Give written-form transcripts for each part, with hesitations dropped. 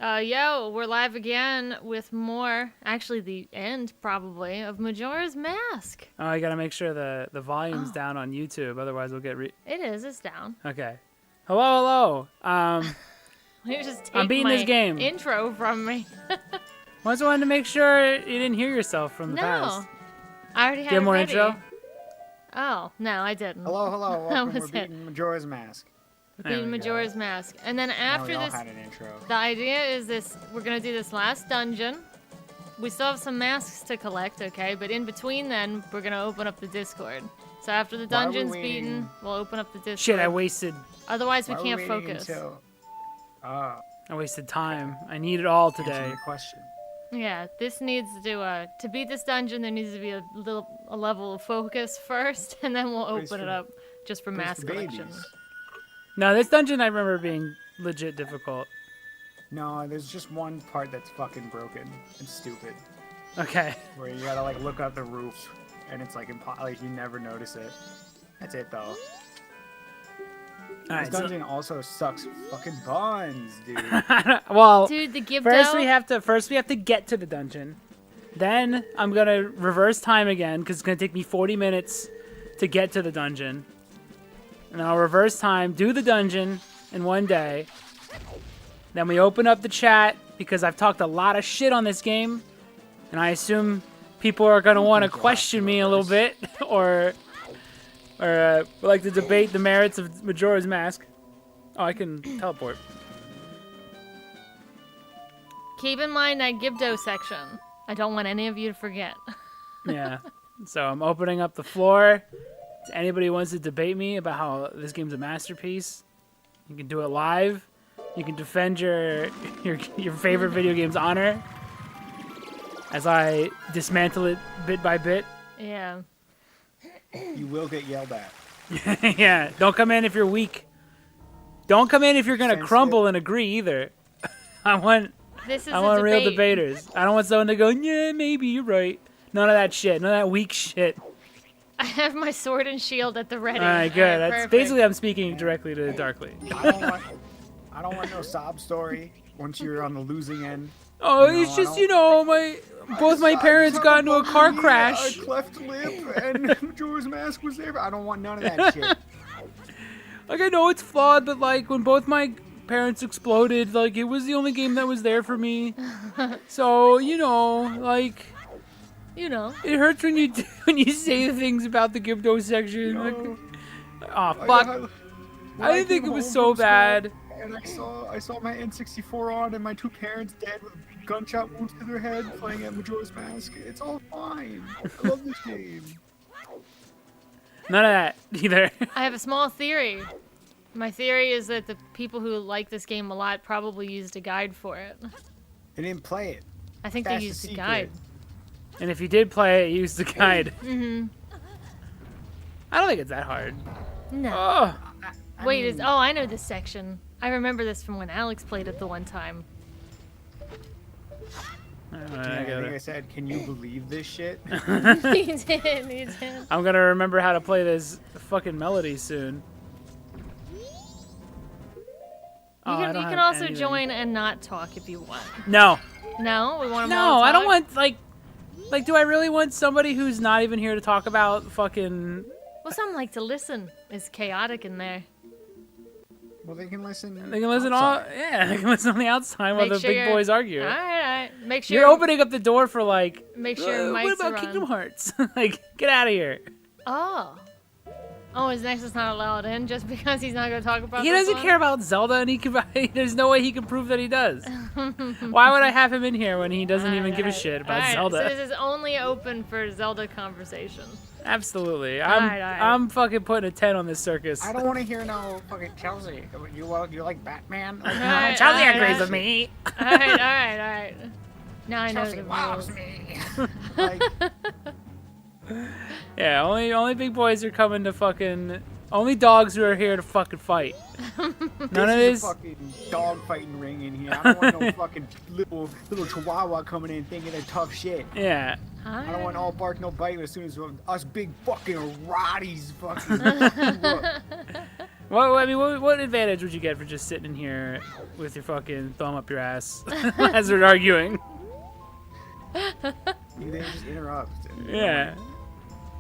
Yo, we're live again with more, actually the end probably, of Majora's Mask. Oh, I gotta make sure the volume's down on YouTube, otherwise we'll get It's down. Okay. Hello. You just take I'm beating my this game. intro from me. I just wanted to make sure you didn't hear yourself from the past. I already had Do you have it more ready. intro? Oh, no, I didn't. Hello. Welcome. We're was beating Majora's Mask. Beating Majora's Mask. And then after now we this, all had an intro. the idea is this, we're gonna do this last dungeon. We still have some masks to collect, okay? But in between then, we're gonna open up the Discord. So after the Why are we dungeon's waiting? beaten, we'll open up the Discord. Shit, I wasted Otherwise, we Why are can't waiting focus. Until... time. I need it all Answer today. your question. Yeah, this needs to beat this dungeon, there needs to be a level of focus first, and then we'll Place open it for- up just for Place mask for collection. babies. No, this dungeon I remember being legit difficult. No, there's just one part that's fucking broken and stupid. Okay. Where you gotta like look out the roof, and it's like you never notice it. That's it though. This Alright, dungeon also sucks fucking buns, dude. well, Dude, the Gibdo. first we have to get to the dungeon. Then I'm gonna reverse time again because it's gonna take me 40 minutes to get to the dungeon. And I'll reverse time, do the dungeon in one day. Then we open up the chat because I've talked a lot of shit on this game, and I assume people are gonna want to question me a little bit, or would like to debate the merits of Majora's Mask. Oh, I can teleport. Keep in mind that Gibdo section. I don't want any of you to forget. Yeah. So I'm opening up the floor. To anybody who wants to debate me about how this game's a masterpiece, you can do it live. You can defend your favorite video game's honor as I dismantle it bit by bit. Yeah. You will get yelled at. Yeah. Don't come in if you're weak. Don't come in if you're gonna Sensitive. crumble and agree either. I want This is I a want debate. real debaters. I don't want someone to go, yeah, maybe you're right. None of that shit. None of that weak shit. I have my sword and shield at the ready. All right, good. That's perfect. basically I'm speaking directly to Darkly. I don't want no sob story once you're on the losing end. Oh, No, it's I just, don't- both my parents got into a car crash. A cleft lip and Majora's Mask was there. I don't want none of that shit. Like, I know it's flawed, but, like, when both my parents exploded, like, it was the only game that was there for me. So, like, it hurts when you say the things about the Gibdo section. No. Oh, fuck. I didn't think it was so bad. And I saw my N64 on and my two parents dead with gunshot wounds to their head playing at Majora's Mask. It's all fine. I love this game. None of that, either. I have a small theory. My theory is that the people who like this game a lot probably used a guide for it. They didn't play it. I think That's they the used a secret. guide. And if you did play it, use the guide. Mm-hmm. I don't think it's that hard. No. Oh. Wait, I know this section. I remember this from when Alex played it the one time. I think I said, can you believe this shit? He did. I'm gonna remember how to play this fucking melody soon. You can also join and not talk if you want. No. No? We want them No, I don't want, like, do I really want somebody who's not even here to talk about fucking... Well, some like to listen. It's chaotic in there. Well, they can listen. They can listen outside. they can listen on the outside while Make the sure big you're- boys argue. Alright. Make sure You're opening up the door for, like, Make sure your what mics about are Kingdom on. Hearts? Like, get out of here. Oh, his next is not allowed in just because he's not going to talk about He this doesn't one? care about Zelda, and there's no way he can prove that he does. Why would I have him in here when he doesn't even give a shit about Zelda? So this is only open for Zelda conversation. Absolutely. Alright. I'm fucking putting a 10 on this circus. I don't want to hear no fucking Chelsea. You like Batman? Like, Alright, Chelsea alright, agrees alright. with me. Alright. Now I know Chelsea the loves rules. me. Like, Yeah, only big boys are coming to fucking... Only dogs who are here to fucking fight. None of this this... is a fucking dog fighting ring in here. I don't want no fucking little chihuahua coming in thinking they're tough shit. Yeah. I don't want all bark no bite as soon as us big fucking Roddies fucking. What I mean, what advantage would you get for just sitting in here with your fucking thumb up your ass as we're arguing? You didn't just interrupt. Yeah.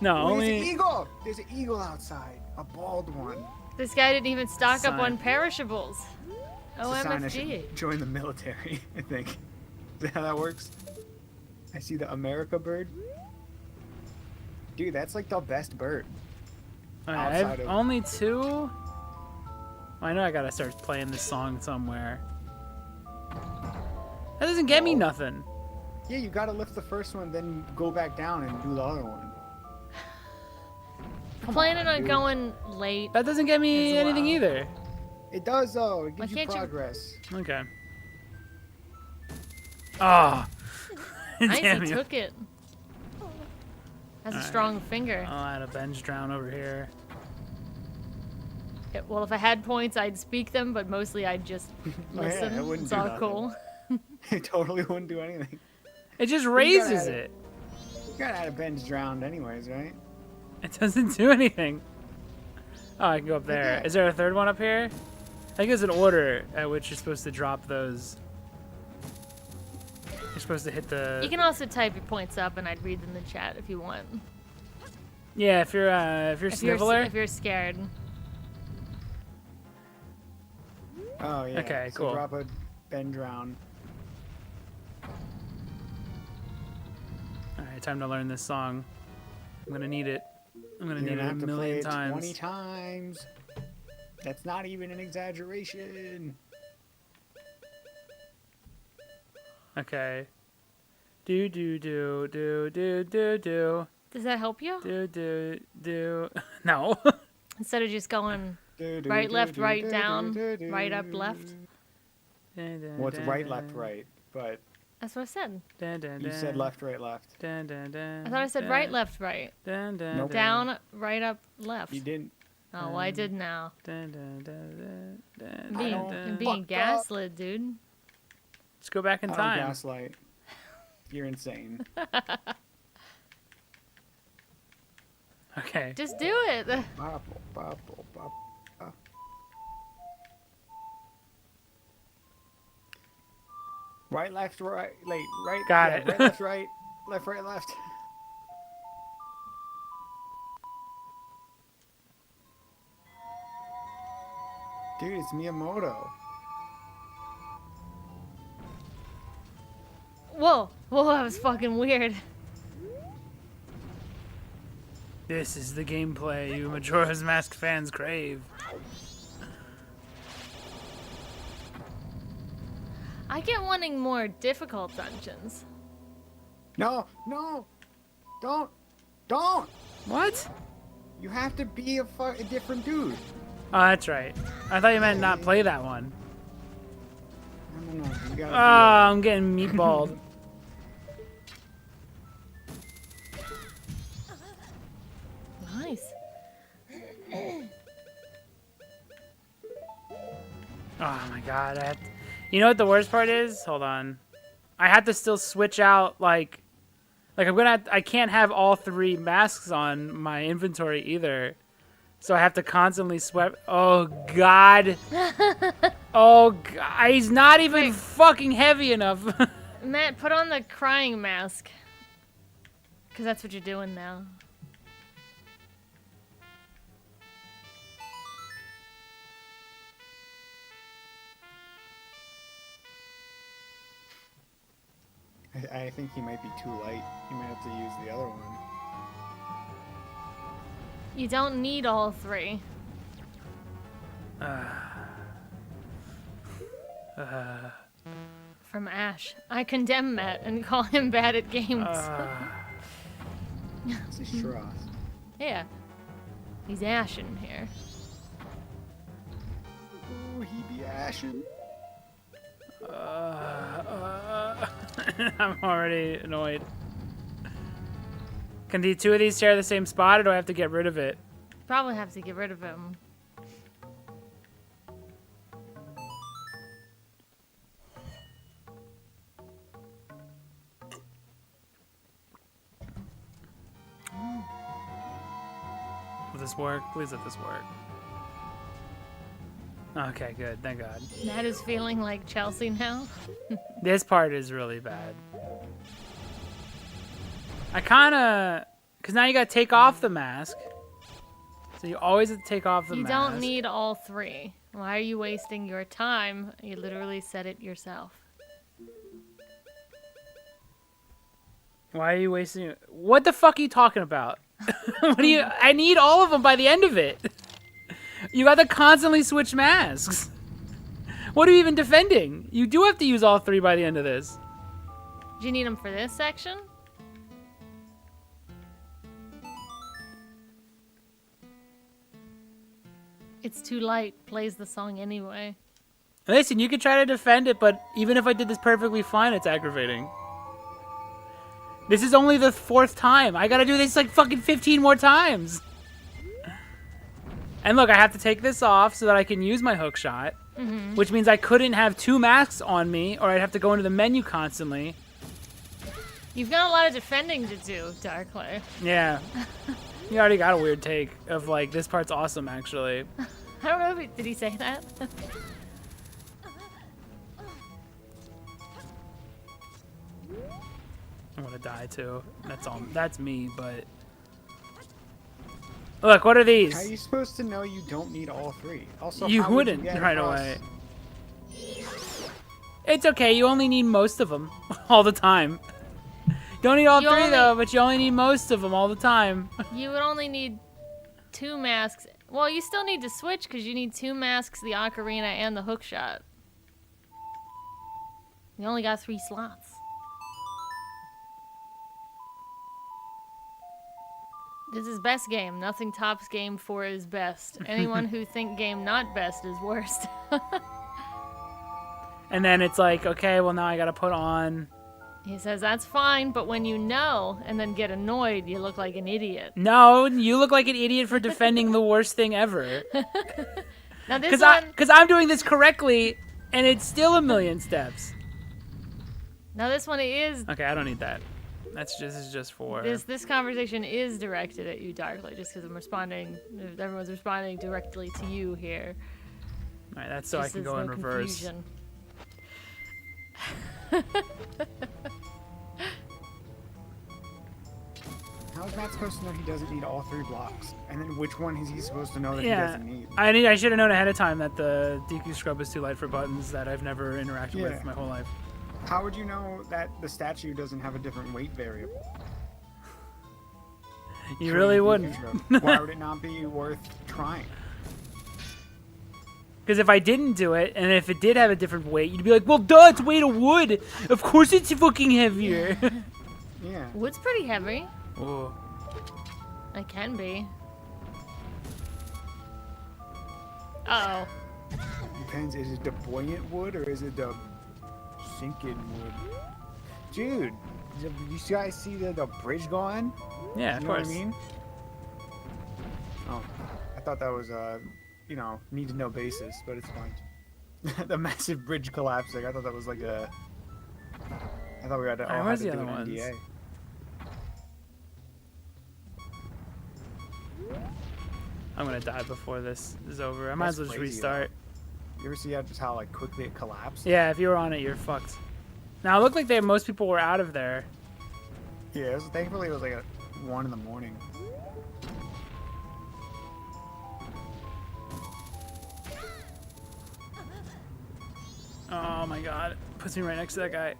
No, Oh, there's an only. eagle. There's an eagle outside. A bald one. This guy didn't even stock up Sign. on perishables. It's a sign I OMFG. should join the military. I think. Is that how that works? I see the America bird. Dude, that's like the best bird. I outside have of- only 2. I know I gotta start playing this song somewhere. That doesn't get me nothing. Yeah, you gotta lift the first one, then go back down and do the other one. Planning on dude. going late. That doesn't get me As anything well. either. It does though. It Why gives you can't you- progress. Okay. Ah. Nice, Damn he you. took it. Has a Alright. strong finger. I'll add a bench drown over here. Yeah, well, if I had points, I'd speak them, but mostly I'd just listen. it wouldn't It's do all nothing. cool. It totally wouldn't do anything. It just gotta raises add it. You gotta add a bench drowned anyways, right? It doesn't do anything. Oh, I can go up there. Yeah. Is there a third one up here? I think there's an order at which you're supposed to drop those. You're supposed to hit the. You can also type your points up, and I'd read them in the chat if you want. Yeah, if you're If Sniveler. if you're scared. Oh yeah. Okay, so cool. Drop a bend drown. All right, time to learn this song. I'm gonna need it. I'm gonna You're need gonna it have a to play million it times. 20 times. That's not even an exaggeration. Okay. Do do do do do do do Does that help you? do do do. No. Instead of just going right, left, right, down, right, up, left. Well, it's right, left, right, but That's what I said. you said left, right, left. I thought I said right, left, right. Nope. Down, right, up, left. You didn't. Oh, well, I did now. I'm don't being fuck gaslit, dude. Let's go back in I don't time. gaslight. You're insane. Okay. Just do it. Bopple, bopple, bop. Right, left, right, right. Got yeah, it. Right, left, right, left, right, left. Dude, it's Miyamoto. Whoa, whoa, that was fucking weird. This is the gameplay you Majora's Mask fans crave. I get wanting more difficult dungeons. No, no, don't. What? You have to be a different dude. Oh, that's right. I thought you meant not play that one. No. You gotta Oh, I'm getting meatballed. Nice. Oh my god. You know what the worst part is? Hold on. I have to still switch out like I can't have all 3 masks on my inventory either. So I have to constantly sweat. Oh god. Oh god. He's not even Wait. fucking heavy enough. Matt, put on the crying mask. Because that's what you're doing now. I think he might be too light. He might have to use the other one. You don't need all 3. From Ash. I condemn Matt and call him bad at games. It's a Shroth. Yeah. He's Ashin here. Ooh, he be ashen. I'm already annoyed. Can the 2 of these share the same spot, or do I have to get rid of it? Probably have to get rid of him. Will this work? Please let this work. Okay, good. Thank God. Matt is feeling like Chelsea now. This part is really bad. I kind of... Because now you got to take off the mask. So you always have to take off the You mask. don't need all three. Why are you wasting your time? You literally said it yourself. Why are you wasting it? What the fuck are you talking about? What do you... I need all of them by the end of it. You got to constantly switch masks. What are you even defending? You do have to use all three by the end of this. Do you need them for this section? It's too light. Plays the song anyway. Listen, you could try to defend it, but even if I did this perfectly fine, it's aggravating. This is only the 4th time. I gotta do this like fucking 15 more times. And look, I have to take this off so that I can use my hook shot. Which means I couldn't have 2 masks on me, or I'd have to go into the menu constantly. You've got a lot of defending to do, Darkley. Yeah. You already got a weird take of like, this part's awesome, actually. I don't know if did he say that? I'm gonna die too. That's all. That's me, but... Look, what are these? How are you supposed to know you don't need all three? Also, You how would wouldn't get right across- away. It's okay, you only need most of them all the time. Don't need all You three only- though, but you only need most of them all the time. You would only need 2 masks. Well, you still need to switch because you need 2 masks, the ocarina, and the hook shot. You only got 3 slots. This is best game. Nothing tops game 4 is best. Anyone who think game not best is worst. And then it's like, okay, well now I gotta put on... He says that's fine, but when you know and then get annoyed, you look like an idiot. No, you look like an idiot for defending the worst thing ever. Now this Because I'm doing this correctly, and it's still a million steps. Now this one is Okay, I don't need that. This is just for... this conversation is directed at you, Darkly, just because I'm responding. Everyone's responding directly to you here. Alright, that's so I Just can so go there's in no reverse. confusion. How is Matt supposed to know he doesn't need all 3 blocks? And then which one is he supposed to know that he Yeah, doesn't need? I should have known ahead of time that the DQ scrub is too light for buttons that I've never interacted Yeah. with my whole life. How would you know that the statue doesn't have a different weight variable? You really Creating wouldn't. DQ. Why would it not be worth trying? Because if I didn't do it, and if it did have a different weight, you'd be like, well, duh, it's weight of wood. Of course it's fucking heavier. Yeah. Wood's pretty heavy. Ooh. It can be. Uh-oh. Depends, is it the buoyant wood or is it the sinking wood? Dude, you guys see the bridge going? Yeah, You of know course. what I mean? Oh, I thought that was need to know basis, but it's fine. The massive bridge collapsing. I thought that was like a. I thought we had to all where's had to the do other an ones? NDA. I'm gonna die before this is over. I might as well That's just crazy, restart. You ever see just how like quickly it collapsed? Yeah, if you were on it, you're fucked. Now, it looked like most people were out of there. Yeah. Thankfully, it was like at 1 in the morning. Oh my god. Puts me right next to that guy.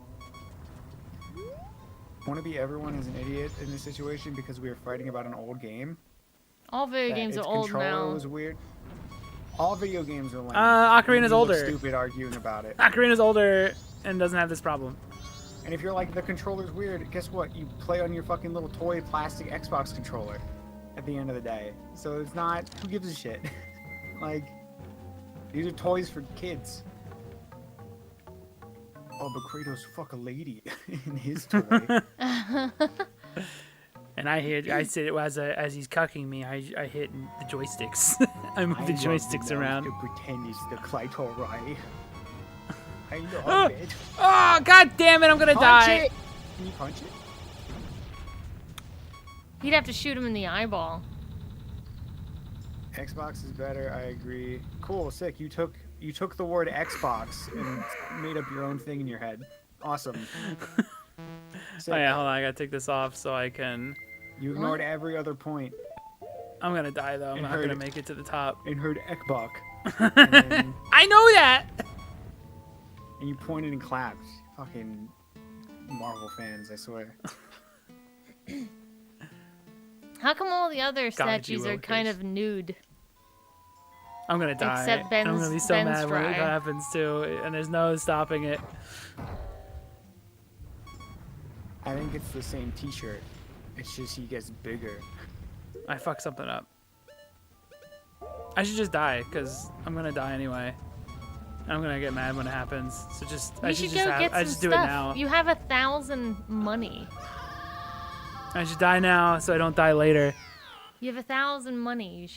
Want to be everyone is an idiot in this situation because we were fighting about an old game. All video that games are its old controller now. was weird. All video games are lame. Ocarina's You look older. Stupid arguing about it. Ocarina's older and doesn't have this problem. And if you're like the controller's weird, guess what? You play on your fucking little toy plastic Xbox controller at the end of the day. So it's not. Who gives a shit? Like, these are toys for kids. Oh, but Kratos fuck a lady in his toy. And I sit as he's cucking me. I hit the joysticks. I move the joysticks around. To pretend it's the clitoris. I love Ah! it. Oh god damn it! I'm gonna Punch die. it! Can you punch it? He'd have to shoot him in the eyeball. Xbox is better. I agree. Cool, sick. You took You took the word Xbox and made up your own thing in your head. Awesome. Oh yeah, hold on. I gotta take this off so I can. You ignored every other point I'm gonna die though. I'm And not heard gonna it. make it to the top. and heard Ekbok. And, then, I know that. and you pointed and clapped. Fucking Marvel fans, I swear. How come all the other God, statues you are kind Wilkers. of nude? I'm gonna die. Except and I'm gonna be Ben's- so Ben's mad when it dry. happens too, and there's no stopping it. I think it's the same T-shirt. It's just he gets bigger. I fucked something up. I should just die, because I'm gonna die anyway. I'm gonna get mad when it happens. So just You I should should just go have, get I some just do stuff. it now. You have 1,000 money. I should die now so I don't die later. You have 1,000 money. You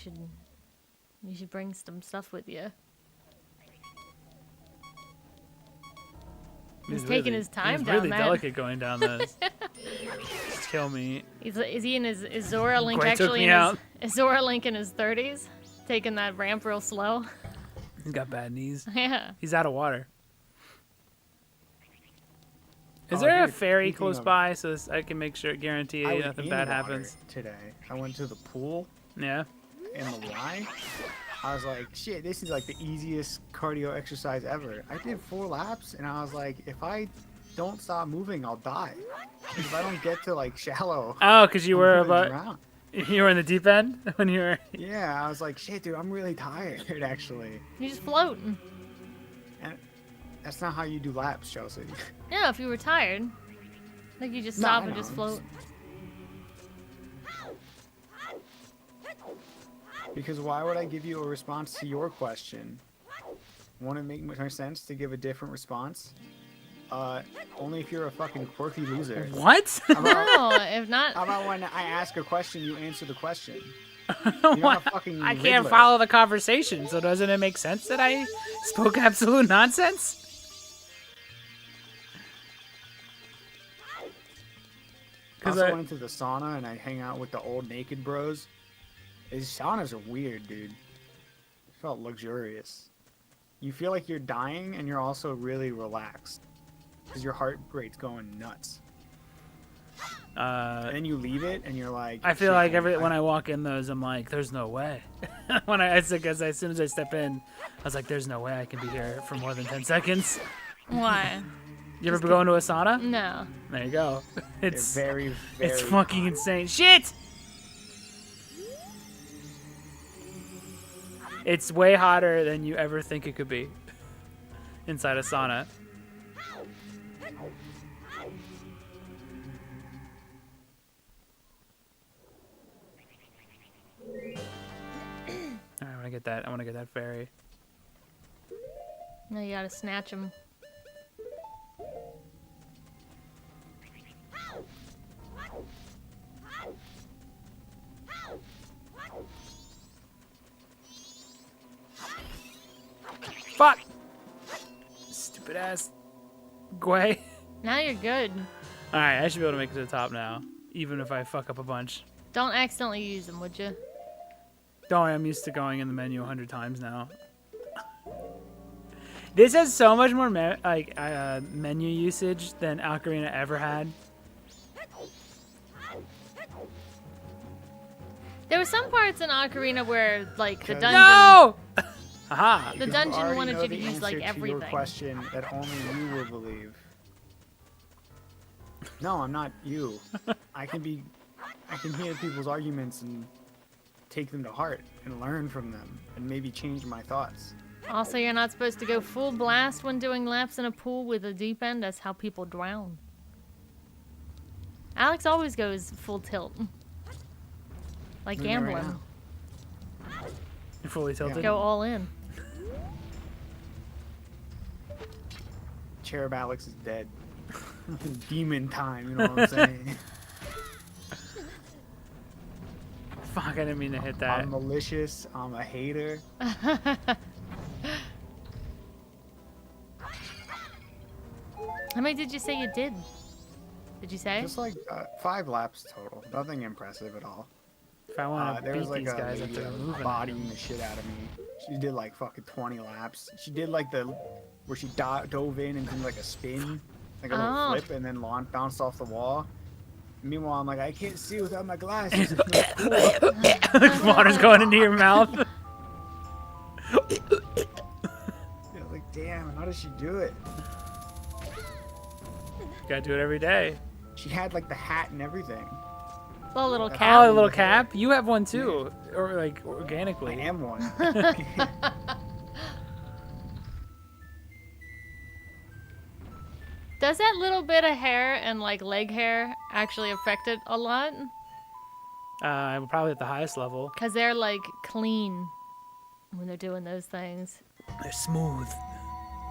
should bring some stuff with you. He's taking his time he's down really that. delicate going down those. Just kill me. Is he in his is Zora Link Quite took actually me in out. his is Zora Link in his 30s, taking that ramp real slow? He's got bad knees. Yeah. He's out of water. Is Oh, there a dude, ferry speaking close of- by so I can make sure, guarantee I was nothing in bad water happens? today. I went to the pool Yeah. in the Y. I was like, shit, this is like the easiest cardio exercise ever. I did 4 laps, and I was like, if I don't stop moving, I'll die. If I don't get to like shallow, Oh, because you I'm were gonna about drown. you were in the deep end when you were. Yeah, I was like, shit, dude, I'm really tired actually. You just floating. And that's not how you do laps, Chelsea. Yeah, if you were tired, like you just No, stop I and just know. float. Because why would I give you a response to your question? Want to make more sense to give a different response? Only if you're a fucking quirky loser. What? How about, No, if not, how about when I ask a question, you answer the question? You're not a fucking I can't Riddler. follow the conversation, so doesn't it make sense that I spoke absolute nonsense? I Because also went to the sauna and I hang out with the old naked bros. These saunas are weird, dude. It felt luxurious. You feel like you're dying and you're also really relaxed. Because your heart rate's going nuts. And then you leave it and you're like... I feel shit, like man, when I walk in those, I'm like, there's no way. When as soon as I step in, I was like, there's no way I can be here for more than 10 seconds. why? You ever go into a sauna? No. There you go. they're It's very, very... it's fucking insane. Shit! It's way hotter than you ever think it could be inside a sauna. Alright, I want to get that. I want to get that ferry. No, you gotta snatch him. Fuck! Stupid ass Gway. Now you're good. Alright, I should be able to make it to the top now. Even if I fuck up a bunch. Don't accidentally use them, would you? Don't worry, I'm used to going in the menu 100 times now. This has so much more menu usage than Ocarina ever had. There were some parts in Ocarina where, like, the Cause- dungeon. No! Haha. The You dungeon already wanted know you to the use, like, answer to everything. your question that only you will believe. No, I'm not you. I can hear people's arguments and take them to heart and learn from them and maybe change my thoughts. Also, you're not supposed to go full blast when doing laps in a pool with a deep end. That's how people drown. Alex always goes full tilt. Like Doing it right gambling. now. You're fully tilted. Go all in. Cherub Alex is dead. Demon time, you know what I'm saying? Fuck, I didn't mean to hit that. I'm malicious. I'm a hater. How many did you say you did? Did you say? Just like 5 laps total. Nothing impressive at all. If I want to There was beat like these a guys, I have lady to that was remove them. bodying the shit out of me. She did like fucking 20 laps. She did like where she dove in and did like a spin, like a little Oh. flip, and then bounced off the wall. Meanwhile, I'm like, I can't see without my glasses. It's no cool. Water's going into your mouth. Yeah, like, damn, how does she do it? Gotta do it every day. She had like the hat and everything. The little Oh, a cow. little cap? You have one too, or like organically. I am one. Does that little bit of hair and like leg hair actually affect it a lot? Probably at the highest level. Because they're like clean when they're doing those things. They're smooth.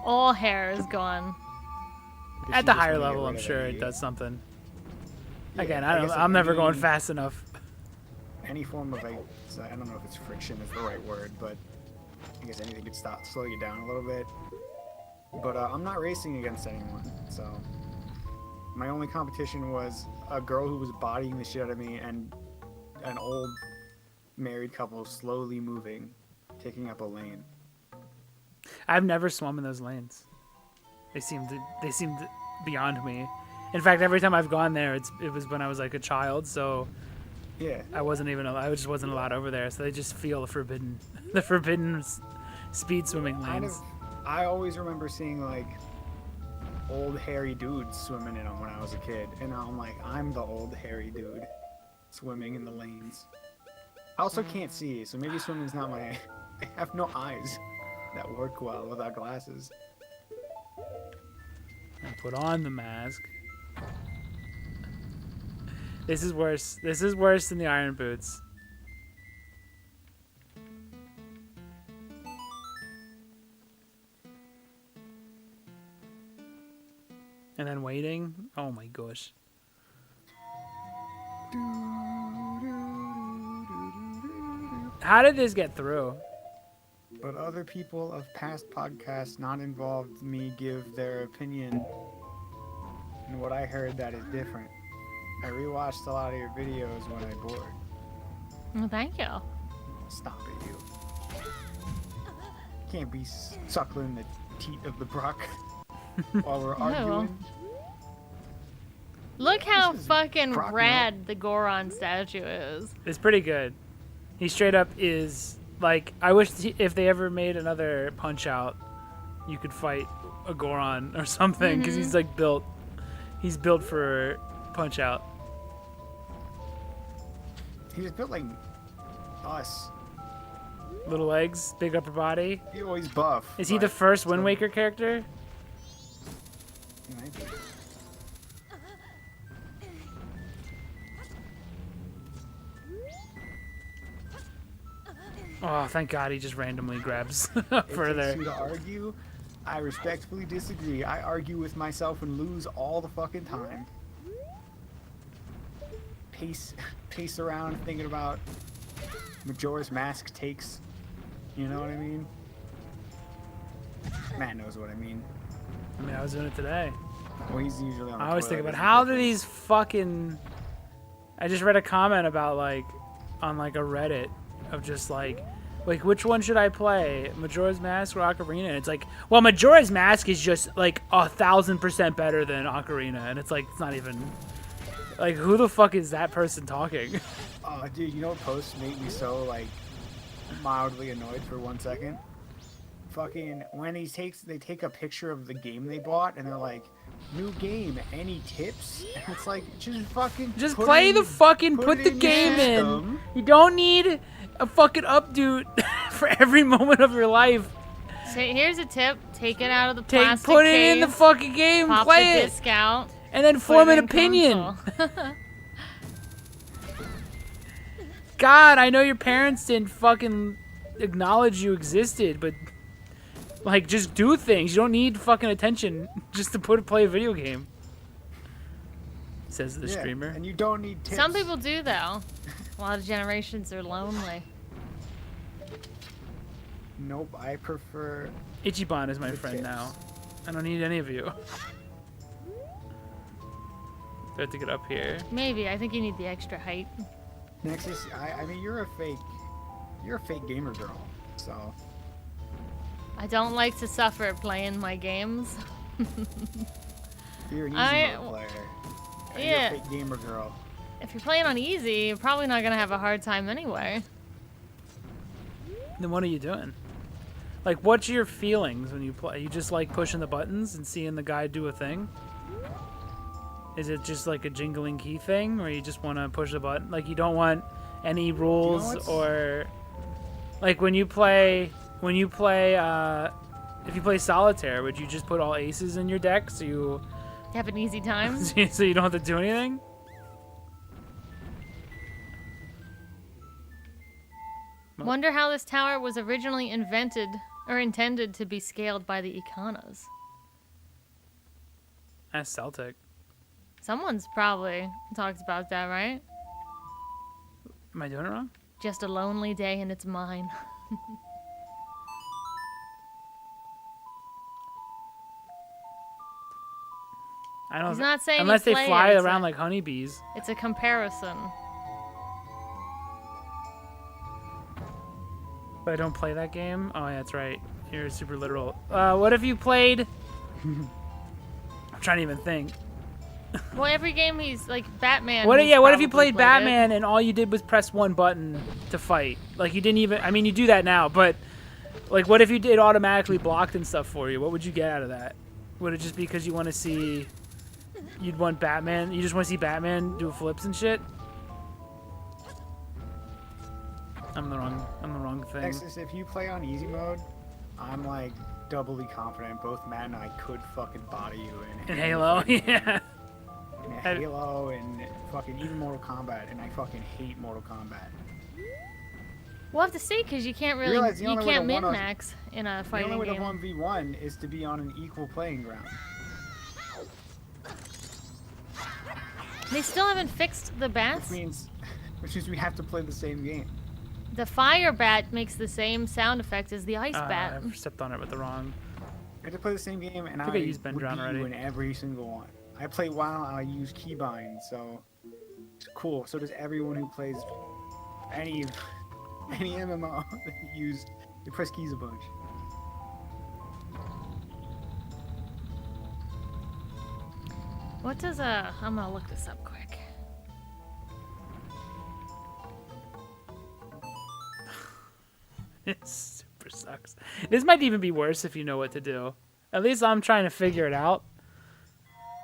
All hair is gone. At She the just higher wanna get level, rid I'm of sure any- it does something. Yeah, Again, I guess I'm never going any- fast enough. Any form of like, I don't know if it's friction is the right word, but I guess anything could slow you down a little bit. But I'm not racing against anyone, so my only competition was a girl who was bodying the shit out of me and an old married couple slowly moving, taking up a lane. I've never swum in those lanes. They seemed beyond me. In fact, every time I've gone there, it was when I was like a child, so Yeah, I just wasn't allowed over there. So they just feel the forbidden speed swimming kind of. lanes. I always remember seeing like old hairy dudes swimming in them when I was a kid, and now I'm like, I'm the old hairy dude swimming in the lanes. I also can't see, so maybe swimming's not my. I have no eyes that work well without glasses. And put on the mask. This is worse. This is worse than the iron boots. And then waiting. Oh my gosh. How did this get through? But other people of past podcasts not involved me give their opinion, and what I heard that is different. I rewatched a lot of your videos when I bored. Well, thank you. Stop it, you. Can't be suckling the teat of the Brock while we're arguing. Look how This is fucking Brock rad the Goron statue is. It's pretty good. He straight up is like. I wish if they ever made another Punch Out, you could fight a Goron or something because he's like built. He's built for Punch Out. He was built like us. Little legs, big upper body. He always buff. Is he the but first Wind still- Waker character? He might be. Oh, thank God he just randomly grabs It takes further. you to argue. I respectfully disagree. I argue with myself and lose all the fucking time. Pace around thinking about Majora's Mask takes. You know what I mean? Matt knows what I mean. I mean, I was doing it today. Well, he's usually on the I always think toilet, about isn't how he? do these fucking. I just read a comment about like, on like a Reddit, of just like which one should I play, Majora's Mask or Ocarina? And it's like, well, Majora's Mask is just like 1,000% better than Ocarina, and it's like it's not even. Like, who the fuck is that person talking? Oh, dude, you know what posts made me so like mildly annoyed for 1 second? Fucking when they take a picture of the game they bought and they're like, new game, any tips? And it's like, just fucking Just put play it the in- fucking put put it the in your game in. system. You don't need a fucking update for every moment of your life. So here's a tip: take it out of the Take plastic put it case, in the fucking game, pop play the it, disc out, and then put form it an in opinion. console. God, I know your parents didn't fucking acknowledge you existed, but like, just do things. You don't need fucking attention just to play a video game. Says the Yeah, streamer. and you don't need tips. Some people do though. A lot of generations are lonely. Nope, I prefer. Ichiban is my The friend tips. now. I don't need any of you. Do I have to get up here? Maybe I think you need the extra height. Nexus, I mean, you're a fake gamer girl, so. I don't like to suffer playing my games. You're an easy mode player. And Yeah. You're a fake gamer girl. If you're playing on easy, you're probably not gonna have a hard time anyway. Then what are you doing? Like, what's your feelings when you play? You just like pushing the buttons and seeing the guy do a thing? Is it just like a jingling key thing, or you just want to push the button? Like, you don't want any rules, or like when you play, if you play solitaire, would you just put all aces in your deck so you Have an easy time. so you don't have to do anything? Wonder how this tower was originally invented or intended to be scaled by the Ikanas. That's Celtic. Someone's probably talked about that, right? Am I doing it wrong? Just a lonely day and it's mine. I don't. He's not saying unless you they play fly it, it's around a- like honeybees. It's a comparison. But I don't play that game. Oh, yeah, that's right. You're super literal. What if you played? I'm trying to even think. Well, every game he's like Batman. What? he's Yeah. What if you probably played played it. Batman and all you did was press one button to fight? Like you didn't even. I mean, you do that now, but like, what if you did automatically blocked and stuff for you? What would you get out of that? Would it just be because you want to see? You'd want Batman. You just want to see Batman do flips and shit. I'm the wrong thing. Nexus, if you play on easy mode, I'm like doubly confident both Matt and I could fucking body you In Halo, yeah. in Halo and fucking even Mortal Kombat, and I fucking hate Mortal Kombat. We'll have to see because you can't really, Realize the you only way can't to one min us- max in a The fighting only way to game. 1v1 is to be on an equal playing ground. They still haven't fixed the bats. Which means we have to play the same game. The fire bat makes the same sound effect as the ice bat. I stepped on it with the wrong. We have to play the same game, and I I, think I used Ben would Drown beat already. you in every single one. I play WoW, I use keybind, so it's cool. So does everyone who plays any MMO that they press keys a bunch. What does I'm gonna look this up quick. It super sucks. This might even be worse if you know what to do. At least I'm trying to figure it out.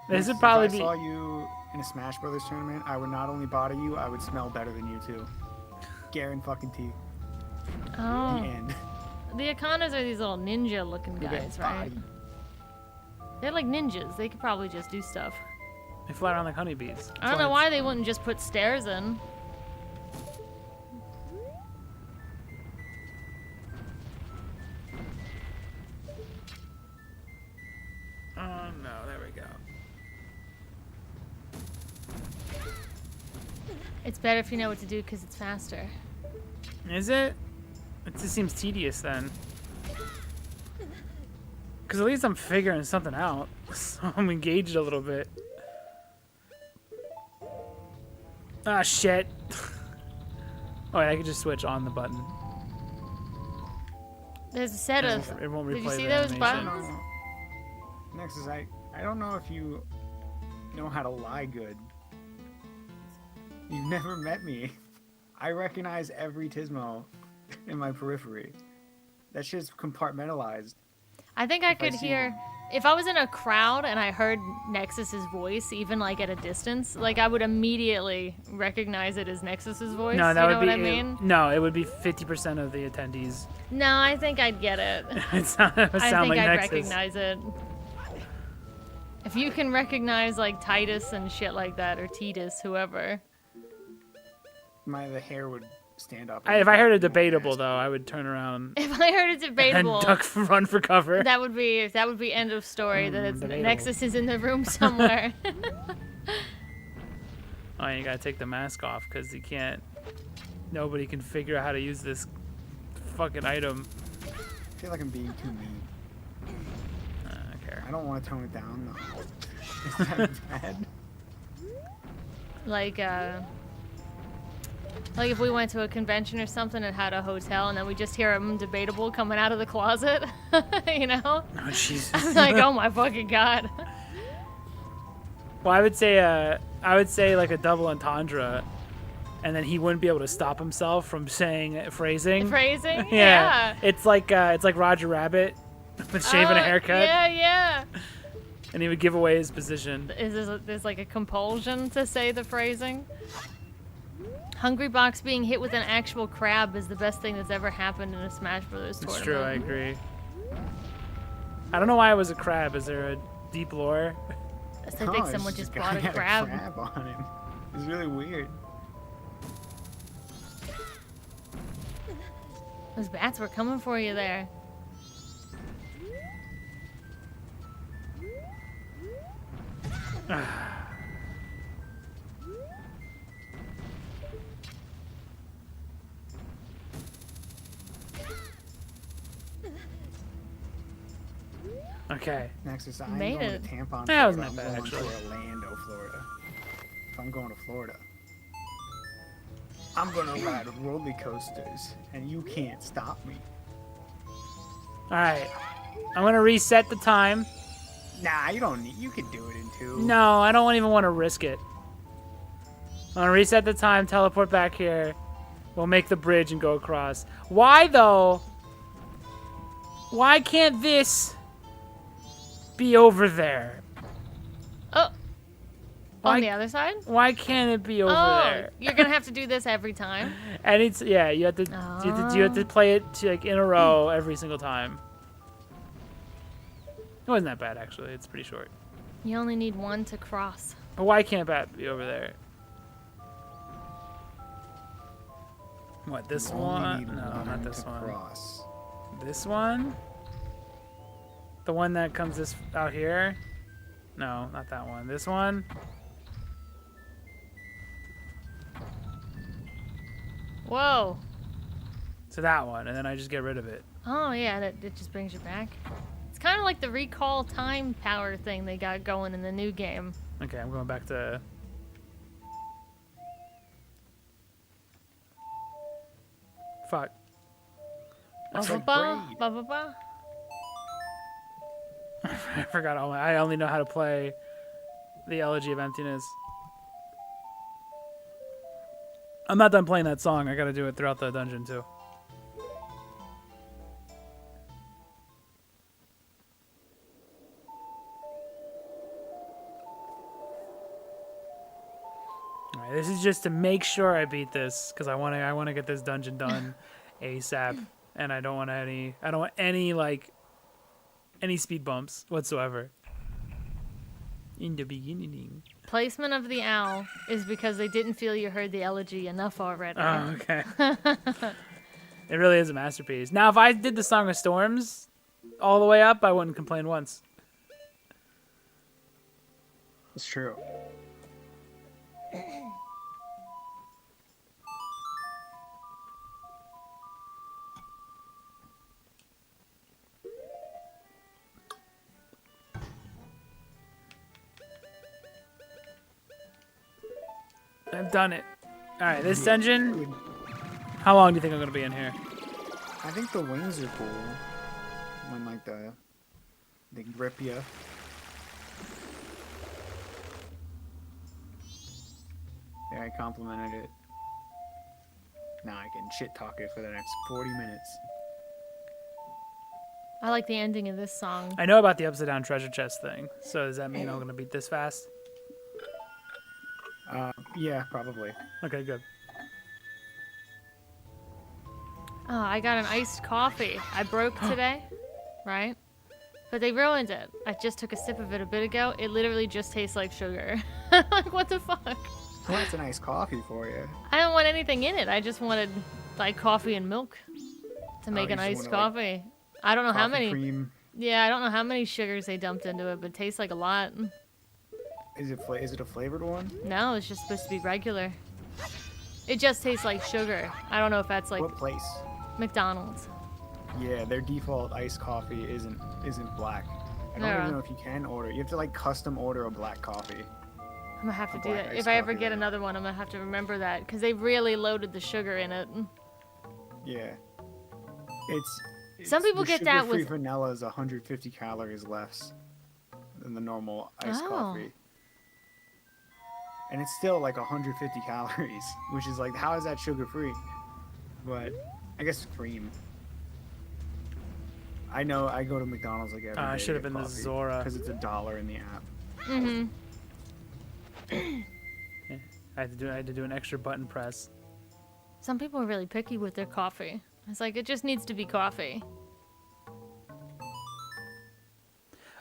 This would probably if I be. saw you in a Smash Brothers tournament, I would not only body you, I would smell better than you too. Guarantee. The Oh, end. the Ikanas are these little ninja-looking You get guys, right? bodied. They're like ninjas. They could probably just do stuff. They fly around like honeybees. I don't know why they wouldn't just put stairs in. Oh no, there we go. It's better if you know what to do because it's faster. Is it? It just seems tedious then. Because at least I'm figuring something out. So I'm engaged a little bit. Ah, shit. Oh, yeah, I could just switch on the button. There's a set of. It won't Did you replay see the those animation. buttons? Nexus, I don't know if you know how to lie good. You've never met me. I recognize every Tismo in my periphery. That shit's compartmentalized. I think I If I could see hear. If I was in a crowd and I heard Nexus's voice, even like at a distance, like I would immediately recognize it as Nexus's voice. No, that you would know be. what I mean? No, it would be 50% of the attendees. No, I think I'd get it. It sound I think like I'd Nexus. recognize it. If you can recognize like Titus and shit like that, or Titus, whoever. The hair would stand up. If I heard a debatable though, I would turn around If I heard it and debatable, run for cover. that would be end of story. That it's debatable. Nexus is in the room somewhere. Oh, you gotta take the mask off because you can't. Nobody can figure out how to use this fucking item. I feel like I'm being too mean. I don't care. I don't want to tone it down though. Is that bad? Like Like if we went to a convention or something and had a hotel and then we just hear a debatable coming out of the closet, you know? Oh, Jesus. I'm like, oh my fucking god. Well, I would say like a double entendre, and then he wouldn't be able to stop himself from saying phrasing. Phrasing? Yeah. It's like Roger Rabbit with shaving a haircut, Yeah, yeah. and he would give away his position. There's like a compulsion to say the phrasing. Hungry Box being hit with an actual crab is the best thing that's ever happened in a Smash Brothers tournament. It's true, I agree. I don't know why it was a crab. Is there a deep lore? I think someone just brought a crab. A crab on him. It's really weird. Those bats were coming for you there. Okay. Next is I'm Made going it. to Tampon, That wasn't Florida. that I'm bad, going actually. to Orlando, Florida. If I'm going to Florida, I'm going to ride roller coasters, and you can't stop me. All right. I'm gonna reset the time. Nah, you don't need. You can do it in 2. No, I don't even want to risk it. I'm gonna reset the time, teleport back here. We'll make the bridge and go across. Why though? Why can't this be over there? Oh, Why- on the other side? Why can't it be over Oh, there? you're gonna have to do this every time. And it's you have to you have to play it like in a row every single time. It wasn't that bad actually. It's pretty short. You only need one to cross. But why can't that be over there? What, this You only one? need No, one not this to one. cross. This one? The one that comes this out here? No, not that one. This one? Whoa. So that one, and then I just get rid of it. Oh yeah, it just brings you back. It's kind of like the recall time power thing they got going in the new game. Okay, I'm going back to... Fuck. That's Ba like ba Braid. ba ba ba. I forgot all I only know how to play the Elegy of Emptiness. I'm not done playing that song. I gotta do it throughout the dungeon too. Alright, this is just to make sure I beat this, because I wanna get this dungeon done ASAP. And I don't want any speed bumps whatsoever. In the beginning. Placement of the owl is because they didn't feel you heard the elegy enough already. Oh, okay. It really is a masterpiece. Now, if I did the Song of Storms all the way up, I wouldn't complain once. It's true. I've done it. Alright, this dungeon, how long do you think I'm going to be in here? I think the wings are cool. When like they grip you. Yeah, I complimented it. Now I can shit talk it for the next 40 minutes. I like the ending of this song. I know about the upside down treasure chest thing, so does that mean I'm going to beat this fast? Yeah, probably. Okay, good. Oh, I got an iced coffee. I broke today, right? But they ruined it. I just took a sip of it a bit ago. It literally just tastes like sugar. Like, what the fuck? Well, that's a nice coffee for you. I don't want anything in it. I just wanted, like, coffee and milk to make you an just iced wanna, like, coffee. I don't know how Coffee many. cream. Yeah, I don't know how many sugars they dumped into it, but it tastes like a lot. Is it a flavored one? No, it's just supposed to be regular. It just tastes like sugar. I don't know if that's like What place? McDonald's. Yeah, their default iced coffee isn't black. I don't Yeah. even know if you can order. You have to like custom order a black coffee. I'm gonna have to A do black that. iced If I ever coffee get there. another one, I'm gonna have to remember that because they really loaded the sugar in it. Yeah. It's Some people the get that sugar-free with- vanilla is 150 calories less than the normal iced Oh. coffee. And it's still like 150 calories, which is like, how is that sugar-free? But I guess it's cream. I know I go to McDonald's like every day. I should have been the Zora. because it's $1 in the app. Mm-hmm. I had to do an extra button press. Some people are really picky with their coffee. It's like it just needs to be coffee.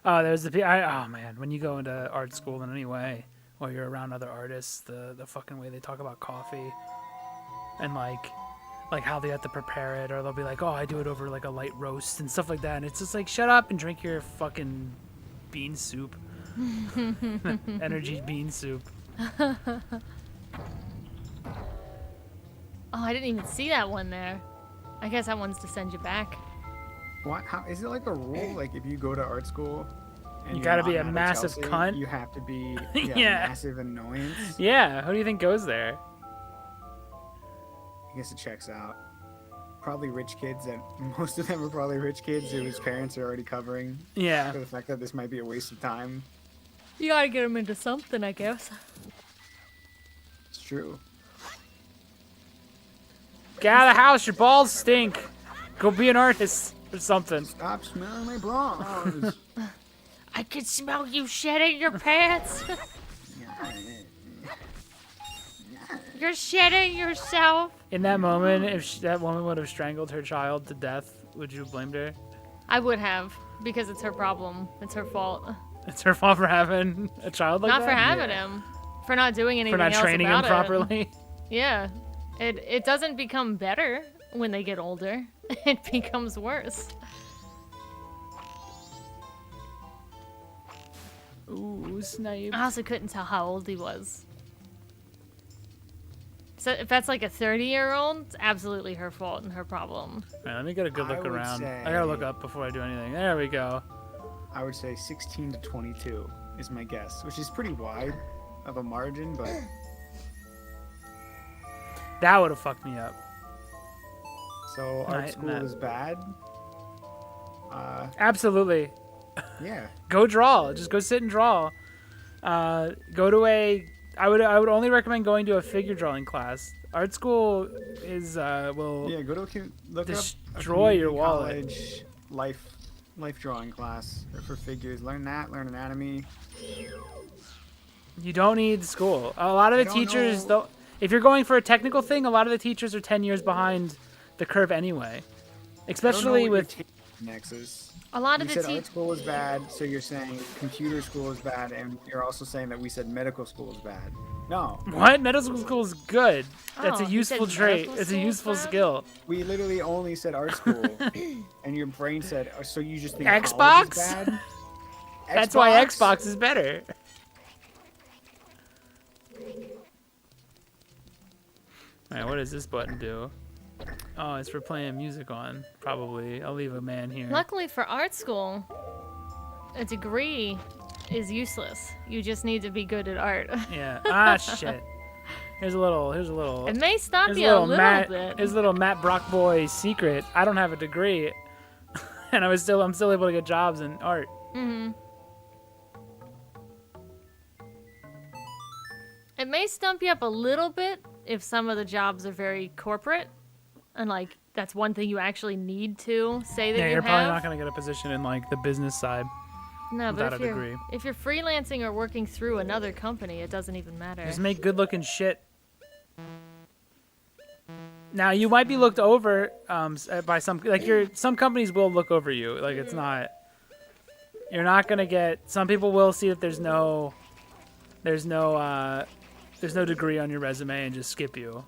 Oh, there's the oh man, when you go into art school in any way, or you're around other artists, the fucking way they talk about coffee, and like how they have to prepare it, or they'll be like, oh, I do it over like a light roast and stuff like that, and it's just like, shut up and drink your fucking bean soup, energy bean soup. Oh, I didn't even see that one there. I guess that one's to send you back. What? How is it like a rule? Like if you go to art school, and You you're gotta not be a mad at massive Chelsea, cunt? You have to be Yeah. massive annoyance. Yeah, who do you think goes there? I guess it checks out. Probably rich kids, and most of them are probably rich kids whose parents are already covering Yeah. for the fact that this might be a waste of time. You gotta get them into something, I guess. It's true. Get out of the house, your balls stink. Go be an artist or something. Stop smelling my bras. I can smell you shedding your pants. You're shedding yourself. In that moment, if that woman would have strangled her child to death, would you have blamed her? I would have, because it's her problem. It's her fault. It's her fault for having a child like Not that? for having Yeah. him. For not doing anything For not else training him about it. properly? Yeah. It doesn't become better when they get older. It becomes worse. Ooh, snipe. I also couldn't tell how old he was. So if that's like a 30-year-old, it's absolutely her fault and her problem. Alright, let me get a good I look would around. say- I gotta look up before I do anything. There we go. I would say 16 to 22 is my guess, which is pretty wide of a margin, but That would have fucked me up. so art Right, school no. is bad. Absolutely. Yeah. Go draw. Just go sit and draw. Go to a. I would only recommend going to a figure drawing class. Art school is will. Yeah, go to look up a Destroy your community wallet. college life drawing class for figures. Learn that. Learn anatomy. You don't need school. A lot of I the don't teachers, know- though, if you're going for a technical thing, a lot of the teachers are 10 years behind the curve anyway. Especially I don't know what with. your nexus. A lot You of the said art teachers. school is bad, so you're saying computer school is bad, and you're also saying that we said medical school is bad. No, What? Medical school is good. That's Oh, a you said useful trait. medical It's a school is useful bad? skill. we literally only said art school, and your brain said, oh, so you just think Xbox? college is bad? That's why Xbox is better. Alright, what does this button do? Oh, it's for playing music on, probably. I'll leave a man here. Luckily for art school, a degree is useless. You just need to be good at art. Yeah. Ah, shit. Here's a little. It may stop Here's you a little Matt. bit. Here's a little Matt Brockboy secret. I don't have a degree, and I'm still able to get jobs in art. Mm-hmm. It may stump you up a little bit if some of the jobs are very corporate, and like that's one thing you actually need to say that Yeah, you you're have. probably not gonna get a position in like the business side. No, but without a degree. if you're freelancing or working through another company, it doesn't even matter. Just make good-looking shit. Now you might be looked over by some some companies will look over you. Like it's not. You're not gonna get. Some people will see that there's no degree on your resume and just skip you.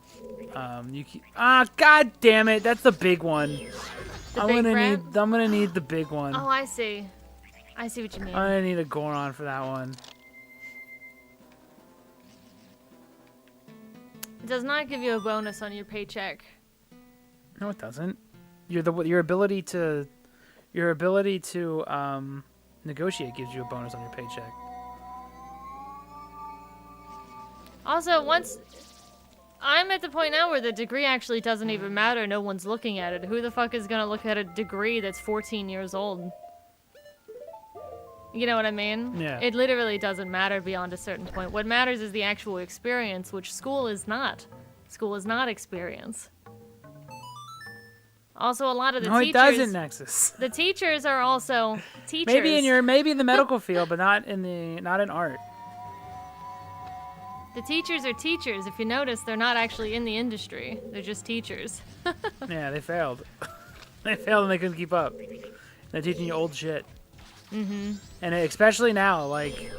God damn it! That's the big one. The I'm big gonna red? need. I'm gonna need the big one. Oh, I see. I see what you mean. I'm gonna need a Goron for that one. It does not give you a bonus on your paycheck. No, it doesn't. Your ability to negotiate gives you a bonus on your paycheck. Also, once I'm at the point now where the degree actually doesn't even matter. No one's looking at it. Who the fuck is gonna look at a degree that's 14 years old? You know what I mean? Yeah. It literally doesn't matter beyond a certain point. What matters is the actual experience, which school is not. School is not experience. Also, a lot of the No, teachers... it doesn't, Nexus. The teachers are also teachers. Maybe in the medical field, but not in art. The teachers are teachers. If you notice, they're not actually in the industry. They're just teachers. Yeah, they failed. They failed and they couldn't keep up. They're teaching you old shit. Mm-hmm. And especially now, like,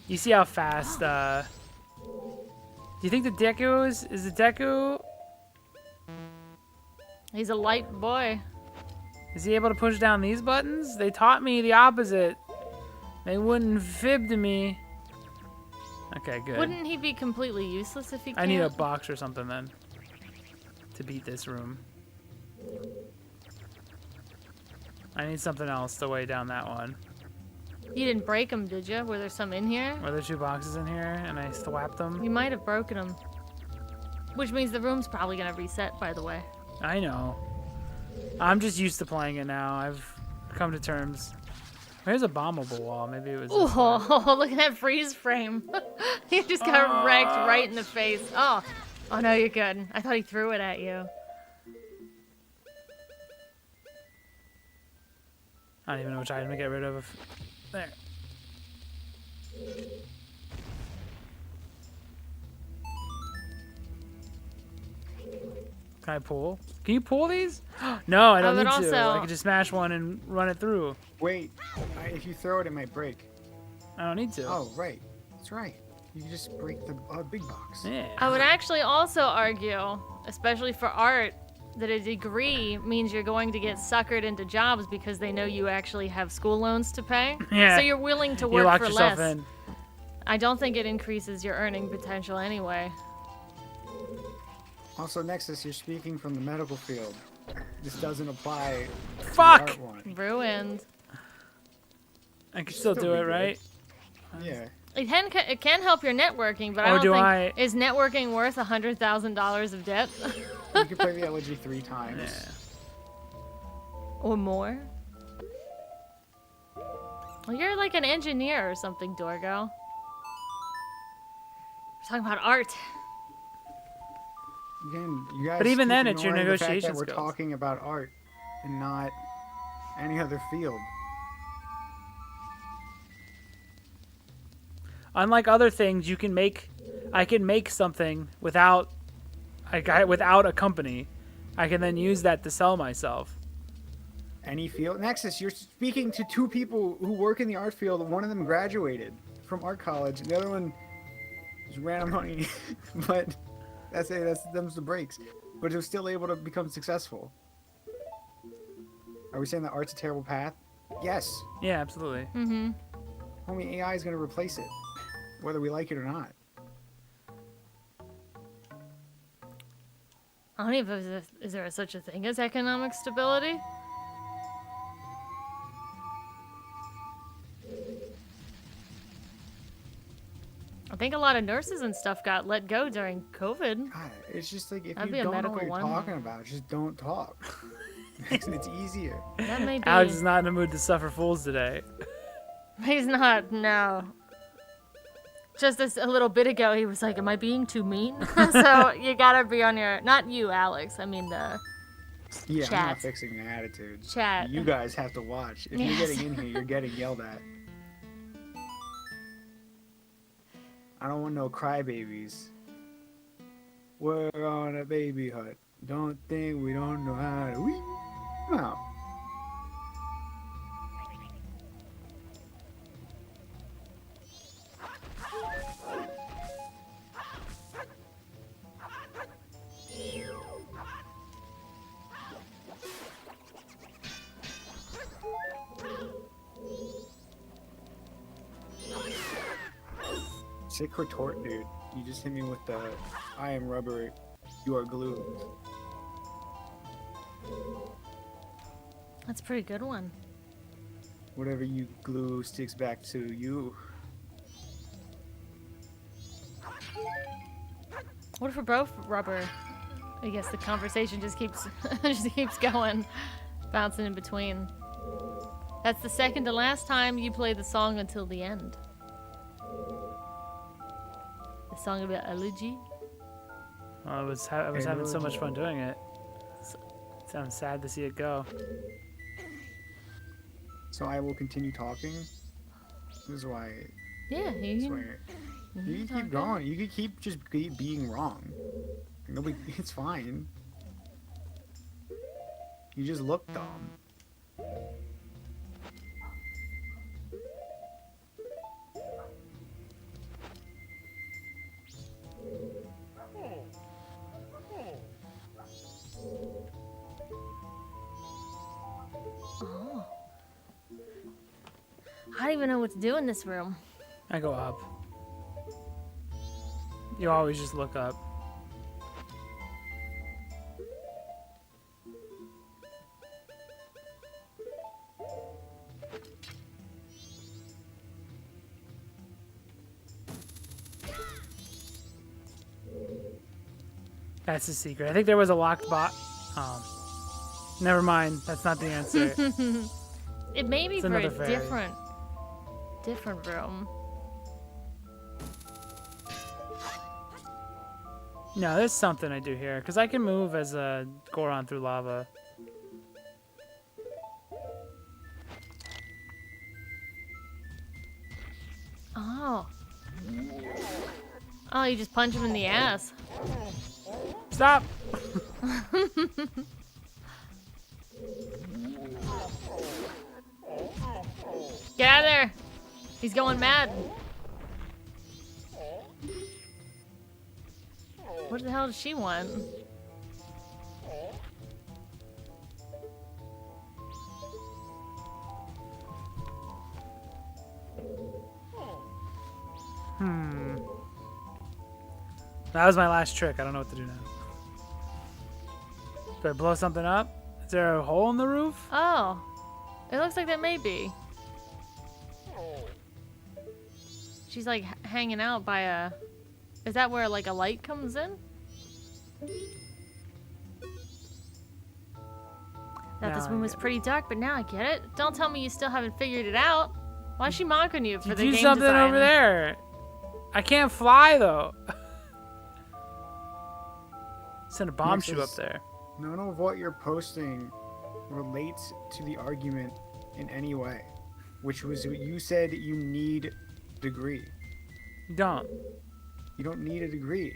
you see how fast, do you think the Deku is the Deku? He's a light boy. Is he able to push down these buttons? They taught me the opposite. They wouldn't fib to me. Okay, good. Wouldn't he be completely useless if he can't? I need a box or something then to beat this room. I need something else to weigh down that one. You didn't break them, did you? Were there some in here? Were there 2 boxes in here and I swapped them? You might have broken them. Which means the room's probably gonna reset, by the way. I know. I'm just used to playing it now. I've come to terms. Here's a bombable wall. Maybe it was this way. Oh, look at that freeze frame. He just got wrecked right in the face. Oh no, you're good. I thought he threw it at you. I don't even know which item to get rid of. There. Can I pull? Can you pull these? No, I don't but need to. also- I can just smash one and run it through. Wait, if you throw it, it might break. I don't need to. Oh, right. That's right. You can just break the big box. Yeah. I would actually also argue, especially for art, that a degree means you're going to get suckered into jobs because they know you actually have school loans to pay. Yeah. So you're willing to You work locked for yourself less. in. I don't think it increases your earning potential anyway. Also, Nexus, you're speaking from the medical field. This doesn't apply to the Fuck! art one. Ruined. I can still Still do be it, good. right? Yeah. It can help your networking, but Or I don't do think I- is networking worth $100,000 of debt You can play the elegy 3 times. Yeah. or more. Well, you're like an engineer or something, Dorgo. We're talking about art. Again, you guys But even keep then, it's your ignoring the fact negotiation that we're skills. talking about art and not any other field. Unlike other things, you can make. I can make something without a company. I can then use that to sell myself. Any field. Nexus, you're speaking to 2 people who work in the art field. One of them graduated from art college. The other one just ran out of money. But that's them's the breaks. But it was still able to become successful. Are we saying that art's a terrible path? Yes. Yeah, absolutely. Mm-hmm. Homie, AI is going to replace it, whether we like it or not. I don't even know is there such a thing as economic stability? I think a lot of nurses and stuff got let go during COVID. God, it's just like if That'd you be a don't know medical what you're wonder. talking about, just don't talk. It's easier. That may be. Alex is not in the mood to suffer fools today. He's not. No. Just a little bit ago, he was like, "Am I being too mean?" So you gotta be on your. Not you, Alex. I mean the Yeah, I'm Chat. not fixing the attitude. chat. You guys have to watch. If Yes. you're getting in here, you're getting yelled at. I don't want no crybabies. We're on a baby hut. Don't think we don't know how to. Wee. No. Sick retort, dude. You just hit me with the I am rubber, you are glue. That's a pretty good one. Whatever you glue sticks back to you. What if we're both rubber? I guess the conversation just keeps going, bouncing in between. That's the second to last time you play the song until the end. The song about allergy. Well, I was having so much fun doing it. I'm sad to see it go. So I will continue talking. This is why. Yeah, I swear. You can keep going. You can keep just being wrong. Nobody. It's fine. You just look dumb. Oh. I don't even know what to do in this room. I go up. You always just look up. That's the secret. I think there was a locked box. Oh. Never mind. That's not the answer. It may be It's for a another fairy. different room. No, there's something I do here. Because I can move as a Goron through lava. Oh. Oh, you just punch him in the ass. Stop! Get out of there! He's going mad. What the hell does she want? That was my last trick. I don't know what to do now. Do I blow something up? Is there a hole in the roof? Oh. It looks like there may be. She's like hanging out by a... Is that where like a light comes in? Thought this Now I room was get it. pretty dark, but now I get it. Don't tell me you still haven't figured it out. Why is she mocking you for You the do game something design? over there. I can't fly though. Send a bomb shoe up Nexus. there. None of what you're posting relates to the argument in any way, which was you said you need a degree. You don't. You don't need a degree.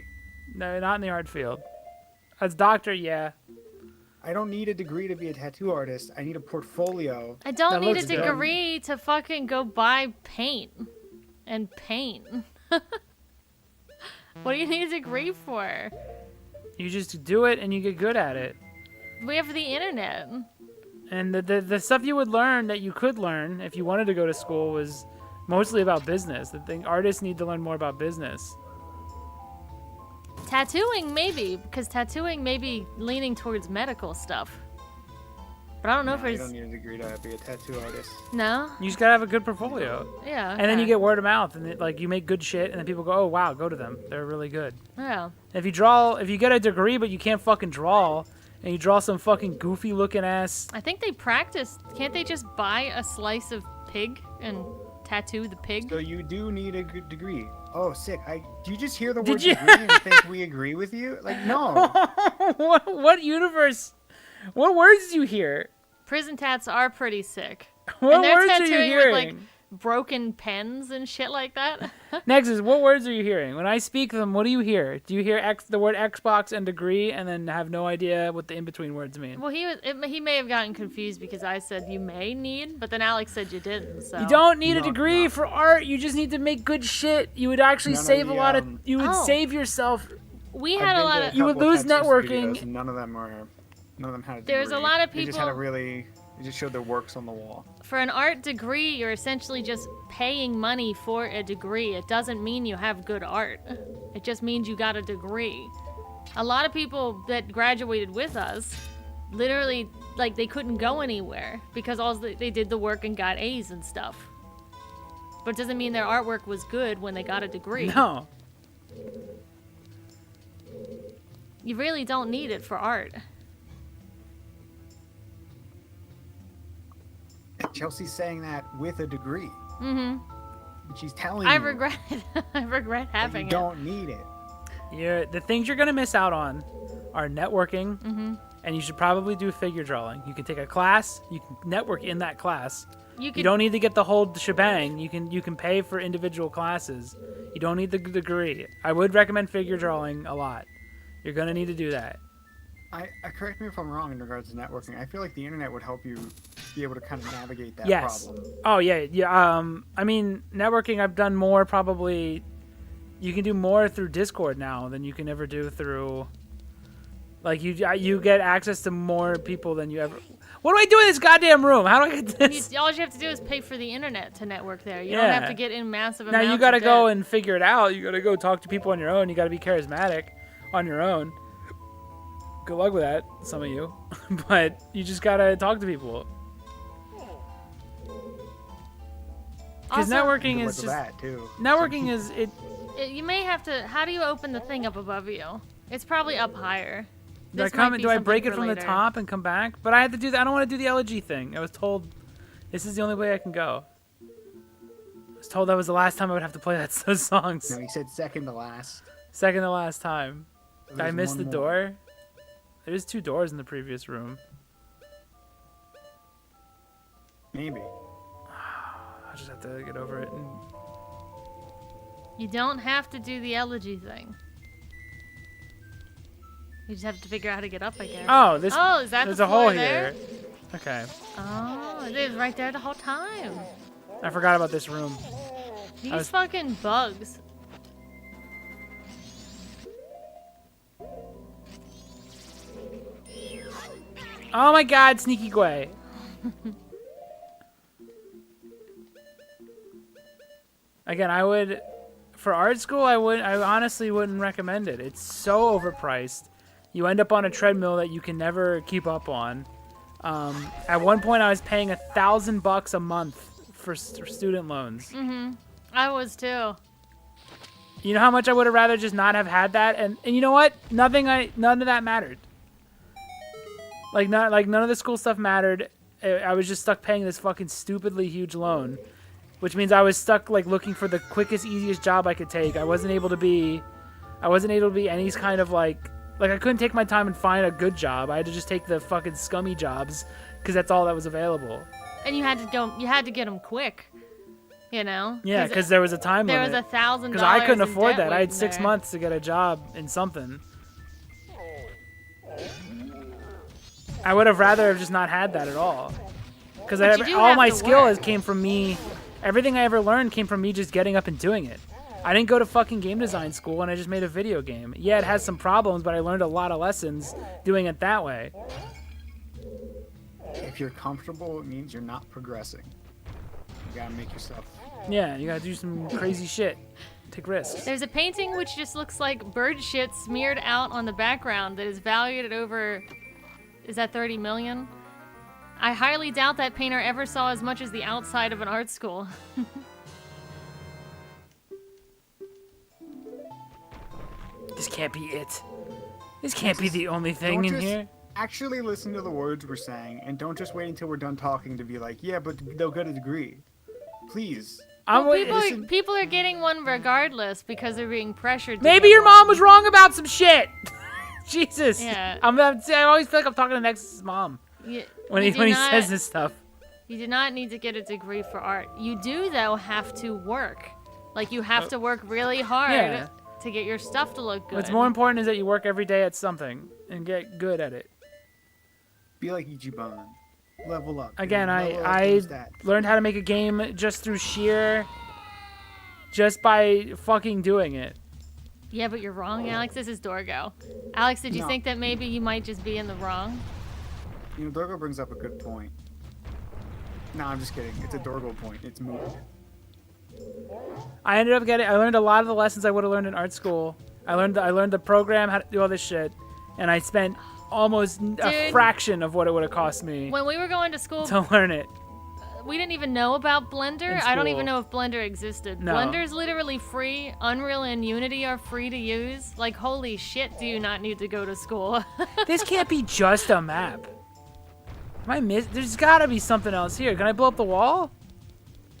No, not in the art field. As doctor, yeah. I don't need a degree to be a tattoo artist. I need a portfolio. I don't That need a looks good. degree to fucking go buy paint and paint. What do you need a degree for? You just do it and you get good at it. We have the internet. And the stuff you would learn that you could learn if you wanted to go to school was mostly about business. The thing artists need to learn more about business. Tattooing, maybe, because tattooing may be leaning towards medical stuff. But I don't know if You it's... don't need a degree to be a tattoo artist. No? You just gotta have a good portfolio. Yeah. And then okay. you get word of mouth, and like you make good shit, and then people go, "Oh wow, go to them. They're really good." Yeah. If you get a degree but you can't fucking draw, and you draw some fucking goofy looking ass, I think they practice. Can't they just buy a slice of pig and tattoo the pig? So you do need a good degree. Oh, sick. Do you just hear the Did word you- degree and think we agree with you? Like, no. what universe? What words do you hear? Prison tats are pretty sick. What and they're words are you tattooing hearing? with like broken pens and shit like that. Nexus, what words are you hearing? When I speak them, what do you hear? Do you hear the word Xbox and degree and then have no idea what the in-between words mean? Well, he may have gotten confused because I said you may need, but then Alex said you didn't. So You don't need a No, degree no. for art. You just need to make good shit. You would actually None of save a the, lot of... um, You would Oh. save yourself... We I've had a been lot to of. You would couple lose tattoo networking. studios, and none of them had a degree. There's a lot of They just people- had they just showed their works on the wall. For an art degree, you're essentially just paying money for a degree. It doesn't mean you have good art. It just means you got a degree. A lot of people that graduated with us, literally, like, they couldn't go anywhere because they did the work and got A's and stuff. But it doesn't mean their artwork was good when they got a degree. No. You really don't need it for art. Chelsea's saying that with a degree. Mm-hmm. She's telling I you regret it. I regret that having you it. don't need it. The things you're gonna miss out on are networking, Mm-hmm. and you should probably do figure drawing. You can take a class. You can network in that class. You You don't need to get the whole shebang. You can pay for individual classes. You don't need the degree. I would recommend figure drawing a lot. You're gonna need to do that. I correct me if I'm wrong in regards to networking. I feel like the internet would help you be able to kind of navigate that Yes. problem. Oh yeah. I mean, networking. I've done more probably. You can do more through Discord now than you can ever do through. Like you get access to more people than you ever. What do I do in this goddamn room? How do I get this? all you have to do is pay for the internet to network there. You don't Yeah. have to get in massive Now amounts you gotta of go debt. and figure it out. You gotta go talk to people on your own. You gotta be charismatic on your own. Good luck with that, some of you. But you just gotta talk to people. Because Also, networking Good is luck with just that too. networking is it. you may have to. How do you open the thing up above you? It's probably up higher. Do I This might be Do I something break it for from the later. top and come back? But I had to do that. I don't want to do the elegy thing. I was told this is the only way I can go. I was told that was the last time I would have to play those songs. No, he said second to last. Second to last time. Did I There's miss one the more. door? There's 2 doors in the previous room. Maybe. I just have to get over it. And... You don't have to do the elegy thing. You just have to figure out how to get up, I guess. Oh, is that there's the a hole floor here. there? Okay. Oh, it was right there the whole time. I forgot about this room. These was- fucking bugs. Oh my god, Sneaky Gway. Again, for art school, I honestly wouldn't recommend it. It's so overpriced. You end up on a treadmill that you can never keep up on. At one point, I was paying $1,000 a month for student loans. I was too. You know how much I would have rather just not have had that, and you know what? None of that mattered. None of the school stuff mattered. I was just stuck paying this fucking stupidly huge loan, which means I was stuck looking for the quickest, easiest job I could take. I wasn't able to be any kind of I couldn't take my time and find a good job. I had to just take the fucking scummy jobs because that's all that was available. And you had to get them quick. You know? Yeah, because there was a time there limit. was $1,000. Because I couldn't in afford debt that. I had waiting 6 there. months to get a job in something. I would have rather have just not had that at all. Because But you do all have my to skill work. came from me. Everything I ever learned came from me just getting up and doing it. I didn't go to fucking game design school and I just made a video game. Yeah, it has some problems, but I learned a lot of lessons doing it that way. If you're comfortable, it means you're not progressing. You gotta make yourself. Yeah, you gotta do some crazy shit. Take risks. There's a painting which just looks like bird shit smeared out on the background that is valued at over, is that 30 million? I highly doubt that painter ever saw as much as the outside of an art school. This can't be it. This can't be the only thing in here. Actually listen to the words we're saying, and don't just wait until we're done talking to be like, yeah, but they'll get a degree. Please. People are getting one regardless because they're being pressured to Maybe get your one. mom was wrong about some shit. Jesus. Yeah. I always feel like I'm talking to Nexus's mom when he not- says this stuff. You do not need to get a degree for art. You do, though, have to work. You have to work really hard Yeah. to get your stuff to look good. What's more important is that you work every day at something and get good at it. Be like Ichiban. Level up. Again, Level up I those stats. learned how to make a game just by fucking doing it. Yeah, but you're wrong, Alex. This is Dorgo. Alex, did you No. think that maybe you might just be in the wrong? You know, Dorgo brings up a good point. No, I'm just kidding. It's a Dorgo point. It's moot. I learned a lot of the lessons I would have learned in art school. I learned the program, how to do all this shit, and I spent almost a Dude. fraction of what it would have cost me When we were going to school, to learn it. We didn't even know about Blender. In I don't school. even know if Blender existed. No. Blender's literally free. Unreal and Unity are free to use. Like, holy shit, do you not need to go to school? This can't be just a map. Am I There's gotta be something else here. Can I blow up the wall?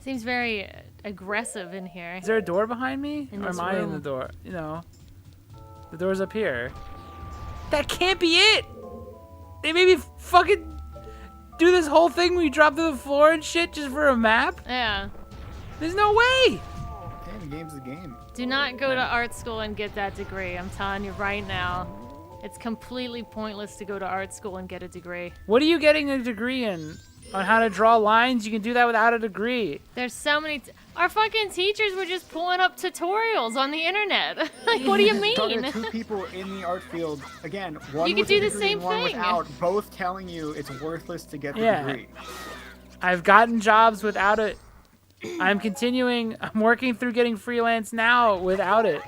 Seems very aggressive in here. Is there a door behind me? In Or this am I in room. the door? You know. The door's up here. That can't be it! They made me fucking do this whole thing where you drop to the floor and shit just for a map? Yeah. There's no way! Damn, the game's the game. Do not go to art school and get that degree. I'm telling you right now. It's completely pointless to go to art school and get a degree. What are you getting a degree in? On how to draw lines? You can do that without a degree. There's so many. Our fucking teachers were just pulling up tutorials on the internet. Like, what do you Talking mean? to two people in the art field, again, one You could with do a the degree same and one thing. without, both telling you it's worthless to get the Yeah. degree. I've gotten jobs without it. I'm working through getting freelance now without it.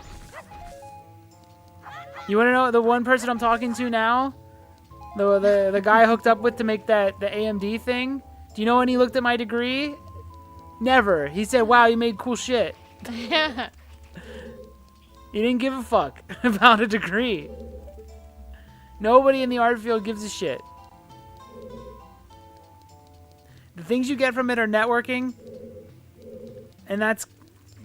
You want to know the one person I'm talking to now? The guy I hooked up with to make the AMD thing? Do you know when he looked at my degree? Never. He said, wow, you made cool shit. Yeah. He didn't give a fuck about a degree. Nobody in the art field gives a shit. The things you get from it are networking. And that's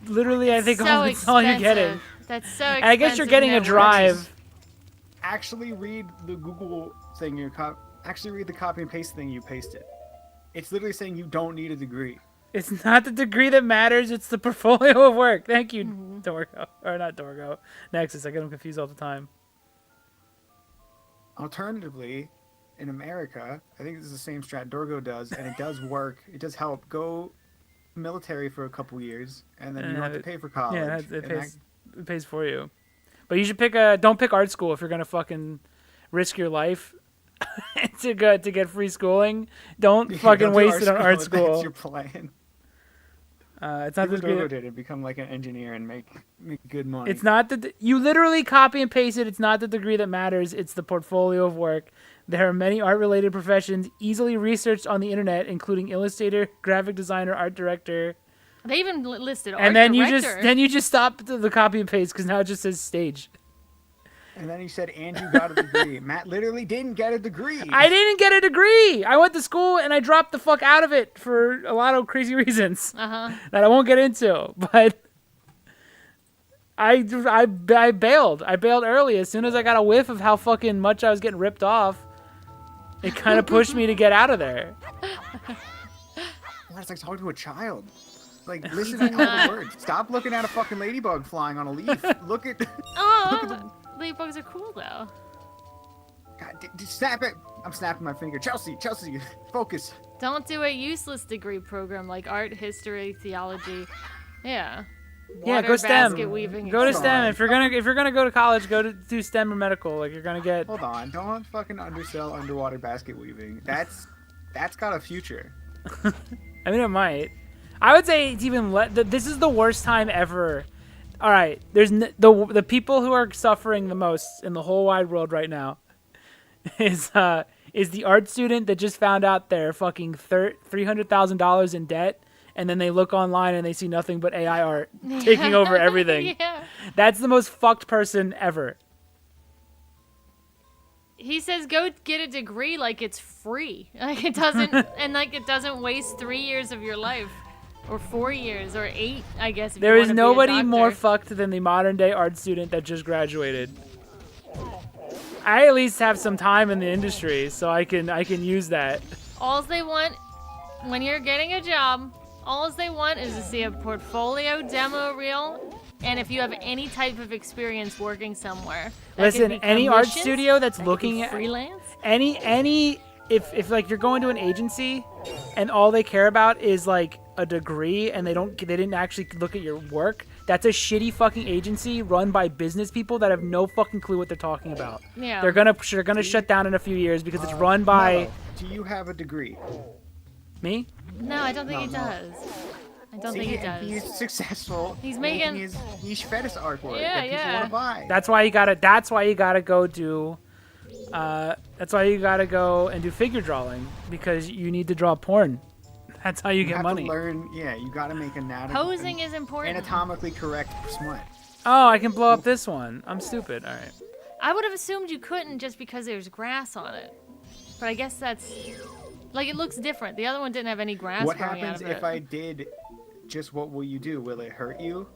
literally, I think, So that's all you're getting. expensive. That's so expensive. And I guess you're getting a networking. drive. Actually read the Google thing actually read the copy and paste thing you pasted. It's literally saying you don't need a degree. It's not the degree that matters, it's the portfolio of work. Thank you, Dorgo. Or not Dorgo. Nexus, I get them confused all the time. Alternatively, in America, I think this is the same strat Dorgo does, and it does work. It does help. Go military for a couple years, and then you don't have to pay for college. Yeah, And it pays for you. But you should don't pick art school if you're gonna fucking risk your life to get free schooling. Don't Yeah, fucking don't do waste it on art if school. That's your plan. It's not the Do what degree. Dorgo did and become like an engineer and make good money. It's not you literally copy and paste it. It's not the degree that matters. It's the portfolio of work. There are many art-related professions easily researched on the internet, including illustrator, graphic designer, art director. They even listed art And then director. you just stop the copy and paste because now it just says stage. And then he said Andrew got a degree. Matt literally didn't get a degree. I didn't get a degree. I went to school and I dropped the fuck out of it for a lot of crazy reasons that I won't get into. But I bailed. I bailed early as soon as I got a whiff of how fucking much I was getting ripped off. It kind of pushed me to get out of there. It's like talking to a child. Like, listen to all the words. Stop looking at a fucking ladybug flying on a leaf. Look at... Oh, ladybugs are cool though. God, snap it. I'm snapping my finger. Chelsea, focus. Don't do a useless degree program like art, history, theology. Yeah. Yeah, Water go STEM. basket weaving. Go to Come STEM. on. If you're gonna go to college, go to do STEM or medical. Like you're gonna get. Hold on. Don't fucking undersell underwater basket weaving. That's got a future. I mean, it might. I would say it's even this is the worst time ever. All right, there's the people who are suffering the most in the whole wide world right now is the art student that just found out they're fucking $300,000 in debt, and then they look online and they see nothing but AI art taking over everything. Yeah. That's the most fucked person ever. He says go get a degree like it's free. Like it doesn't and like it doesn't waste 3 years of your life. Or 4 years, or 8, I guess. If There you is wanna be a nobody doctor. more fucked than the modern day art student that just graduated. I at least have some time in the industry, so I can use that. Alls they want, when you're getting a job, alls they want is to see a portfolio demo reel, and if you have any type of experience working somewhere. That could Listen, be any art commissions, studio that's that could be looking at freelance. if like you're going to an agency and all they care about is like a degree and they didn't actually look at your work, that's a shitty fucking agency run by business people that have no fucking clue what they're talking about. Yeah. They're gonna shut down in a few years because it's run by Mello, do you have a degree? me. No, I don't think he No. does. I don't think he does. He's successful. He's making- his niche fetish artwork Yeah, that people yeah. want to buy. That's why you gotta go do. That's why you gotta go and do figure drawing because you need to draw porn. That's how you get have money. to learn. Yeah, you got to make Posing is important. anatomically correct smut. Oh, I can blow up this one. I'm stupid. All right. I would have assumed you couldn't just because there's grass on it. But I guess that's... Like, it looks different. The other one didn't have any grass What growing happens out of it. if I did just what will you do? Will it hurt you?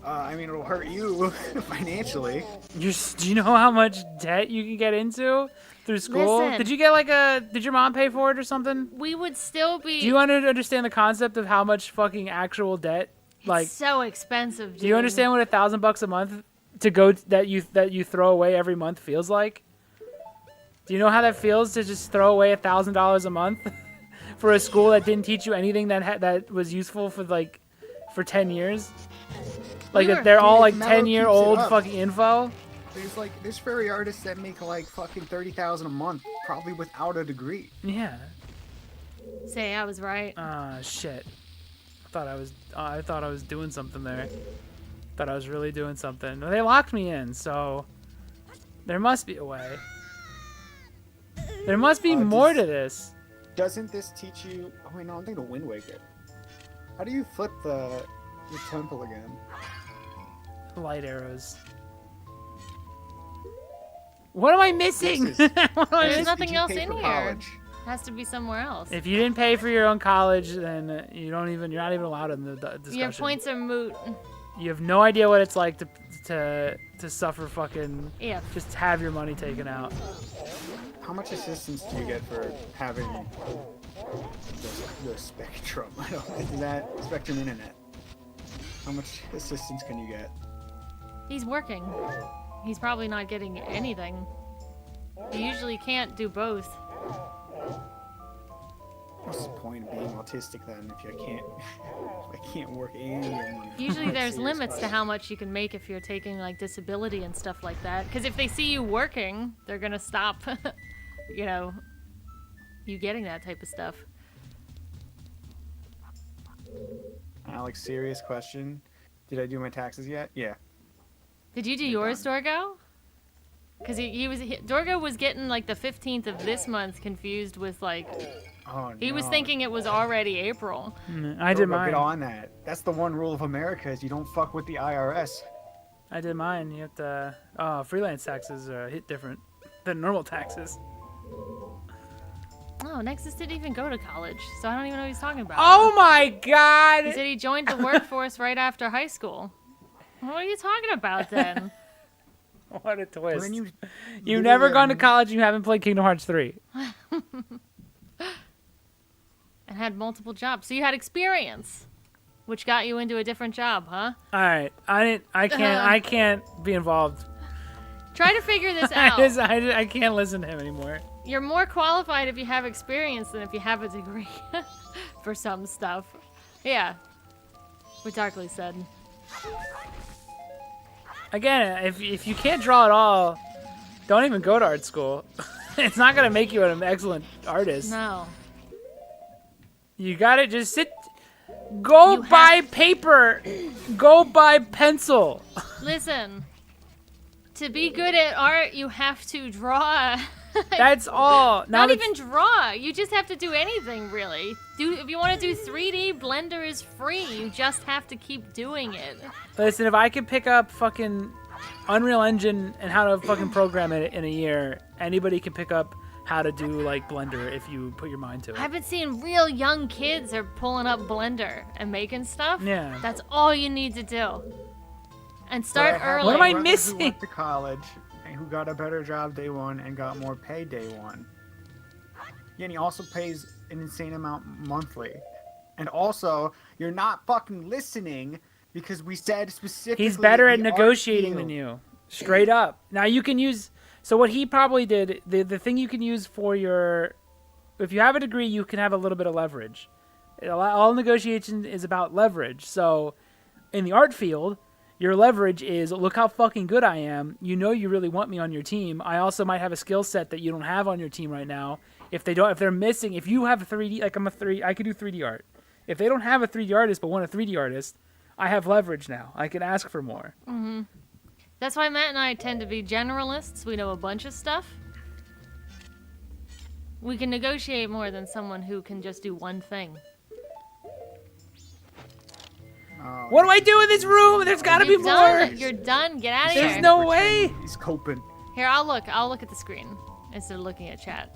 I mean, it'll hurt you financially. Do you know how much debt you can get into through school? Listen. Did you get like did your mom pay for it or something? We would still be... Do you understand the concept of how much fucking actual debt? Like, It's so expensive, dude. do you understand what $1,000 a month to go that you throw away every month feels like? Do you know how that feels to just throw away $1,000 a month for a school that didn't teach you anything that was useful for 10 years? Like We were- they're all like Dude, Mellow 10-year-old keeps it up. fucking info. There's fairy artists that make like fucking 30,000 a month, probably without a degree. Yeah. Say I was right. Shit. I thought I was doing something there. Thought I was really doing something. Well, they locked me in, so there must be a way. There must be more to this. Doesn't this teach you? Oh wait, no, I'm thinking of Wind Waker. How do you flip the temple again? Light arrows. What am I missing? This is- What am I There's missing? nothing Did you else pay in for here. college? Has to be somewhere else. If you didn't pay for your own college, then you're not even allowed in the discussion. Your points are moot. You have no idea what it's like to suffer fucking Yeah. just have your money taken out. How much assistance do you get for having the Spectrum? I don't is that Spectrum Internet? How much assistance can you get? He's working. He's probably not getting anything. You usually can't do both. What's the point of being autistic then if I can't work any of your money? Usually there's Serious limits to question. how much you can make if you're taking like disability and stuff like that. Because if they see you working, they're gonna stop, you getting that type of stuff. Alex, serious question. Did I do my taxes yet? Yeah. Did you do yours, Dorgo? Because Dorgo was getting like the 15th of this month confused with like, Oh, he was no. thinking it was already April. I did Dorgo, mine. Get on that. That's the one rule of America is you don't fuck with the IRS. I did mine. You have to. Freelance taxes hit different than normal taxes. Oh, Nexus didn't even go to college, so I don't even know what he's talking about. Oh my He god! said he joined the workforce right after high school. What are you talking about then? What a Well, twist! then You've never yeah, gone to college and you haven't played Kingdom Hearts 3. And had multiple jobs. So you had experience, which got you into a different job, huh? All right, I can't be involved. Try to figure this I out. I can't listen to him anymore. You're more qualified if you have experience than if you have a degree for some stuff. Yeah. What Darkly said. Again, if you can't draw at all, don't even go to art school. It's not gonna make you an excellent artist. No. You gotta just sit. Go You buy have- paper. Go buy pencil. Listen. To be good at art, you have to draw. That's all. Now Not that's- even draw. You just have to do anything, really. If you want to do 3D, Blender is free. You just have to keep doing it. Listen, if I could pick up fucking Unreal Engine and how to fucking program it in a year, anybody can pick up how to do like Blender if you put your mind to it. I've been seeing real young kids are pulling up Blender and making stuff. Yeah. That's all you need to do. And start But I have early. What am I brother who missing? went to college and who got a better job day one and got more pay day one. Yeah, and he also pays an insane amount monthly. And also, you're not fucking listening because we said specifically. He's better at the art negotiating field. than you. Straight up. Now you can use. So what he probably did, the thing you can use for your, if you have a degree, you can have a little bit of leverage. All negotiation is about leverage. So in the art field, your leverage is, look how fucking good I am. You know you really want me on your team. I also might have a skill set that you don't have on your team right now. If they're missing, if you have a 3D, like I could do 3D art. If they don't have a 3D artist but want a 3D artist, I have leverage now. I can ask for more. That's why Matt and I tend to be generalists. We know a bunch of stuff. We can negotiate more than someone who can just do one thing. Oh, What do I do in this room? There's got to be You're done. more. You're done. Get out of There's here. no way. He's coping. Here, I'll look. I'll look at the screen instead of looking at chat.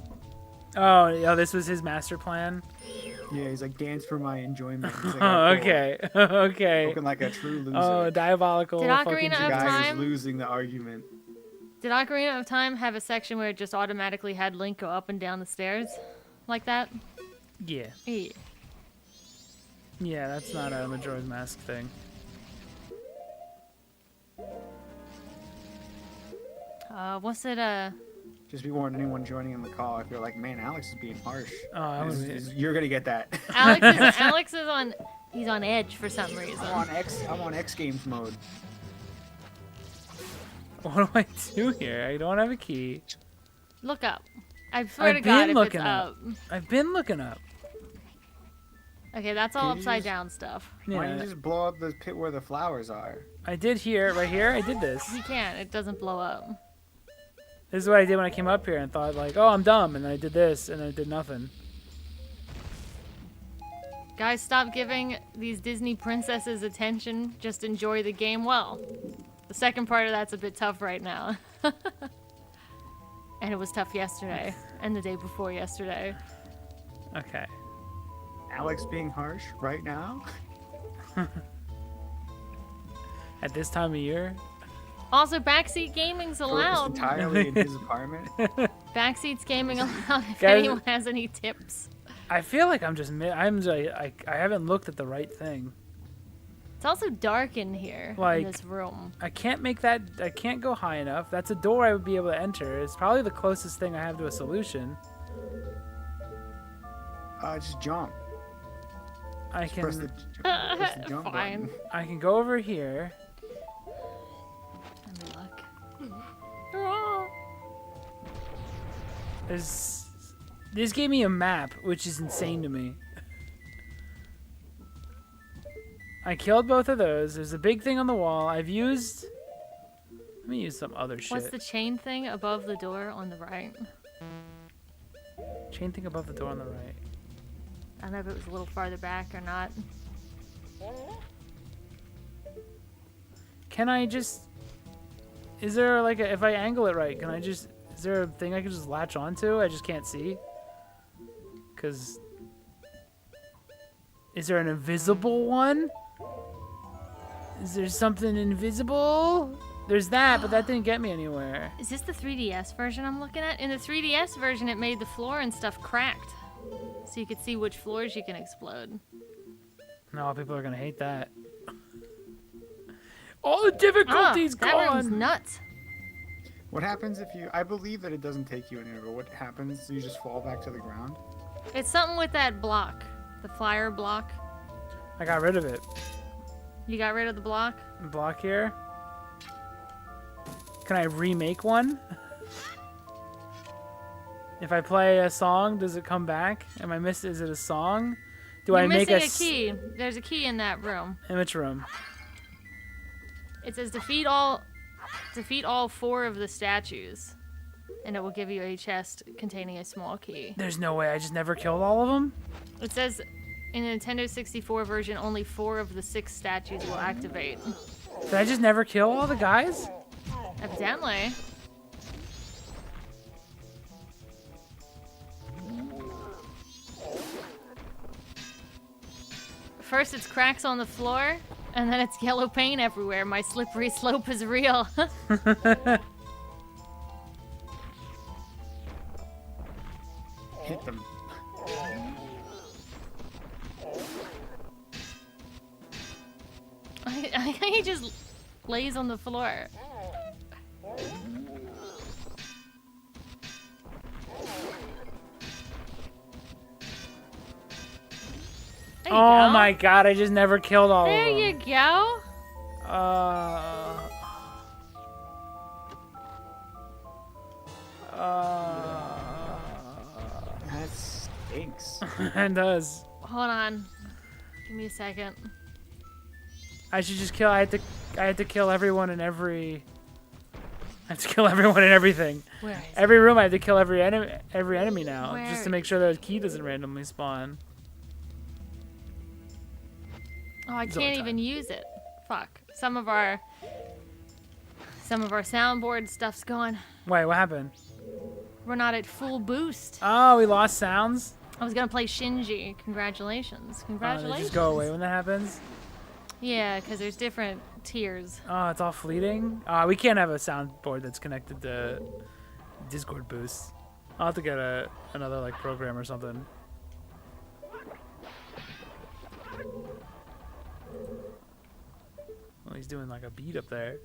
Oh, this was his master plan. Yeah, he's like, dance for my enjoyment. He's like, Oh, "Oh, cool." okay. Okay. Looking like a true loser. Oh, diabolical. Did fucking Ocarina the of guy Time? who's losing the argument. Did Ocarina of Time have a section where it just automatically had Link go up and down the stairs? Like that? Yeah. Yeah. Yeah, that's not a Majora's Mask thing. What's it, Just be warned, anyone joining in the call, if you're like, man, Alex is being harsh. Oh, I was. You're gonna get that. Alex is on, he's on edge for some reason. I'm on X Games mode. What do I do here? I don't have a key. Look up. I swear I've to God, been if looking it's up. I've been looking up. Okay, that's all Can you upside just- down stuff. Why don't Yeah, you just blow up the pit where the flowers are? I did here, right here. I did this. You can't. It doesn't blow up. This is what I did when I came up here and thought like, oh, I'm dumb, and then I did this, and I did nothing. Guys, stop giving these Disney princesses attention. Just enjoy the game well. The second part of that's a bit tough right now. And it was tough yesterday. And the day before yesterday. Okay. Alex being harsh right now? At this time of year. Also, backseat gaming's Focused allowed. entirely in his apartment? Backseats gaming allowed if Guys- anyone has any tips. I feel like I'm just I haven't looked at the right thing. It's also dark in here, Like- in this room. I can't make that. I can't go high enough. That's a door I would be able to enter. It's probably the closest thing I have to a solution. Just jump. I Just press the, can. press the jump Fine. button. I can go over here. Any luck? This gave me a map, which is insane to me. I killed both of those. There's a big thing on the wall. I've used. Let me use some other shit. What's the chain thing above the door on the right? Chain thing above the door on the right? I don't know if it was a little farther back or not. Can I just? Is there like a, if I angle it right? Can I just? Is there a thing I can just latch onto? I just can't see. Cause. Is there an invisible one? Is there something invisible? There's that, but that didn't get me anywhere. Is this the 3DS version I'm looking at? In the 3DS version, it made the floor and stuff cracked. So you could see which floors you can explode. No, people are gonna hate that. All the difficulties that room's gone. nuts. What happens if you... I believe that it doesn't take you anywhere, but what happens? You just fall back to the ground? It's something with that block. The flyer block. I got rid of it. You got rid of the block? Block here. Can I remake one? If I play a song, does it come back? Am I miss? Is it a song? Do You're I make missing a key. There's a key in that room. In which room? It says defeat all 4 of the statues. And it will give you a chest containing a small key. There's no way. I just never killed all of them. It says in the Nintendo 64 version, only 4 of the 6 statues will activate. Did I just never kill all the guys? Evidently. First it's cracks on the floor, and then it's yellow paint everywhere. My slippery slope is real. Hit them. He just lays on the floor. There you Oh go. my god! I just never killed all There of them. you go. Uh, That stinks. it does. Hold on. Give me a second. I should just kill. I had to kill everyone in every. I have to kill everyone and everything. Where is it? Every room I have to kill every enemy now, Where? just to make sure the key doesn't randomly spawn. Oh, I It's all can't time. even use it. Fuck. Some of our soundboard stuff's gone. Wait, what happened? We're not at full boost. Oh, we lost sounds? I was gonna play Shinji. Congratulations. Oh, Congratulations. they just go away when that happens? Yeah, because there's different tiers. Oh, it's all fleeting? We can't have a soundboard that's connected to Discord boost. I'll have to get another like program or something. Well, he's doing like a beat up there.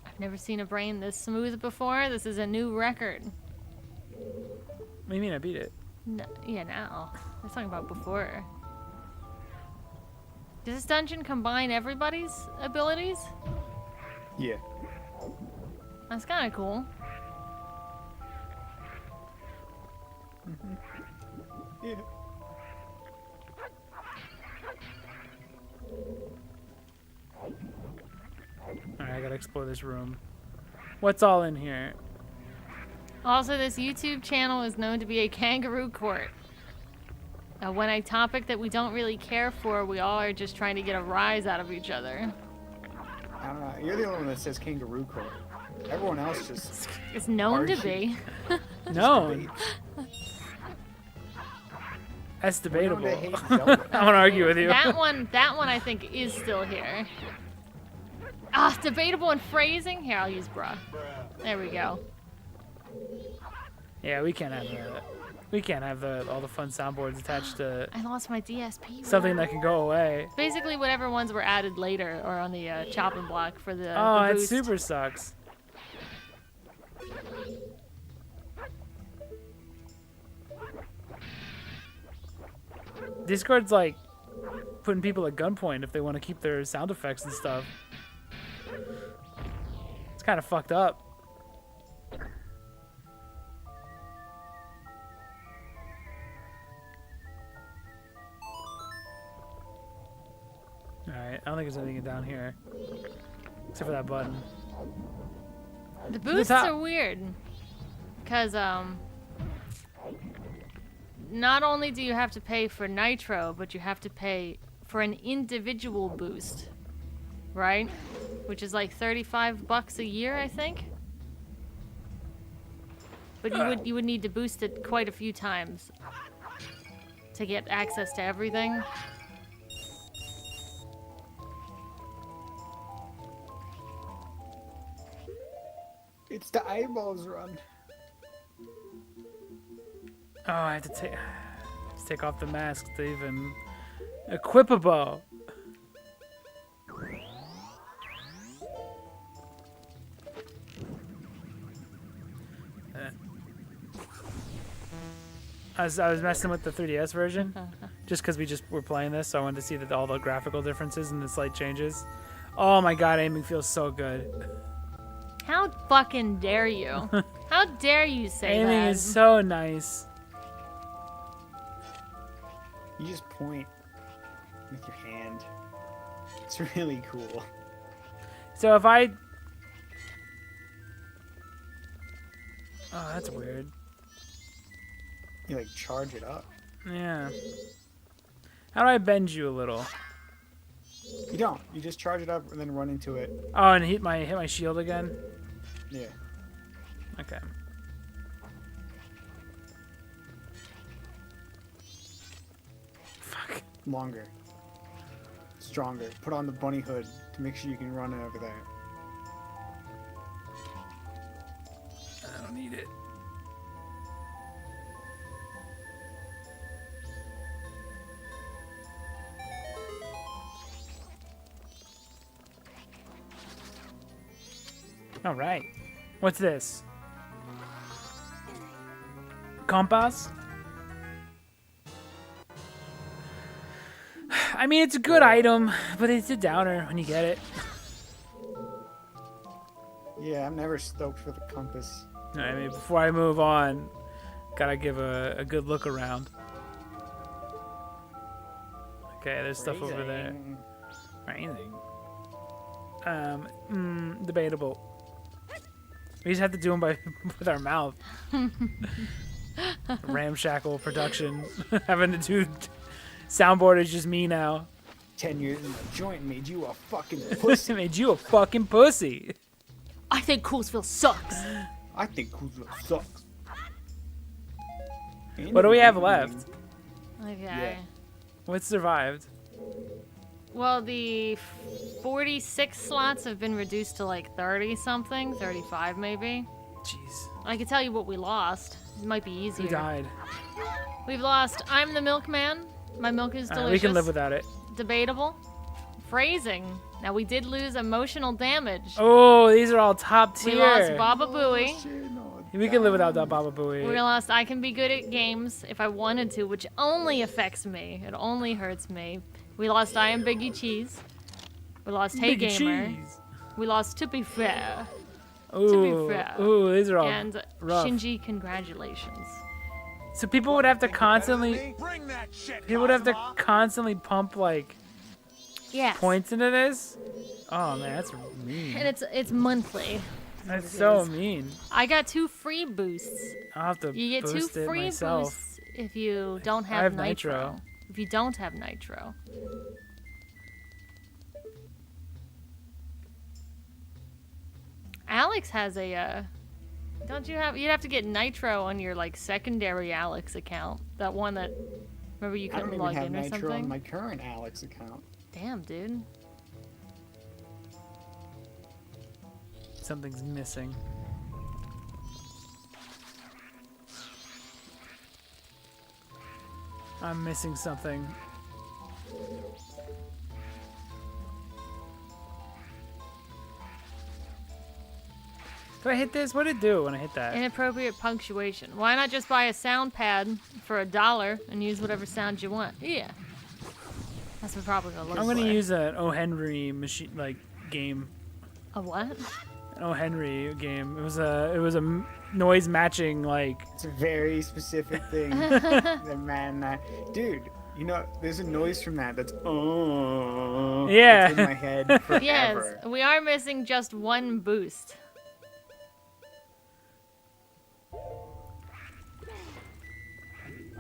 I've never seen a brain this smooth before. This is a new record. What do you mean I beat it? No, yeah, now. I was talking about before. Does this dungeon combine everybody's abilities? Yeah. That's kind of cool. Yeah. Alright, I gotta explore this room. What's all in here? Also, this YouTube channel is known to be a kangaroo court. When a topic that we don't really care for, we all are just trying to get a rise out of each other. I don't know. You're the only one that says kangaroo court. Everyone else just It's known to Archie. be. No, debates. that's We're known debatable. to hate Zelda. I wanna argue with you. That one I think is still here. Ah, debatable in phrasing? Here, I'll use bruh. There we go. Yeah, we can't have that. We can't have all the fun soundboards attached to I lost my DSP. something that can go away. Basically, whatever ones were added later or on the chopping block for the Oh, the it boost. super sucks. Discord's like putting people at gunpoint if they want to keep their sound effects and stuff. It's kind of fucked up. Alright, I don't think there's anything down here. Except for that button. The boosts top. are weird. Because, not only do you have to pay for nitro, but you have to pay for an individual boost. Right? Which is like $35 a year, I think. But you would need to boost it quite a few times to get access to everything. It's the eyeballs run. Oh, I have to take off the mask to even equip a bow. I was messing with the 3DS version, just because we were playing this, so I wanted to see all the graphical differences and the slight changes. Oh my god, aiming feels so good. How fucking dare you? How dare you say Aiming that? is so nice. You just point with your hand. It's really cool. So if I... Oh, that's weird. You like charge it up. Yeah. How do I bend you a little? You don't. You just charge it up and then run into it. Oh, and hit my shield again? Yeah. Okay. Fuck. Longer. Stronger. Put on the bunny hood to make sure you can run over there. I don't need it. All right. What's this? Compass? I mean, it's a good item, but it's a downer when you get it. Yeah, I'm never stoked for the compass. I mean, before I move on, gotta give a good look around. Okay, there's stuff over there. Phrasing. Or anything. Debatable. We just have to do them with our mouth. Ramshackle production. Having to do soundboard is just me now. 10 years in the joint made you a fucking pussy. Made you a fucking pussy. I think Coolsville sucks. I think Kuzma sucks. What do we have left? Okay. Yeah. What survived? Well, the 46 slots have been reduced to like 30 something, 35 maybe. Jeez. I can tell you what we lost. It might be easier. Who died? We've lost I'm the Milkman. My milk is delicious. We can live without it. Debatable. Phrasing. Now we did lose emotional damage. Oh, these are all top tier. We lost Baba Booey. We can live without that Baba Booey. We lost I can be good at games if I wanted to, which only affects me. It only hurts me. We lost I am Biggie Cheese. We lost Hey Biggie Gamer. Cheese. We lost To Be Fair. Ooh, fair. ooh, these are all And rough. Shinji, congratulations. So people would have to constantly, Bring that shit, people would have to Cosmo. constantly pump like Yes. points into this. Oh man, that's mean. And it's monthly. That's so mean. I got 2 free boosts. I'll have to You get 2 boost it free myself. boosts if you don't have, have nitro. nitro. If you don't have nitro. Alex has a don't you have you'd have to get nitro on your like secondary Alex account. That one that remember you I don't couldn't even log have in or Nitro something? on my current Alex account. Damn, dude. Something's missing. I'm missing something. Do I hit this? What did it do when I hit that? Inappropriate punctuation. Why not just buy a sound pad for $1 and use whatever sound you want? Yeah. That's what probably gonna look I'm gonna for. use an O. Henry machine like game. A what? An O. Henry game. It was a noise matching like. It's a very specific thing. That man, dude, you know, there's a noise from that that's Yeah. it's in my head forever. Yes, we are missing just 1 boost.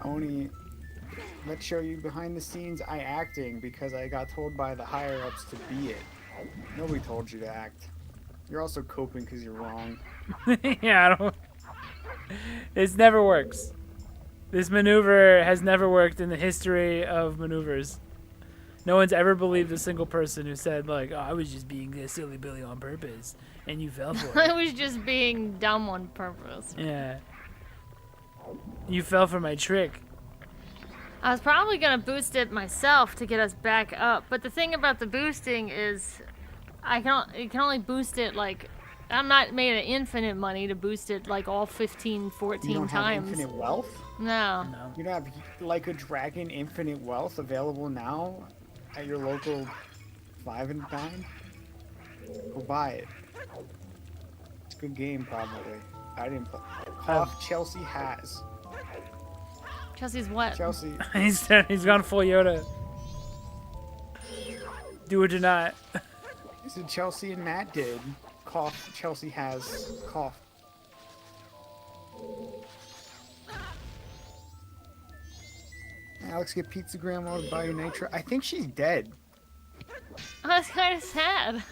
Oni, let's show you behind the scenes I acting because I got told by the higher ups to be it. Nobody told you to act. You're also coping because you're wrong. Yeah, I don't. This never works. This maneuver has never worked in the history of maneuvers. No one's ever believed a single person who said like, "Oh, I was just being a silly Billy on purpose," and you fell for I it. was just being dumb on purpose. Yeah. You fell for my trick. I was probably gonna boost it myself to get us back up, but the thing about the boosting is, you can only boost it like, I'm not made of infinite money to boost it like all 15, 14 You don't times. have infinite wealth? No. No. You don't have like a dragon infinite wealth available now at your local 5 and dime? Go buy it. It's a good game, probably. I didn't play. Cough Chelsea has. Chelsea's what? Chelsea. He's gone full Yoda. Do it or not. So Chelsea and Matt did. Cough Chelsea has. Cough. Alex, get Pizza Grandma to buy you nitro. I think she's dead. Oh, that's kind of sad.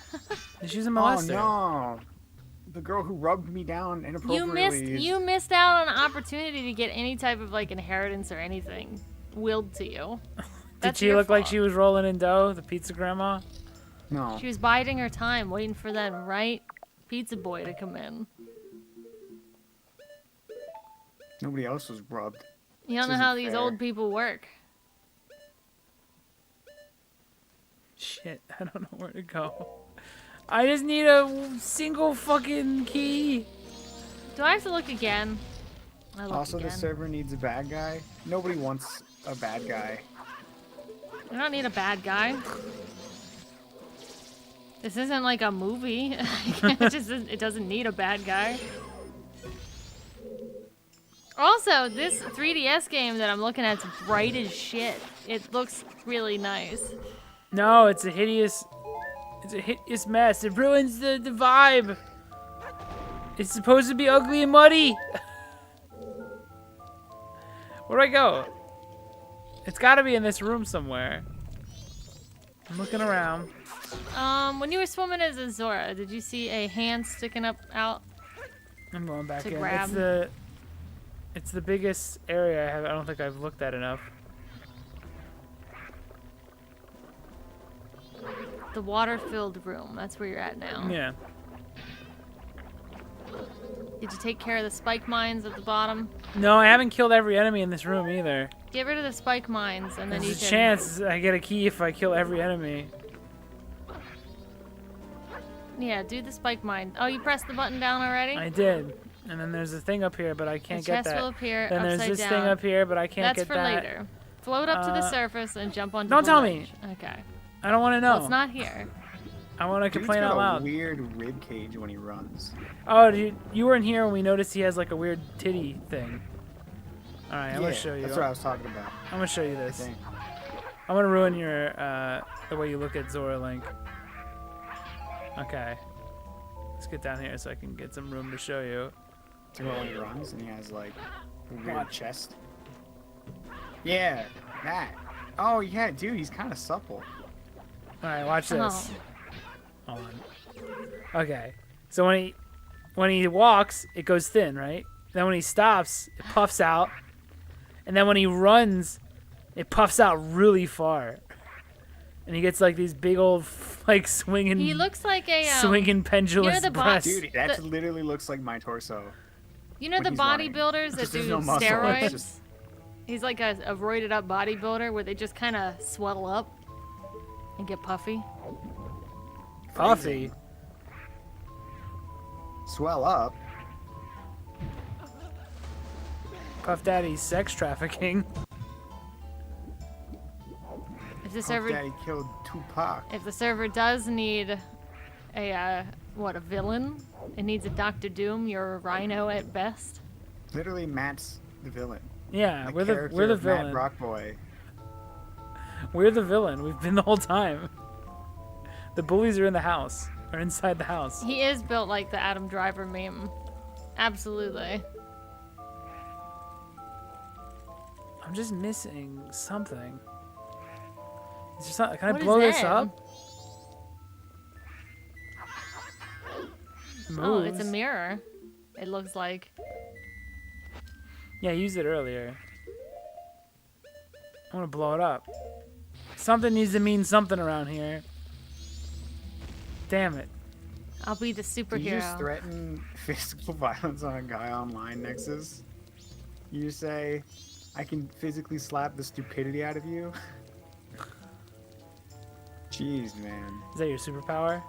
She's a molester. Oh no. The girl who rubbed me down inappropriately. You missed out on an opportunity to get any type of like inheritance or anything willed to you. Did That's she your look like fault. she was rolling in dough, the pizza grandma? No. She was biding her time, waiting for that right pizza boy to come in. Nobody else was rubbed. You don't know This how isn't these fair. old people work. Shit, I don't know where to go. I just need a single fucking key. Do I have to look again? I look Also, again. the server needs a bad guy. Nobody wants a bad guy. I don't need a bad guy. This isn't like a movie. It doesn't need a bad guy. Also, this 3DS game that I'm looking at is bright as shit. It looks really nice. No, it's a hideous mess. It ruins the vibe. It's supposed to be ugly and muddy. Where'd I go? It's got to be in this room somewhere. I'm looking around. When you were swimming as a Zora, did you see a hand sticking up out? I'm going back To in. grab. It's the biggest area I don't think I've looked at enough. The water-filled room. That's where you're at now. Yeah. Did you take care of the spike mines at the bottom? No, I haven't killed every enemy in this room either. Get rid of the spike mines, and then There's you a can. chance I get a key if I kill every enemy. Yeah, do the spike mine. Oh, you pressed the button down already? I did. And then there's a thing up here, but I can't the get chest that. will appear Then there's upside this down. thing up here, but I can't That's get for that. later. Float up to the Uh, surface and jump onto don't the tell ledge. me. Okay. I don't want to know. Well, it's not here. I want to Dude's complain got out a loud. weird rib cage when he runs. Oh, you weren't here when we noticed he has like a weird titty thing. All right, I'm gonna show you. That's what I was talking about. I'm gonna show you I this. think. I'm gonna ruin your the way you look at Zora Link. Okay. Let's get down here so I can get some room to show you. To when he runs and he has like a weird Watch. chest. Yeah, that. Oh yeah, dude, he's kind of supple. All right, watch this. Oh. Hold on. Okay. So when he walks, it goes thin, right? Then when he stops, it puffs out. And then when he runs, it puffs out really far. And he gets like these big old like swinging He looks like a swinging pendulous the boss- breasts. Dude, that literally looks like my torso. You know when the he's running. bodybuilders that Because do there's no muscle, it's steroids? just- He's like a roided up bodybuilder where they just kind of swell up and get puffy. Puffy. Swell up. Puff Daddy's sex trafficking. If the Puff server Daddy killed Tupac. if the server does need a a villain, it needs a Doctor Doom. You're a Rhino at best. Literally, Matt's the villain. Yeah, we're the character of villain. Matt Rockboy. We're the villain. We've been the whole time. The bullies are in the house. Or inside the house. He is built like the Adam Driver meme. Absolutely. I'm just missing something. Is there something? Can I What is blow this that? up? Oh, it's a Moves. mirror. It looks like. Yeah, I used it earlier. I want to blow it up. Something needs to mean something around here. Damn it. I'll be the Did you just superhero. threaten physical violence on a guy online, Nexus? You say, I can physically slap the stupidity out of you? Jeez, man. Is that your superpower?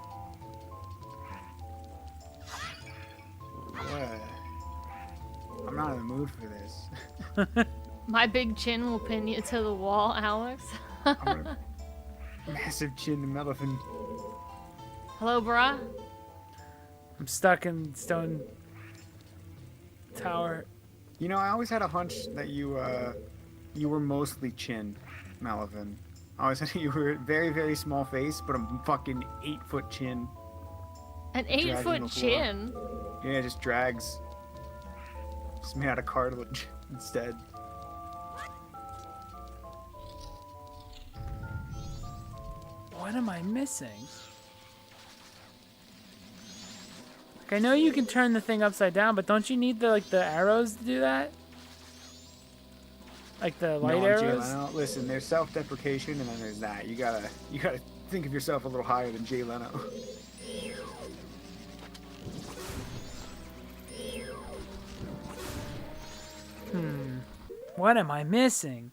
What? I'm not in the mood for this. My big chin will pin you to the wall, Alex. I'm gonna massive chin elephant. Hello, brah. I'm stuck in stone tower. You know, I always had a hunch that you were mostly chin, Malevin. I always thought you were a very, very small face, but a fucking 8-foot chin. An Dragging 8-foot the floor. chin. Yeah, it just drags. It's made out of cartilage instead. What am I missing? Like, I know you can turn the thing upside down, but don't you need the arrows to do that? Like the light no, arrows? Jay Leno. Listen, there's self-deprecation, and then there's that. You gotta think of yourself a little higher than Jay Leno. What am I missing?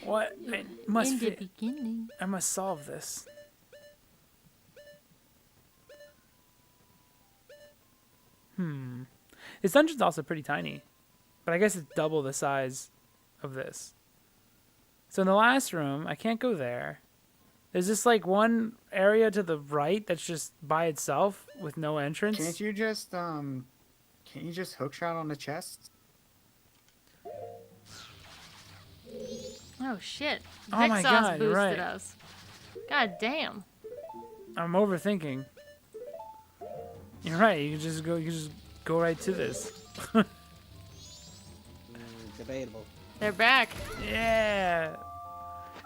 What? I must In the fi- beginning. I must solve this. This dungeon's also pretty tiny, but I guess it's double the size of this. So in the last room, I can't go there. There's just like one area to the right that's just by itself with no entrance. Can't you just hookshot on the chest? Oh shit. Oh my Vexos God, you're boosted right. us. God damn. I'm overthinking. You're right. You can just go right to this. Debatable. They're back. Yeah.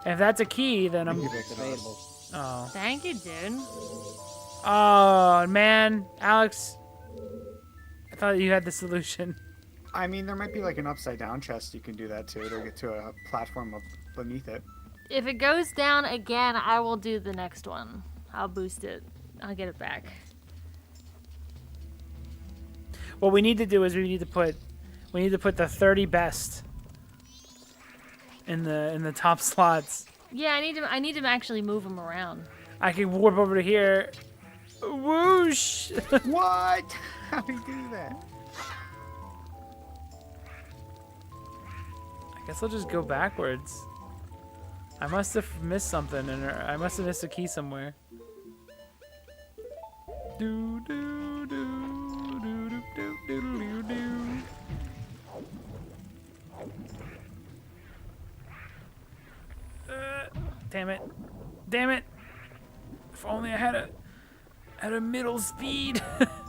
If that's a key, then I'm. Debatable. Oh. Thank you, dude. Oh man, Alex. I thought you had the solution. I mean, there might be like an upside down chest you can do that to get to a platform up beneath it. If it goes down again, I will do the next one. I'll boost it. I'll get it back. What we need to do is we need to put the 30 best in the top slots. Yeah, I need to actually move them around. I can warp over to here. Whoosh! What? How do you do that? I guess I'll just go backwards. I must have missed something, and I must have missed a key somewhere. Do do do do do do do do do. Damn it! Damn it! If only I had a middle speed.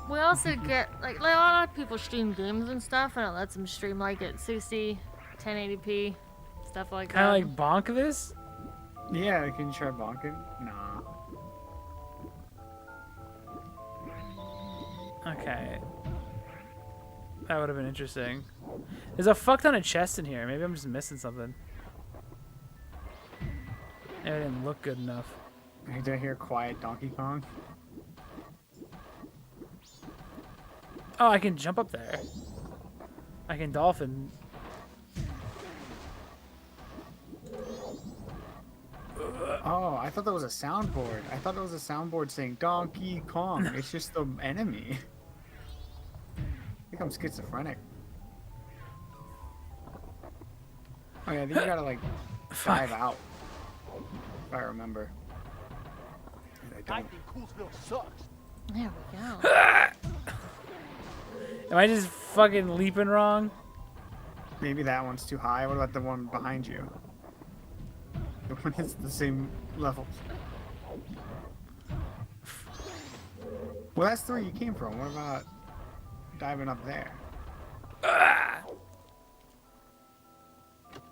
We also get like a lot of people stream games and stuff, and it lets them stream like at 60, 1080p, stuff like that. Kind of like bonk this. Yeah, can you try bonking? Nah. Okay. That would have been interesting. There's a fuck ton of chests in here. Maybe I'm just missing something. Maybe it didn't look good enough. Did I hear quiet Donkey Kong? Oh, I can jump up there. I can dolphin. Oh, I thought that was a soundboard. I thought it was a soundboard saying Donkey Kong. It's just the enemy. I think I'm schizophrenic. Oh yeah, I think you gotta like dive out. If I remember. And I don't. There we go. Am I just fucking leaping wrong? Maybe that one's too high. What about the one behind you? The one that's the same level. Well, that's the way you came from. What about diving up there?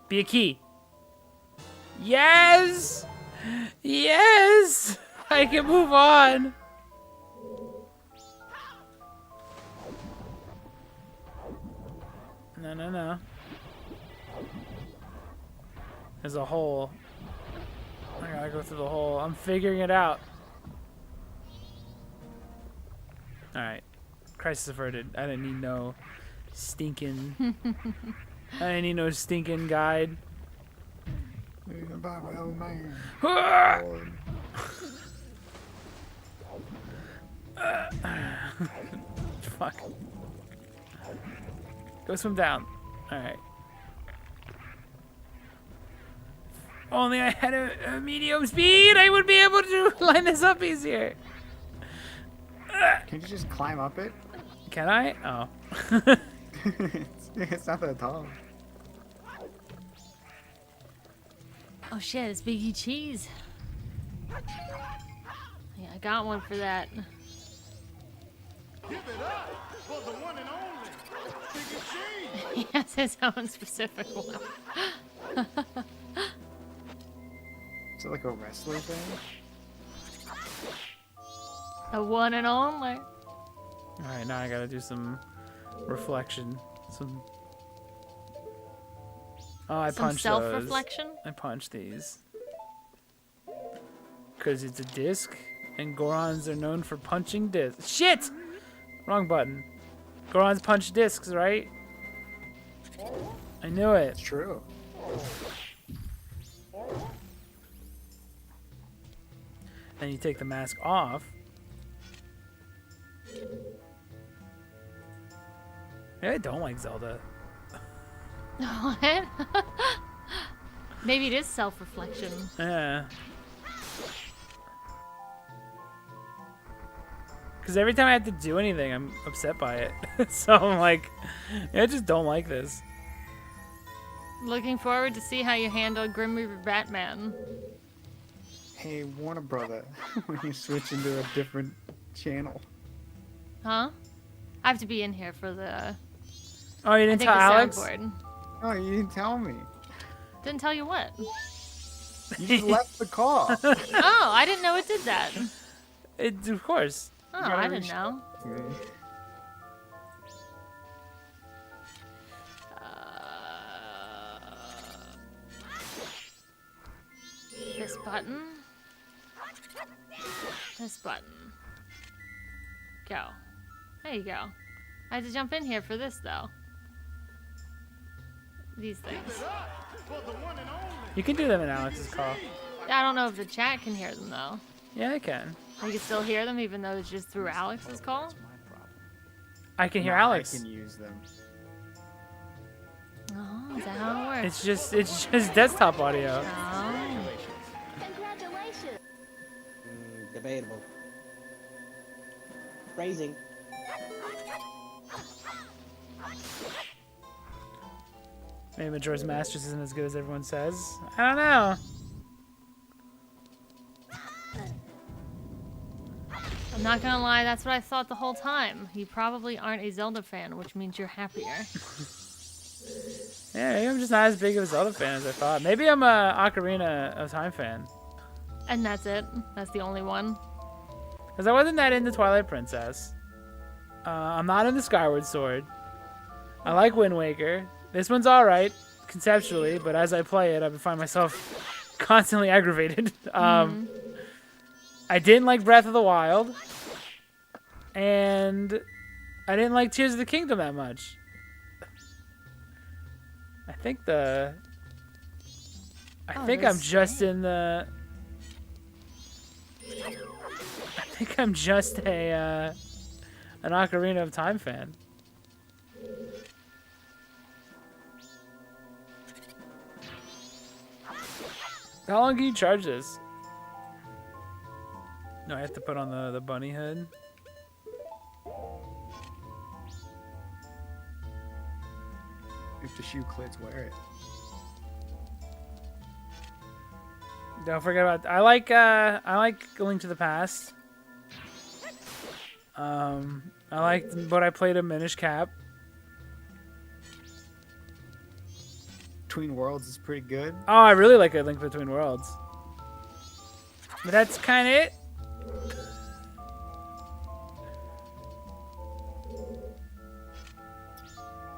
Be a key. Yes! Yes! I can move on. No, no, no. There's a hole. I gotta go through the hole. I'm figuring it out. Alright. Crisis averted. I didn't need no stinking... I didn't need no stinking guide. Oh man. Fuck. Go swim down. Alright. Only I had a medium speed, I would be able to line this up easier. Can you just climb up it? Can I? Oh. It's not that tall. Oh shit, it's Biggie Cheese. Yeah, I got one for that. Give it up for the one and only Biggie Cheese. He has his own specific one. Is it like a wrestler thing? The one and only. Alright, now I gotta do some reflection. Oh, I Some punched those. self-reflection. I punched these. Because it's a disc, and Gorons are known for punching discs. Shit! Wrong button. Gorons punch discs, right? I knew it. It's true. Then you take the mask off. Maybe I don't like Zelda. What? Maybe it is self-reflection. Yeah. Because every time I have to do anything, I'm upset by it. So I'm like, I just don't like this. Looking forward to see how you handle Grim Reaper Batman. Hey, Warner Brother, when you switch into a different channel. Huh? I have to be in here for the. Oh, you I didn't think tell the Alex? soundboard. Oh, you didn't tell me. Didn't tell you what? You just left the call. Oh, I didn't know it did that. Of course. Oh, gotta I didn't reach- know. This button. This button. Go. There you go. I had to jump in here for this though. These things. For the one and only. You can do them in Alex's call. I don't know if the chat can hear them though. Yeah, I can. You can still hear them even though it's just through Alex's call. I can hear No, Alex. I can use them. Oh, is that how it works? It's just desktop audio. Oh. Congratulations. Debatable. Phrasing. Maybe Majora's Masters isn't as good as everyone says. I don't know. I'm not gonna lie, that's what I thought the whole time. You probably aren't a Zelda fan, which means you're happier. Yeah, maybe I'm just not as big of a Zelda fan as I thought. Maybe I'm a Ocarina of Time fan. And that's it. That's the only one. Because I wasn't that into Twilight Princess. I'm not into Skyward Sword. I like Wind Waker. This one's alright, conceptually, but as I play it, I find myself constantly aggravated. I didn't like Breath of the Wild. And I didn't like Tears of the Kingdom that much. I think Oh, I'm those just stink. in the... I think I'm just an Ocarina of Time fan. How long can you charge this? No, I have to put on the bunny hood. If the shoe clits, wear it. Don't forget about. I like A Link to the Past. I liked, but I played a Minish Cap. Between Worlds is pretty good. Oh, I really like A Link Between Worlds. But that's kind of it.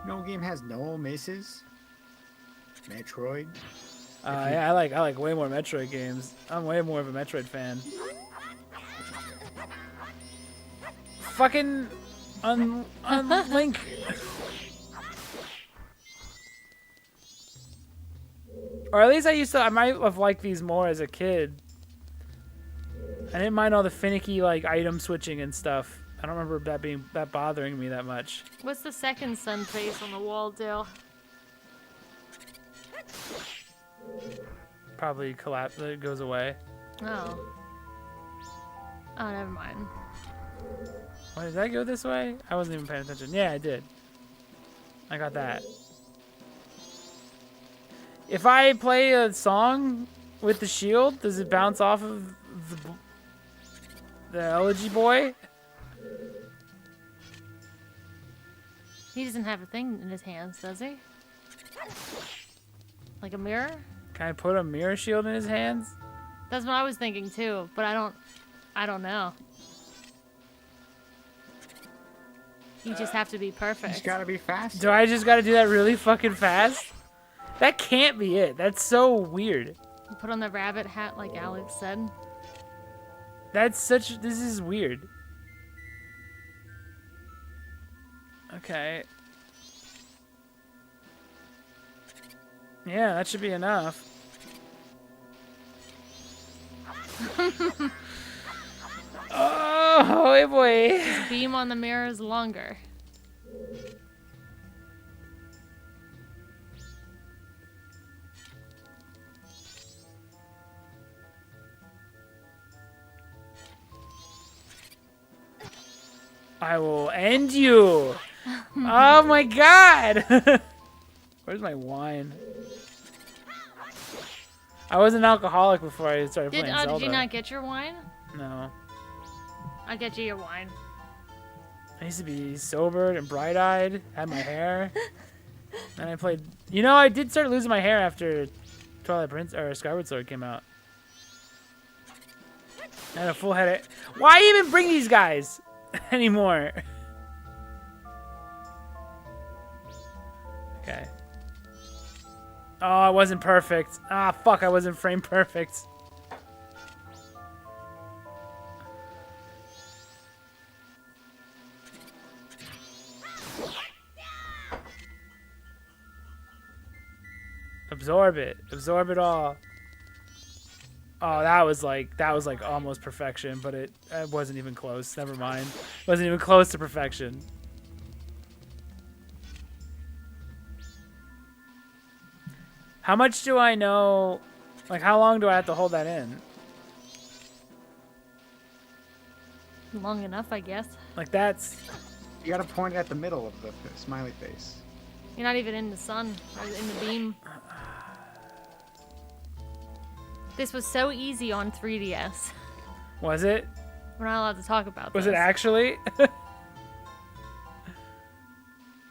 No game has no misses. Metroid. Yeah, I like way more Metroid games. I'm way more of a Metroid fan. Fucking Link. Or at least I might have liked these more as a kid. I didn't mind all the finicky like item switching and stuff. I don't remember that bothering me that much. What's the second sun face on the wall do? Probably collapse. It goes away. Oh. Oh, never mind. Why did that go this way? I wasn't even paying attention. Yeah, I did. I got that. If I play a song with the shield, does it bounce off of the Elegy Boy? He doesn't have a thing in his hands, does he? Like a mirror? Can I put a mirror shield in his hands? That's what I was thinking too, but I don't know. You just have to be You perfect. just gotta be fast. Do I just gotta do that really fucking fast? That can't be it. That's so weird. You put on the rabbit hat like Alex said. This is weird. Okay. Yeah, that should be enough. Oh, hey boy. Beam on the mirror is longer. I will end you. Oh my god. Where's my wine? I was an alcoholic before I started playing Zelda. Did you not get your wine? No. I'll get you your wine. I used to be sobered and bright-eyed, had my hair. And I played... You know, I did start losing my hair after Twilight Prince or Skyward Sword came out. I had a full head of... Why even bring these guys anymore? Okay. Oh, it wasn't perfect. Ah, fuck, I wasn't frame perfect. Absorb it. Absorb it all. Oh, that was like almost perfection, but it wasn't even close. Never mind. Wasn't even close to perfection. How much do I know? Like, how long do I have to hold that in? Long enough, I guess. Like, that's... You gotta point it at the middle of the smiley face. You're not even in the sun or in the beam. This was so easy on 3DS. Was it? We're not allowed to talk about this. Was it actually?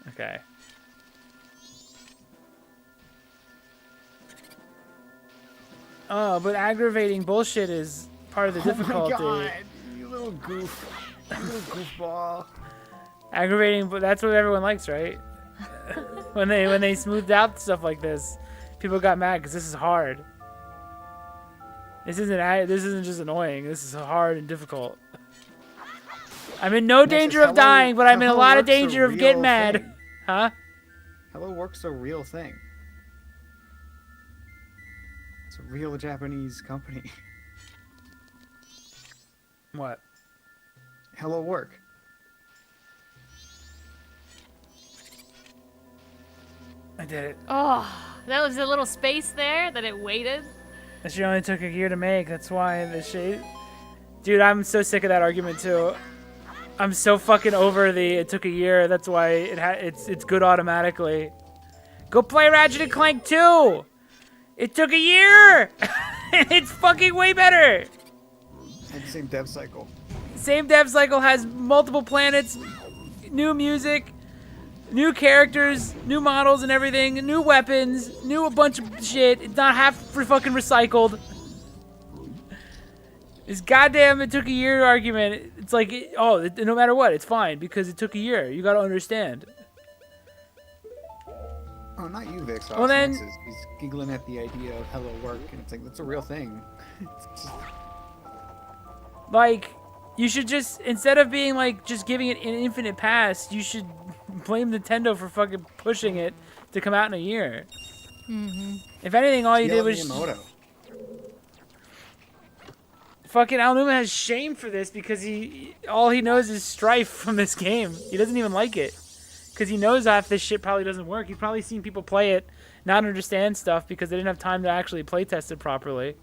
Okay. Oh, but aggravating bullshit is part of the difficulty. Oh my god, you little goof. You little goofball. Aggravating, but that's what everyone likes, right? when they smoothed out stuff like this, people got mad because this is hard. This isn't just annoying. This is hard and difficult. I'm in no danger of dying, but I'm in a lot of danger of getting mad. Huh? Hello Work's a real thing. It's a real Japanese company. What? Hello Work. I did it. Oh, that was a little space there that it waited. That shit only took a year to make. That's why the shit. Dude, I'm so sick of that argument too. I'm so fucking over the it took a year. That's why it's good automatically. Go play Ratchet and Clank 2. It took a year. It's fucking way better. And same dev cycle. Same dev cycle, has multiple planets, new music, new characters, new models and everything, new weapons, new a bunch of shit. It's not half fucking recycled. This goddamn it took a year argument. It's like, oh, no matter what, it's fine because it took a year. You gotta understand. Oh, not you, Vix. Well, then- He's giggling at the idea of Hello Work, and it's like, that's a real thing. It's just... Like, you should just, instead of being like, just giving it an infinite pass, you should blame Nintendo for fucking pushing it to come out in a year. Mm-hmm. If anything, all you Yell did at was... Miyamoto. Fucking Aonuma has shame for this because all he knows is strife from this game. He doesn't even like it. Because he knows half this shit probably doesn't work. He's probably seen people play it, not understand stuff because they didn't have time to actually play test it properly.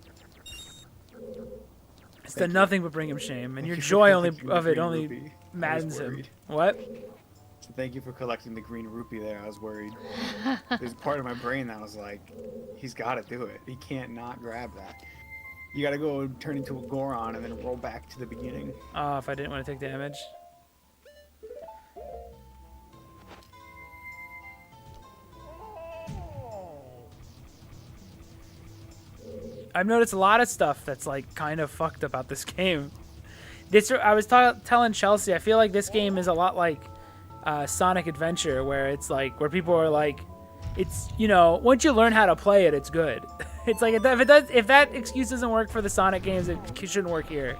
It's done nothing but bring him shame, and your joy only of it only maddens him. What? So thank you for collecting the green rupee there. I was worried. There's part of my brain that was like, he's got to do it. He can't not grab that. You got to go turn into a Goron and then roll back to the beginning. Oh, if I didn't want to take damage. I've noticed a lot of stuff that's like kind of fucked about this game. I was telling Chelsea, I feel like this game is a lot like Sonic Adventure, where it's like where people are like, it's, you know, once you learn how to play it, it's good. It's like if that excuse doesn't work for the Sonic games, it shouldn't work here.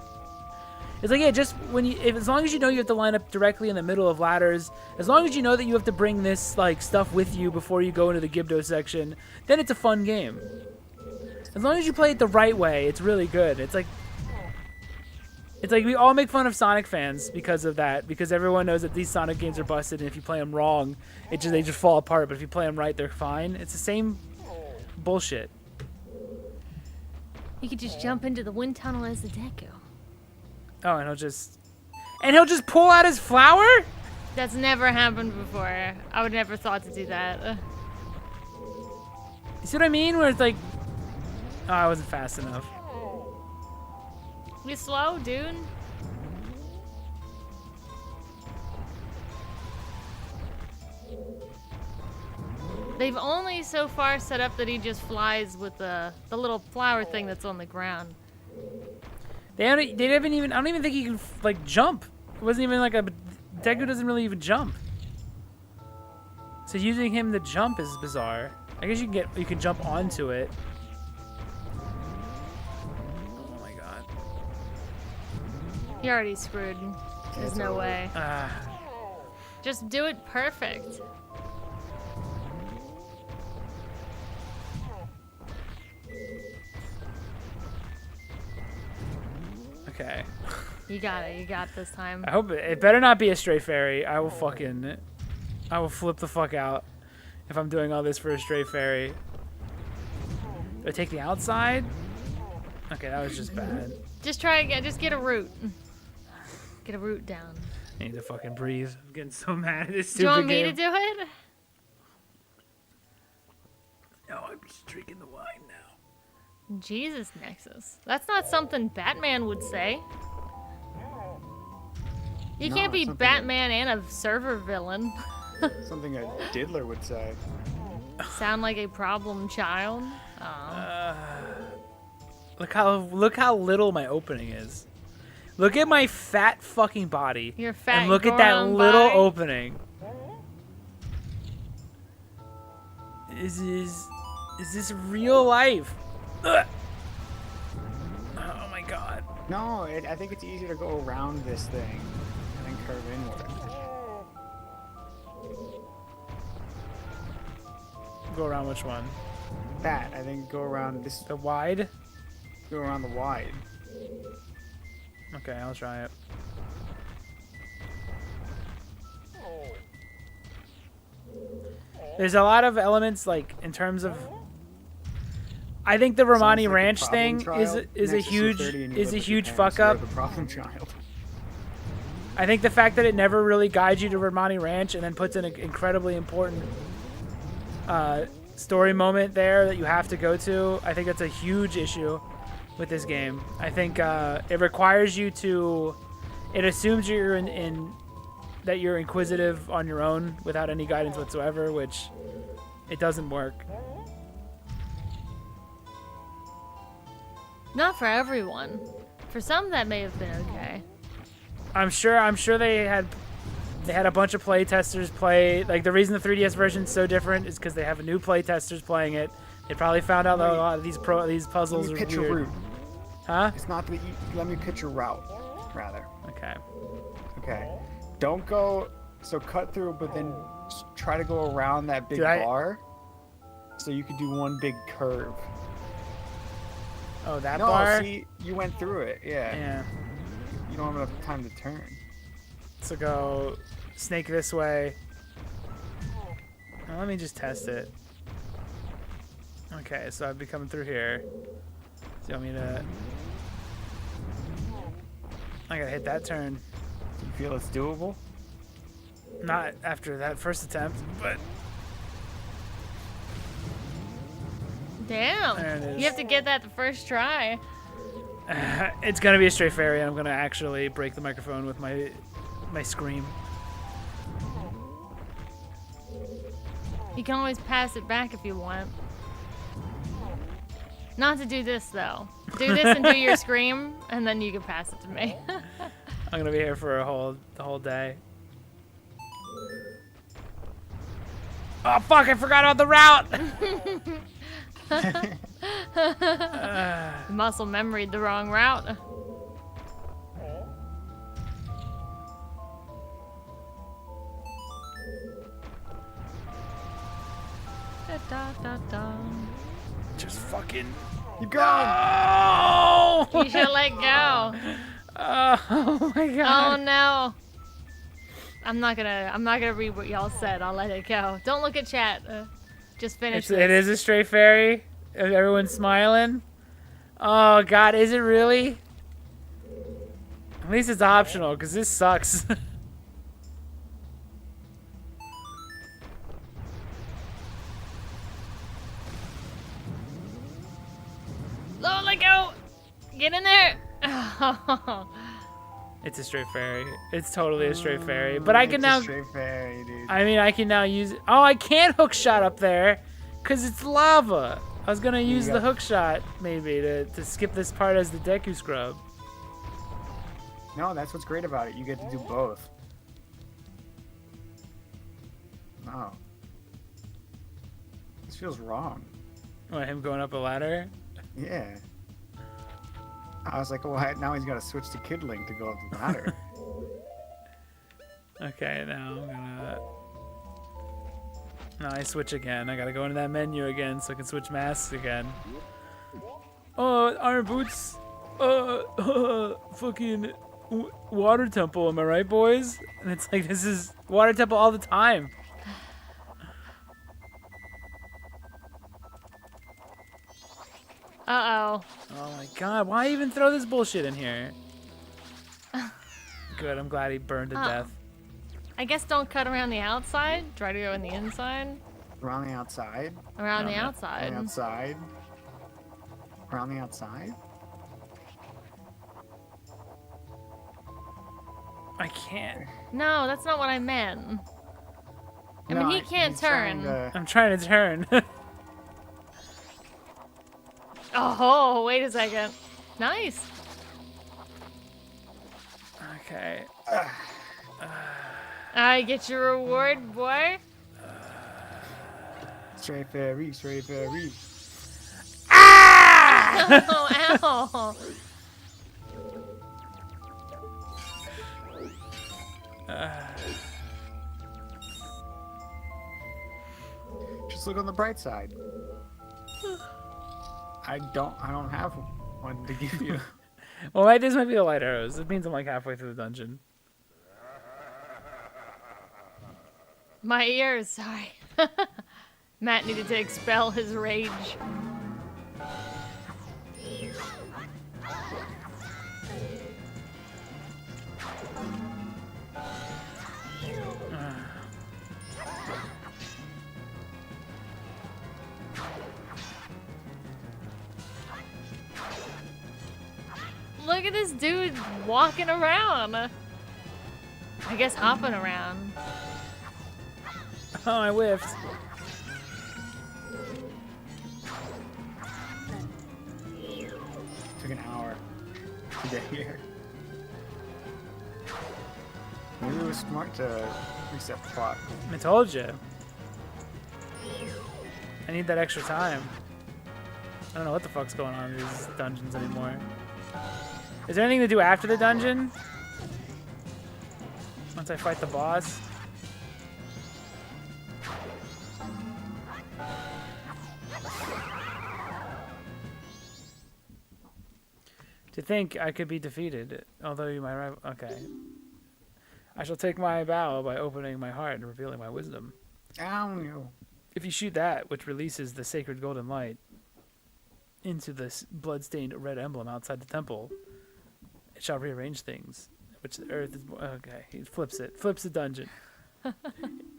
It's like, yeah, just as long as you know you have to line up directly in the middle of ladders, as long as you know that you have to bring this like stuff with you before you go into the Gibdo section, then it's a fun game. As long as you play it the right way, it's really good. It's like we all make fun of Sonic fans because of that, because everyone knows that these Sonic games are busted, and if you play them wrong, they just fall apart. But if you play them right, they're fine. It's the same bullshit. You could just jump into the wind tunnel as the Deku. Oh, and he'll just pull out his flower? That's never happened before. I would never thought to do that. You see what I mean? Where it's like, oh, I wasn't fast enough. You slow, dude. They've only so far set up that he just flies with the little flower thing that's on the ground. They haven't even. I don't even think he can like jump. It wasn't even like a. Deku doesn't really even jump. So using him to jump is bizarre. I guess you can jump onto it. Oh my god. You're already screwed. There's no way. Just do it perfect. Okay. You got it. You got this time. I hope it better not be a stray fairy. I will flip the fuck out if I'm doing all this for a stray fairy. Do I take the outside? Okay, that was just bad. Just try again. Just get a root. Get a root down. I need to fucking breathe. I'm getting so mad at this Do you stupid want me game. to do it? No, I'm just drinking the wine now. Jesus, Nexus. That's not something Batman would say. You No, can't be it's something Batman and a server villain. Something a diddler would say. Sound like a problem child. Aw. Look how little my opening is. Look at my fat fucking body. Your fat and look at that Goron little body. opening. Is this real life? Ugh. Oh my god. No, I think it's easier to go around this thing and then curve inward. Go around which one? That, I think go around this, The wide? go around the wide. Okay, I'll try it. There's a lot of elements like in terms of. I think the Romani Sounds like a Ranch problem thing child. is a Nexus, you're huge 30 and you live with your fuck parents, you're up. the problem child. I think the fact that it never really guides you to Romani Ranch and then puts in an incredibly important story moment there that you have to go to, I think that's a huge issue with this game. I think it requires you to. It assumes you're in that you're inquisitive on your own without any guidance whatsoever, which it doesn't work. Not for everyone. For some, that may have been okay. I'm sure they had a bunch of play testers play. Like the reason the 3DS version is so different is because they have new play testers playing it. They probably found out that a lot of these puzzles Let are me pitch weird. your route. Huh? It's not that let me pitch your route, rather. Okay. Okay. Don't go, so cut through, but then try to go around that big Dude, bar. So you could do one big curve. Oh, that No, bar. see, you went through it, yeah. Yeah. You don't have enough time to turn. So go snake this way. Well, let me just test it. Okay, so I'd be coming through here. So you want me to? I gotta hit that turn. Do you feel it's doable? Not after that first attempt, but Damn. There it is. You have to get that the first try. it's gonna be a stray fairy, and I'm gonna actually break the microphone with my scream. You can always pass it back if you want. Not to do this, though. Do this and do your scream, and then you can pass it to me. I'm gonna be here for the whole day. Oh fuck! I forgot about the route. Muscle memoried the wrong route. Da, da, da, da. Just fucking. Keep going! Oh! You should let go. Oh my Oh god. no. I'm not gonna read what y'all said. I'll let it go. Don't look at chat. Just finish It this. is a stray fairy. Everyone's smiling. Oh god, is it really? At least it's optional, because this sucks. Oh, let go. Get in there. It's a stray fairy. It's totally a stray fairy. But I can It's now. a straight fairy, dude. I mean, I can now use. Oh, I can't hook shot up there, cause it's lava. I was gonna use the hook shot maybe to skip this part as the Deku scrub. No, that's what's great about it. You get to do both. No. This feels wrong. What, him going up a ladder? Yeah. I was like, well, now he's got to switch to Kidling to go up the ladder. Okay, now I'm gonna. Now I switch again. I gotta go into that menu again so I can switch masks again. Oh, iron boots. Fucking water temple. Am I right, boys? And it's like this is water temple all the time. Uh-oh. Oh my god, why even throw this bullshit in here? Good, I'm glad he burned to death. I guess don't cut around the outside. Try to go in the inside. Around the outside. Around the Okay. outside. Around the outside. Around the outside. I can't. No, that's not what I meant. I mean, he can't he's trying turn. I'm trying to turn. Oh, wait a second. Nice. Okay. I get your reward, boy. Straight fairy, straight fairy. Oh, ow. Just look on the bright side. I don't have one to give you. Well, this might be the light arrows. It means I'm like halfway through the dungeon. My ears, sorry. Matt needed to expel his rage. Look at this dude walking around. I guess hopping around. Oh, I whiffed. Took an hour to get here. Maybe it was smart to reset the clock. I told you. I need that extra time. I don't know what the fuck's going on in these dungeons anymore. Is there anything to do after the dungeon? Once I fight the boss? To think I could be defeated, although you might rival. Okay. I shall take my bow by opening my heart and revealing my wisdom. Ow. If you shoot that, which releases the sacred golden light into this blood-stained red emblem outside the temple, it shall rearrange things. Which the earth is. Okay, he flips it. Flips the dungeon.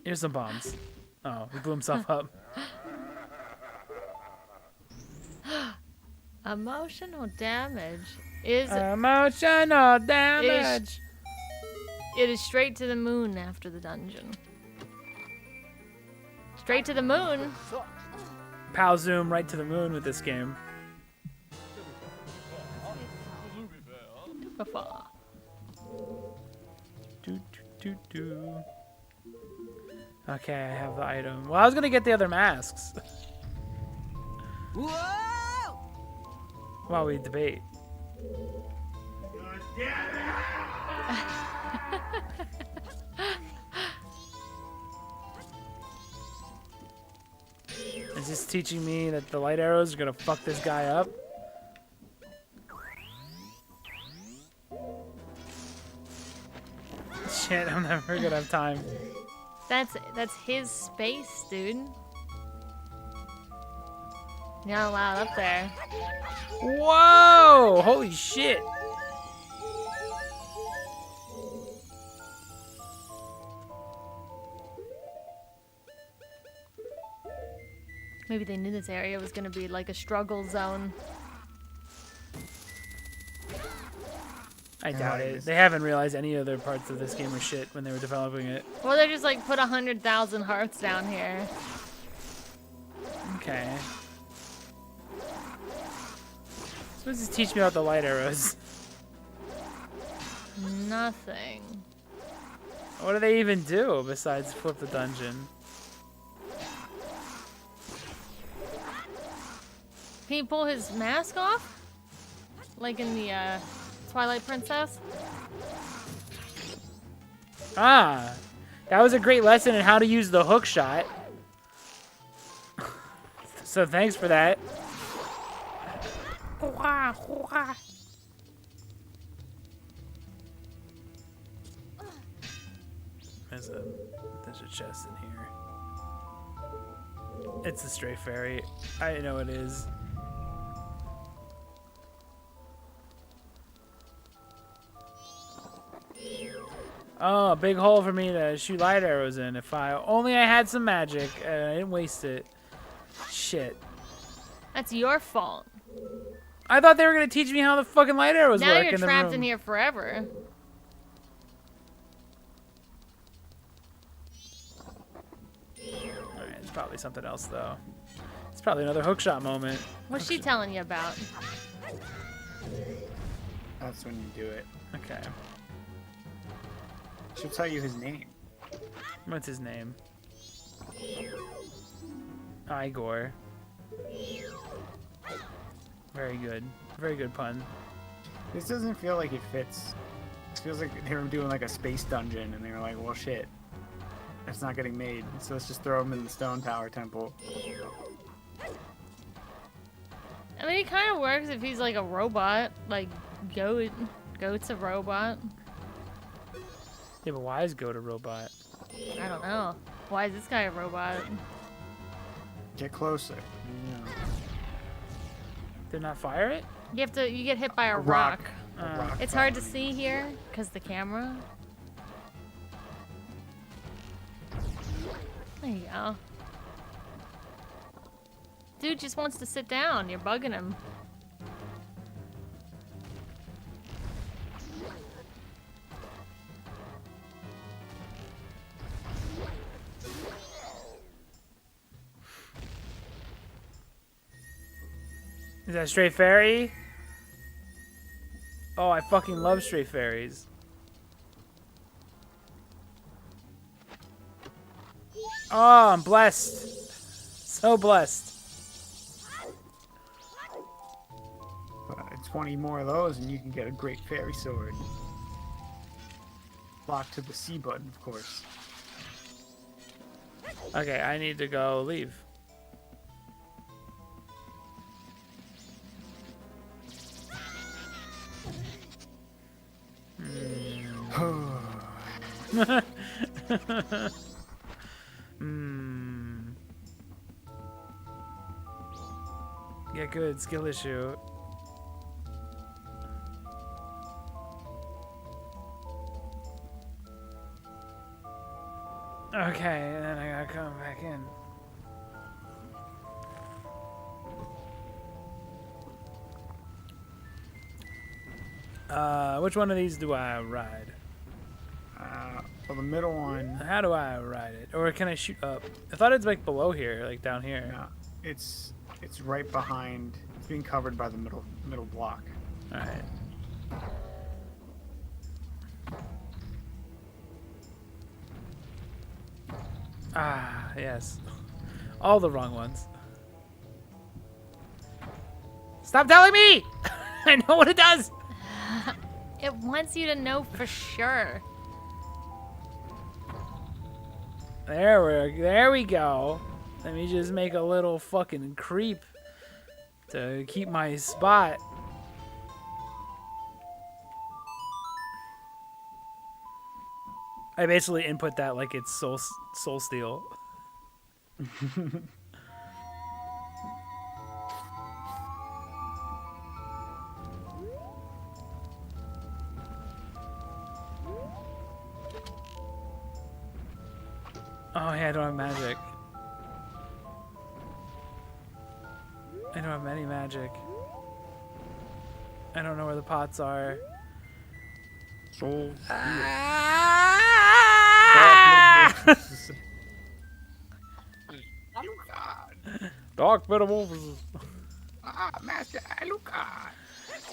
Here's some bombs. Oh, he blew himself up. Emotional damage is Emotional damage. it is straight to the moon after the dungeon. Straight to the moon. Pow zoom right to the moon with this game. Do, do, do, do. Okay, I have the item. Well, I was gonna get the other masks. Whoa! While we debate. Is this teaching me that the light arrows are gonna fuck this guy up? Shit, I'm never gonna have time. That's his space, dude. You're not allowed up there. Whoa! Holy shit! Maybe they knew this area was gonna be like a struggle zone. I doubt it. Nice. They haven't realized any other parts of this game are shit when they were developing it. Well, they just like put 100,000 hearts down here. Okay. Supposed to teach me about the light arrows. Nothing. What do they even do besides flip the dungeon? Can you pull his mask off? Like in the Twilight Princess? Ah, that was a great lesson in how to use the hook shot. So thanks for that. There's a chest in here. It's a stray fairy. I know it is. Oh, a big hole for me to shoot light arrows in. If I only I had some magic, I didn't waste it. Shit. That's your fault. I thought they were gonna teach me how the fucking light arrows Now work you're in the trapped room. in here forever. Alright, it's probably something else though. It's probably another hookshot moment. What's she telling you about? That's when you do it. Okay. She'll tell you his name. What's his name? Igor. Very good. Very good pun. This doesn't feel like it fits. It feels like they were doing like a space dungeon and they were like, well, shit. That's not getting made. So let's just throw him in the Stone Tower Temple. I mean, it kind of works if he's like a robot. Like, Goat's a robot. Yeah, but why is Goat a robot? I don't know. Why is this guy a robot? Get closer. Yeah. Did not fire it? You get hit by a rock. A rock It's hard to following see here because the camera. There you go. Dude just wants to sit down. You're bugging him. Is that a stray fairy? Oh, I fucking love stray fairies. Oh, I'm blessed. So blessed. 20 more of those and you can get a great fairy sword. Lock to the C button, of course. Okay, I need to go leave. Get good, skill issue. Okay, and then I gotta come back in. Which one of these do I ride? Well, the middle one. How do I ride it? Or can I shoot up? I thought it's like below here, like down here. No, it's right behind. It's being covered by the middle block. All right. Ah, yes. All the wrong ones. Stop telling me! I know what it does! It wants you to know for sure. There we go. Let me just make a little fucking creep to keep my spot. I basically input that like it's soul steel. Oh yeah, I don't have magic. I don't have any magic. I don't know where the pots are. So Ah! Dark metamorphosis. Master Alucard.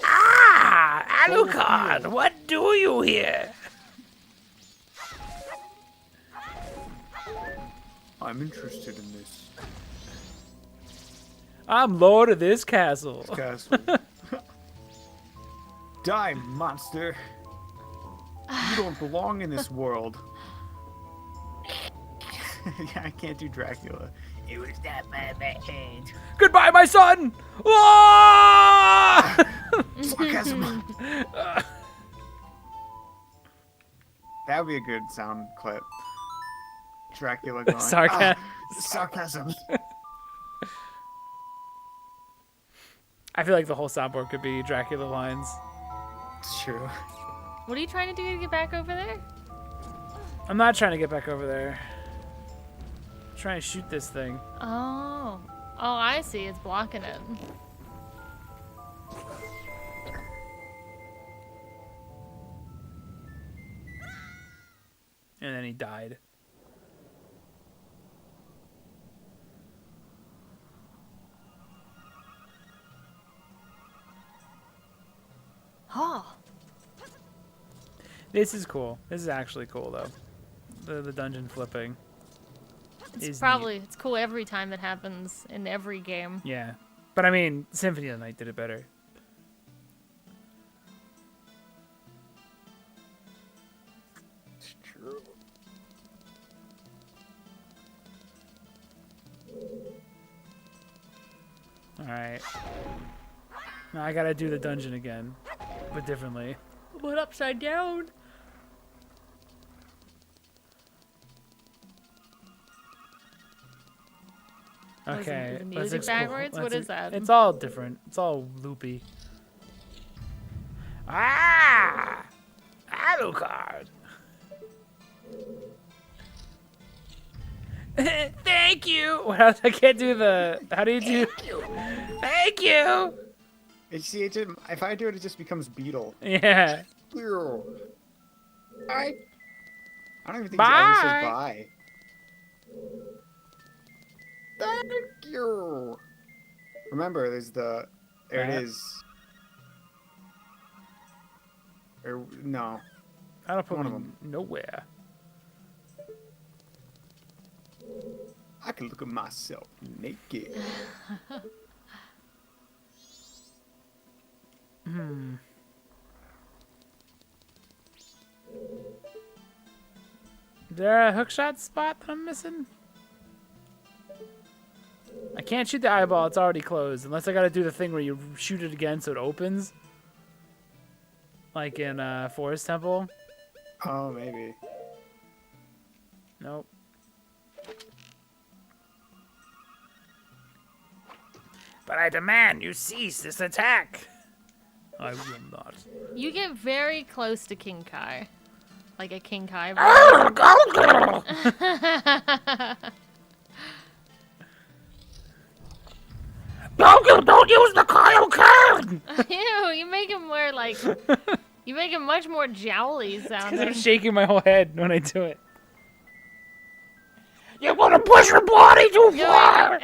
Ah, Alucard, what do you here? I'm interested in this I'm lord of this castle. castle. Die, monster. You don't belong in this world. Yeah, I can't do Dracula. It was that my bad. Goodbye, my son. Ah! Sarcasm. That would be a good sound clip. Dracula going. Sarcasm. Sarcasm. I feel like the whole soundboard could be Dracula lines. It's true. What are you trying to do to get back over there? I'm not trying to get back over there. I'm trying to shoot this thing. Oh. Oh, I see. It's blocking it. And then he died. Oh. This is cool. This is actually cool, though. The dungeon flipping. It's cool every time that happens in every game. Yeah. But I mean, Symphony of the Night did it better. It's true. Alright. Now I gotta do the dungeon again. But differently. What upside down? Okay. the let's music explore. backwards? What is that? It's all different. It's all loopy. Ah! Alucard! Thank you! What else? I can't do the... How do you do... Thank you! See, if I do it, it just becomes Beetle. Yeah. I don't even think Bye. it ever says bye. Thank you. Remember, there's the... There it is. Or, no. I don't put One of me them. nowhere. I can look at myself naked. Is there a hookshot spot that I'm missing? I can't shoot the eyeball, it's already closed. Unless I gotta do the thing where you shoot it again so it opens. Like in Forest Temple. Oh, maybe. Nope. But I demand you cease this attack. I will not. You get very close to King Kai. Like a King Kai. Don't use the Kyle card! Ew, you make him more like... You make him much more jowly I'm sounding. shaking my whole head when I do it. You want to push your body too far!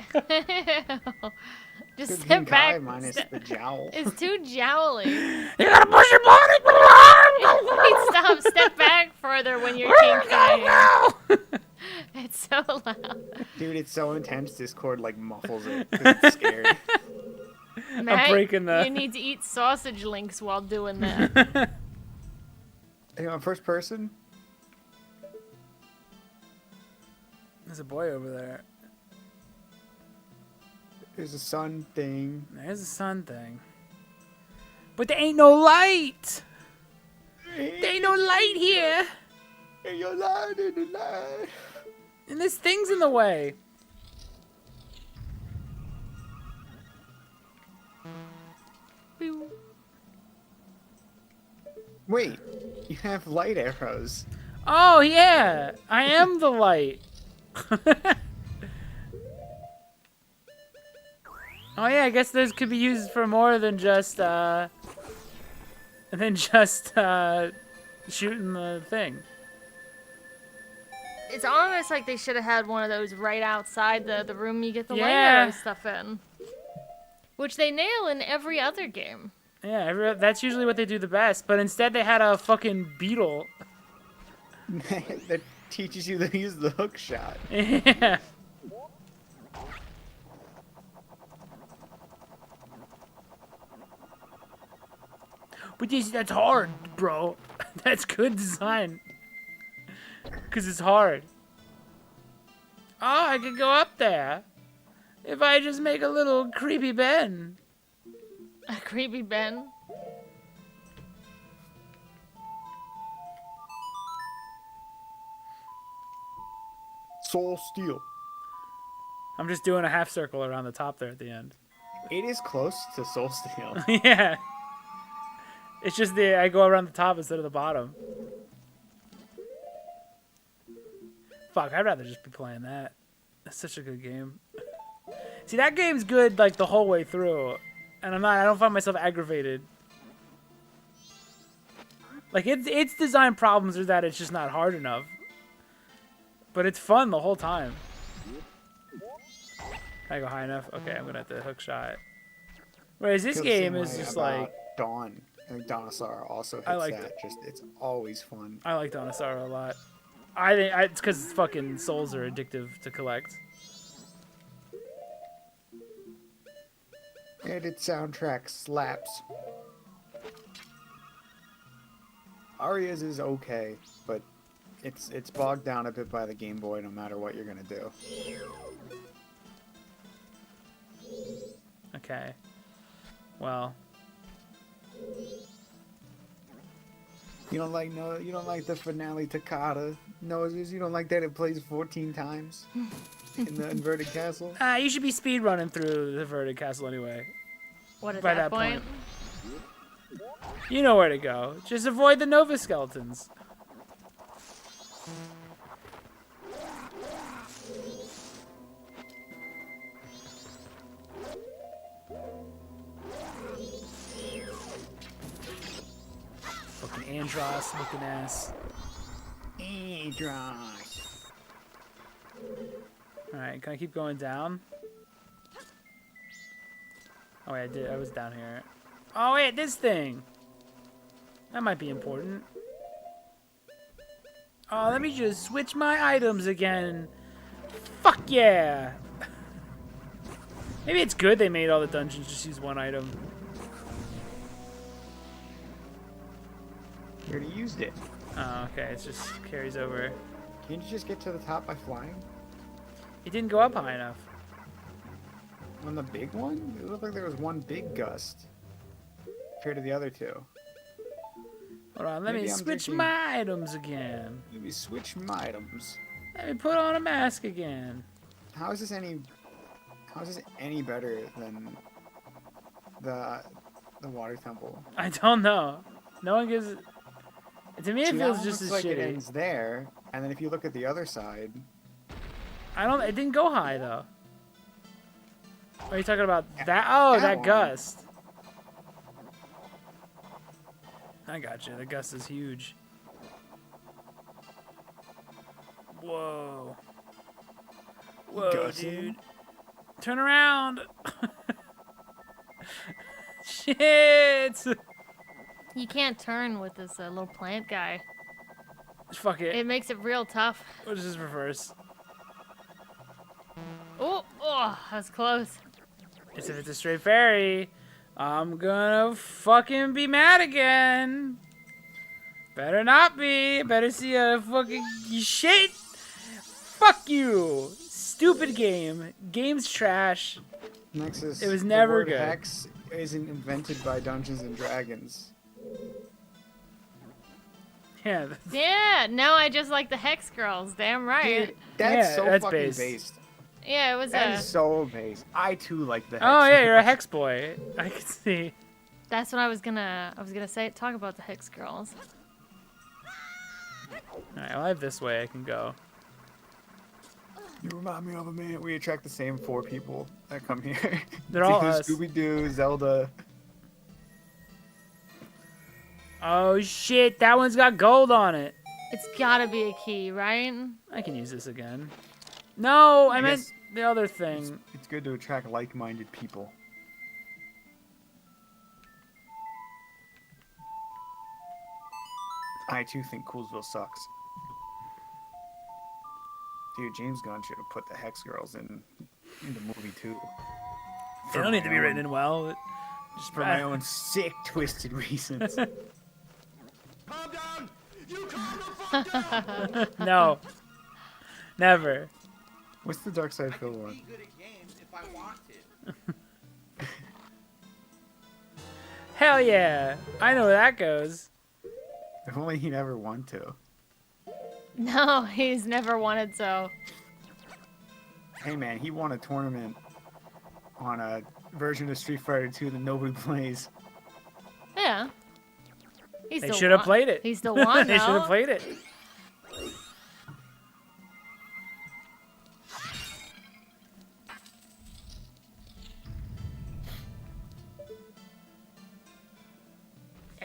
Just Good step King Kai back. minus the jowl. It's too jowly. You gotta push your body too Wait, stop. Step back further when you're King Kai. It's so loud. Dude, it's so intense, Discord like muffles it because it's scared. Matt, breaking the- You need to eat sausage links while doing that. Hey, on first person? There's a boy over there. There's a sun thing. There's a sun thing. But there ain't no light! There ain't no light here! Hey, you're lying in the light. And this thing's in the way. Pew. Wait, you have light arrows. Oh, yeah! I am the light. Oh yeah, I guess this could be used for more than just shooting the thing. It's almost like they should have had one of those right outside the room you get the light Yeah. arrow stuff in. Which they nail in every other game. Yeah, that's usually what they do the best. But instead, they had a fucking beetle. That teaches you to use the hook shot. Yeah. But that's hard, bro. That's good design. Because it's hard. Oh, I could go up there. If I just make a little creepy bend. A creepy Ben. Soul Steel. I'm just doing a half circle around the top there at the end. It is close to Soul Steel. Yeah. It's just I go around the top instead of the bottom. Fuck, I'd rather just be playing that. That's such a good game. See, that game's good like the whole way through, and I don't find myself aggravated. Like its design problems are that it's just not hard enough. But it's fun the whole time. Can I go high enough? Okay, I'm gonna have to hook shot. Whereas this Feel the same game is way just about like Dawn. I think Donosara also hits I like that. it. Just it's always fun. I like Donosara a lot. I think it's because fucking souls are addictive to collect. And its soundtrack slaps. Aria's is okay, but it's bogged down a bit by the Game Boy no matter what you're gonna do. Okay. Well. You don't like the finale Takata noses? You don't like that it plays 14 times in the inverted castle? You should be speed running through the Verted Castle anyway. What at By that that point? You know where to go. Just avoid the Nova Skeletons. Fucking Andros looking ass. Andros. Alright, can I keep going down? Oh wait, I was down here. Oh wait, this thing! That might be important. Oh, let me just switch my items again. Fuck yeah! Maybe it's good they made all the dungeons just use one item. You already used it. Oh, okay, it just carries over. Can't you just get to the top by flying? It didn't go up high enough. On the big one? It looked like there was one big gust compared to the other two. Hold on, let Maybe me I'm switch drinking- my items again. Let me switch my items. Let me put on a mask again. How is this any better than the water temple? I don't know. No one gives it. To me, it See, that feels one just looks as like it shitty. ends there, and then if you look at the other side, It didn't go high though. Are you talking about Yeah, that? Oh, that that one. gust. I got you. The gust is huge. Whoa. Whoa, Gusting? dude. Turn around. Shit. You can't turn with this little plant guy. Fuck it. It makes it real tough. We'll just reverse. Oh, that was close. As if it's a straight fairy. I'm gonna fucking be mad again. Better not be. Better see a fucking shit. Fuck you. Stupid game. Game's trash. Nexus. It was the never word good. Hex isn't invented by Dungeons and Dragons. Yeah. Yeah, no, I just like the Hex Girls. Damn right. Dude, that's Yeah, so that's fucking based. based. Yeah, it was That a. is so based. I too like the Hex. Oh yeah, you're a hex boy. I can see. That's what I was gonna say. Talk about the Hex Girls. Alright, well I have this way I can go. You remind me of a man. We attract the same 4 people that come here. They're all It's us. either Scooby-Doo, Zelda. Oh shit, that one's got gold on it. It's gotta be a key, right? I can use this again. No, I meant guess the other thing. It's good to attract like-minded people. I too think Coolsville sucks. Dude, James Gunn should have put the Hex Girls in the movie too. They don't need to be written in well. Just for my own sick, twisted reasons. Calm down. You calm the fuck down. No. Never. What's the Dark Side Phil Be one? good at games if I want to. Hell yeah. I know where that goes. If only he never want to. No, he's never wanted so. Hey man, he won a tournament on a version of Street Fighter 2 that nobody plays. Yeah. He They still should have won. played it. He still won, They should have though. played it.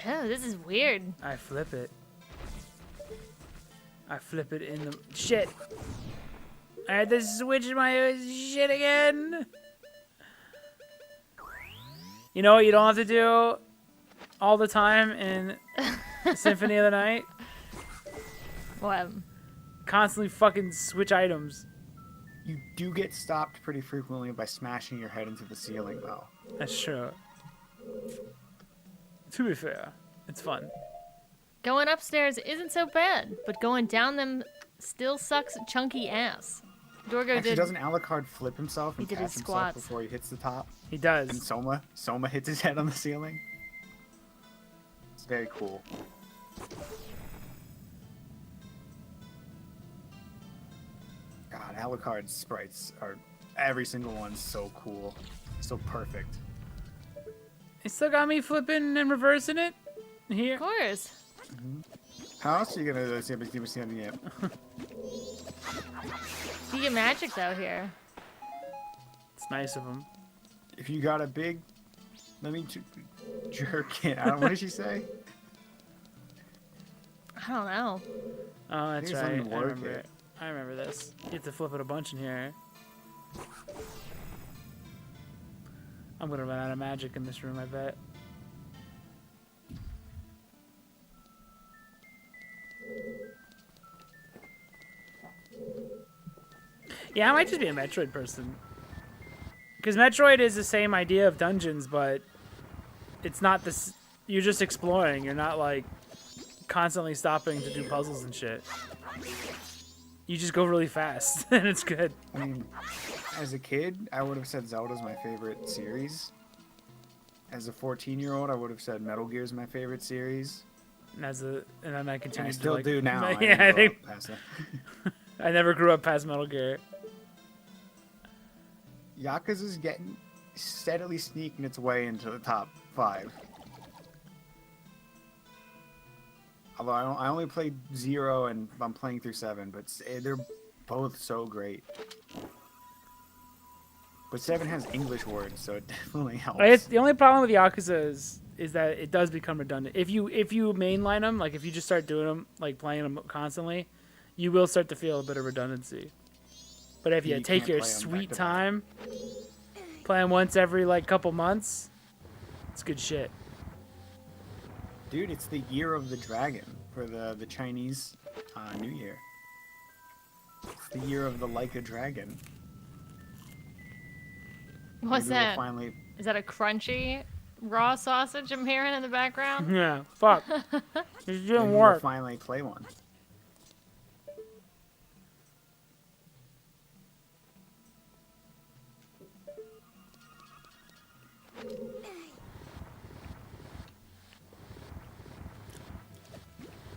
Oh, this is weird. I flip it. I flip it in the shit. I had to switch my shit again. You know what you don't have to do all the time in Symphony of the Night? What? Constantly fucking switch items. You do get stopped pretty frequently by smashing your head into the ceiling, though. That's true. To be fair, it's fun. Going upstairs isn't so bad, but going down them still sucks chunky ass. Dorgo Actually, did. doesn't Alucard flip himself and He did catch his himself squats. before he hits the top? He And does. Soma hits his head on the ceiling? It's very cool. God, Alucard's sprites are... Every single one's so cool. So perfect. It still got me flipping and reversing it. Here. Of course. How else are you gonna see if it's the game? You get magic though here. It's nice of him. If you got a big... Let me jerk it. I don't, what did she say? I don't know. Oh, that's Here's right. something to I work remember it. it. I remember this. You have to flip it a bunch in here. I'm gonna run out of magic in this room, I bet. Yeah, I might just be a Metroid person. Because Metroid is the same idea of dungeons, but it's not this. You're just exploring. You're not like constantly stopping to do puzzles and shit. You just go really fast, and it's good. I mean, as a kid, I would have said Zelda's my favorite series. As a 14-year-old, I would have said Metal Gear's my favorite series. And then I And continue I to still like, do now. Yeah, I didn't grow think up past that. I never grew up past Metal Gear. Yakuza's getting steadily sneaking its way into the top 5. Although I only played 0 and I'm playing through 7, but they're both so great. But 7 has English words, so it definitely helps. It's, the only problem with Yakuza is that it does become redundant. If you mainline them, like if you just start doing them, like playing them constantly, you will start to feel a bit of redundancy. But if you You take can't your play 'em sweet back-to-back. time, play them once every like couple months, it's good shit. Dude, it's the year of the dragon for the Chinese New Year. It's the year of the Leica dragon. What's Maybe we'll that? finally, Is that a crunchy raw sausage I'm hearing in the background? Yeah, fuck. It maybe didn't we'll work. finally play one.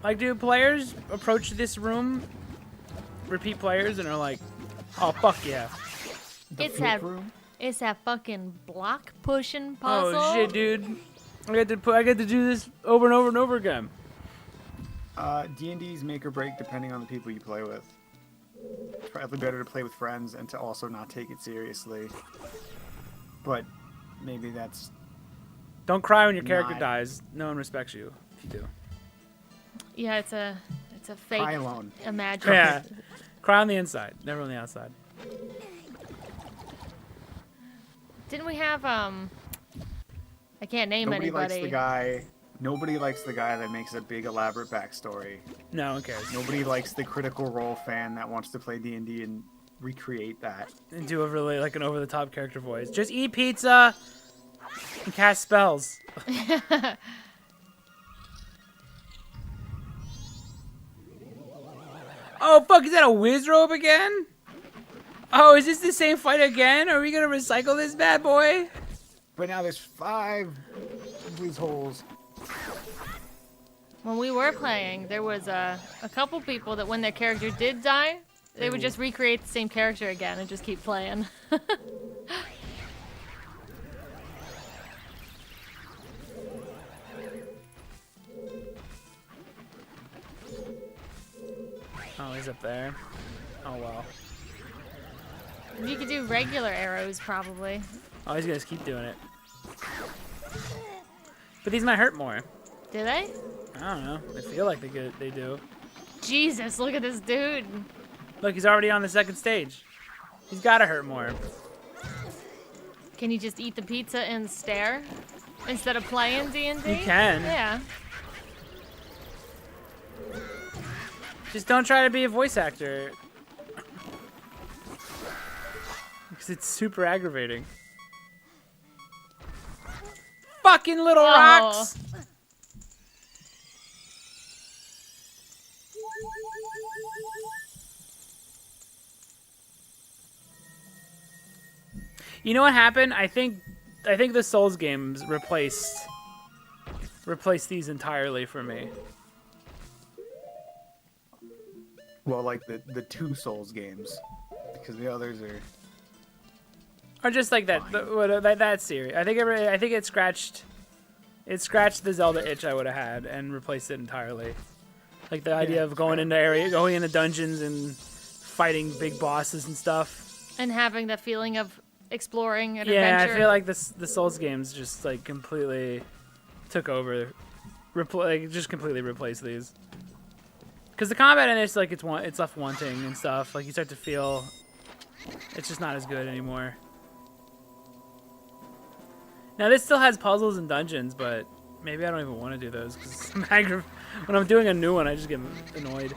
Like, do players approach this room, repeat players, and are like, "Oh fuck yeah!" The It's flip that- room? It's that fucking block pushing puzzle. Oh shit, dude! I get to do this over and over and over again. D&D's make or break depending on the people you play with. It's probably better to play with friends and to also not take it seriously. But maybe that's... Don't cry when your character Not- dies. No one respects you. do. Yeah, it's a fake Cry alone. imagined. Yeah. Cry on the inside, never on the outside. Didn't we have I can't name Nobody likes anybody. the guy. Nobody likes the guy that makes a big elaborate backstory. No one cares. Nobody likes the Critical Role fan that wants to play D&D and recreate that. And do a really like an over-the-top character voice. Just eat pizza and cast spells. Oh fuck! Is that a whiz robe again? Oh, is this the same fight again? Are we gonna recycle this bad boy? But now there's 5 whiz holes. When we were playing, there was a couple people that when their character did die, they would just recreate the same character again and just keep playing. Oh, he's up there. Oh well. You could do regular arrows probably. Oh, he's gonna just keep doing it. But these might hurt more. Do they? I don't know. They feel like they do. Jesus, look at this dude. Look, he's already on the second stage. He's gotta hurt more. Can you just eat the pizza and stare instead of playing D&D? You can. Yeah. Just don't try to be a voice actor. Because it's super aggravating. Fucking little Oh. rocks! You know what happened? I think the Souls games replaced these entirely for me. Well, like the 2 Souls games. Because the others are... Or just like that that series. I think it scratched the Zelda itch I would have had and replaced it entirely. Like the idea of going into dungeons and fighting big bosses and stuff. And having the feeling of exploring an Yeah, adventure. I feel like the Souls games just like completely took over, just completely replaced these. Because the combat in it's like it's left wanting and stuff. Like you start to feel it's just not as good anymore. Now this still has puzzles and dungeons, but maybe I don't even want to do those because when I'm doing a new one, I just get annoyed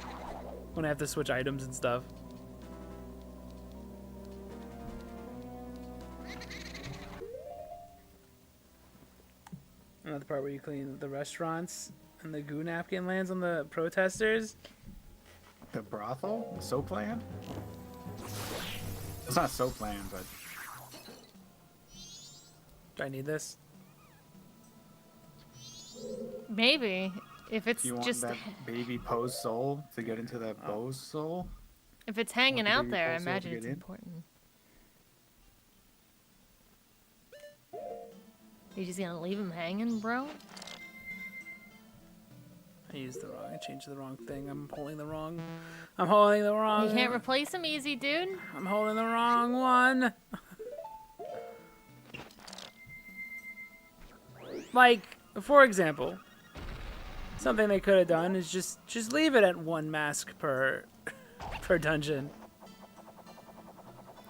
when I have to switch items and stuff. Another part where you clean the restaurants and the goo napkin lands on the protesters. The brothel? The soap land? It's not soap land, but... Do I need this? Maybe. If it's Do you want just that baby Poe's soul to get into that Bo's soul? if it's hanging the out baby there, I Poe's soul to imagine get it's in? important. You just gonna leave him hanging, bro? I changed the wrong thing. I'm holding the wrong. You can't replace him easy, dude. I'm holding the wrong one. Like, for example, something they could have done is just leave it at 1 mask per dungeon.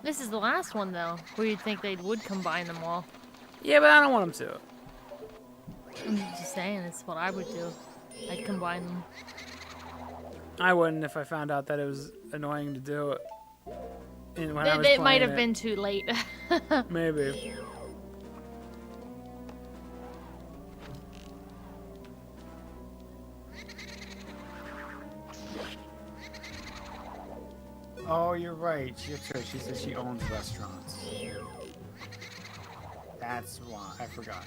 This is the last one though, where you'd think they would combine them all. Yeah, but I don't want them to. I'm just saying, it's what I would do. I'd combine them. I wouldn't if I found out that it was annoying to do it. When I was It might playing have it. been too late. Maybe. Oh, you're right. She says she owns restaurants. That's why. I forgot.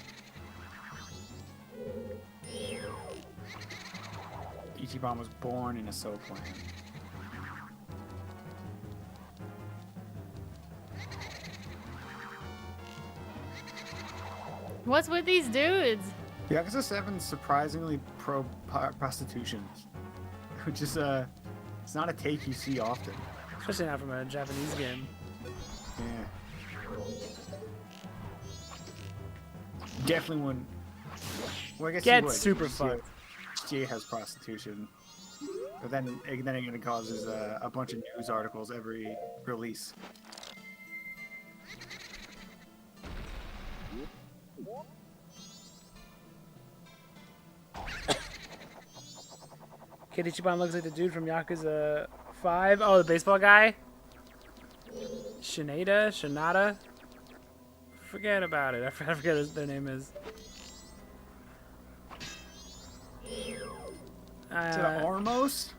Ichiban was born in a soap land. What's with these dudes? Yakuza 7's surprisingly pro prostitution, which is it's not a take you see often. Especially not from a Japanese game. Yeah. Definitely wouldn't. Well, I guess you Get would. super You see fucked. GTA has prostitution, but then it causes a bunch of news articles every release. Kid looks like the dude from Yakuza 5. Oh, the baseball guy? Shinada? Forget about it. I forget what their name is. Is it Armos?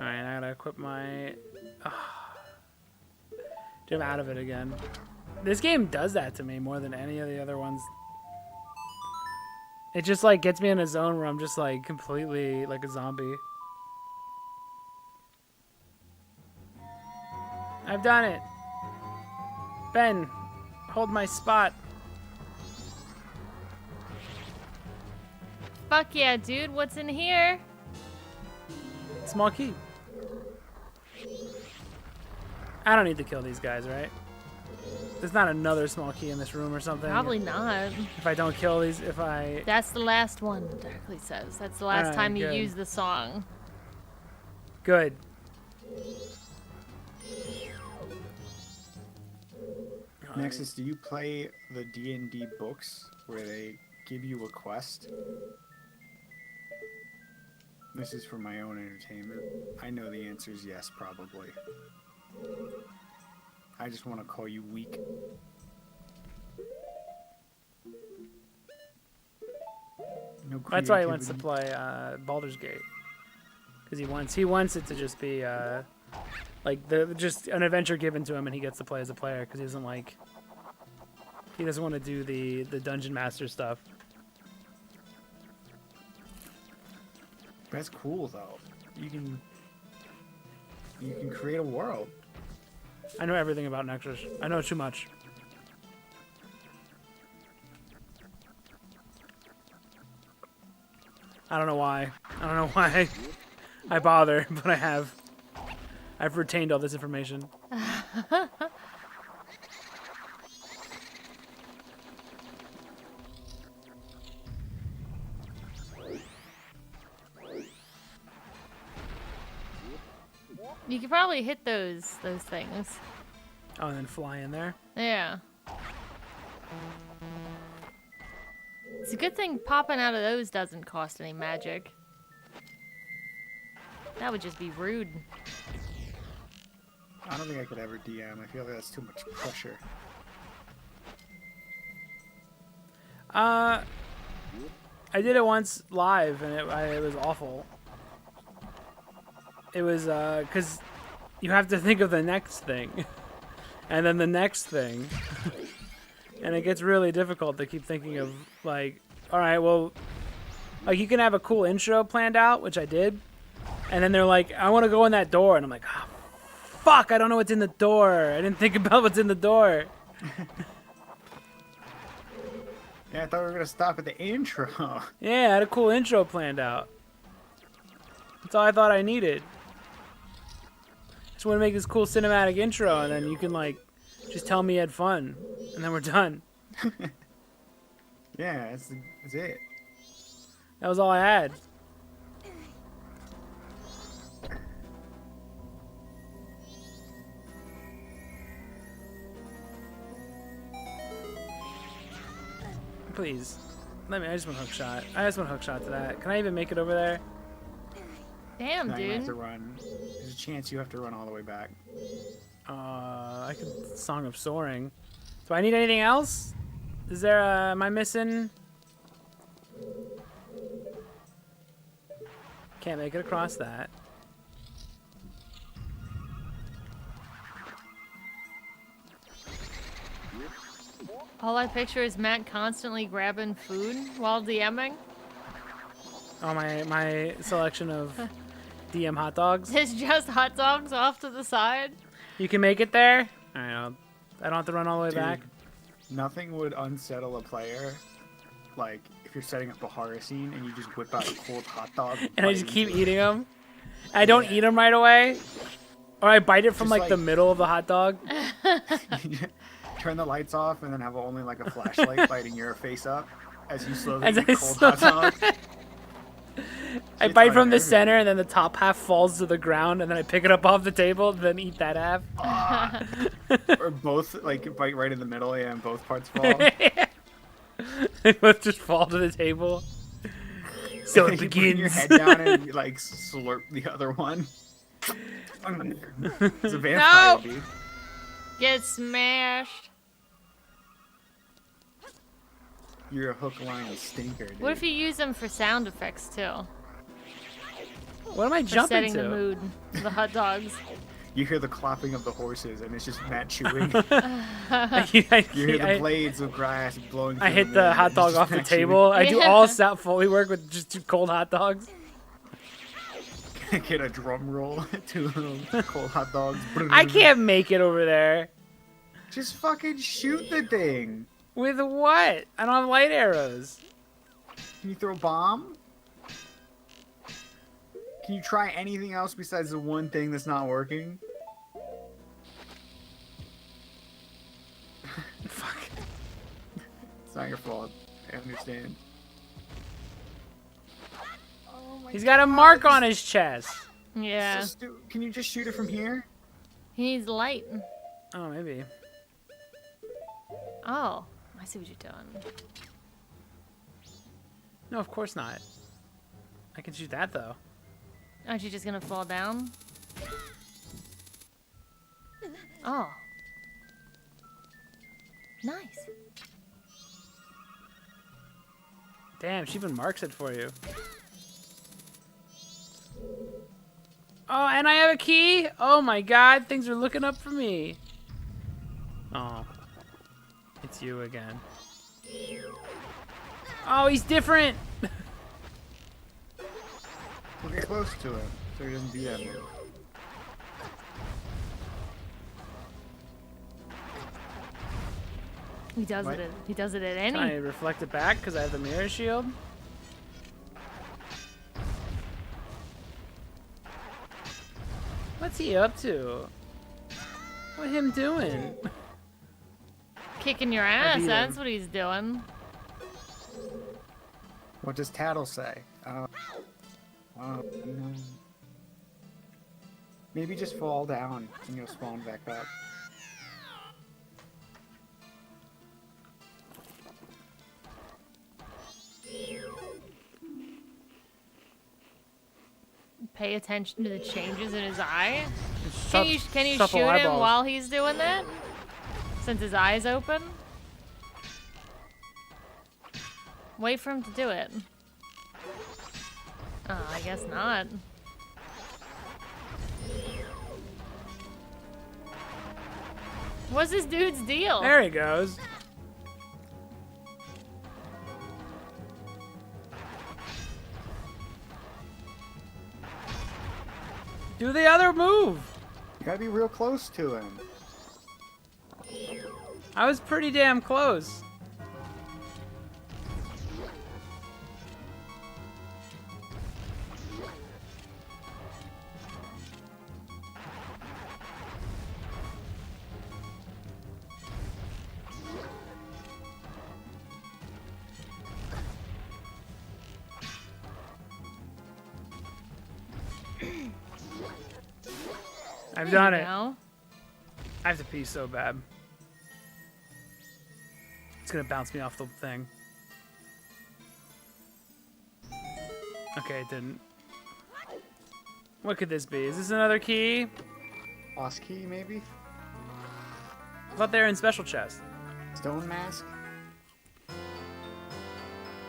Alright, I gotta equip my... Dude, I'm out of it again. This game does that to me more than any of the other ones. It just like gets me in a zone where I'm just like completely like a zombie. I've done it. Ben, hold my spot. Fuck yeah, dude. What's in here? Small key. I don't need to kill these guys, right? There's not another small key in this room or something. Probably not. If I don't kill these, if I... That's the last one, Darkly says. That's the last Alright, time you good. use the song. Good. Nexus, do you play the D&D books where they give you a quest? This is for my own entertainment. I know the answer is yes, probably. I just want to call you weak. No That's why he wants to creativity. play Baldur's Gate. Because he wants it to just be like just an adventure given to him, and he gets to play as a player because he doesn't want to do the dungeon master stuff. That's cool though. You can create a world. I know everything about Nexus. I know too much. I don't know why. I don't know why I bother, but I have. I've retained all this information. You could probably hit those things. Oh, and then fly in there. Yeah. It's a good thing popping out of those doesn't cost any magic. That would just be rude. I don't think I could ever DM. I feel like that's too much pressure. I did it once live, and it was awful. It was because you have to think of the next thing, and then the next thing, and it gets really difficult to keep thinking of like, all right, well, like you can have a cool intro planned out, which I did, and then they're like, I want to go in that door, and I'm like, oh, fuck, I don't know what's in the door. I didn't think about what's in the door. Yeah, I thought we were gonna stop at the intro. Yeah, I had a cool intro planned out. That's all I thought I needed. Just want to make this cool cinematic intro, and then you can like just tell me you had fun, and then we're done. Yeah, that's it. That was all I had. Please, let me. I just want hook shot. I just want hook shot to that. Can I even make it over there? Damn, Now you have dude. to run. There's a chance you have to run all the way back. I could Song of Soaring. Do I need anything else? Is there? Am I missing? Can't make it across that. All I picture is Matt constantly grabbing food while DMing. Oh, my selection of DM hot dogs. It's just hot dogs off to the side. You can make it there? Alright, I don't have to run all the way Dude, back. Nothing would unsettle a player like if you're setting up a horror scene and you just whip out a cold hot dog And I just bite keep into it. eating them. I don't eat them right away. Or I bite it from Just like the like- middle of the hot dog. Turn the lights off and then have only like a flashlight lighting your face up as you slowly As eat I cold hot dog. I Shit's bite from the unnerving. center and then the top half falls to the ground and then I pick it up off the table and then eat that half. Or both, like bite right in the middle, yeah, and both parts fall. They both just fall to the table. So it You put your begins. head down and you, like slurp the other one. It's a vampire, No! dude. Get smashed. You're a hook, line, and stinker, dude. What if you use them for sound effects too? What am I For jumping setting to? the mood. The hot dogs. You hear the clapping of the horses, and it's just Matt chewing. I You hear the I- blades of grass blowing. I through hit wind, the and hot it's dog just off the Matt chewing. table. I do Yeah. all Foley work with just 2 cold hot dogs. Get a drum roll, 2 little cold hot dogs. I can't make it over there. Just fucking shoot the thing. With what? I don't have light arrows. Can you throw a bomb? Can you try anything else besides the one thing that's not working? Fuck. It's not your fault. I understand. Oh my He's got a mark on his chest. Yeah. Can you just shoot it from here? He needs light. Oh, maybe. Oh, I see what you're doing. No, of course not. I can shoot that though. Aren't you just gonna fall down? Oh. Nice. Damn, she even marks it for you. Oh, and I have a key? Oh my god, things are looking up for me. Oh. It's you again. Oh, he's different! We'll get close to him so he doesn't do that move. He does What? it. He does it at Can I any. reflect it back because I have the mirror shield? What's he up to? What him doing? Kicking your beat ass. him. That's what he's doing. What does Tattle say? No. Maybe just fall down and you'll spawn back up. Pay attention to the changes in his eye. Stuff- Can you stuffle shoot him eyeballs. while he's doing that? Since his eye's open? Wait for him to do it. Oh, I guess not. What's this dude's deal? There he goes. Do the other move. You gotta be real close to him. I was pretty damn close. I've done it. No. I have to pee so bad. It's gonna bounce me off the thing. Okay, it didn't. What could this be? Is this another key? Boss key, maybe? I thought they were in special chest. Stone mask?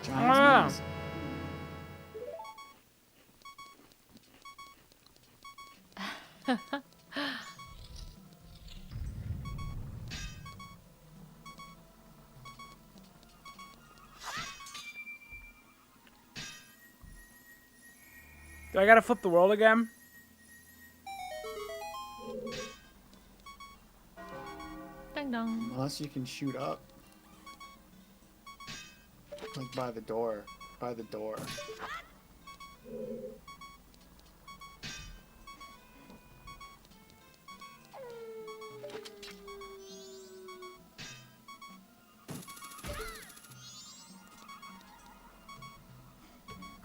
Giant's Ah. mask? Do I gotta flip the world again? Ding dong. Unless you can shoot up. Like by the door. By the door.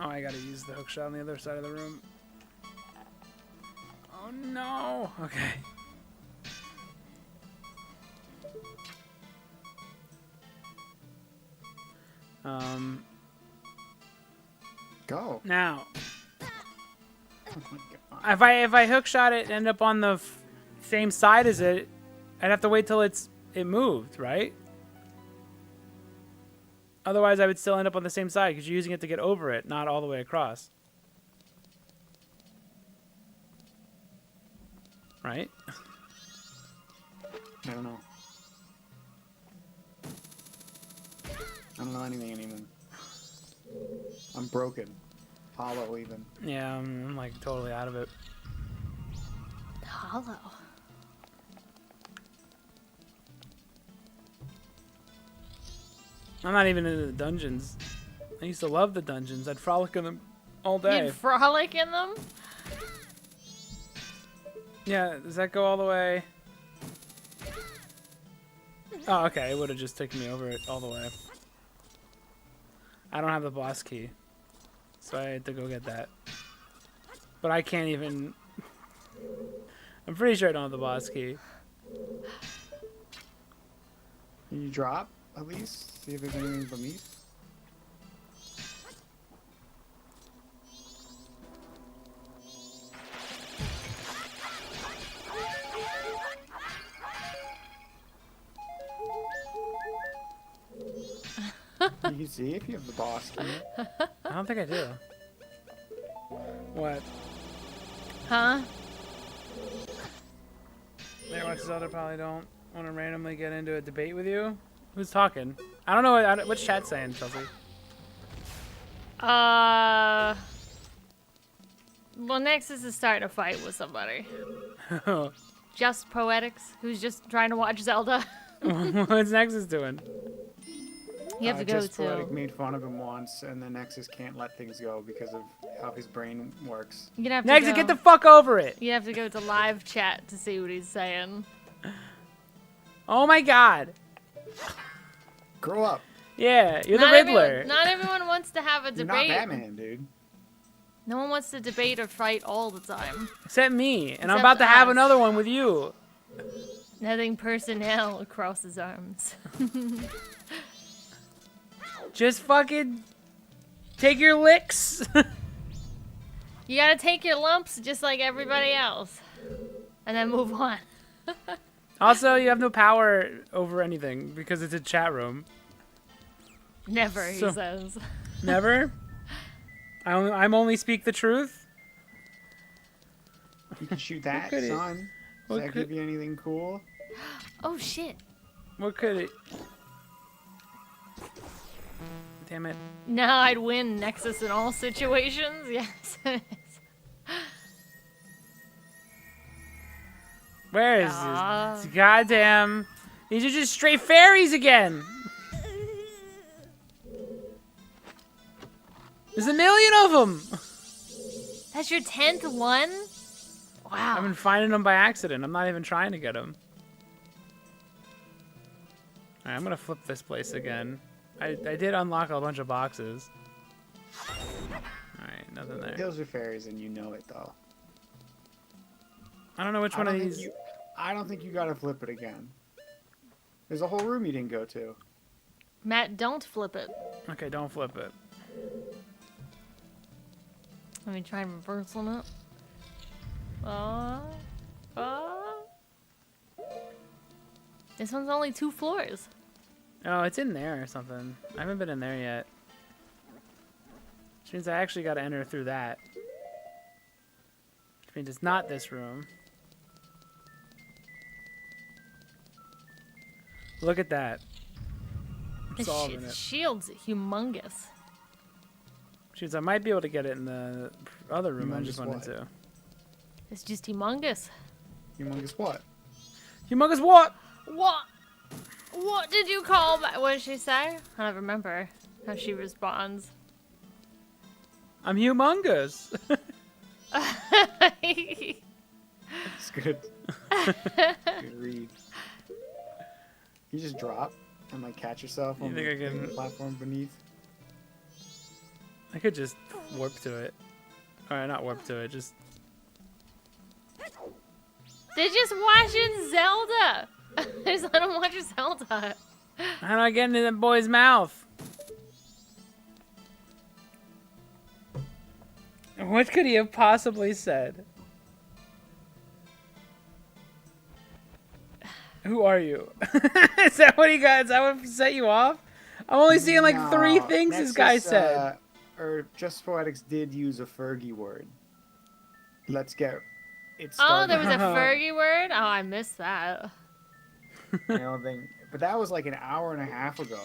Oh, I gotta use the hook shot on the other side of the room. Oh no! Okay. Go. Now, Oh my God. if I hook shot it and end up on the same side as it, I'd have to wait till it moved, right? Otherwise, I would still end up on the same side because you're using it to get over it, not all the way across. Right? I don't know. I don't know anything anymore. I'm broken. Hollow even. Yeah, I'm like totally out of it. Hollow. I'm not even into the dungeons. I used to love the dungeons. I'd frolic in them all day. You'd frolic in them? Yeah, does that go all the way? Oh, okay. It would have just taken me over it all the way. I don't have the boss key, so I had to go get that. But I can't even... I'm pretty sure I don't have the boss key. Can you drop, at least? See if there's anything beneath? You can see if you have the boss key. I don't think I do. What? Huh? They watch Zelda probably don't want to randomly get into a debate with you. Who's talking? I don't know what's chat saying, Chelsea. Well, Nexus is starting a fight with somebody. Just Poetics, who's just trying to watch Zelda. What's Nexus doing? You have to go Just to. Poetic made fun of him once, and the Nexus can't let things go because of how his brain works. You're gonna have to Nexus, go. get the fuck over it! You have to go to live chat to see what he's saying. Oh my god. Grow up. Yeah, you're the Not Riddler. everyone, not everyone wants to have a You're not debate. Batman, dude. No one wants to debate or fight all the time. Except me. And I'm Except about to have us. another one with you. Nothing personnel across his arms. Just fucking take your licks. You gotta take your lumps just like everybody else. And then move on. Also, you have no power over anything because it's a chat room. Never, he So- says. Never? I'm only speak the truth? You can shoot that, could it- son. what Does that could- give you anything cool? Oh shit. What could it... Damn it. Now I'd win Nexus in all situations? Yes, it is. Where is Ah. this? Goddamn. These are just straight fairies again. There's a million of them. That's your 10th one? Wow. I've been finding them by accident. I'm not even trying to get them. Alright, I'm gonna flip this place again. I did unlock a bunch of boxes. Alright, nothing there. Those are fairies, and you know it, though. I don't know which one of these... I don't think you gotta flip it again. There's a whole room you didn't go to. Matt, don't flip it. Okay, don't flip it. Let me try reversing it. This one's only 2 floors. Oh, it's in there or something. I haven't been in there yet. Which means I actually gotta enter through that. Which means it's not this room. Look at that. This It's all in it. shield's humongous. Which means I might be able to get it in the other room I just Humongous went what? into. It's just humongous. Humongous what? Humongous what? What? What did you call that? What did she say? I don't remember. how she responds. I'm humongous. It's good. Good read. You just drop and like catch yourself You on think I the can- platform beneath. I could just warp to it. Alright, not warp to it, just... They're just watching Zelda. Just let them watch Zelda. How do I get into that boy's mouth? What could he have possibly said? Who are you? Is that what he got? Is that what set you off? I'm only seeing like 3 No, things this guy Nexus, said. Or Just Poetics did use a Fergie word. Let's get it Oh, started. there was a Fergie word? Oh, I missed that. I don't think, but that was like an hour and a half ago.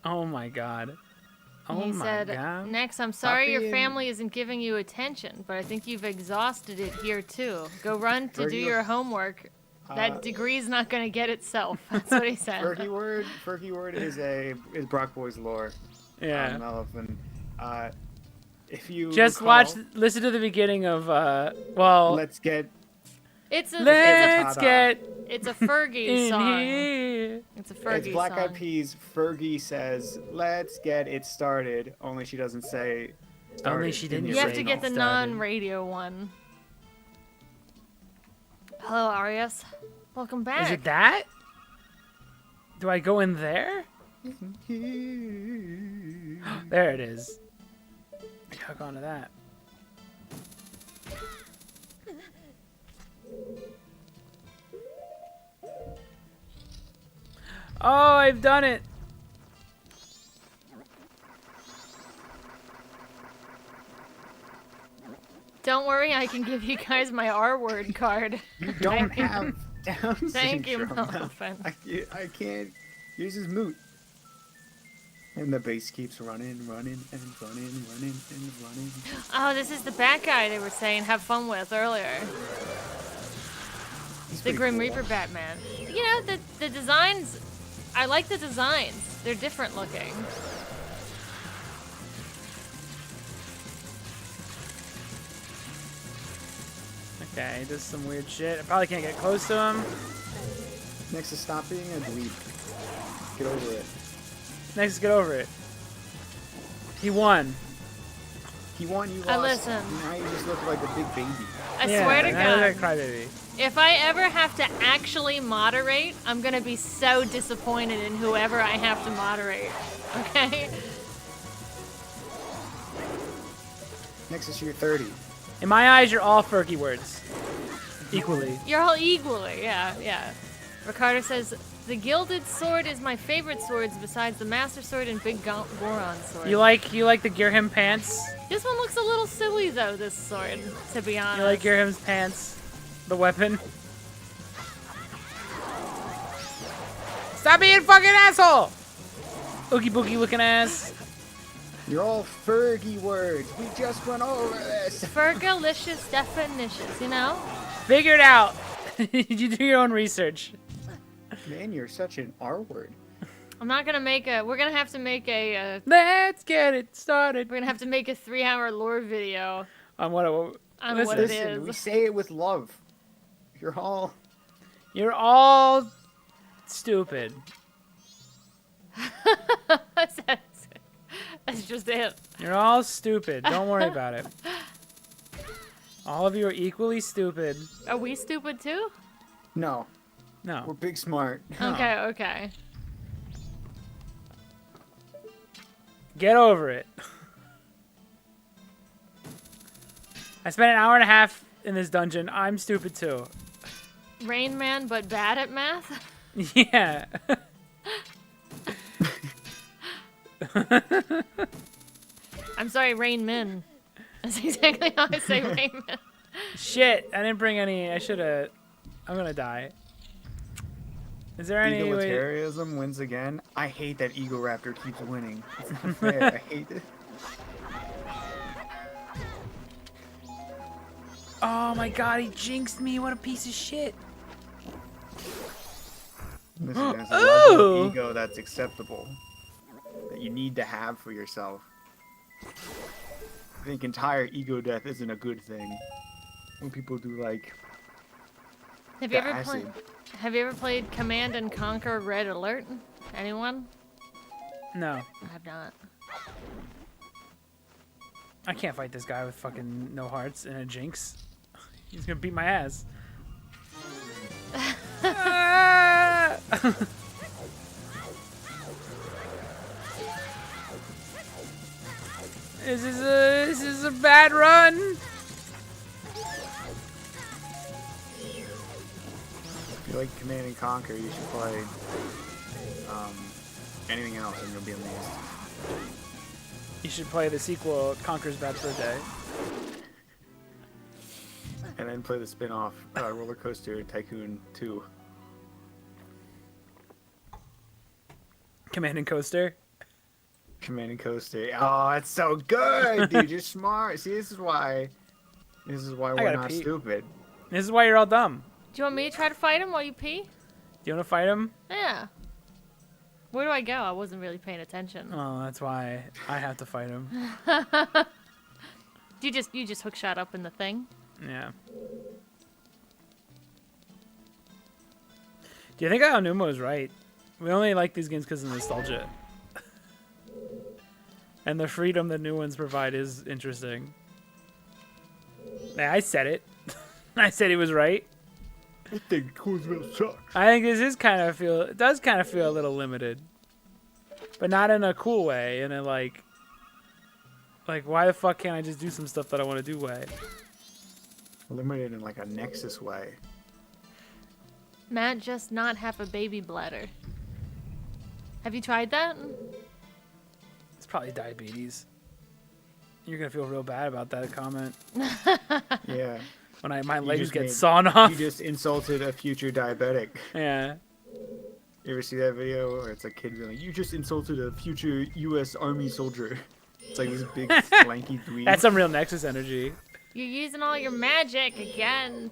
Oh my god. Oh He my said, god. next, I'm sorry your being- family isn't giving you attention, but I think you've exhausted it here too. Go run to do Fergie- your homework. That degree's not gonna get itself. That's what he said. Fergie word is Brock Boy's lore. Yeah. Elephant. If you Just recall, listen to the beginning of, well, Let's get It's a let's Ta-da. get it's a Fergie in song. here. It's a Fergie it's Black song. Eyed Peas. Fergie says, "Let's get it started." Only she doesn't say. Only started she in didn't the You have say to original. get the started. non-radio one. Hello, Arias. Welcome back. Is it that? Do I go in there? There it is. Hook onto that. Oh, I've done it. Don't worry, I can give you guys my R-word card. You don't have Down Thank you, syndrome. No. Elephant. I can't. Yours is moot. And the bass keeps running and running. Oh, this is the bat guy they were saying have fun with earlier. He's The pretty Grim cool. Reaper Batman. You know, the designs, I like the designs. They're different looking. Okay, he does some weird shit. I probably can't get close to him. Next is stop being a dweeb. Get over it. Next, get over it. He won. He won, you lost. I listen. Now you just look like a big baby. I Yeah, swear to now look at God, Crybaby. if I ever have to actually moderate, I'm gonna be so disappointed in whoever I have to moderate. Okay? Next is you're 30. In my eyes, you're all Fergie words. Equally. You're all equally, yeah. Ricardo says, the gilded sword is my favorite swords besides the Master Sword and Big Goron sword. You like the Girham pants? This one looks a little silly though, this sword, to be honest. You like Girham's pants? The weapon? Stop being fucking asshole! Oogie boogie looking ass. You're all Fergie words. We just went over this. Fergalicious definitions, you know? Figure it out. You do your own research. Man, you're such an R word. I'm not gonna make a, we're gonna have to make a, Let's get it started. we're gonna have to make a 3-hour lore video On what on Listen. what it Listen, we is. say it with love. You're all. You're all stupid. That's just it. You're all stupid. Don't worry about it. All of you are equally stupid. Are we stupid too? No, we're No. big smart. Okay. Get over it. I spent an hour and a half in this dungeon. I'm stupid too. Rain Man, but bad at math? Yeah. I'm sorry, Rain Min. That's exactly how I say Rain Man. Shit. I didn't bring any. I should have. I'm gonna die. Is there any way? Egalitarianism wins again. I hate that Ego Raptor keeps winning. It's not fair. I hate it. Oh my god, he jinxed me. What a piece of shit. Listen, there's a level Ooh. of ego that's acceptable. That you need to have for yourself. I think entire ego death isn't a good thing. When people do like Have you the ever acid. Have you ever played Command and Conquer Red Alert? Anyone? No. I have not. I can't fight this guy with fucking no hearts and a jinx. He's gonna beat my ass. Ah! This is a bad run. If you like Command and Conquer, you should play anything else and you'll be amazed. You should play the sequel, Conker's Bad Fur Day. And then play the spin-off Roller Coaster Tycoon 2. Command and Coaster. Command and Coaster. Oh, it's so good, dude. You're smart. See, this is why we're gotta not pee. stupid. This is why you're all dumb. Do you want me to try to fight him while you pee? Do you want to fight him? Yeah. Where do I go? I wasn't really paying attention. Oh, that's why I have to fight him. You just hook shot up in the thing? Yeah. Do you think Aonuma is right? We only like these games because of nostalgia. And the freedom the new ones provide is interesting. Yeah, I said it. I said he was right. I think Coolsville sucks. I think this is it does kind of feel a little limited. But not in a cool way, in a like why the fuck can't I just do some stuff that I want to do way? Limited in like a Nexus way. Matt just not have a baby bladder. Have you tried that? It's probably diabetes. You're gonna feel real bad about that comment. Yeah. When my legs just get made- sawn off. You just insulted a future diabetic. Yeah. You ever see that video where it's a kid going, "You just insulted a future U.S. Army soldier." It's like this big lanky dweeb. That's some real Nexus energy. You're using all your magic again.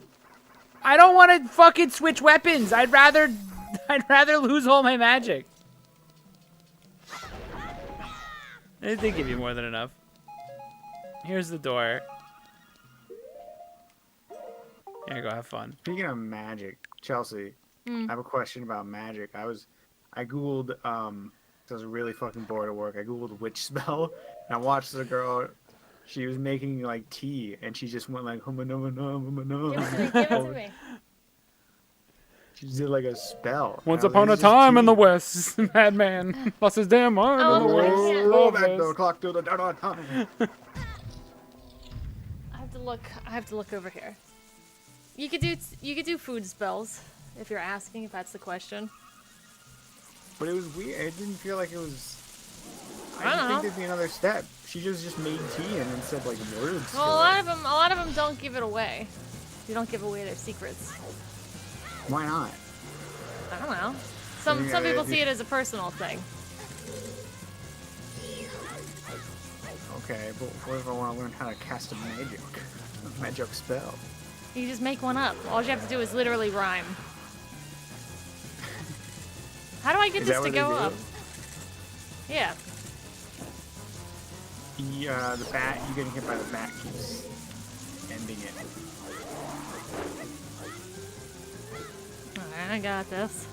I don't want to fucking switch weapons. I'd rather lose all my magic. They did give you more than enough. Here's the door. Here you go, have fun. Speaking of magic, Chelsea, I have a question about magic. I googled, 'cause I was really fucking bored at work. I googled witch spell, and I watched the girl. She was making like tea, and she just went like humana, humana, Give it to me. She did like a spell. Once And I upon a was like, time in the "This West, madman lost his damn mind Oh, in the boy. is West. tea." Yeah. Roll Love back the this. clock to the dawn of time. I have to look over here. You could do food spells if you're asking, if that's the question. But it was weird. It didn't feel like it was. I I didn't don't think know. there'd be another step. She just made tea and then said like words. Well, to a it. lot of them don't give it away. You don't give away their secrets. Why not? I don't know. Some Yeah, people if see you- it as a personal thing. Okay, but what if I want to learn how to cast a magic spell? You just make one up. All you have to do is literally rhyme. How do I get Is this that to what they go do? up? Yeah. The bat, you getting hit by the bat keeps ending it. Alright, I got this.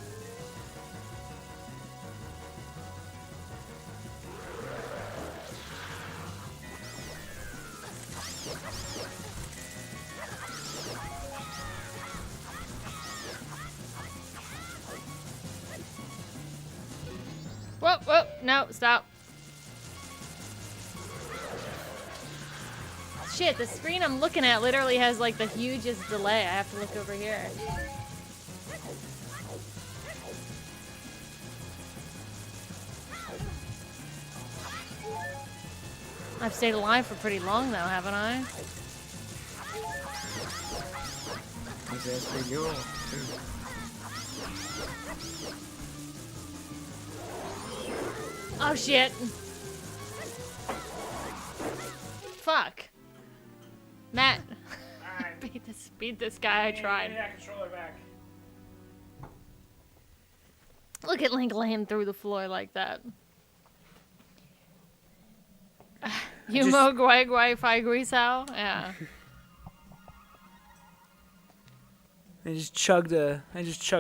Whoa, whoa, no, stop. Shit, the screen I'm looking at literally has like the hugest delay. I have to look over here. I've stayed alive for pretty long though, haven't I? That's pretty cool. Oh shit. Fuck. Matt. beat this guy, I tried. Controller back. Look at Link laying through the floor like that. You mo guai guai fi gui sao? Yeah. I just chugged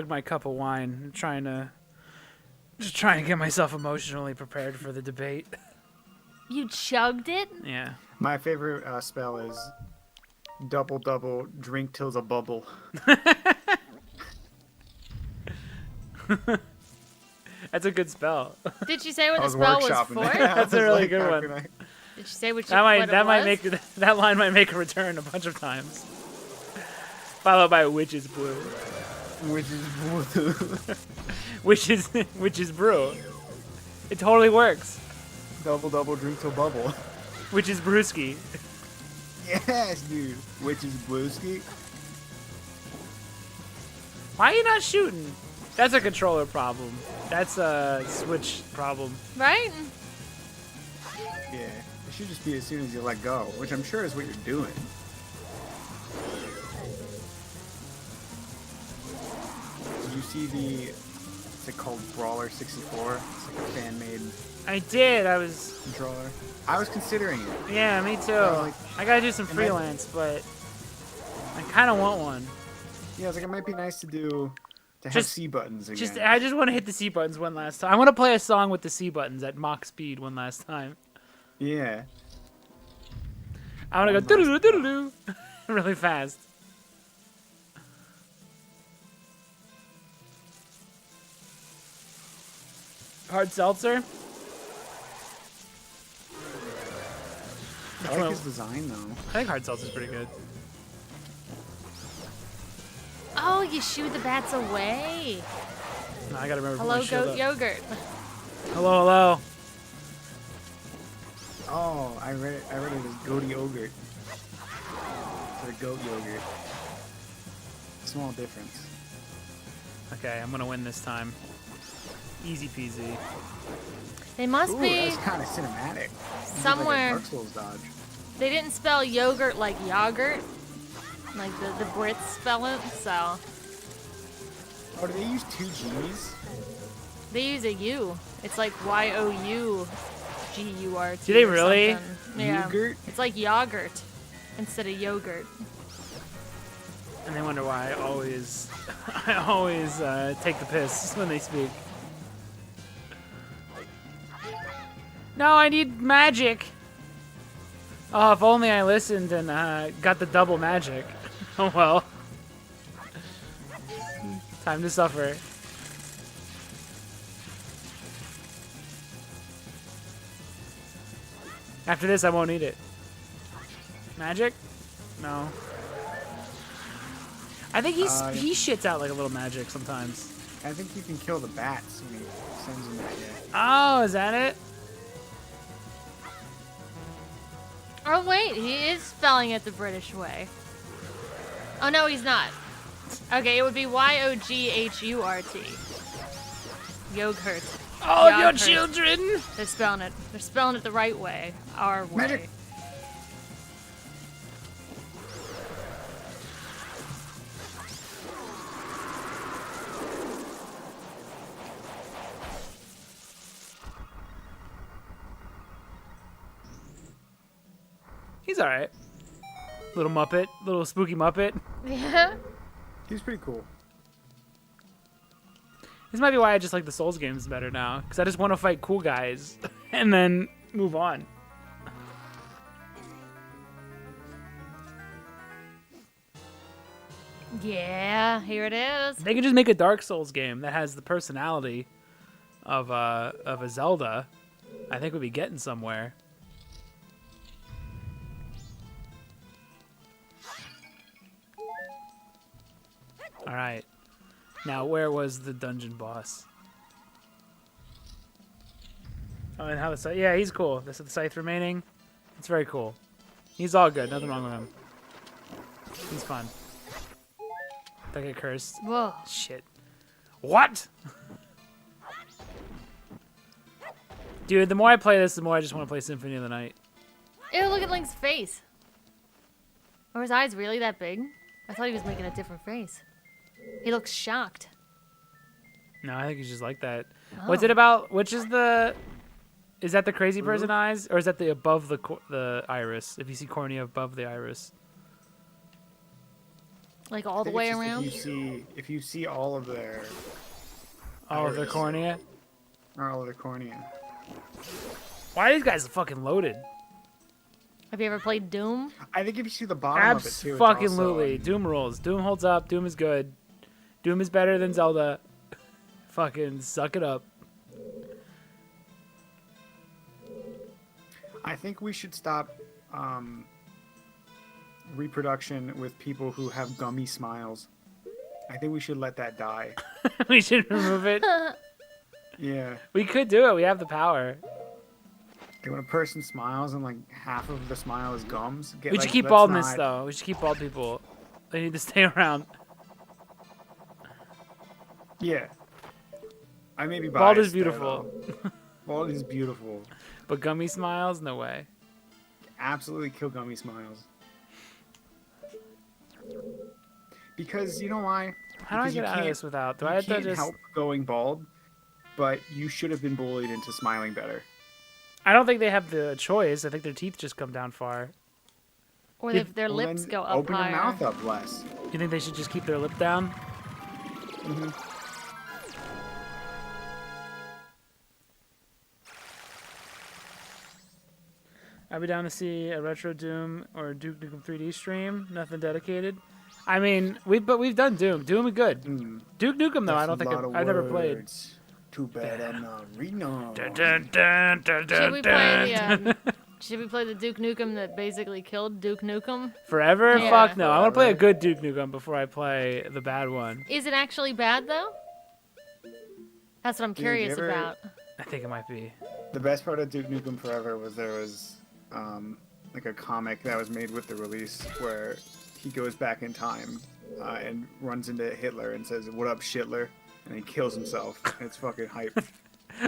my cup of wine, just trying to get myself emotionally prepared for the debate. You chugged it? Yeah. My favorite spell is double double drink till's a bubble. That's a good spell. Did she say what I the was spell was workshopping for? that. That's I a was really like, good how one. can I- Did she say what That might what it was? that line might make a return a bunch of times. Followed by witch's brew. Which is Which is brew. It totally works. double double drink till bubble. Which is brewski. Yes, dude. Which is blueski. Why are you not shooting? That's a controller problem. That's a Switch problem. Right? Yeah, it should just be as soon as you let go, which I'm sure is what you're doing. Did you see what's it called, Brawler 64? It's like a fan-made I did. I was. controller. I was considering it. Yeah, me too. like- I gotta do some and freelance, but I kind of want one. Yeah, I was like, it might be nice to have Just- C buttons again. I just want to hit the C buttons one last time. I want to play a song with the C buttons at Mach speed one last time. Yeah. I want to go doodle doodle really fast. Hard seltzer. I like his design, though. I think hard seltzer's pretty good. Oh, you shoo the bats away. No, I gotta remember. to put Hello, my shield goat up. yogurt. Hello, hello. Oh, I read it as goat yogurt. Or goat yogurt. Small difference. Okay, I'm gonna win this time. Easy peasy. They must Ooh, be that's kind of cinematic. Like somewhere. a Dark Souls dodge. They didn't spell yogurt like yogurt, like the Brits spell it. So Oh, do they use two G's? they use a U. It's like YOUGURT. Do they or really? something. Yeah. Yogurt? It's like yogurt instead of yogurt. And they wonder why I always take the piss when they speak. No, I need magic. Oh, if only I listened and got the double magic. Oh well. Time to suffer. After this, I won't need it. Magic? No. I think he shits out like a little magic sometimes. I think you can kill the bats when he sends them at you. Oh, is that it? Oh wait, he is spelling it the British way. Oh no, he's not. Okay, it would be YOGHURT. Yogurt. All of your Yogurt. children! They're spelling it. They're spelling it the right way. Our way. Magic. He's alright. Little Muppet. Little spooky Muppet. Yeah. He's pretty cool. This might be why I just like the Souls games better now. Because I just want to fight cool guys. And then move on. Yeah, here it is. They could just make a Dark Souls game that has the personality of a Zelda. I think we'd be getting somewhere. All right. Now, where was the dungeon boss? Oh, and how the scythe? Yeah, he's cool. This is the scythe remaining. It's very cool. He's all good. Nothing wrong with him. He's fun. Don't get cursed. Whoa. Shit. What? Dude, the more I play this, the more I just want to play Symphony of the Night. Ew, look at Link's face. Are his eyes really that big? I thought he was making a different face. He looks shocked. No, I think he's just like that. Oh. What's it about? Which is the Is that the crazy person eyes, or is that the above the iris? If you see cornea above the iris. Like I all the think way it's just around? If you see all of their All of their iris, cornea. or all of their cornea. Why are these guys fucking loaded? Have you ever played Doom? I think if you see the bottom of it too, it's Fucking also, lutely. Doom rules. Doom holds up. Doom is good. Doom is better than Zelda. Fucking suck it up. I think we should stop reproduction with people who have gummy smiles. I think we should let that die. We should remove it. Yeah. We could do it. We have the power. Like when a person smiles and like half of the smile is gums. We should keep baldness though. We should keep bald people. They need to stay around. Yeah. I may be biased. Bald is there, beautiful. though. Bald is beautiful. But gummy smiles? No way. Absolutely kill gummy smiles. Because you know why? How do I Because you get out of can't- this without? Do you I have to can't just? help going bald, but you should have been bullied into smiling better. I don't think they have the choice. I think their teeth just come down far. Or Yeah, if their Well, lips then go up open higher? your mouth up less. You think they should just keep their lip down? Mm-hmm. I'd be down to see a Retro Doom or Duke Nukem 3D stream. Nothing dedicated. I mean, we've done Doom. Doom is good. Duke Nukem though, I don't think I've never played. Too bad I'm not Reno. Dun, dun, dun, dun, Should we dun, play dun. the should we play the Duke Nukem that basically killed Duke Nukem? Forever? Yeah. Fuck no. I want to play a good Duke Nukem before I play the bad one. Is it actually bad though? That's what I'm Dude, curious you ever- about. I think it might be. The best part of Duke Nukem Forever was there was like a comic that was made with the release where he goes back in time and runs into Hitler and says, "What up, Shitler?" and he kills himself. And it's fucking hype.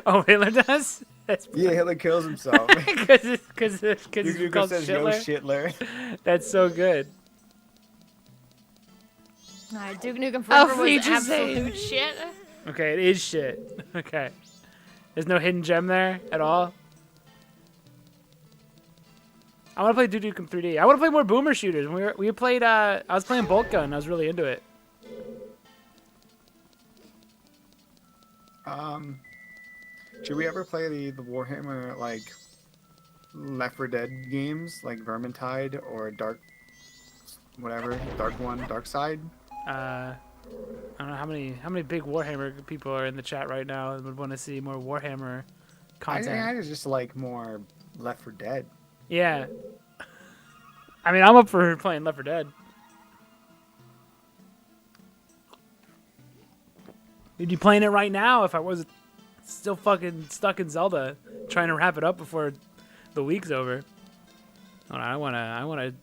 Oh, Hitler does? That's Yeah, Hitler kills himself. because Duke it's Nukem called says, "Yo, Shitler. Shitler." That's so good. Alright, Duke Nukem Forever was Outrageous absolute shit. Okay, it is shit. Okay. There's no hidden gem there at all. I want to play Duke Nukem 3D. I want to play more boomer shooters. We played. I was playing Bolt Gun. I was really into it. Should we ever play the Warhammer like Left 4 Dead games like Vermintide or Dark Side? I don't know how many big Warhammer people are in the chat right now and would want to see more Warhammer content. I just like more Left 4 Dead. Yeah. I mean, I'm up for playing Left 4 Dead. You'd be playing it right now if I was still fucking stuck in Zelda, trying to wrap it up before the week's over. I want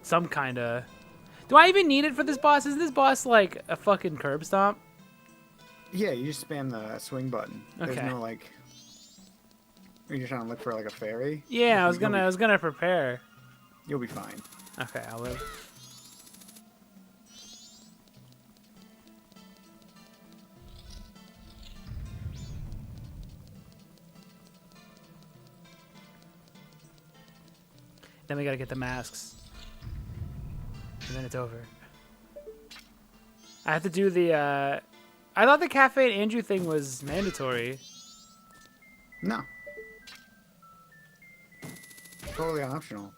some kind of. Do I even need it for this boss? Isn't this boss like a fucking curb stomp? Yeah, you just spam the swing button. There's Okay. no like. Are you trying to look for like a fairy? Yeah, I was You'll be- gonna prepare. You'll be fine. Okay, I'll live. Then we gotta get the masks. And then it's over. I have to do the, I thought the Cafe and Andrew thing was mandatory. No. Totally optional.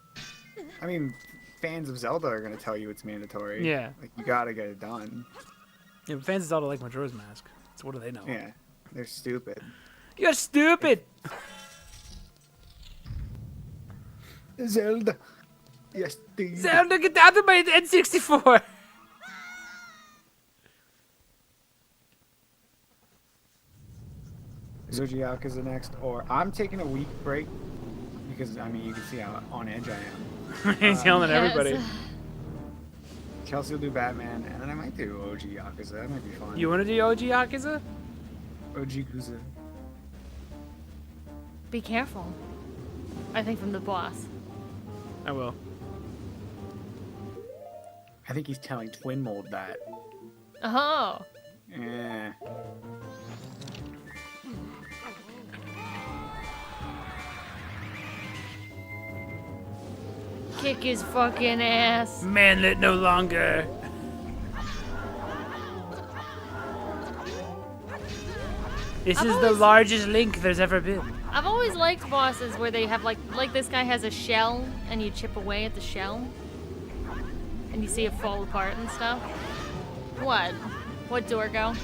I mean, fans of Zelda are gonna tell you it's mandatory. Yeah. Like you gotta get it done. Yeah, but fans of Zelda like Majora's Mask. So what do they know? Yeah. They're stupid. You're stupid! Zelda. Yes, dude. Zelda, get out of my N64! Zoji Yakuza next, or I'm taking a week break because I mean you can see how on edge I am. He's yelling at Yes. everybody. Chelsea will do Batman, and then I might do OG Yakuza. That might be fun. You wanna do OG Yakuza? OG Yakuza. Be careful. I think from the boss. I will. I think he's telling Twin Mold that. Oh. Yeah. Kick his fucking ass. Manlet no longer. This is the largest link there's ever been. I've always liked bosses where they have like this guy has a shell and you chip away at the shell and you see it fall apart and stuff. What? What, Dorgo?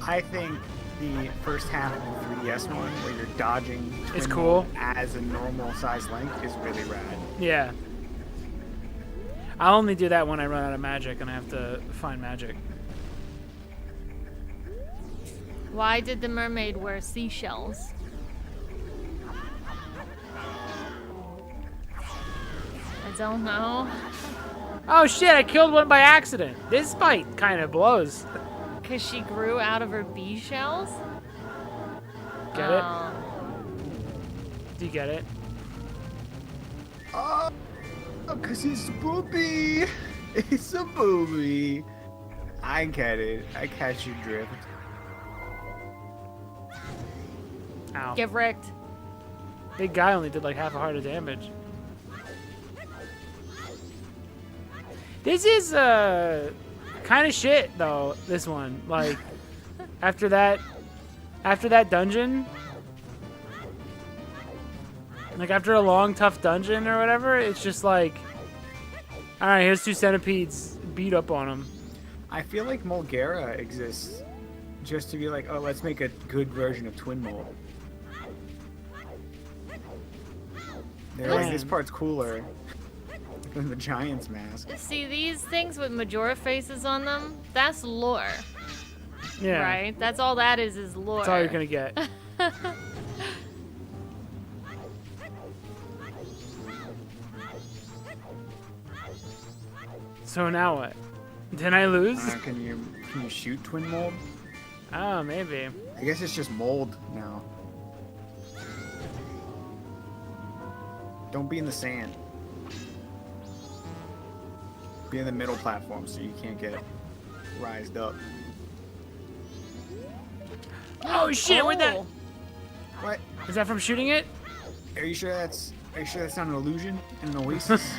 I think the first half of the 3DS one, where you're dodging It's Twin cool. Mold as a normal size link, is really rad. Yeah. I'll only do that when I run out of magic and I have to find magic. Why did the mermaid wear seashells? I don't know. Oh shit, I killed one by accident. This fight kind of blows. Because she grew out of her bee shells? Get it? Do you get it? Oh, because it's a booby. It's a booby. I get it. I catch your drift. Ow. Get wrecked. Big guy only did like half a heart of damage. This is kind of shit though. This one, like, after that dungeon, like after a long tough dungeon or whatever, it's just like, all right, here's 2 centipedes, beat up on them. I feel like Mulgara exists just to be like, oh, let's make a good version of Twin Mold. They're like, this Man. part's cooler than the Giant's mask. See, these things with Majora faces on them, that's lore, Yeah, right? That's all that is lore. that's all you're gonna get. So now what? Didn't I lose? Can you shoot Twin Mold? Oh, maybe. I guess it's just mold now. Don't be in the sand. Be in the middle platform so you can't get rised up. Oh shit! Where'd that? Oh. What? Is that from shooting it? Are you sure that's not an illusion? An oasis?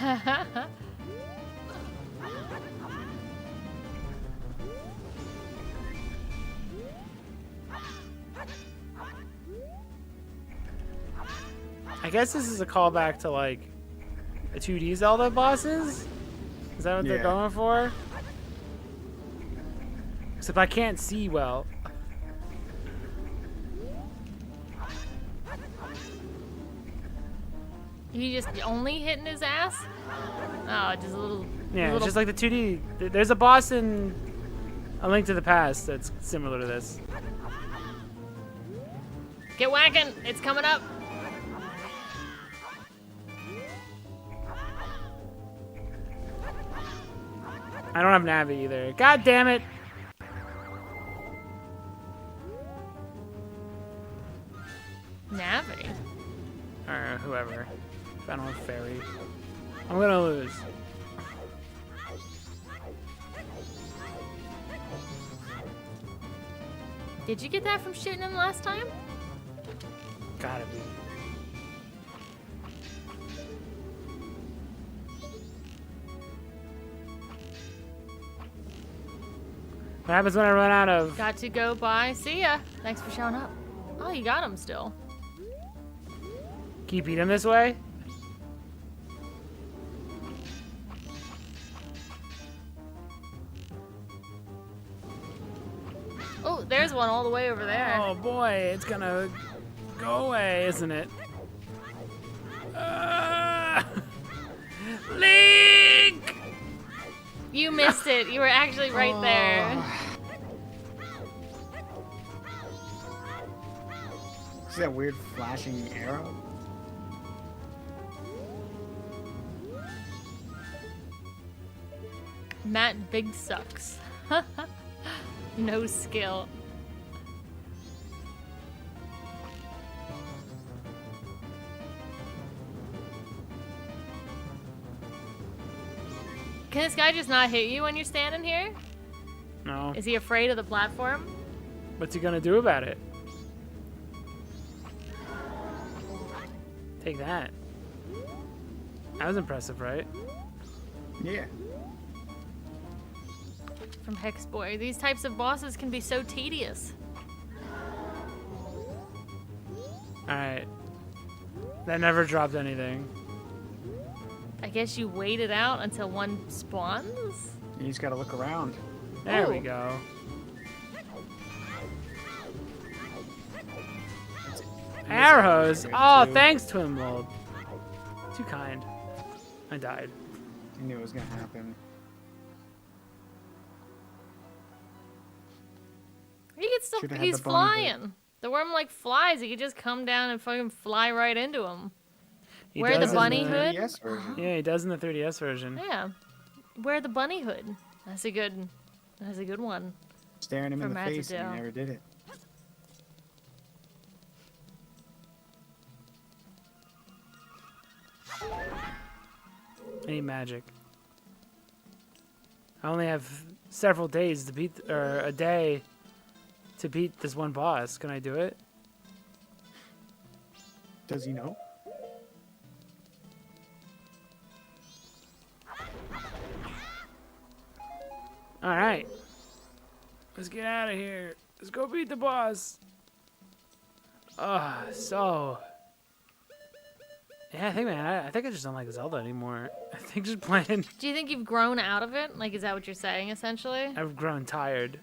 I guess this is a callback to like the 2D Zelda bosses. Is that what they're Yeah. going for? Except I can't see well. You just only hitting his ass? Oh, just a little. Yeah, it's little just like the 2D. There's a boss in A Link to the Past that's similar to this. Get whacking! It's coming up. I don't have Navi either. God damn it! Navi. Or whoever. If I don't have Fairy. I'm gonna lose. Did you get that from shooting him last time? Gotta be. What happens when I run out of... Got to go by. See ya. Thanks for showing up. Oh, you got him still. Can you beat him this way? Oh, there's one all the way over there. Oh boy, it's gonna go away, isn't it? Link! You missed it. You were actually right there. See that weird flashing arrow? Matt Big sucks. No skill. Can this guy just not hit you when you're standing here? No. Is he afraid of the platform? What's he gonna do about it? Take that. That was impressive, right? Yeah. From Hex Boy. These types of bosses can be so tedious. Alright. That never dropped anything. I guess you wait it out until one spawns? You just gotta look around. There we Ooh. go. Arrows? Good, Oh, too. thanks, Twin Mold. Too kind. I died. I knew it was gonna happen. He can still, Should've had he's the bunny bit. flying. The worm like flies. He could just come down and fucking fly right into him. He Wear the does in bunny hood? 3DS version. Yeah, he does in the 3DS version. Yeah. Wear the bunny hood. That's a good one. Staring him For in the Matt to face, and do. he never did it. I need magic. I only have several days to beat, or a day to beat this one boss. Can I do it? Does he know? Alright. Let's get out of here. Let's go beat the boss. So. Yeah, I think I just don't like Zelda anymore. I think just playing. Do you think you've grown out of it? Like, is that what you're saying, essentially? I've grown tired.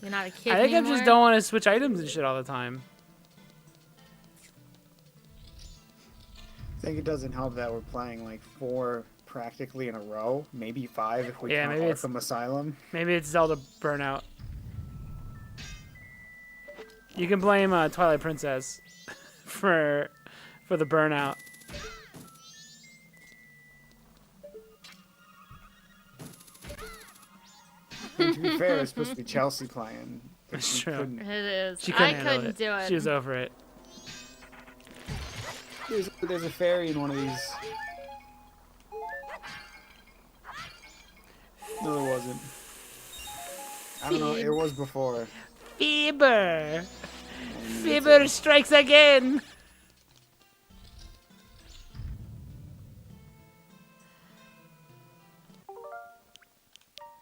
You're not a kid I think anymore? I just don't want to switch items and shit all the time. I think it doesn't help that we're playing like 4 practically in a row, maybe 5 if we Yeah, count maybe it's- Arkham Asylum. Maybe it's Zelda Burnout. You can blame Twilight Princess for the burnout. And to be fair, it's supposed to be Chelsea playing. but That's she true. couldn't. It is. She I couldn't handle couldn't do it. She was over it. There's a fairy in one of these. No, there wasn't. I don't know. It was before. Fever! Fever strikes again!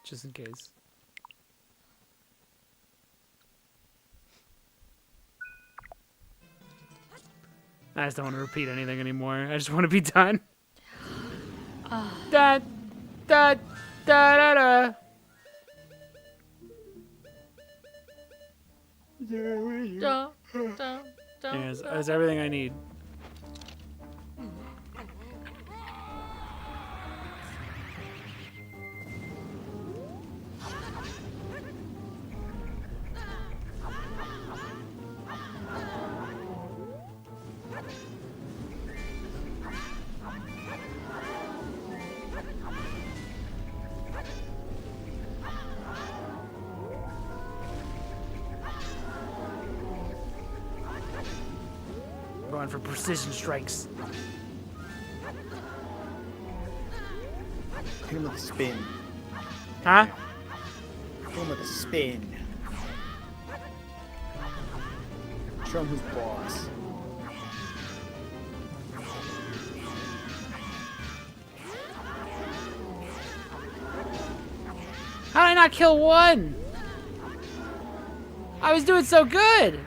Just in case. I just don't want to repeat anything anymore. I just want to be done. Da, da, da, da, da. Dun, dun, dun, There's, dun. there's everything I need. Going for precision strikes. Hit him with a spin. Huh? Hit him with a spin. Show him who's boss. How did I not kill one? I was doing so good.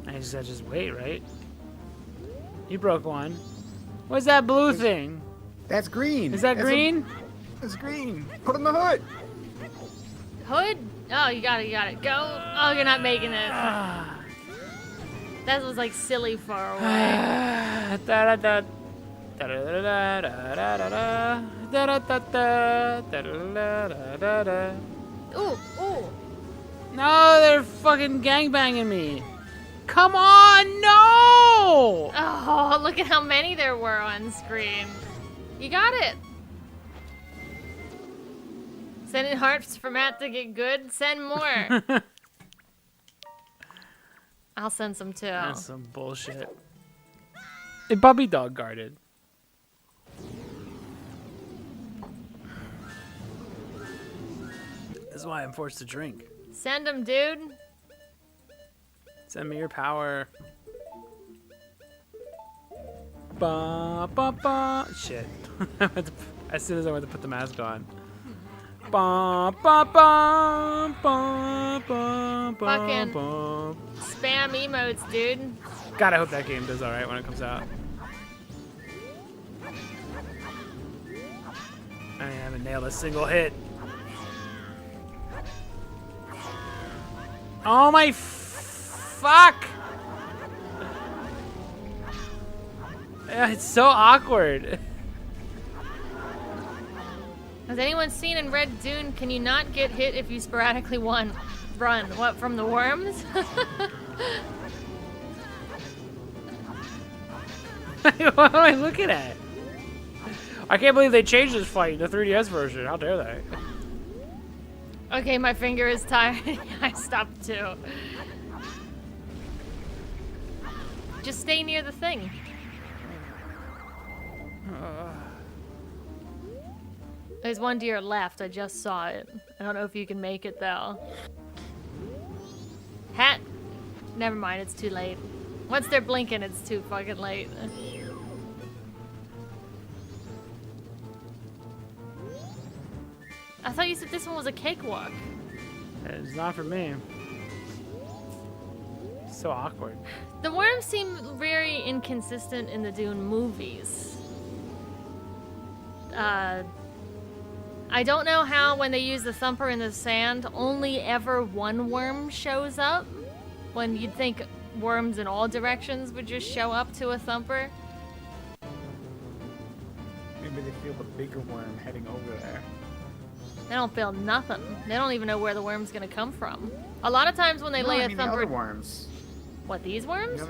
I just gotta just wait, right? You broke one. What's that blue thing? That's green. Is that green? That's green. Put on the hood. Hood? Oh, you got it. Go. Oh, you're not making it. Ah. That was like silly far away. Da-da-da. Da-da-da-da-da-da-da. Da-da-da-da. Da-da-da-da-da-da. Ooh, ooh. No, they're fucking gangbanging me. Come on, no! Oh, look at how many there were on screen. You got it. Sending hearts for Matt to get good. Send more. I'll send some too. That's some bullshit. A puppy dog guarded. That's why I'm forced to drink. Send him, dude. Send me your power. Ba ba ba. Shit. As soon as I went to put the mask on. Ba ba ba ba ba ba Fucking ba. spam emotes, dude. God, I hope that game does alright when it comes out. I haven't nailed a single hit. Oh my fuck! Yeah, it's so awkward. Has anyone seen in Red Dune, can you not get hit if you sporadically run? What, from the worms? What am I looking at? I can't believe they changed this fight in the 3DS version. How dare they? Okay, my finger is tired. I stopped too. Just stay near the thing. There's one to your left. I just saw it. I don't know if you can make it though. Hat. Never mind. It's too late. Once they're blinking, it's too fucking late. I thought you said this one was a cakewalk. It's not for me. So awkward. The worms seem very inconsistent in the Dune movies. I don't know how when they use the thumper in the sand, only ever one worm shows up. When you'd think worms in all directions would just show up to a thumper. Maybe they feel the bigger worm heading over there. They don't feel nothing. They don't even know where the worm's gonna come from. A lot of times when they No, lay I a mean thumper... the other worms. What, these worms?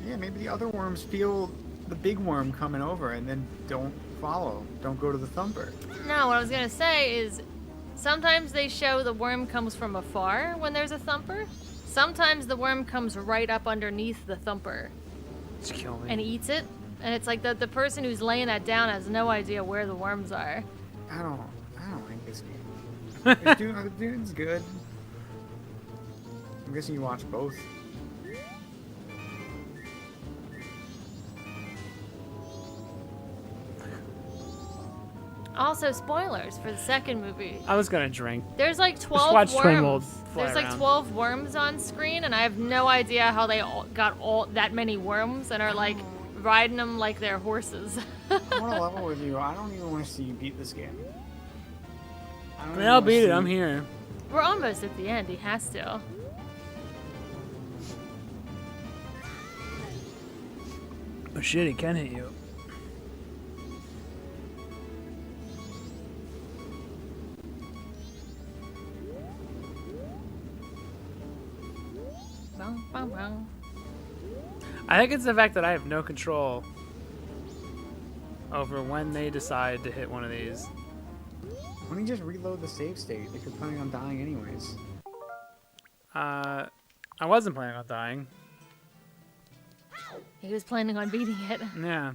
Maybe the other worms feel the big worm coming over and then don't follow. Don't go to the thumper. No, what I was gonna say is sometimes they show the worm comes from afar when there's a thumper. Sometimes the worm comes right up underneath the thumper Just kill me. and eats it. And it's like the person who's laying that down has no idea where the worms are. I don't like this game. Dude's good. I'm guessing you watch both. Also, spoilers for the second movie. I was gonna drink. There's like 12 watch Twin worms. World fly There's like around. 12 worms on screen, and I have no idea how they got all that many worms and are like riding them like they're horses. I want to level with you. I don't even want to see you beat this game. I mean, I'll beat it. I'm here. We're almost at the end. He has to. Oh shit, he can hit you. Bum, bum, bum. I think it's the fact that I have no control over when they decide to hit one of these. Why don't you just reload the save state if you're planning on dying anyways? I wasn't planning on dying. He was planning on beating it. Yeah.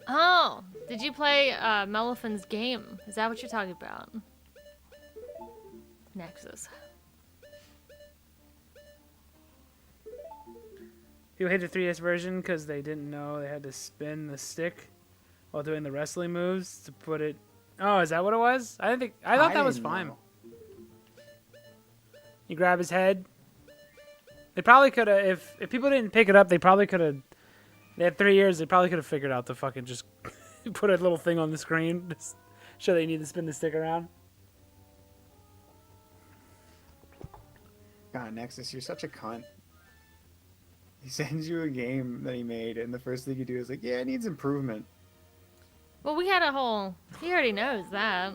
Oh, did you play Melifin's game? Is that what you're talking about? Nexus. People hate the 3DS version because they didn't know they had to spin the stick while doing the wrestling moves to put it. Oh, is that what it was? I thought that was didn't fine. know. You grab his head. They probably could have. If people didn't pick it up, they probably could have. They had 3 years. They probably could have figured out to fucking just put a little thing on the screen to show that you need to spin the stick around. God, Nexus, you're such a cunt. He sends you a game that he made, and the first thing you do is like, yeah, it needs improvement. Well, we had a whole... He already knows that.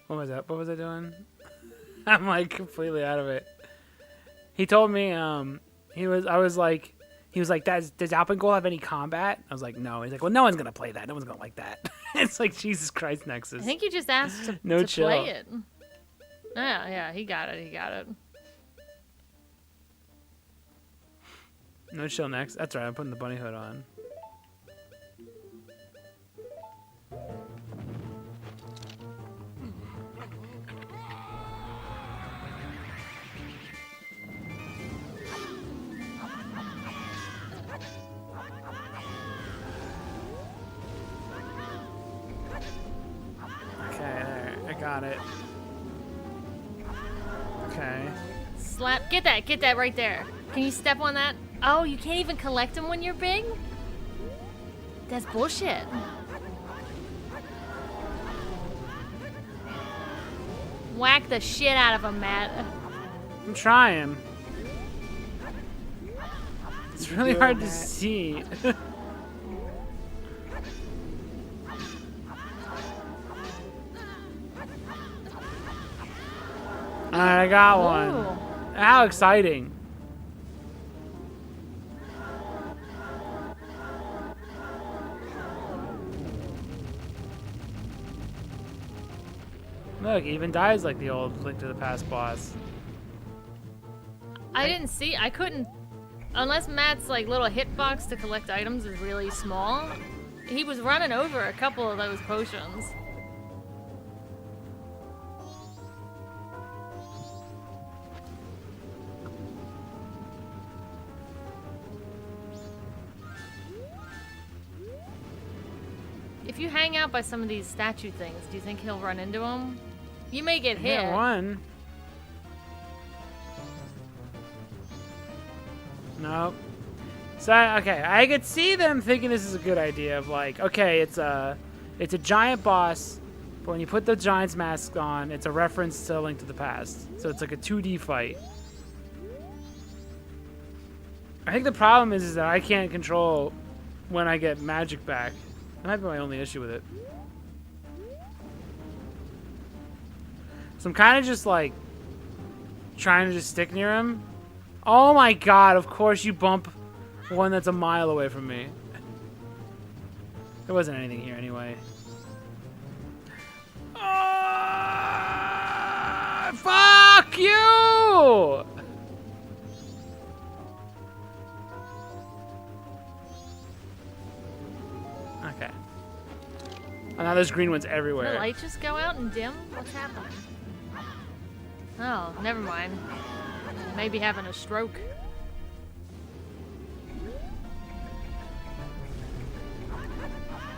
What was that? What was I doing? I'm like completely out of it. He told me, he was like, does Alpengol have any combat? I was like, no. He's like, well, no one's gonna play that. No one's gonna like that. It's like, Jesus Christ, Nexus. I think you just asked to, No to chill. play it. Yeah, he got it. He got it. No chill next. That's right. I'm putting the bunny hood on. Okay, there. I got it. Okay. Slap. Get that right there. Can you step on that? Oh, you can't even collect them when you're big? That's bullshit. Whack the shit out of him, Matt. I'm trying. It's really Do it, hard to Matt. see. Alright, I got one. Ooh. How exciting. Look, he even dies like the old Link to the Past boss. I didn't see. I couldn't. Unless Matt's like little hitbox to collect items is really small. He was running over a couple of those potions. If you hang out by some of these statue things, do you think he'll run into them? You may get hit. Hit one. Nope. So okay, I could see them thinking this is a good idea of like, okay, it's a giant boss, but when you put the giant's mask on, it's a reference to Link to the Past. So it's like a 2D fight. I think the problem is that I can't control when I get magic back. That might be my only issue with it. So I'm kind of just like trying to just stick near him. Oh my god, of course you bump one that's a mile away from me. There wasn't anything here anyway. Fuck you! Okay. Oh, now there's green ones Did everywhere. the light just go out and dim? What's happening? Oh, never mind. Maybe having a stroke.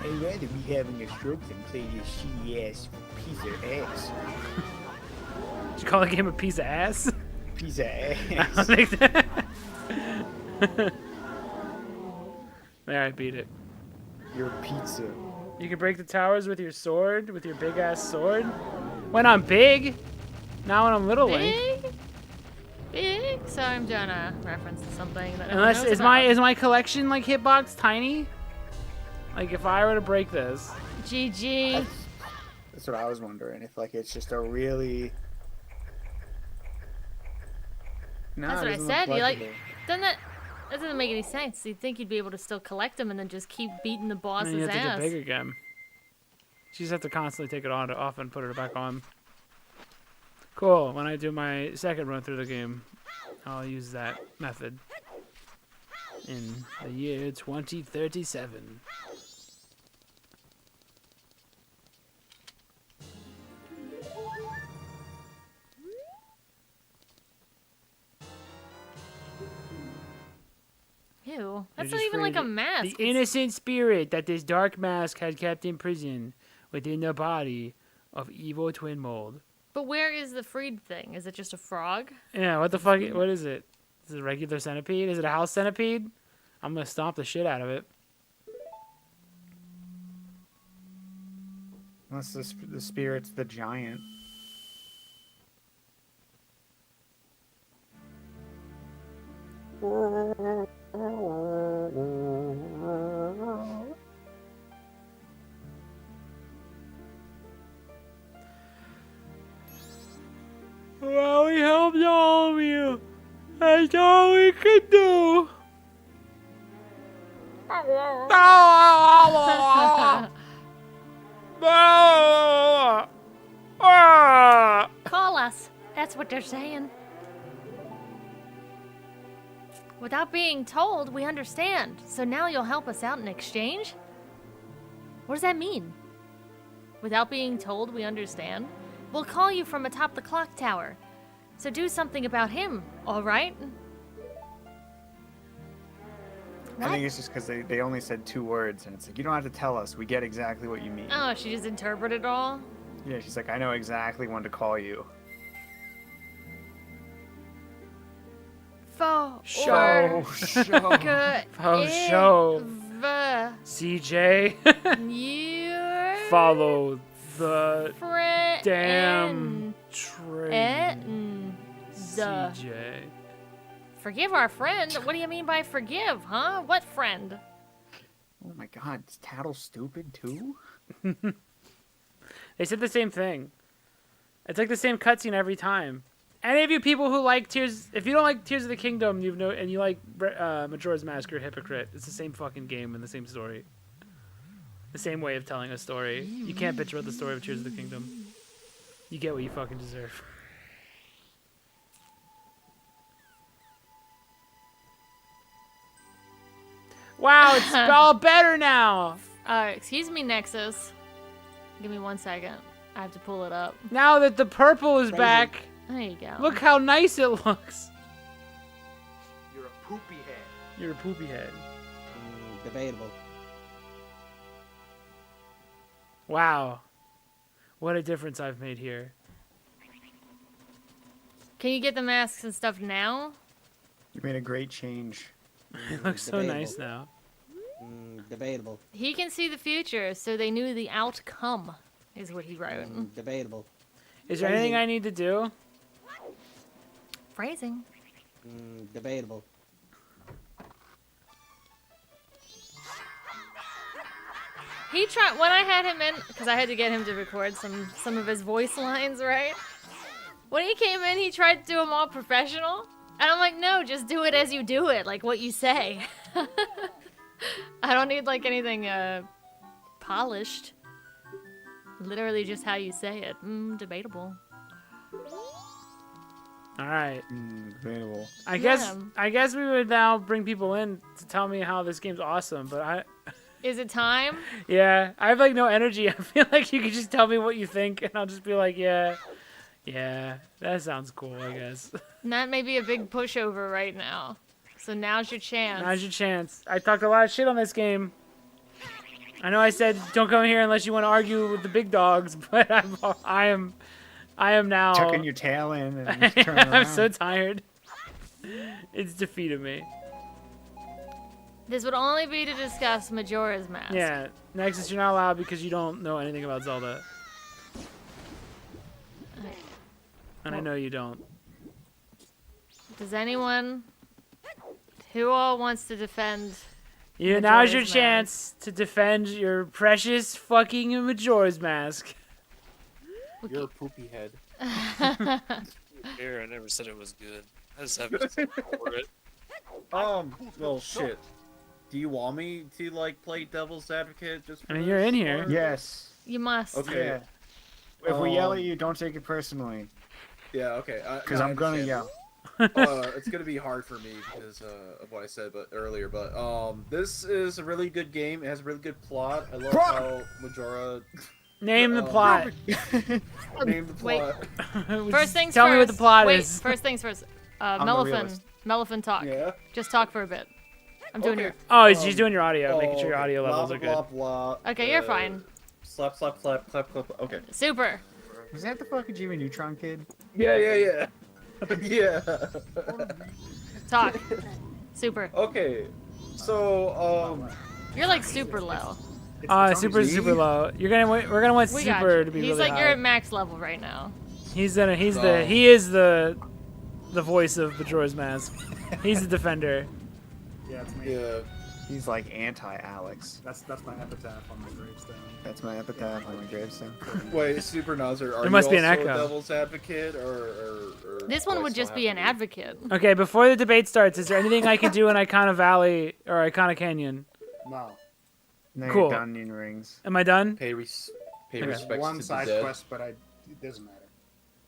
I'd rather be having a stroke than play this shitty ass piece of ass. Did you call the game a piece of ass? Piece of I ass. don't think that. There, I beat it. Your pizza. You can break the towers with your sword, with your big ass sword. When I'm big, not when I'm little Link. Big? Big? Sorry, I'm doing a reference to something that no one Unless knows is my collection like hitbox tiny? Like if I were to break this, GG. That's what I was wondering. If like it's just a really. No, That's it what I doesn't said. look You like, pleasurable. that doesn't make any sense. You'd think you'd be able to still collect them and then just keep beating the and boss's then you have to ass. get big again. You just have to constantly take it off and put it back on. Cool. When I do my second run through the game, I'll use that method. In the year 2037. Ew. That's You're not just even like a free to- mask. The It's- innocent spirit that this dark mask had kept in prison within the body of evil twin mold. But where is the freed thing? Is it just a frog? Yeah, what the fuck? What is it? Is it a regular centipede? Is it a house centipede? I'm gonna stomp the shit out of it. Unless the spirit's the giant. Well, we helped all of you. That's all we could do. Call us. That's what they're saying. Without being told, we understand. So now you'll help us out in exchange? What does that mean? Without being told, we understand? We'll call you from atop the clock tower. So do something about him, all right? I think it's just because they only said 2 words, and it's like, you don't have to tell us. We get exactly what you mean. Oh, she just interpreted it all? Yeah, she's like, I know exactly when to call you. Show. Show. CJ. Your Follow the friend. damn train. CJ. Forgive our friend? What do you mean by forgive, huh? What friend? Oh my god, is Tattle stupid too? They said the same thing. It's like the same cutscene every time. Any of you people who like Tears, if you don't like Tears of the Kingdom, and you like Majora's Mask, you're a hypocrite. It's the same fucking game and the same story. The same way of telling a story. You can't bitch about the story of Tears of the Kingdom. You get what you fucking deserve. Wow, it's all better now. Excuse me, Nexus. Give me 1 second. I have to pull it up. Now that the purple is back, There you go. look how nice it looks. You're a poopy head. You're a poopy head. Debatable. Wow. What a difference I've made here. Can you get the masks and stuff now? You made a great change. It looks so nice now. Debatable. He can see the future, so they knew the outcome, is what he wrote. Debatable. Is there anything I need to do? Phrasing. Debatable. He tried when I had him in, because I had to get him to record some of his voice lines, right? When he came in, he tried to do them all professional, and I'm like, no, just do it as you do it, like what you say. I don't need like anything polished. Literally just how you say it. Debatable. All right. Debatable. I guess we would now bring people in to tell me how this game's awesome, but Is it time? yeah, I have like no energy. I feel like you could just tell me what you think, and I'll just be like, yeah, that sounds cool, I guess. And that may be a big pushover right now. So now's your chance. Now's your chance. I talked a lot of shit on this game. I know I said don't come here unless you want to argue with the big dogs, but I am now Tucking your tail in and just turning around. I'm so tired. It's defeated me. This would only be to discuss Majora's Mask. Yeah, Nexus, you're not allowed because you don't know anything about Zelda. And I know you don't. Does anyone who all wants to defend Now's your Majora's chance to defend your precious fucking Majora's Mask. You're a poopy head. Here, I never said it was good. I just have to support it. Well, shit. Do you want me to, like, play devil's advocate just for I mean, you're in here. Yes. You must. Okay. Yeah. If we yell at you, don't take it personally. Yeah, okay. Because no, I'm I gonna understand. yell. It's gonna be hard for me because of what I said earlier, but this is a really good game. It has a really good plot. I love how Majora Name the plot. named the Wait. plot. First things Tell first. me what the plot Wait, is. first things first. the realist. Mellifin, talk. Yeah. Just talk for a bit. I'm doing Okay. your. Oh, she's doing your audio, making sure your okay. audio levels blah, are blah, good. blah, blah. Okay, you're fine. Slap, slap, slap, clap, clap. Okay. Super. Was that the fucking Jimmy Neutron kid? Yeah. Yeah. Talk. Super. Okay. So, You're like super low. Super low. We're gonna want We got super you. to be He's really like high. you're at max level right now. He is the voice of Majora's Mask. He's the defender. Yeah, it's me. yeah. He's like anti-Alex. That's my epitaph on my gravestone. That's my epitaph on my gravestone. Wait, Super Nazar, are There must you be an also echo. a devil's advocate, or This one would just be an advocate. Okay, before the debate starts, is there anything I can do in Icona Valley or Icona Canyon? No. Now Cool. you're done in rings. Am I done? Pay Okay. respects One to the side dead. quest, but it doesn't matter.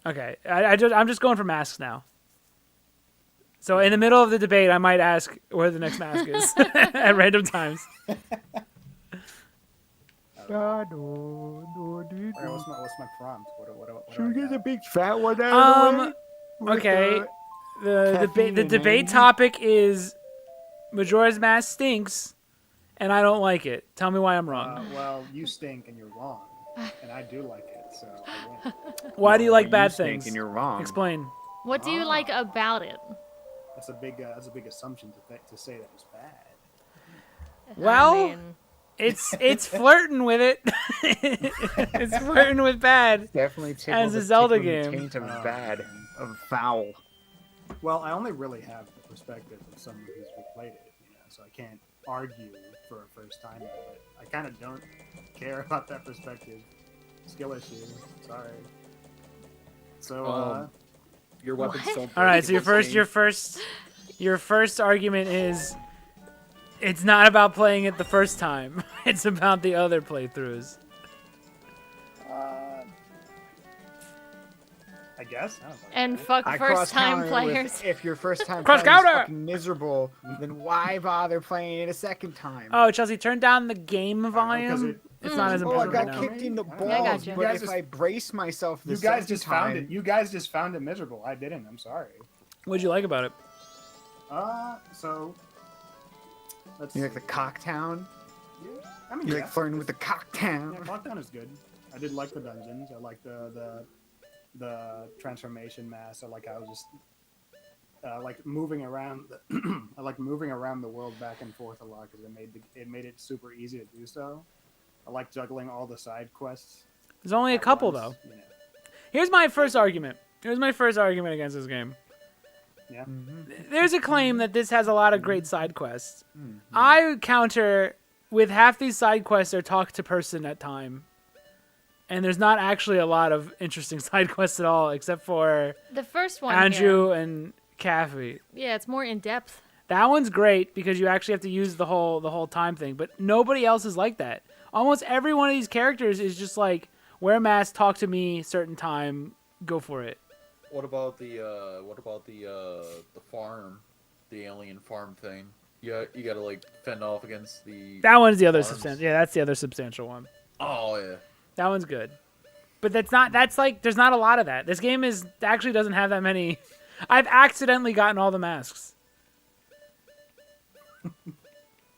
Okay, I'm just going for masks now. So in the middle of the debate, I might ask where the next mask is at random times. Ah, no, dude. Alright, what's my prompt? What Should we do I get the got? big fat one out of the way? With Okay. The caffeine and debate energy? topic is Majora's Mask stinks, and I don't like it. Tell me why I'm wrong. Well, you stink and you're wrong, and I do like it, so I win. Why do you like bad stink things? And you're wrong. Explain. What do you like about it? That's a big assumption to say that it's bad. Well, I mean, it's flirting with it. It's flirting with bad. Definitely As a Zelda tickling the game. taint of bad, of foul. Well, I only really have the perspective of someone who's replayed it, so I can't argue for a first time. But I kind of don't care about that perspective. Skill issue. Sorry. So, Your weapons don't. All right. break So in this game. your first argument is it's not about playing it the first time. It's about the other playthroughs. I guess. I don't know. and fuck I first-time cross-counter with, players. if your first time Cross playing is counter! fucking miserable, then why bother playing it a second time? Oh, Chelsea, turn down the game volume. It's not as Oh, I important got right now. kicked in the I balls, gotcha. but You guys if just- I brace myself the You guys second just time, found it. You guys just found it miserable. I didn't. I'm sorry. What'd you like about it? So let's. You like see. the Cocktown? I mean, You yeah. like flirting with the Yeah, Cocktown? Lockdown is good. I did like the dungeons. I like the transformation mask. I like how just like moving around. I like moving around the world back and forth a lot because it made it super easy to do so. I like juggling all the side quests. There's only a at couple once, though. you know. Here's my first argument. Against this game. Yeah. There's a claim that this has a lot of great side quests. I counter with half these side quests are talk to person at time. And there's not actually a lot of interesting side quests at all, except for The first one Andrew and Kathy. Yeah, it's more in depth. That one's great because you actually have to use the whole time thing, but nobody else is like that. Almost every one of these characters is just like wear a mask, talk to me, certain time, go for it. What about the farm, the alien farm thing? You gotta like fend off against the. That one's the other farms. substantial. Yeah, that's the other substantial one. Oh yeah. That one's good. But that's like there's not a lot of that. This game actually doesn't have that many. I've accidentally gotten all the masks.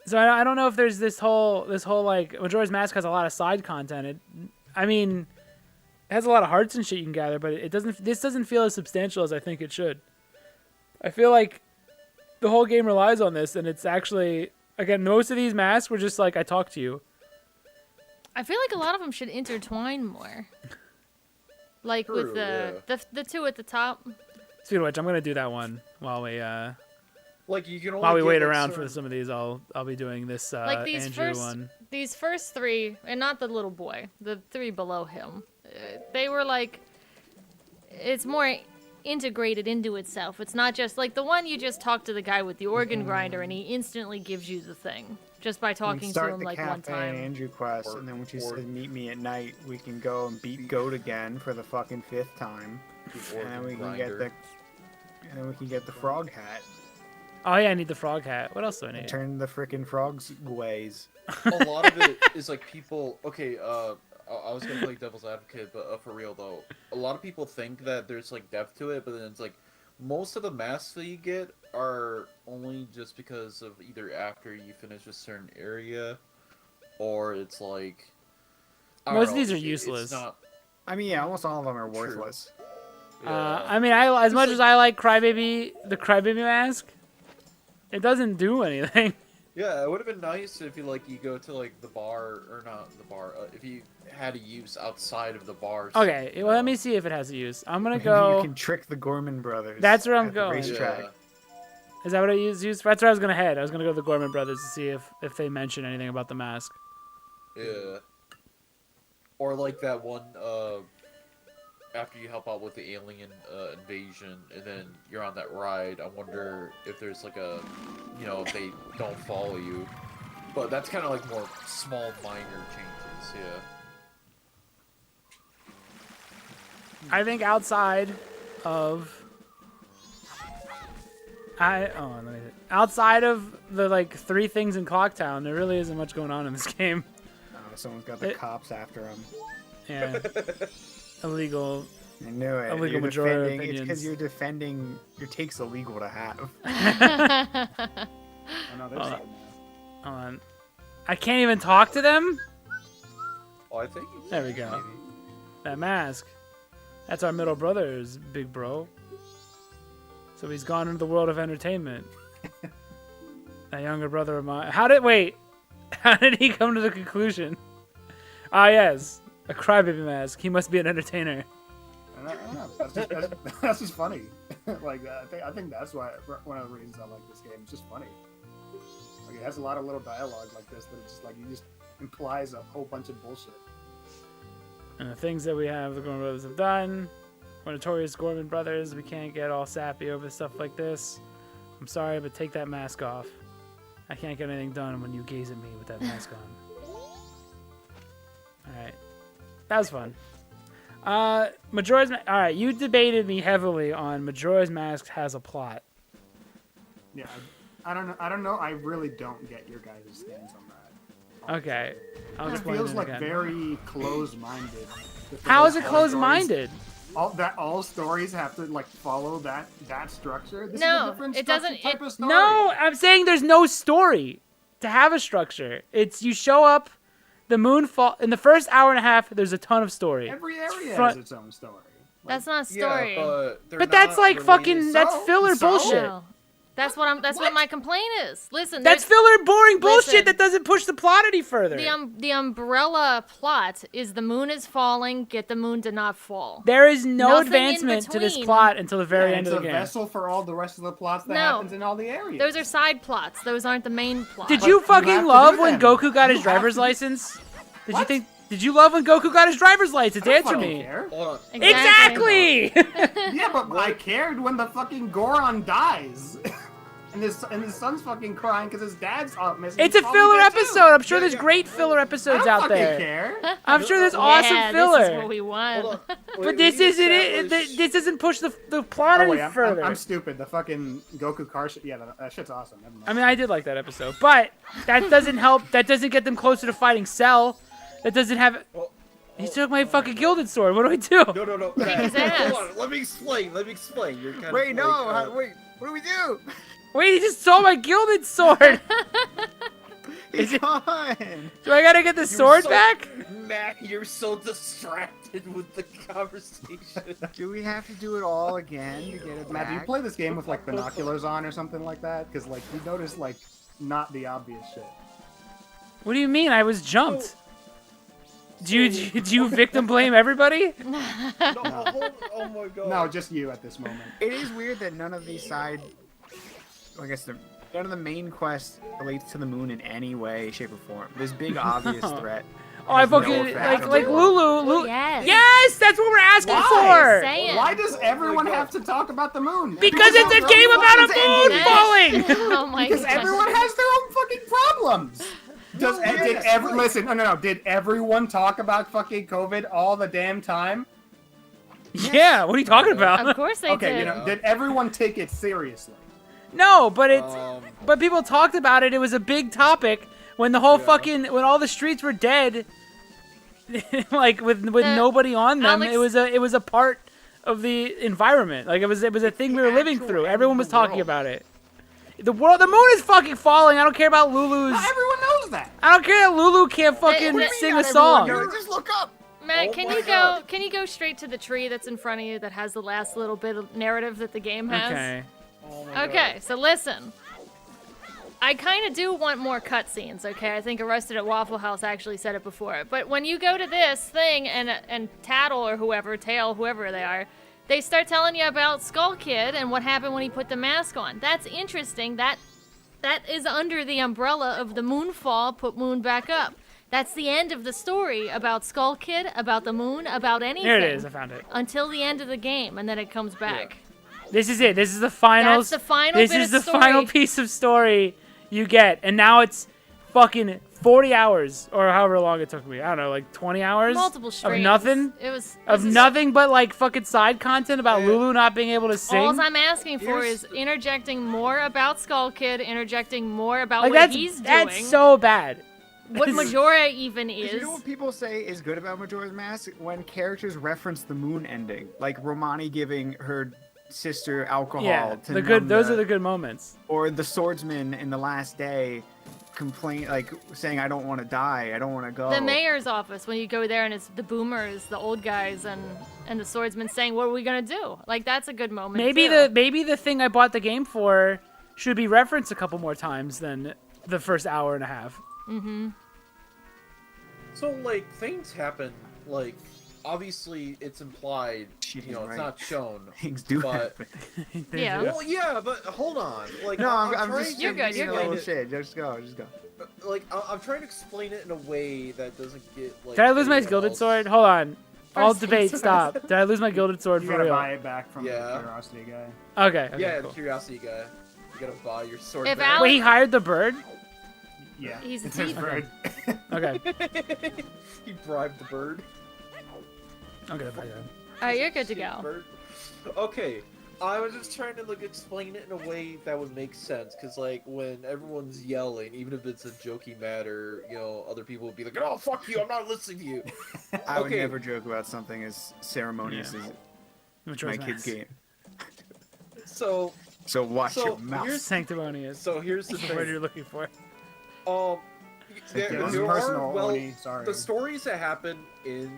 So I don't know if there's this whole like Majora's Mask has a lot of side content. It has a lot of hearts and shit you can gather, but this doesn't feel as substantial as I think it should. I feel like the whole game relies on this, and it's actually again most of these masks were just like I talk to you. I feel like a lot of them should intertwine more. Like with True, the two at the top. Speaking of which, I'm gonna do that one while we Like you can only while we get, wait like, around for certain- some of these. I'll be doing this Like these Andrew first one. these first three, and not the little boy, the three below him. They were like, it's more integrated into itself. It's not just like the one you just talk to the guy with the organ grinder, and he instantly gives you the thing just by We can talking to start him the like cafe one time. Andrew quest, Or- and then when she or- says meet me at night, we can go and beat Goat again for the fucking 5th time, the and then we organ can get grinder. the frog hat. Oh yeah, I need the frog hat. What else do I need? Turn the frickin' frogs ways. A lot of it is like people. Okay, I was gonna play devil's advocate, but for real though, a lot of people think that there's like depth to it, but then it's like most of the masks that you get are only just because of either after you finish a certain area, or it's like I don't Most of know, these are it's useless. not. I mean, yeah, almost all of them are True. worthless. Yeah. As much as I like the Crybaby mask, it doesn't do anything. Yeah, it would have been nice if you go to like the bar or not the bar. If you had a use outside of the bar. Okay, you well, let know. me see if it has a use. I'm gonna Maybe go. you can trick the Gorman brothers. That's where I'm at the going. racetrack. Yeah. Is that what I use? That's where I was gonna head. I was gonna go to the Gorman Brothers to see if they mention anything about the mask. Yeah. Or like that one, after you help out with the alien invasion, and then you're on that ride, I wonder if there's like a, if they don't follow you. But that's kind of like more small, minor changes, yeah. I think outside of Let me see. Outside of the like 3 things in Clocktown, there really isn't much going on in this game. Someone's got the cops after him. Yeah. Illegal. I knew it. Illegal You're Majora defending. It's opinions. because you're defending. Your take's illegal to have. Oh, no, they're dead now. Hold on. I can't even talk to them? Oh, I think. There we go. That mask. That's our middle brother's big bro. So he's gone into the world of entertainment. That younger brother of mine. How did he come to the conclusion? Ah, yes. A crybaby mask. He must be an entertainer. I don't know. That's just funny. Like I think that's why one of the reasons I like this game. It's just funny. Like it has a lot of little dialogue like this that it's just like you just implies a whole bunch of bullshit. And the things that we have, the Gorman brothers have done. We're notorious Gorman brothers. We can't get all sappy over stuff like this. I'm sorry, but take that mask off. I can't get anything done when you gaze at me with that mask on. Alright. That was fun. Majora's Alright, you debated me heavily on Majora's Mask has a plot. Yeah, I don't know. I really don't get your guys' stance on that. Okay. I'll It explain feels it like again. very closed-minded. How is it closed-minded? All stories have to like follow that structure. This No, is a different it doesn't- type of story. No, I'm saying there's no story to have a structure. It's you show up, the moon fall in the first hour and a half. There's a ton of story. Every area Front- has its own story. That's not a story. Yeah, but they're But that's not like related. fucking. That's filler So? bullshit. No. That's what my complaint is. Listen, That's there's- filler, boring bullshit Listen. that doesn't push the plot any further. the umbrella plot is the moon is falling, get the moon to not fall. There is no Nothing in advancement to this between. plot until the very Yeah, end it's of the a game. vessel for all the rest of the plots that No. happens in all the areas. Those are side plots. Those aren't the main plot. Did But you you have fucking to love do when them. Goku got his You have driver's to do- license? Did you What? think? Did you love when Goku got his driver's license? I don't Answer fucking me. care. Hold on. Exactly. Yeah, but I cared when the fucking Goron dies. And his son's fucking crying because his dad's up missing. It's a He's probably filler dead too. episode. I'm sure Yeah, there's yeah. great filler I episodes don't out fucking there. care. I'm sure there's Yeah, awesome filler. This is what we want. Hold on. But this isn't it. This doesn't push the plot Oh, any wait, further. I'm stupid. The fucking Goku car shit. Yeah, that shit's awesome. Never mind. I mean, I did like that episode, but that doesn't help. That doesn't get them closer to fighting Cell. That doesn't have. Well, He took my fucking gilded sword. What do I do? No. his ass. Hold on. Let me explain. You're kind Wait, of no. like, Wait, what do we do? Wait, he just stole my gilded sword. He's it- gone. Do I gotta get the sword so- back? Mac, you're so distracted with the conversation. Do we have to do it all again to get it Matt, do you back? play this game with like binoculars on or something like that? Because like you notice like not the obvious shit. What do you mean? I was jumped. Do you victim blame everybody? No, oh my god. No, just you at this moment. It is weird that none of these side, I guess none of the main quest relates to the moon in any way, shape, or form. This big obvious threat. Oh, I has no fucking effect on like the world. Lulu. Yes. Yes, that's what we're asking Why? for. Say it. Why does everyone God. have to talk about the moon? Because it's a game about a moon falling. Oh my Because god. everyone has their own fucking problems. Did everyone talk about fucking COVID all the damn time? Yeah, what are you talking about? Of course they Okay, did. did everyone take it seriously? No, but it's Um, but people talked about it. It was a big topic when the whole Yeah. fucking when all the streets were dead, like with nobody on them. Alex- It was a part of the environment. Like it was a thing we were living actual through. end Everyone of was the talking world. about it. The moon is fucking falling. I don't care about Lulu's. Not everyone knows that. I don't care that Lulu can't fucking what do you sing a Not song. everyone knows. Just look up. Matt, Oh can my you God. can you go straight to the tree that's in front of you that has the last little bit of narrative that the game has? Okay. oh my Okay, so listen. I kind of do want more cutscenes, okay? I think Arrested at Waffle House actually said it before. But when you go to this thing and Tattle or whoever, Tail, whoever they are, they start telling you about Skull Kid and what happened when he put the mask on. That's interesting. That is under the umbrella of the moonfall, put moon back up. That's the end of the story about Skull Kid, about the moon, about anything. Here it is. I found it. Until the end of the game, and then it comes back. This is it. This is the final. That's the final This bit is of the final story. piece of story you get, and now it's fucking 40 hours or however long it took me. I don't know, like 20 hours Multiple of streams. nothing. It was Nothing but like fucking side content about Lulu not being able to sing. All I'm asking for is interjecting more about Skull Kid, interjecting more about Like what he's doing. that's so bad. What Majora even is. You know what people say is good about Majora's Mask? When characters reference the moon ending, like Romani giving her sister alcohol. Yeah, to the good. numb Those are the good moments. Or the swordsman in the last day, saying, "I don't want to die. I don't want to go." The mayor's office, when you go there and it's the boomers, the old guys, and the swordsman saying, "What are we gonna do?" Like that's a good moment. Maybe too. maybe the thing I bought the game for should be referenced a couple more times than the first hour and a half. Mm-hmm. So, like, things happen, like, obviously it's implied, She's you know, it's right. not shown. Things do but, happen. Yeah. Well, yeah, but hold on. Like, No, I'm trying just. to You're good, you're explain good. it- Shit. Just go. Like, I'm trying to explain it in a way that doesn't get, like... Did I lose my anyone gilded else- sword? Hold on. All First debate, things stop. Did I lose my gilded sword You for gotta real? buy it back from Yeah. the curiosity guy. Okay. Yeah, Cool. the curiosity guy. You gotta buy your sword If back. Alex- Wait, he hired the bird? Yeah. He's a it's his thief. bird. Okay. He bribed the bird. Okay. Alright, you're good to Shit, go. bird. Okay, I was just trying to like explain it in a way that would make sense, because like when everyone's yelling, even if it's a jokey matter, you know, other people would be like, "Oh fuck you, I'm not listening to you." I would Okay. never joke about something as ceremonious Yeah. as Majora's my kid's Mask. game. So, So watch So, your mouth. here's- Sanctimonious. here's the That's the word thing. you're looking for. It It was there personal, are Oni, sorry. the stories that happen in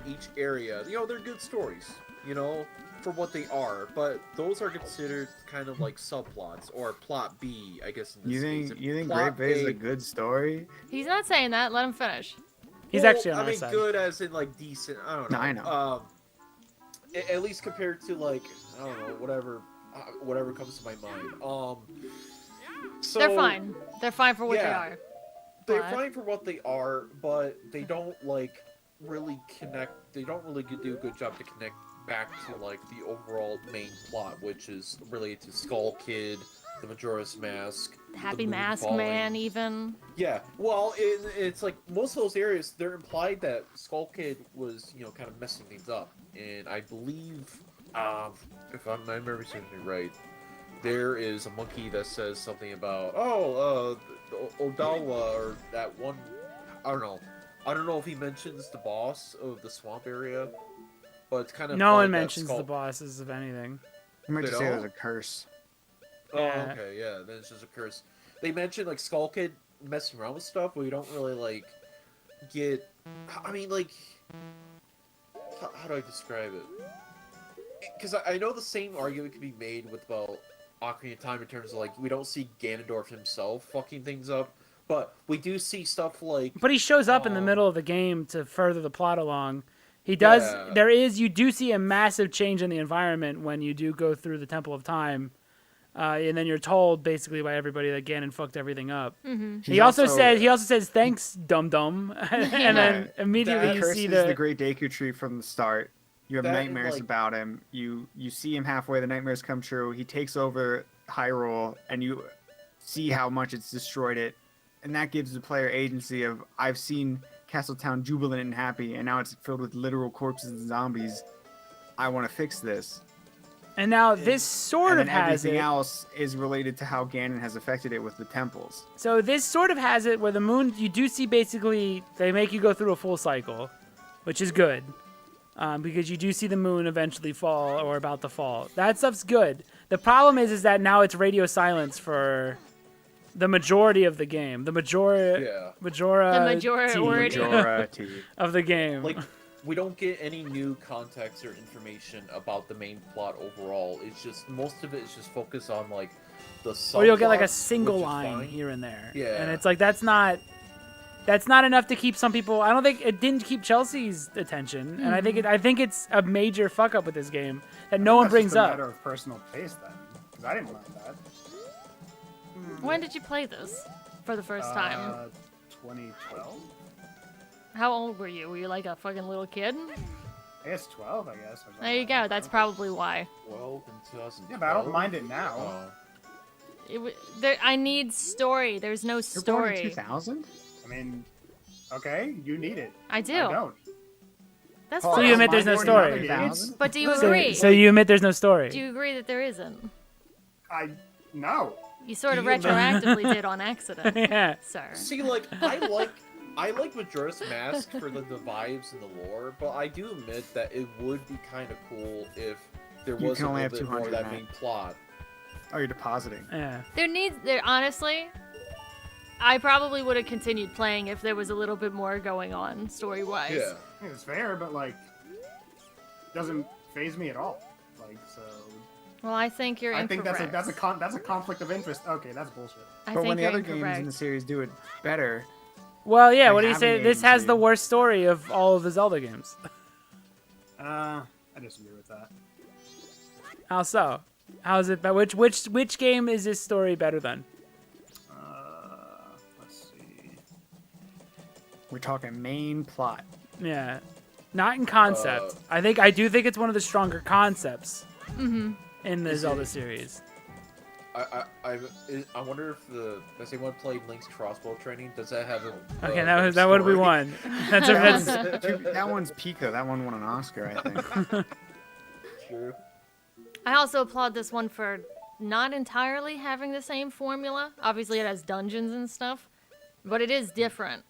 each area, you know, they're good stories, you know, for what they are, but those are considered kind of like subplots or plot B, I guess. In this case. You think Plot Great Bay is A- a good story? He's not saying that. Let him finish. He's Well, actually on I our mean, side. good as in like decent. I don't know. No, I know. At least compared to like I don't know whatever comes to my mind. So They're fine. They're fine for what they yeah. are. They're But- fine for what they are, but they don't like really connect. They don't really do a good job to connect back to like the overall main plot, which is related to Skull Kid, the Majora's Mask, Happy the moon Mask falling. Man, even. Yeah, well, it's like most of those areas, they're implied that Skull Kid was, you know, kind of messing things up. And I believe, if my memory serves me right, there is a monkey that says something about, Odawa, or that one, I don't know. I don't know if he mentions the boss of the swamp area, but it's kind of No one implied that mentions Skull- the bosses of anything. You might They just say it was don't? a curse. Oh, Yeah. okay, yeah, then it's just a curse. They mentioned like Skull Kid messing around with stuff, but we don't really like get. I mean, like, how do I describe it? Because I know the same argument could be made with about Ocarina of Time in terms of like we don't see Ganondorf himself fucking things up, but we do see stuff like. But he shows up in the middle of the game to further the plot along. He does. Yeah. You do see a massive change in the environment when you do go through the Temple of Time, and then you're told basically by everybody that Ganon fucked everything up. Mm-hmm. He's He also says thanks, dum dum, and then immediately That you curses see the Great Deku Tree from the start. You have That and, nightmares like- about him. You see him halfway. The nightmares come true. He takes over Hyrule, and you see how much it's destroyed it, and that gives the player agency of I've seen Castletown jubilant and happy, and now it's filled with literal corpses and zombies. I want to fix this. And now this sort And of then has everything it. else is related to how Ganon has affected it with the temples. So this sort of has it where the moon, you do see basically they make you go through a full cycle, which is good. Because you do see the moon eventually fall or about to fall. That stuff's good. The problem is that now it's radio silence for the majority of the game. The Yeah. The majority. Majority. of the game. Like, we don't get any new context or information about the main plot overall. It's just most of it is just focused on like the. Or you'll get like a subplots, single which is line fine. here and there. Yeah. And it's like that's not enough to keep some people. I don't think it didn't keep Chelsea's attention, and I think it's a major fuck up with this game that no one That's brings just a up. matter of personal taste then, because I didn't mind that. When did you play this for the first time? 2012. How old were you? Were you like a fucking little kid? I guess 12, I guess. or There you something. go. That's probably why. 12 in 2012. Yeah, but I don't mind it now. Oh. I need story. There's no You're born in story. 2000? I mean, okay, you need it. I do. I don't. That's Paul, So fine. you admit there's no Born in other story. games. But do you So, agree? so you admit there's no story. Do you agree that there isn't? No. You sort of Do you- retroactively did on accident, Yeah. sir. See, like I like Majora's Mask for the vibes and the lore, but I do admit that it would be kind of cool if there You was can a only little have bit more of 200 that now. main plot. Oh, you're depositing. Yeah. Honestly, I probably would have continued playing if there was a little bit more going on story-wise. Yeah. I think it's fair, but like, doesn't phase me at all. Like, so Well, I think you're I incorrect. think that's a conflict of interest. Okay, that's bullshit. I But think when the you're other games incorrect. in the series do it better, Well, yeah. Like What do you say? having This has agency. the worst story of all of the Zelda games. I disagree with that. How so? How is it? Which game is this story better than? Let's see. we're talking main plot. Yeah. Not in concept. I do think it's one of the stronger concepts in the Zelda series. I wonder if does anyone play Link's crossbow training? Does that have a Okay, better that would be story? one. That's That one's Pico. That one won an Oscar, I think. True. I also applaud this one for not entirely having the same formula. Obviously, it has dungeons and stuff, but it is different.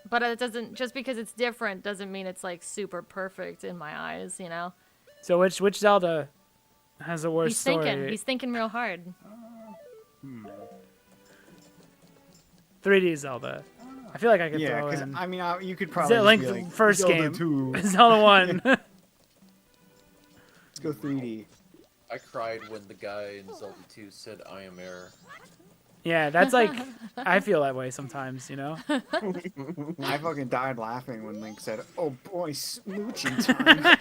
But it doesn't just because it's different doesn't mean it's like super perfect in my eyes, you know. So which Zelda has a worse He's story? thinking. He's thinking real hard. 3D Zelda. I feel like I could Yeah, throw because in I mean, you could probably Link just be like, first Zelda game, 2. Zelda 1. Let's go 3D. I cried when the guy in Zelda 2 said, "I am air." Yeah, that's like I feel that way sometimes, you know. I fucking died laughing when Link said, "Oh boy, smooching time."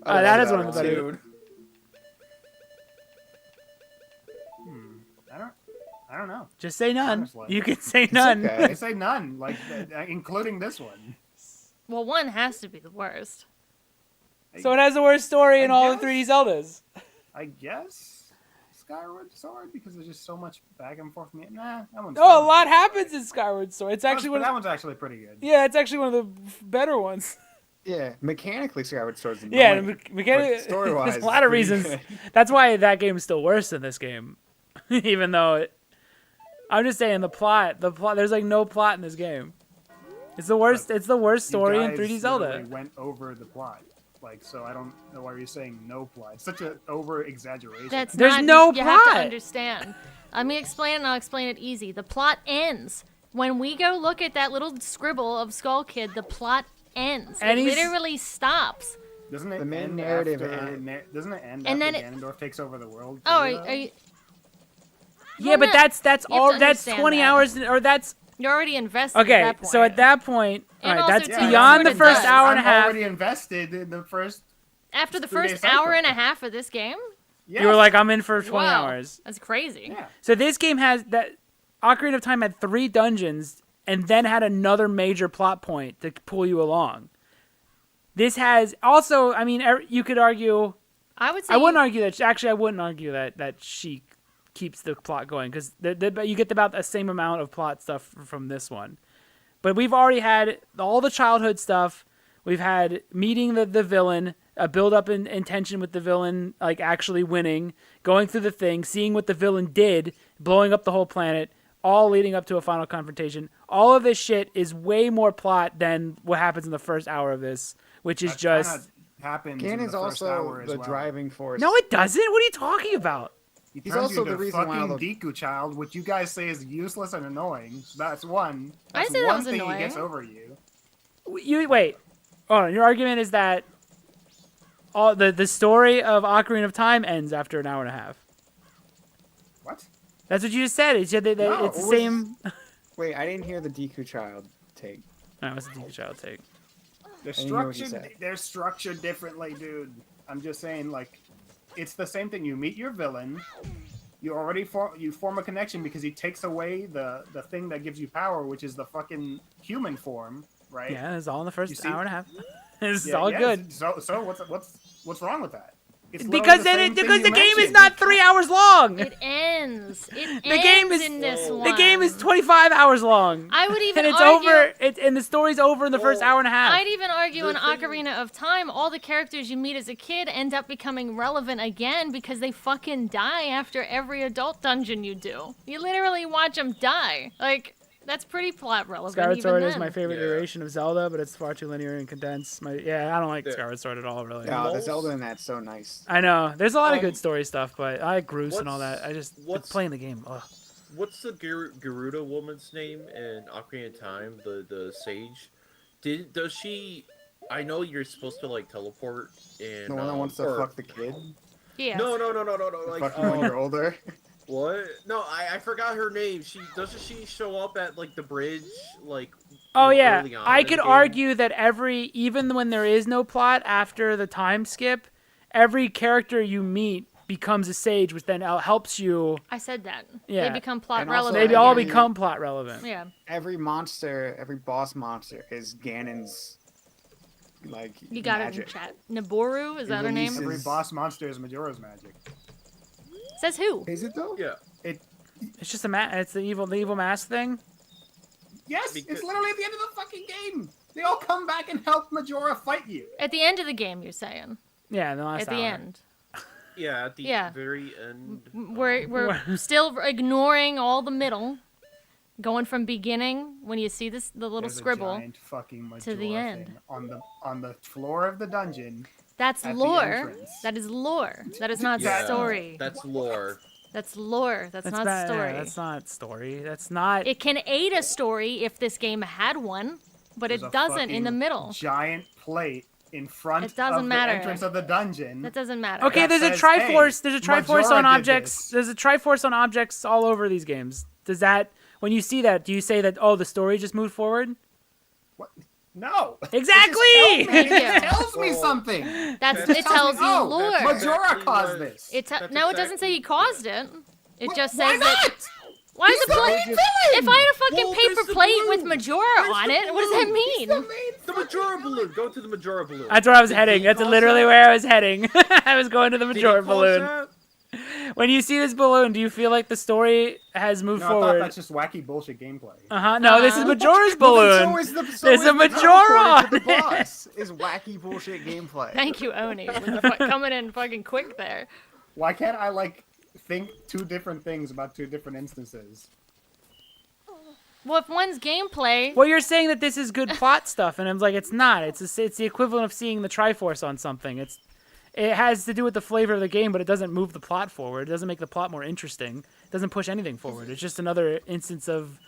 That is one of the better. Dude. I don't know. Just say none. Honestly. You can say none. okay. I say none, like including this one. Well, one has to be the worst. So it has the worst story in I all guess. the 3D Zeldas. I guess Skyward Sword because there's just so much back and forth. Nah, that one's. Oh, a fine. lot happens in Skyward Sword. It's actually one. That Of, one's actually pretty good. yeah, it's actually one of the better ones. Yeah, mechanically, Skyward Sword's Yeah, annoying. mechanically, story-wise, there's a lot of it's pretty reasons. good. That's why that game is still worse than this game, even though I'm just saying the plot. There's like no plot in this game. It's the worst. It's the worst You story in guys 3D Zelda. literally went over the plot. Like, so I don't know why you're saying no plot. It's such an over exaggeration. There's not, no you have to plot. understand. Let me explain it and I'll explain it easy. The plot ends. When we go look at that little scribble of Skull Kid, the plot ends. And It he's- literally stops. Doesn't it The main end narrative after, end- doesn't it end And after then it- Ganondorf takes over the world? Oh, too, are you, Yeah, but no. that's You have all. to That's understand 20 that. hours, or that's you're already invested okay. at that point. So at that point, all And right, also, that's too, Yeah, beyond the that's first what it hour and a I'm half. already invested in the first. After the 3-day first cycle. hour and a half of this game? Yes. You were like, I'm in for 20 Wow, hours. That's crazy. Yeah. So this game has that. Ocarina of Time had 3 dungeons and then had another major plot point to pull you along. This has also, I mean, you could argue. I would say I wouldn't argue that. Actually, I wouldn't argue that she keeps the plot going because you get about the same amount of plot stuff from this one. But we've already had all the childhood stuff. We've had meeting the villain, a build up in tension with the villain, like actually winning, going through the thing, seeing what the villain did, blowing up the whole planet, all leading up to a final confrontation. All of this shit is way more plot than what happens in the first hour of this, which is That just. kinda happens in the Ganon's first also hour as the well. driving force. No, it doesn't. What are you talking about? He He's turns also you into the reason why all fucking Deku Child, which you guys say is useless and annoying. So that's one. I That's say that one was thing annoying. he gets over you. You wait. Hold on. Your argument is that all the story of Ocarina of Time ends after an hour and a half. What? That's what you just said. You said that No, it's the it was- same. Wait, I didn't hear the Deku Child take. No, it's a Deku Child take. They're didn't hear what you structured. said. They're structured differently, dude. I'm just saying, like, it's the same thing. You meet your villain. You already form a connection because he takes away the thing that gives you power, which is the fucking human form, right? Yeah, it's all in the You first see- hour and a half. This is Yeah, all yeah, good. So what's wrong with that? It's literally Because the same thing because you the game is mentioned. not 3 hours long. It ends. It The game ends is- in this one. The game is 25 hours long. I would even and it's argue. over. And the story's over in the first hour and a half. I'd even argue The in thing- Ocarina of Time, all the characters you meet as a kid end up becoming relevant again because they fucking die after every adult dungeon you do. You literally watch them die. Like, that's pretty plot relevant. Skyward even Sword is then. my favorite Yeah. iteration of Zelda, but it's far too linear and condensed. I don't like Yeah. Skyward Sword at all, really. No, the Most- Zelda in that's so nice. I know. There's a lot of Um, good story stuff, but I like Groose and all what's- that. I just what's- playing the game. Ugh. What's the Garuda woman's name in Ocarina of Time? The sage. Does she? I know you're supposed to like teleport and. The one that wants to or- fuck the kid. Yeah. No. Like Fuck you when you're older. what? No, I forgot her name. Doesn't she show up at like the bridge like? Oh yeah, early on I in the could game? argue that even when there is no plot after the time skip, every character you meet becomes a sage, which then helps you. I said that. Yeah. They become plot And also, relevant. They all every- become plot relevant. Yeah. Every monster, every boss monster is Ganon's like You got magic. it in chat. Naboru, is that her name? releases- Every boss monster is Majora's magic. Says who? Is it though? Yeah. It's just it's the evil mask thing. Yes, Because- it's literally at the end of the fucking game. They all come back and help Majora fight you. At the end of the game, you're saying. Yeah, the last At the hour. end. Yeah, at the Yeah. very end. We're still ignoring all the middle. Going from beginning, when you see the little There's scribble. a giant fucking Majora to the end. thing on the floor of the dungeon. That's at the lore. entrance. That is lore. That is not Yeah, story. That's lore. That's lore. That's not bad. story. Yeah, that's not story. That's not. It can aid a story if this game had one, but There's a it doesn't in the fucking middle. Giant plate in front It doesn't of matter. the entrance of the dungeon. That doesn't matter. Okay, that there's a says, Triforce. "Hey, There's a Triforce Majora on did objects. this." There's a Triforce on objects all over these games. Does that, when you see that, do you say that the story just moved forward? What? No. Exactly. Thank you. It tells me something. It tells you Oh, lore. Majora exactly caused what- this. No, it doesn't say he caused it. It just Why says not? that. Why is He's it the play? main villain! If I had a fucking Well, paper there's the plate with balloon. Majora on it, what does that mean? The Majora balloon. Go to the Majora balloon. That's where I was Did heading. he That's cause literally that? where I was heading. I was going to the Did he Majora cause balloon. that? When you see this balloon, do you feel like the story has moved No, I thought forward? that's just wacky bullshit gameplay. No, this is Majora's balloon. So is the, so There's is a the Majora teleporter to on the it. boss. Is wacky bullshit gameplay. Thank you, Oni, with the coming in fucking quick there. Why can't I think two different things about two different instances? Well, if one's gameplay, Well, you're saying that this is good plot stuff, and I'm like, it's not. It's the equivalent of seeing the Triforce on something. It has to do with the flavor of the game, but it doesn't move the plot forward. It doesn't make the plot more interesting. It doesn't push anything forward. It's just another instance of,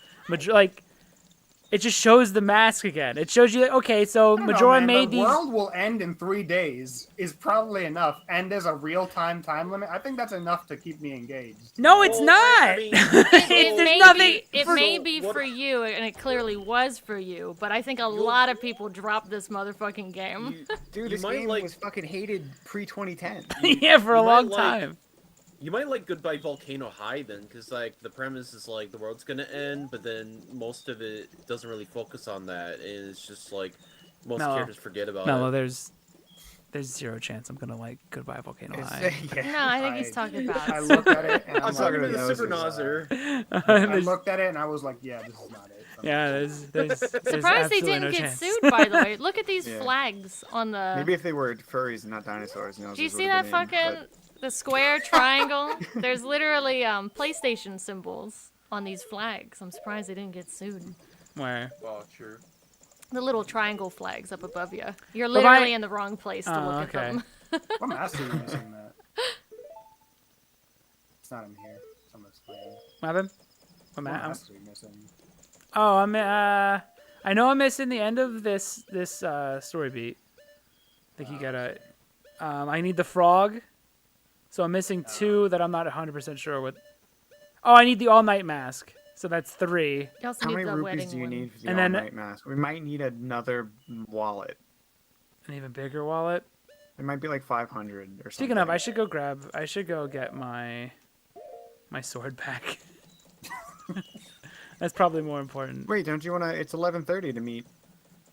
it just shows the mask again. It shows you, okay, so I don't know, Majora man, made the these. world will end in 3 days is probably enough, and there's a real-time time limit. I think that's enough to keep me engaged. No, it's Well, not. I mean, it There's may nothing. be, it for- may be what- for you, and it clearly was for you. But I think a lot of people dropped this motherfucking game. Dude, You this might game like- was fucking hated pre-2010. Yeah, for a You might long like- time. You might like Goodbye Volcano High then, because the premise is the world's gonna end, but then most of it doesn't really focus on that, and it's just most Mellow. characters forget about Mellow, it. there's zero chance I'm gonna like Goodbye Volcano It's- High. yeah. No, I think he's talking about. I looked at it, and I'm I'm talking like, to the those Super who's, Nazer. I There's- looked at it, and I was like, yeah, this is not it. yeah, there's Surprised they absolutely didn't no get chance. sued, by the way. Look at these Yeah. flags on the. Maybe if they were furries and not dinosaurs. Do you this see would've that been in, fucking the square triangle? There's literally PlayStation symbols on these flags. I'm surprised they didn't get sued. Where? Oh, sure. The little triangle flags up above you. You're But why- literally in the wrong place to Oh, look okay. at them. What master are you missing that? It's not in here. It's on the screen. What happened? What What ma- master are you missing? Oh, I know I'm missing the end of this story beat. I think you gotta. I need the frog, so I'm missing two that I'm not 100% sure what. Oh, I need the all night mask, so that's 3. You also How need many the rupees wedding do you one. need for the And then- all-night mask? We might need another wallet. An even bigger wallet. It might be like 500 or something. Speaking of, I should go get my sword back. That's probably more important. Wait, don't you want to? It's 11:30 to meet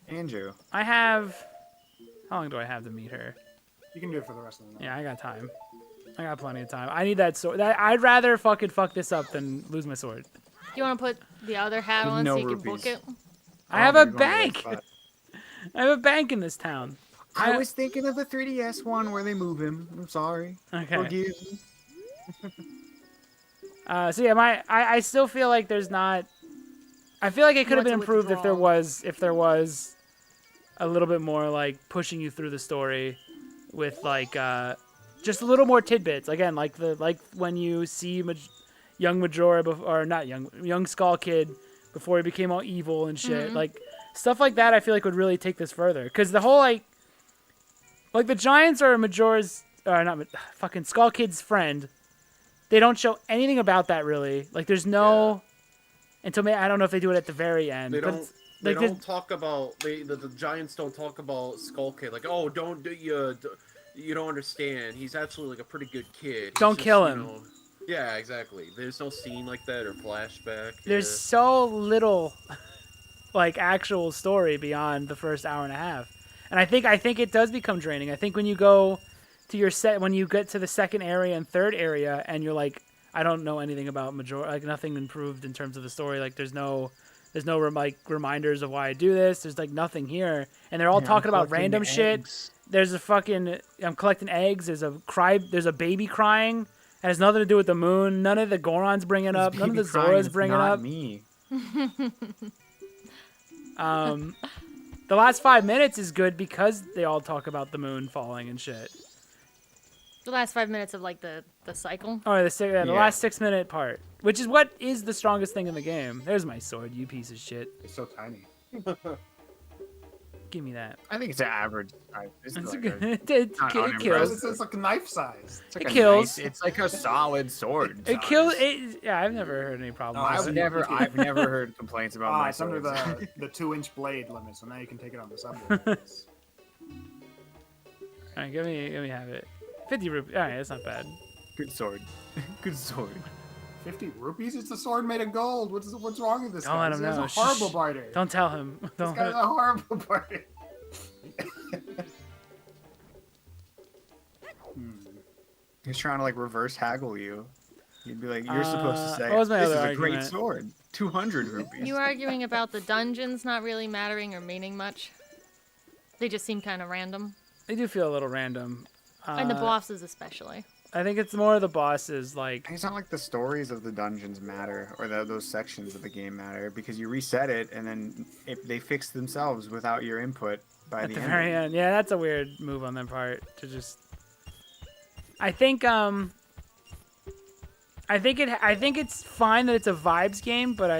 Andrew. I have. How long do I have to meet her? You can do it for the rest of the night. Yeah, I got time. I got plenty of time. I need that sword. I'd rather fucking fuck this up than lose my sword. Do you want to put the other hat With on no so you can book rupees. it? I have Oh, a you're going to the right bank. spot. I have a bank in this town. I was thinking of the 3DS one where they move him. I'm sorry. Okay. Forgive me. So yeah, I still feel like there's not. I feel like it could have want been to improved if there withdraw. was a little bit more like pushing you through the story with like just a little more tidbits. Again, like when you see young Majora or not young Skull Kid before he became all evil and shit. Like stuff like that I feel like would really take this further. Cuz the whole like the Giants are Majora's fucking Skull Kid's friend. They don't show anything about that really. Like there's no until I don't know if they do it at the very end. They but don't. it's- They like, don't talk about the Giants don't talk about Skull Kid like, oh, don't do you don't understand. He's actually like a pretty good kid. He's Don't just, kill you him. know- Yeah, exactly. There's no scene like that or flashback. There's so little like actual story beyond the first hour and a half. And I think it does become draining. I think when you go to when you get to the second area and third area and you're like, I don't know anything about Majora, like nothing improved in terms of the story. Like there's no like reminders of why I do this. There's like nothing here. And they're all talking about random shit. There's a fucking I'm collecting eggs. There's a baby crying. It has nothing to do with the moon. None of the Goron's bringing up. None of the Zora's bringing up. Me. The last 5 minutes is good because they all talk about the moon falling and shit. The last 5 minutes of like the cycle. Oh, the Yeah. last 6 minute part, which is what is the strongest thing in the game. There's my sword, you piece of shit. It's so tiny. Give me that. I think it's an average. It's That's like good. a- It not kills. unimpressive. It's like knife size. it's like It a kills. It's like a solid sword. It size. kills. Yeah, I've never heard any problem. Oh, with I've it. never heard complaints about my It's under swords. the 2-inch blade limit, so now you can take it on the subway. All right, give me have it. 50 rupees. All right, that's not bad. Good sword. Good sword. 50 rupees? It's a sword made of gold. What's wrong with this Don't guy? let him He's know. a horrible Shh. barter. Don't tell him. This Don't. guy's a horrible barter. He's trying to like reverse haggle you. You'd be like, you're supposed to say, what was my this is other a great argument? sword. 200 rupees. You arguing about the dungeons not really mattering or meaning much? They just seem kind of random. They do feel a little random. And the bosses especially. I think it's more the bosses. Like It's not like the stories of the dungeons matter or those sections of the game matter because you reset it and then if they fix themselves without your input by at the the end. very end. Yeah, that's a weird move on their part to just. I think it's fine that it's a vibes game, but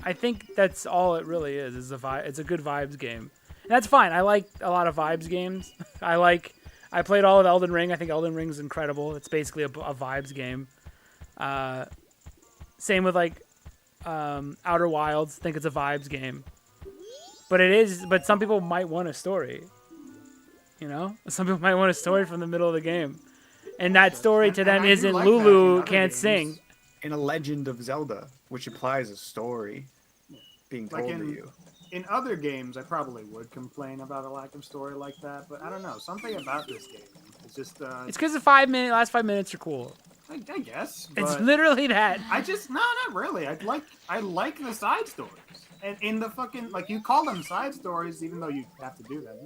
I think that's all it really is a vibe. It's a good vibes game. And that's fine. I like a lot of vibes games. I played all of Elden Ring. I think Elden Ring is incredible. It's basically a vibes game. Same with like Outer Wilds. I think it's a vibes game. But some people might want a story. You know? Some people might want a story from the middle of the game. And that story to And them I do isn't like that in Lulu other can't games. sing. In a Legend of Zelda, which applies a story being Like told to you. in other games, I probably would complain about a lack of story like that, but I don't know. Something about this game. It's just, It's because the last 5 minutes are cool. I guess. It's but literally that. no, not really. I like the side stories. And in the fucking, like, you call them side stories, even though you have to do them.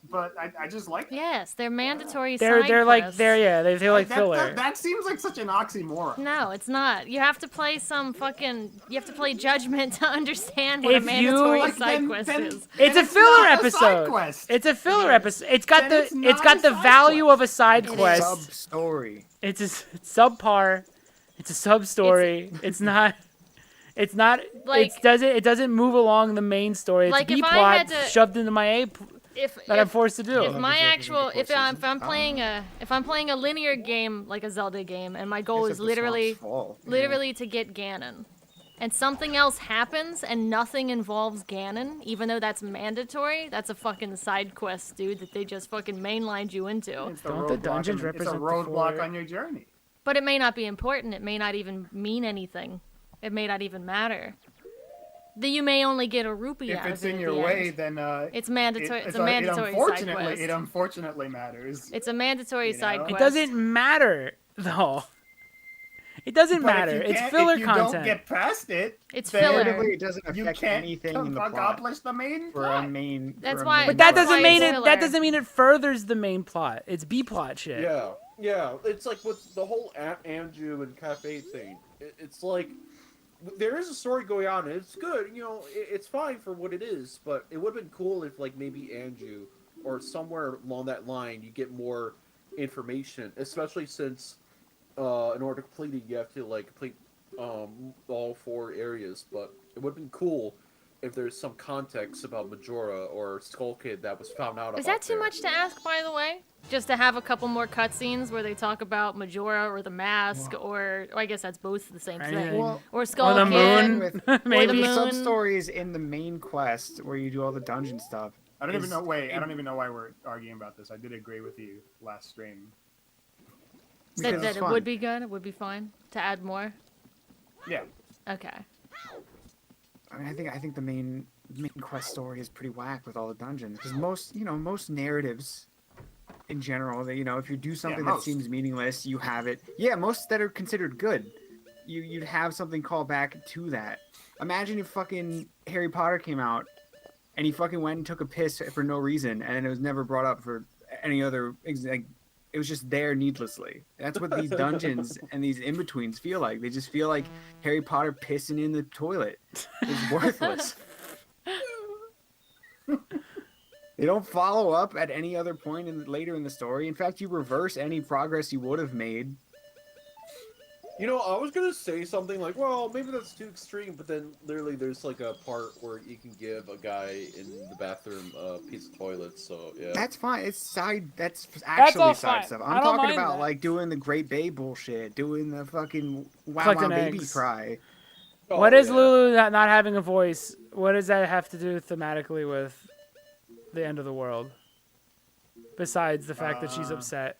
But I just like them. Yes, they're mandatory They're side like quests. they feel like that, filler. That seems like such an oxymoron. No, it's not. You have to play You have to play Judgment to understand what If a mandatory you- Like, side then- quest then- is. It's a And filler not a side episode. quest. It's a filler episode. It's got Then it's it's not got a the side value quest. of a side It is. quest. Sub story. It's subpar. It's a sub story. It's not. It's not. Like- It doesn't move along the main story. It's Like, B if I plot had to- shoved into my A If that I'm forced to do. If my Episodes actual of the if I'm season. playing a linear game like a Zelda game and my goal Guess is if the literally swamps fall, yeah. literally to get Ganon and something else happens and nothing involves Ganon, even though that's mandatory, that's a fucking side quest, dude, that they just fucking mainlined you into. It's the Don't the roadblock dungeons on- represent the It's a roadblock fort? on your journey. But it may not be important. It may not even mean anything. It may not even matter. then you may only get a rupee If out it's of it in at your the way, end. then It's mandatory. It's a it mandatory side unfortunately quest. it unfortunately matters. It's a mandatory You side know? It quest. doesn't matter though. It doesn't But matter. if you It's can't- filler if you content. don't get past it, It's then filler. Narratively, it doesn't You affect can't anything in the plot. accomplish the main For a plot. main. That's for a why- main But that That's doesn't why mean it's it. That filler. doesn't mean it furthers the main plot. It's B plot shit. Yeah, yeah. It's like with the whole Andrew and Cafe thing. It's like there is a story going on, and it's good. You know, it's fine for what it is. But it would have been cool if, like, maybe Andrew or somewhere along that line, you get more information, especially since in order to complete it, you have to like complete all 4 areas. But it would have been cool if there's some context about Majora or Skull Kid that was found out about. Is that too there. much to ask, by the way? Just to have a couple more cutscenes where they talk about Majora or the mask, or I guess that's both the same thing. Anything. Well, Or Skull On the Kid. moon, with maybe. the the moon. sub stories in the main quest where you do all the dungeon stuff. I don't even is- know. Wait, I don't even know why we're arguing about this. I did agree with you last stream. Because That it's it fun. would be good. It would be fine to add more. Yeah. Okay. I mean, I think the main quest story is pretty whack with all the dungeons because most narratives in general, that if you do something that most. seems meaningless, you have it. Yeah, most that are considered good, you'd have something call back to that. Imagine if fucking Harry Potter came out and he fucking went and took a piss for no reason, and it was never brought up for any other. Like, it was just there needlessly. That's what these dungeons and these in-betweens feel like. They just feel like Harry Potter pissing in the toilet. It's worthless. They don't follow up at any other point later in the story. In fact, you reverse any progress you would have made. You know, I was gonna say something like, well, maybe that's too extreme, but then literally there's like a part where you can give a guy in the bathroom a piece of toilet, so yeah. That's fine. It's side. That's actually all side fine. stuff. I I'm don't talking mind about that. like doing the Great Bay bullshit, doing the fucking wow Collecting baby eggs. cry. Oh, What is yeah. Lulu not having a voice? What does that have to do thematically with the end of the world? Besides the fact that she's upset,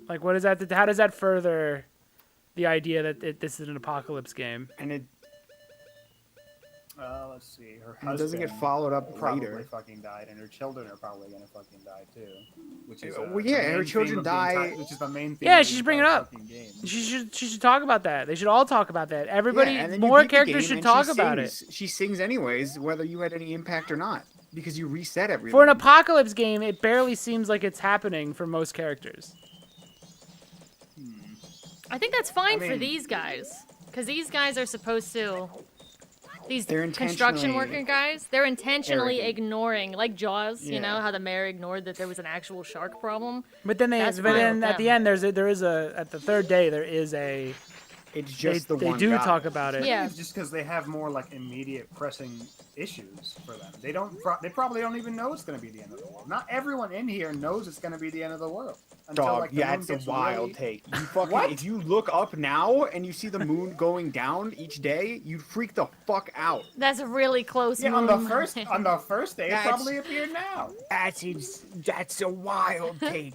like, what is that? How does that further the idea that this is an apocalypse game? And it Let's see. Her It husband doesn't get followed up probably later. fucking died, and her children are probably gonna fucking die too. Which is Well, yeah, the her main children theme of the die- entire- which is the main theme. Yeah, of the she should bring it entire up. fucking game. She should talk about that. They should all talk about that. Everybody, yeah, and then you more beat the characters game should and talk she about it. sings. She sings anyways, whether you had any impact or not, because you reset everything. For an apocalypse game, it barely seems like it's happening for most characters. I think that's fine for mean- these guys, because these guys are supposed to. These They're construction intentionally worker guys, they're intentionally arrogant. ignoring, like Jaws. You know Yeah. how the mayor ignored that there was an actual shark problem. But then That's but fine then with at the them. end, there is a at the third day there is a It's they, just the they one do guy. talk about I it. think Yeah. it's just because they have more like immediate pressing issues for them. They don't. They probably don't even know it's going to be the end of the world. Not everyone in here knows it's going to be the end of the world. Until, Dog, like, the yeah, moon it's a gets wild really- take. You fucking, What? if you look up now and you see the moon going down each day, you'd freak the fuck out. That's a really close. Yeah, on the moon. first day, it That's- probably appeared now. That's a wild take.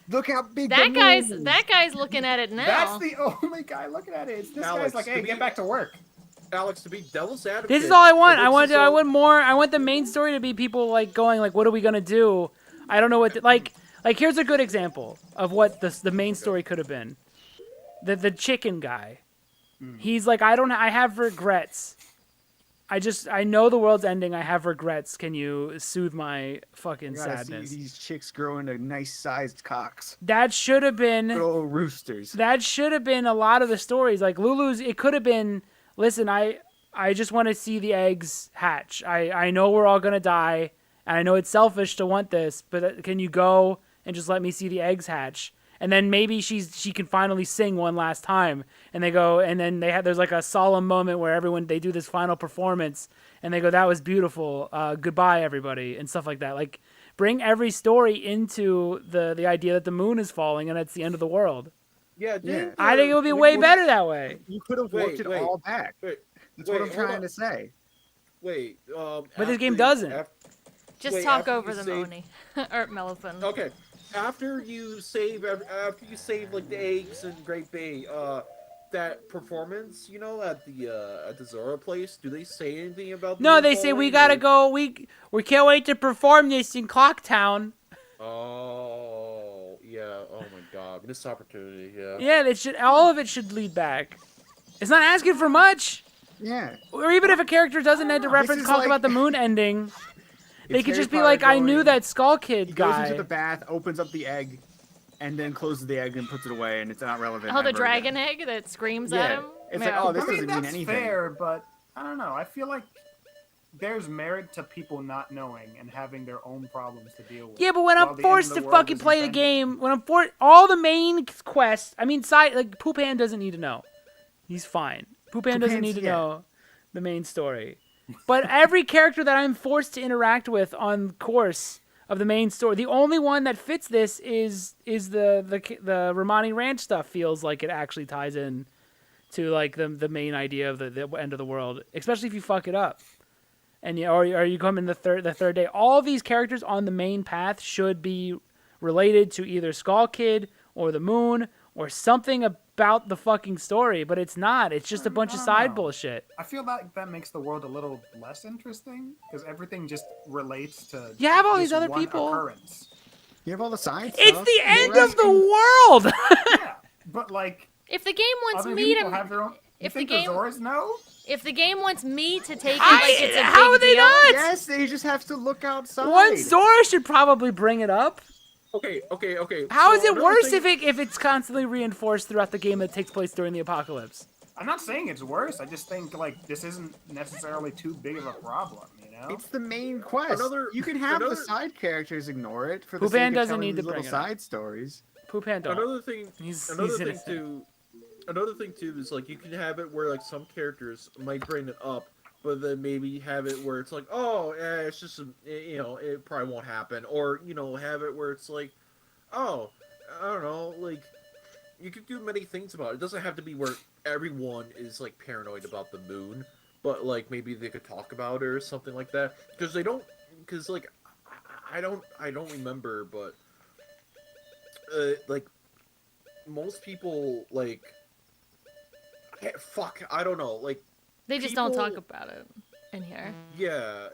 Look how big that the guy's moon is. that guy's looking at it now. That's the only guy looking at it. It's this Alex, guy's like, to hey, be- get back to work. Alex, to be devil's advocate. This is all I want. it I looks want as I though- want more. I want the main story to be people like going like, what are we gonna do? I don't know what like here's a good example of what the main story could have been. The chicken guy. He's like, I have regrets. I know the world's ending. I have regrets. Can you soothe my fucking You gotta sadness? see these chicks growing to nice sized cocks. That should have been. Good old roosters. That should have been a lot of the stories. Like Lulu's, it could have been, listen, I just want to see the eggs hatch. I know we're all going to die, and I know it's selfish to want this, but can you go and just let me see the eggs hatch? And then maybe she can finally sing one last time. And they go, and then there's like a solemn moment where they do this final performance, and they go, that was beautiful. Goodbye, everybody, and stuff like that. Like, bring every story into the idea that the moon is falling and it's the end of the world. Yeah, Yeah. I think it would be way better that way. You could have Wait, worked it wait. all back. Wait, That's what I'm wait, hold trying on. to say. Wait, But this game doesn't. Just wait, talk after over you the save- Moni or Mellifon. Okay, after you save like the eggs and Great Bay, that performance, you know, at the Zora place, do they say anything about the No, moon they say we falling, gotta or- go. We can't wait to perform this in Clocktown. Oh, yeah. Oh my god, missed opportunity. Yeah. Yeah, it should. All of it should lead back. It's not asking for much. Yeah. Or even if a character doesn't need to reference is talk like- about the moon ending, they It's could Harry just be Potter like, I knew going- that Skull Kid He goes guy. into the bath, opens up the egg, and then closes the egg and puts it away, and it's not relevant. Oh, the ever dragon again. egg that screams at Yeah. him. It's Yeah. like, oh, this I mean, doesn't mean that's anything. fair, but I don't know. I feel like there's merit to people not knowing and having their own problems to deal with. Yeah, but when while I'm the end forced of to the world fucking is play the impending. game, when I'm all the main quests, I mean, side like Poopan doesn't need to know. He's fine. Poopan doesn't Poopan's- need to yeah. know the main story. But every character that I'm forced to interact with on course of the main story, the only one that fits this is the Romani Ranch stuff. Feels like it actually ties in to like the main idea of the end of the world, especially if you fuck it up. And or you come in the third day. All these characters on the main path should be related to either Skull Kid or the moon or something about the fucking story, but it's not. It's just a bunch of I don't side know. bullshit. I feel like that makes the world a little less interesting because everything just relates to. You have all this these other one people. Occurrence. You have all the side It's stuff. the end We're of the asking- world. Yeah, but like If the game wants other me people to, have their own. You if the think game- the Zoras know? if the game wants me to take it like it's a how big would they deal, not? Yes, they just have to look outside. One Zora should probably bring it up. Okay. How so is it another worse thing- if it's constantly reinforced throughout the game that takes place during the apocalypse? I'm not saying it's worse. I just think like this isn't necessarily too big of a problem. You know? It's the main quest. You can have the side characters ignore it for the Poopan sake of doesn't telling need to these little bring it up. side stories. Poopan don't. Another thing. He's Another thing innocent. too. Another thing too is like you can have it where like some characters might bring it up, but then maybe have it where it's like, oh, it's just it probably won't happen, or have it where it's like, oh, I don't know, like you could do many things about it. It doesn't have to be where everyone is like paranoid about the moon, but like maybe they could talk about it or something like that, because like I don't remember, but like most people like. I don't know. Like, they just don't talk people- about it in here. yeah,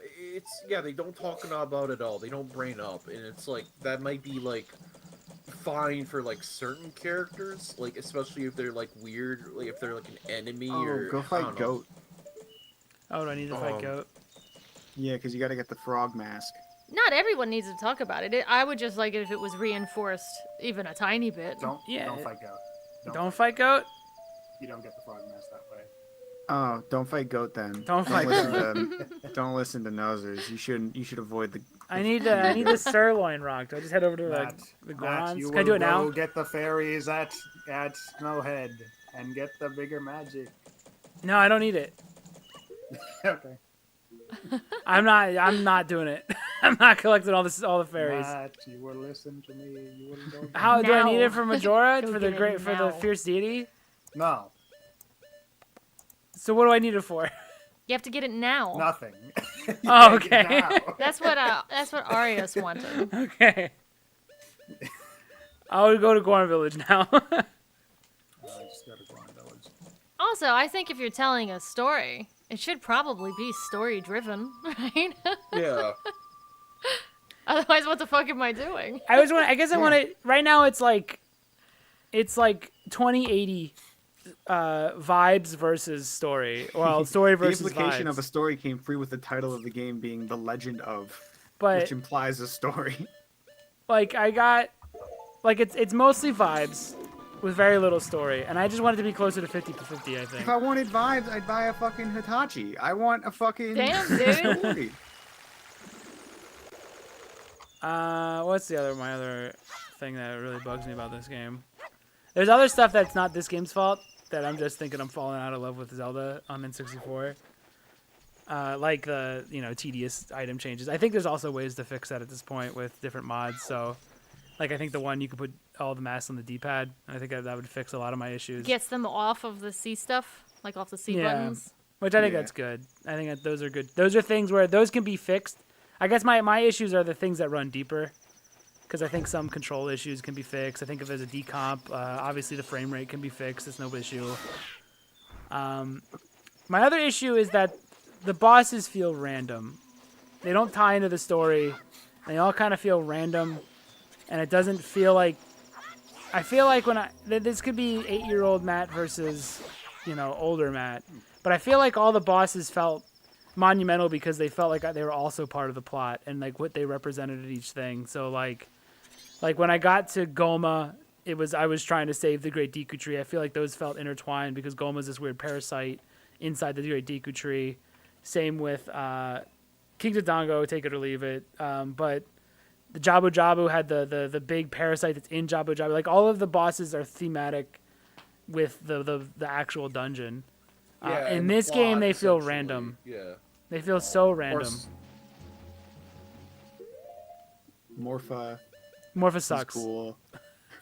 they don't talk about it at all. They don't bring up, and it's like that might be like fine for like certain characters, like especially if they're like weird, like if they're like an enemy or Go I fight don't know. Goat. Oh, do I need to fight Goat? Yeah, because you got to get the frog mask. Not everyone needs to talk about it. I would just like it if it was reinforced even a tiny bit. Don't Yeah. fight Goat. Don't fight Goat? You don't get the frog mask that way. Oh, don't fight Goat then. Don't fight Don't listen to nosers. You should avoid the. I need the sirloin rock. Do I just head over to like Matt, the Matt, Gorons? you Can I do will it now? go get the fairies at Snowhead and get the bigger magic. No, I don't need it. Okay. I'm not doing it. I'm not collecting all the fairies. Matt, you will listen to me. You will go. How do I need Now. it for Majora? Go for the get it for now. the fierce deity? No, So what do I need it for? You have to get it now. nothing. You Oh, can't get it okay. now. That's what Arius wanted. Okay. I'll go to Goron Village now. I just gotta go on village. Also, I think if you're telling a story, it should probably be story driven, right? Yeah. Otherwise, what the fuck am I doing? I guess I want to. Right now, it's like 2080 vibes versus story. Well, story The versus implication vibes. of a story came free with the title of the game being The Legend of, but which implies a story. like I got like it's mostly vibes with very little story, and I just want it to be closer to 50-50. I If think. I wanted vibes, I'd buy a fucking Hitachi. I want a fucking Damn, dude. story. What's my other thing that really bugs me about this game? There's other stuff that's not this game's fault that I'm just thinking I'm falling out of love with Zelda on N64. Like the tedious item changes. I think there's also ways to fix that at this point with different mods. So, like I think the one you could put all the masks on the D-pad. I think that would fix a lot of my issues. Gets them off of the C stuff, like off the C Yeah. buttons. Which I think Yeah. that's good. I think that those are good. Those are things where those can be fixed. I guess my issues are the things that run deeper. because I think some control issues can be fixed. I think if there's a decomp, obviously the frame rate can be fixed. It's no issue. My other issue is that the bosses feel random. They don't tie into the story. They all kind of feel random, and it doesn't feel like. I feel like this could be 8-year-old Matt versus, older Matt, but I feel like all the bosses felt monumental because they felt like they were also part of the plot and like what they represented at each thing. So like when I got to Goma, I was trying to save the Great Deku Tree. I feel like those felt intertwined because Goma's this weird parasite inside the Great Deku Tree. Same with King Dodongo, take it or leave it. But the Jabu Jabu had the big parasite that's in Jabu Jabu. Like all of the bosses are thematic with the actual dungeon. Yeah, in and this the game, plot, they feel essentially. random. Yeah. They feel so random. Morpha Morpha is sucks. cool.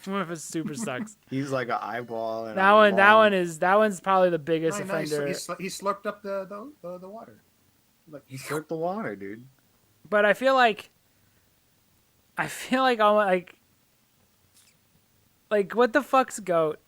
Morpha super sucks. He's like an eyeball. And That one's probably the biggest No, offender. he slurped up the water. He slurped the water, dude. But I feel like I'm like what the fuck's goat?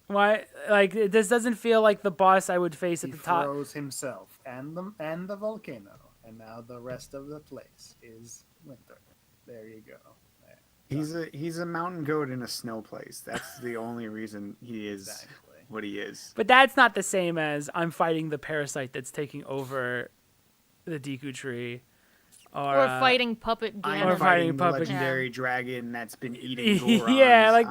Why this doesn't feel like the boss I would face at He the top. froze himself and the volcano, and now the rest of the place is winter. There you go. There. He's a mountain goat in a snow place. That's the only reason he is Exactly. what he is. But that's not the same as I'm fighting the parasite that's taking over the Deku Tree. Or fighting Puppet I'm Ganon. Or fighting fighting the Puppet- legendary dragon that's been eating Gorons. yeah, like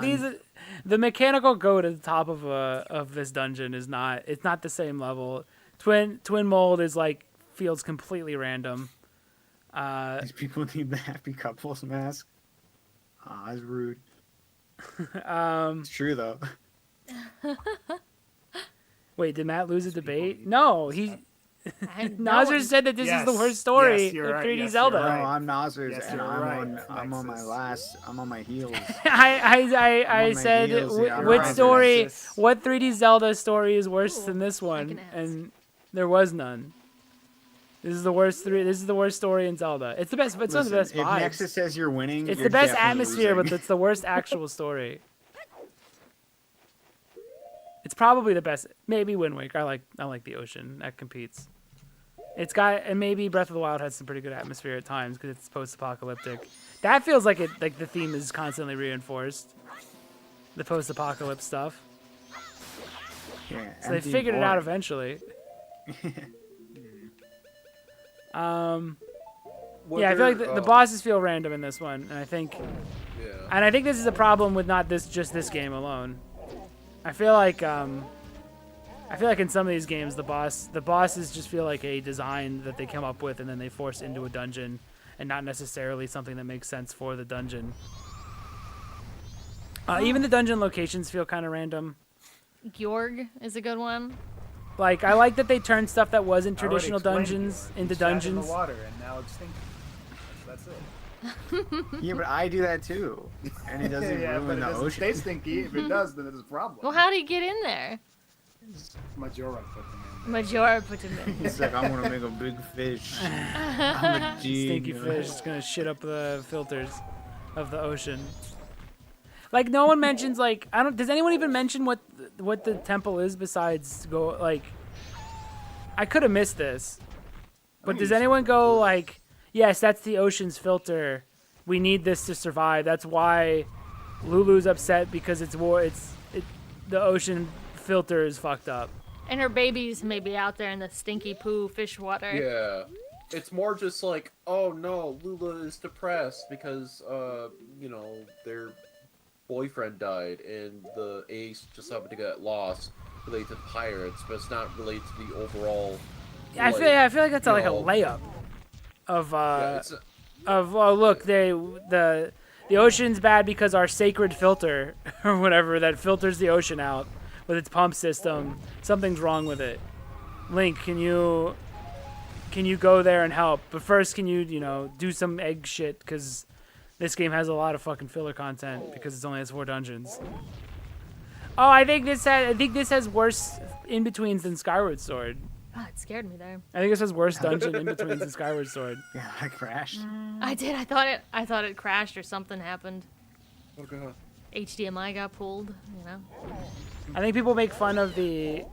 the mechanical goat at the top of this dungeon is not. It's not the same level. Twin Mold is feels completely random. These people need the happy couples mask. Ah, that's rude. It's true though. Wait, did Matt lose a debate? No, he. No Nazar one- said that this is the Yes, worst story yes, you're of right, 3D yes, Zelda. you're No, right. I'm Nazar's, Yes, and you're I'm on right, I'm on my heels. I on my said heels, yeah, I'm what right, story, Nexus. what 3D Zelda story is worse than this I one? can ask. And there was none. This is the worst This is the worst story in Zelda. It's the best. It's one of the best if vibes. Nexus says you're winning, It's you're the best definitely atmosphere, losing. but it's the worst actual story. It's probably the best. Maybe Wind Waker. I like the ocean. That competes. It's got, and maybe Breath of the Wild has some pretty good atmosphere at times because it's post-apocalyptic. That feels like the theme is constantly reinforced. The post-apocalypse stuff. Yeah, So they empty figured it out void. eventually. What Yeah, I feel like are, the bosses feel random in this one, and I think Yeah. this is a problem with not just this game alone. I feel like in some of these games the bosses just feel like a design that they come up with and then they force into a dungeon, and not necessarily something that makes sense for the dungeon. Even the dungeon locations feel kind of random. Gyorg is a good one. Like I like that they turned stuff that wasn't I already traditional explained dungeons it. into He sat in dungeons. the water, and now it's stinking. That's it. Yeah, but I do that too, and it doesn't yeah, ruin but it the doesn't ocean. stay stinky. If it does, then it's a problem. Well, how do you get in there? Majora put them in. Majora put him in. He's like, I'm gonna make a big fish. I'm a Stinky genius. fish is gonna shit up the filters of the ocean. Like no one mentions does anyone even mention what the temple is besides I could have missed this. But does anyone go yes, that's the ocean's filter. We need this to survive. That's why Lulu's upset because the ocean filter is fucked up. And her babies may be out there in the stinky poo fish water. Yeah. It's more just like, oh no, Lula is depressed because, their boyfriend died and the ace just happened to get lost related to the pirates, but it's not related to the overall. I feel like that's a layup of look, the ocean's bad because our sacred filter or whatever that filters the ocean out with its pump system, something's wrong with it. Link, can you go there and help? But first, can you do some egg shit because this game has a lot of fucking filler content because it only has 4 dungeons. Oh, I think this has worse in betweens than Skyward Sword. God, it scared me there. I think this is worst dungeon in between the Skyward Sword. Yeah, I crashed. I did. I thought it crashed or something happened. Oh god. HDMI got pulled. You know. I think people make fun of the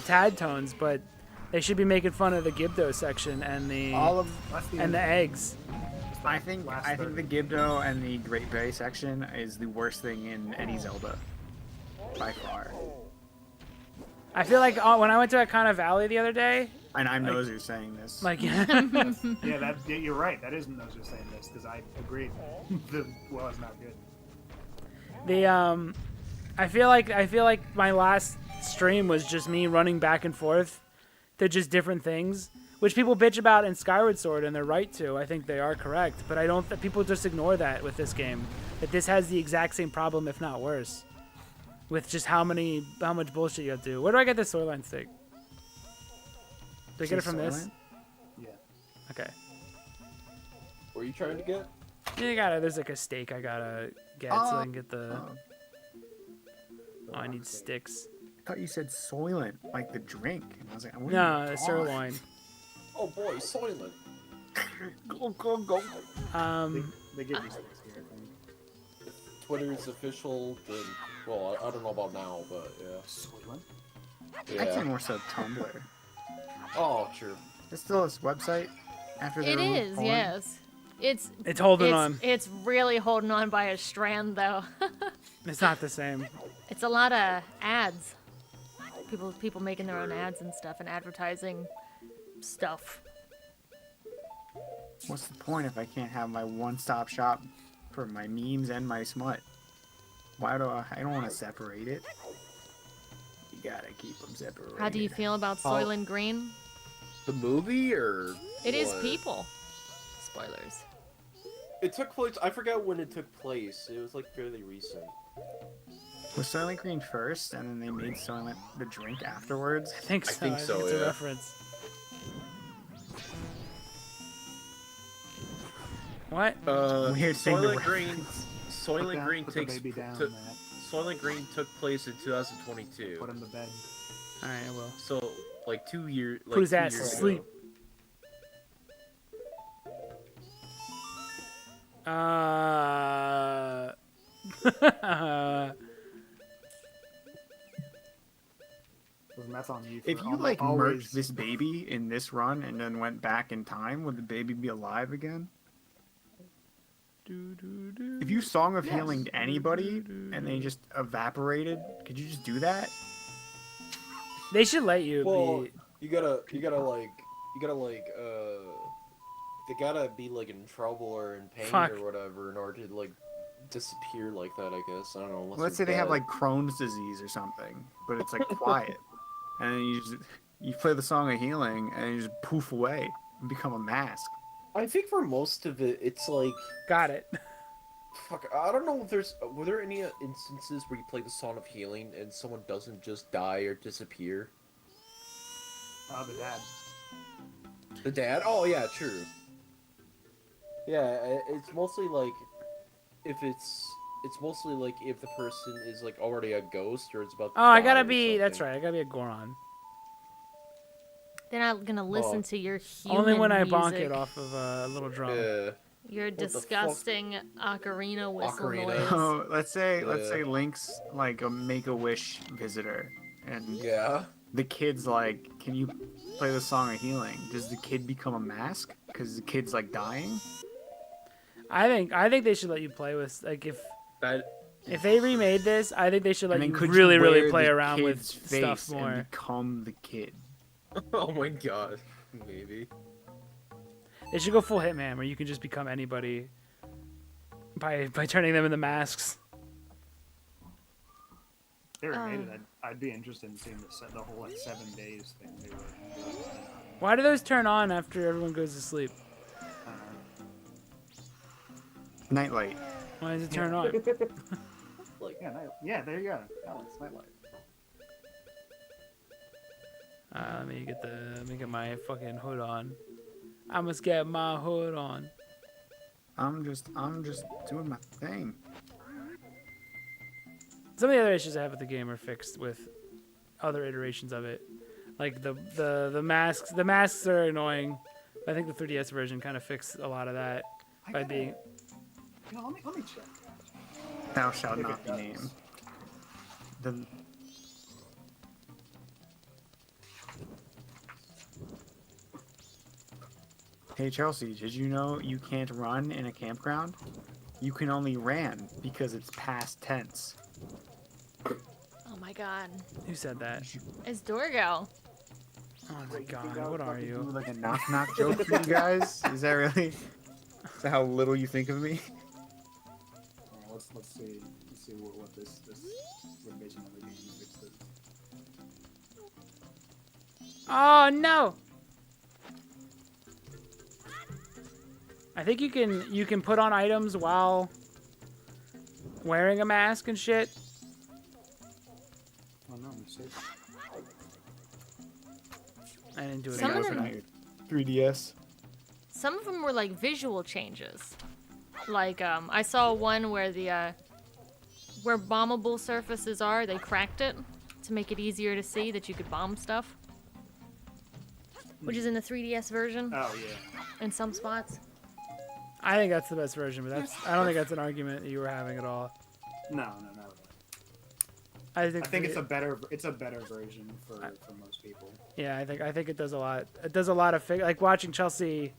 tad tones, but they should be making fun of the Gibdo section and the That's the and the eggs. I think the Gibdo and the Great Bay section is the worst thing in any Zelda, by far. I feel like when I went to Akana Valley the other day, And I'm Nozu saying this. like Yeah, you're right. That isn't those who are saying this because I agreed. The well is not good. I feel like my last stream was just me running back and forth to just different things, which people bitch about in Skyward Sword, and they're right to. I think they are correct, but I don't. People just ignore that with this game. That this has the exact same problem, if not worse, with just how much bullshit you have to do. Where do I get this Soyline steak? Do I get it from this? Yeah. Okay. What are you trying to get? Yeah, there's like a steak I gotta get so I can get the. Oh, I need sticks. I thought you said Soylent, like the drink. And I was like, No, sirloin. Oh boy, Soylent. Go, go, go. They give you things here, I think. Twitter's official. Then, well, I don't know about now, but yeah. Soylent? I'd say Yeah. more so Tumblr. Oh, true. It's still this website after It they is. Yes. It's holding on. It's really holding on by a strand, though. It's not the same. It's a lot of ads. People making their own ads and stuff and advertising stuff. What's the point if I can't have my one-stop shop for my memes and my smut? Why do I don't want to separate it. You gotta keep them separated. How do you feel about Soylent Green? The movie or? It is what? people. Spoilers. It took place. I forgot when it took place. It was like fairly recent. Was Soylent Green first, and then they made Soylent the drink afterwards? I think so. I think so, it's a yeah. reference. What? Weird thing to Soylent Green. Soylent down- Green put the takes. baby down, took- Matt. Soylent Green took place in 2022. Put him to bed. All right, I will. So like 2 years. Like Put his 2 ass years to ago. sleep. That's on you. If you like merged this baby in this run and then went back in time, would the baby be alive again? If you Song of Healing anybody and they just evaporated, could you just do that? They should let you Well, be. you gotta like, they gotta be like in trouble or in pain Fuck. or whatever in order to like disappear like that. I guess I don't know. unless Let's they're say they have dead. like Crohn's disease or something, but it's like quiet, and then you play the Song of Healing and you just poof away and become a mask. I think for most of it, it's like. Got it. Fuck, I don't know if were there any instances where you play the Song of Healing and someone doesn't just die or disappear? The dad. The dad? Oh yeah, true. Yeah, it's mostly like if it's mostly like if the person is like already a ghost or it's about. To Oh, I die gotta or be. That's something. right. I gotta be a Goron. They're not gonna listen Oh. to your human Only when I music. bonk it off of a little drum. Yeah. Your the fuck? disgusting ocarina whistle Ocarina. noise. Oh, let's say Yeah. Link's like a Make-A-Wish visitor, and Yeah. the kid's like, "Can you play the Song of Healing?" Does the kid become a mask because the kid's like dying? I think they should let you play with if That. they remade this. I think they should let And then you could really you really wear play the around with kid's face stuff and more. become the kid? Oh my god. Maybe. They should go full Hitman where you can just become anybody by turning them into masks. If they remade it, I'd be interested in seeing the whole like 7 days thing they were doing. Why do those turn on after everyone goes to sleep? Nightlight. Why does it turn on? Yeah, there you go. That one's Nightlight. Let me get my fucking hood on. I must get my hood on. I'm just doing my thing. Some of the other issues I have with the game are fixed with other iterations of it. Like the masks are annoying. I think the 3DS version kind of fixed a lot of that by being. You know, let me check. Thou shalt If not it be does. named. The Hey Chelsea, did you know you can't run in a campground? You can only ran because it's past tense. Oh my god. Who said that? It's Dorgo. Oh my god, what are Do you? like a knock knock joke for you guys? Is that really? Is that how little you think of me? Let's see what this revision of the game fixes. Oh no! I think you can put on items while wearing a mask and shit. Oh no, let's see. I didn't do it. Some of again. them- 3DS. Some of them were like visual changes. Like I saw one where the where bombable surfaces are, they cracked it to make it easier to see that you could bomb stuff. Which is in the 3DS version Oh yeah. in some spots. I think that's the best version, but I don't think that's an argument that you were having at all. No, not really. I I think think it's a better version for most people. Yeah, I think it does a lot. It does a lot of like watching Chelsea,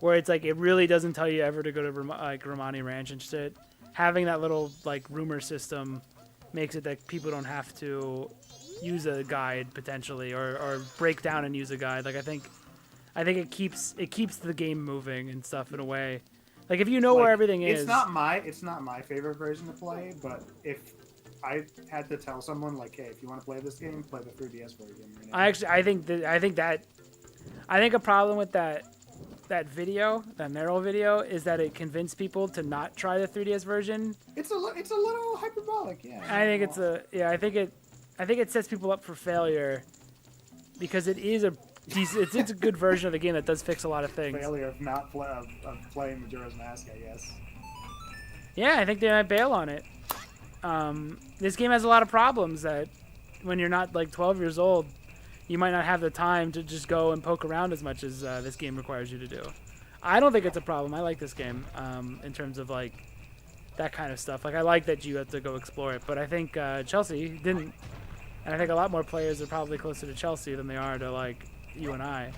where it's like it really doesn't tell you ever to go to like Romani Ranch and shit. Having that little like rumor system makes it that people don't have to use a guide potentially or break down and use a guide. Like I think it keeps the game moving and stuff in a way. Like if you know where Like, everything is. It's not my favorite version to play, but if I had to tell someone like, hey, if you want to play this game, play the 3DS version. You know? I think a problem with that video, that Meryl video, is that it convinced people to not try the 3DS version. It's a little hyperbolic, yeah. I think it sets people up for failure because it is it's a good version of the game that does fix a lot of things. Failure of not of playing Majora's Mask, I guess. Yeah, I think they might bail on it. This game has a lot of problems that when you're not like 12 years old, you might not have the time to just go and poke around as much as this game requires you to do. I don't think it's a problem. I like this game in terms of like that kind of stuff. Like I like that you have to go explore it, but I think Chelsea didn't, and I think a lot more players are probably closer to Chelsea than they are to like you and I.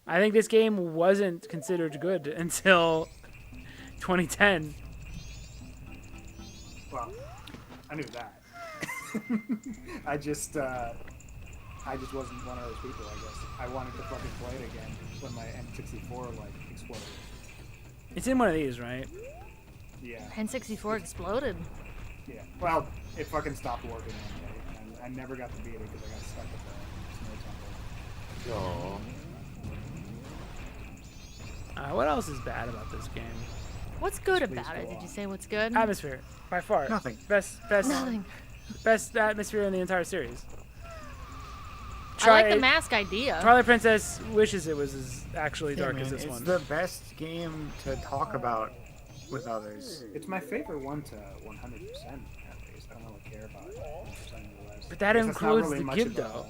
I think this game wasn't considered good until 2010. Well, I knew that. I just wasn't one of those people, I guess. I wanted to fucking play it again when my N64 like exploded. It's in one of these, right? Yeah, N64 exploded. yeah. Well, it fucking stopped working one day, and I never got to beat it because I got stuck at the snow temple. Aww. What else is bad about this game? What's good Please about go it? Did on. you say what's good? Atmosphere, by far. Nothing. Best Nothing. best atmosphere in the entire series. I like the mask idea. Twilight Princess wishes it was as actually dark as this it's one. the best game to talk about with others. It's my favorite one to 100% at least. I don't really care about 100% of the rest. But that I guess that's not includes really the much give, of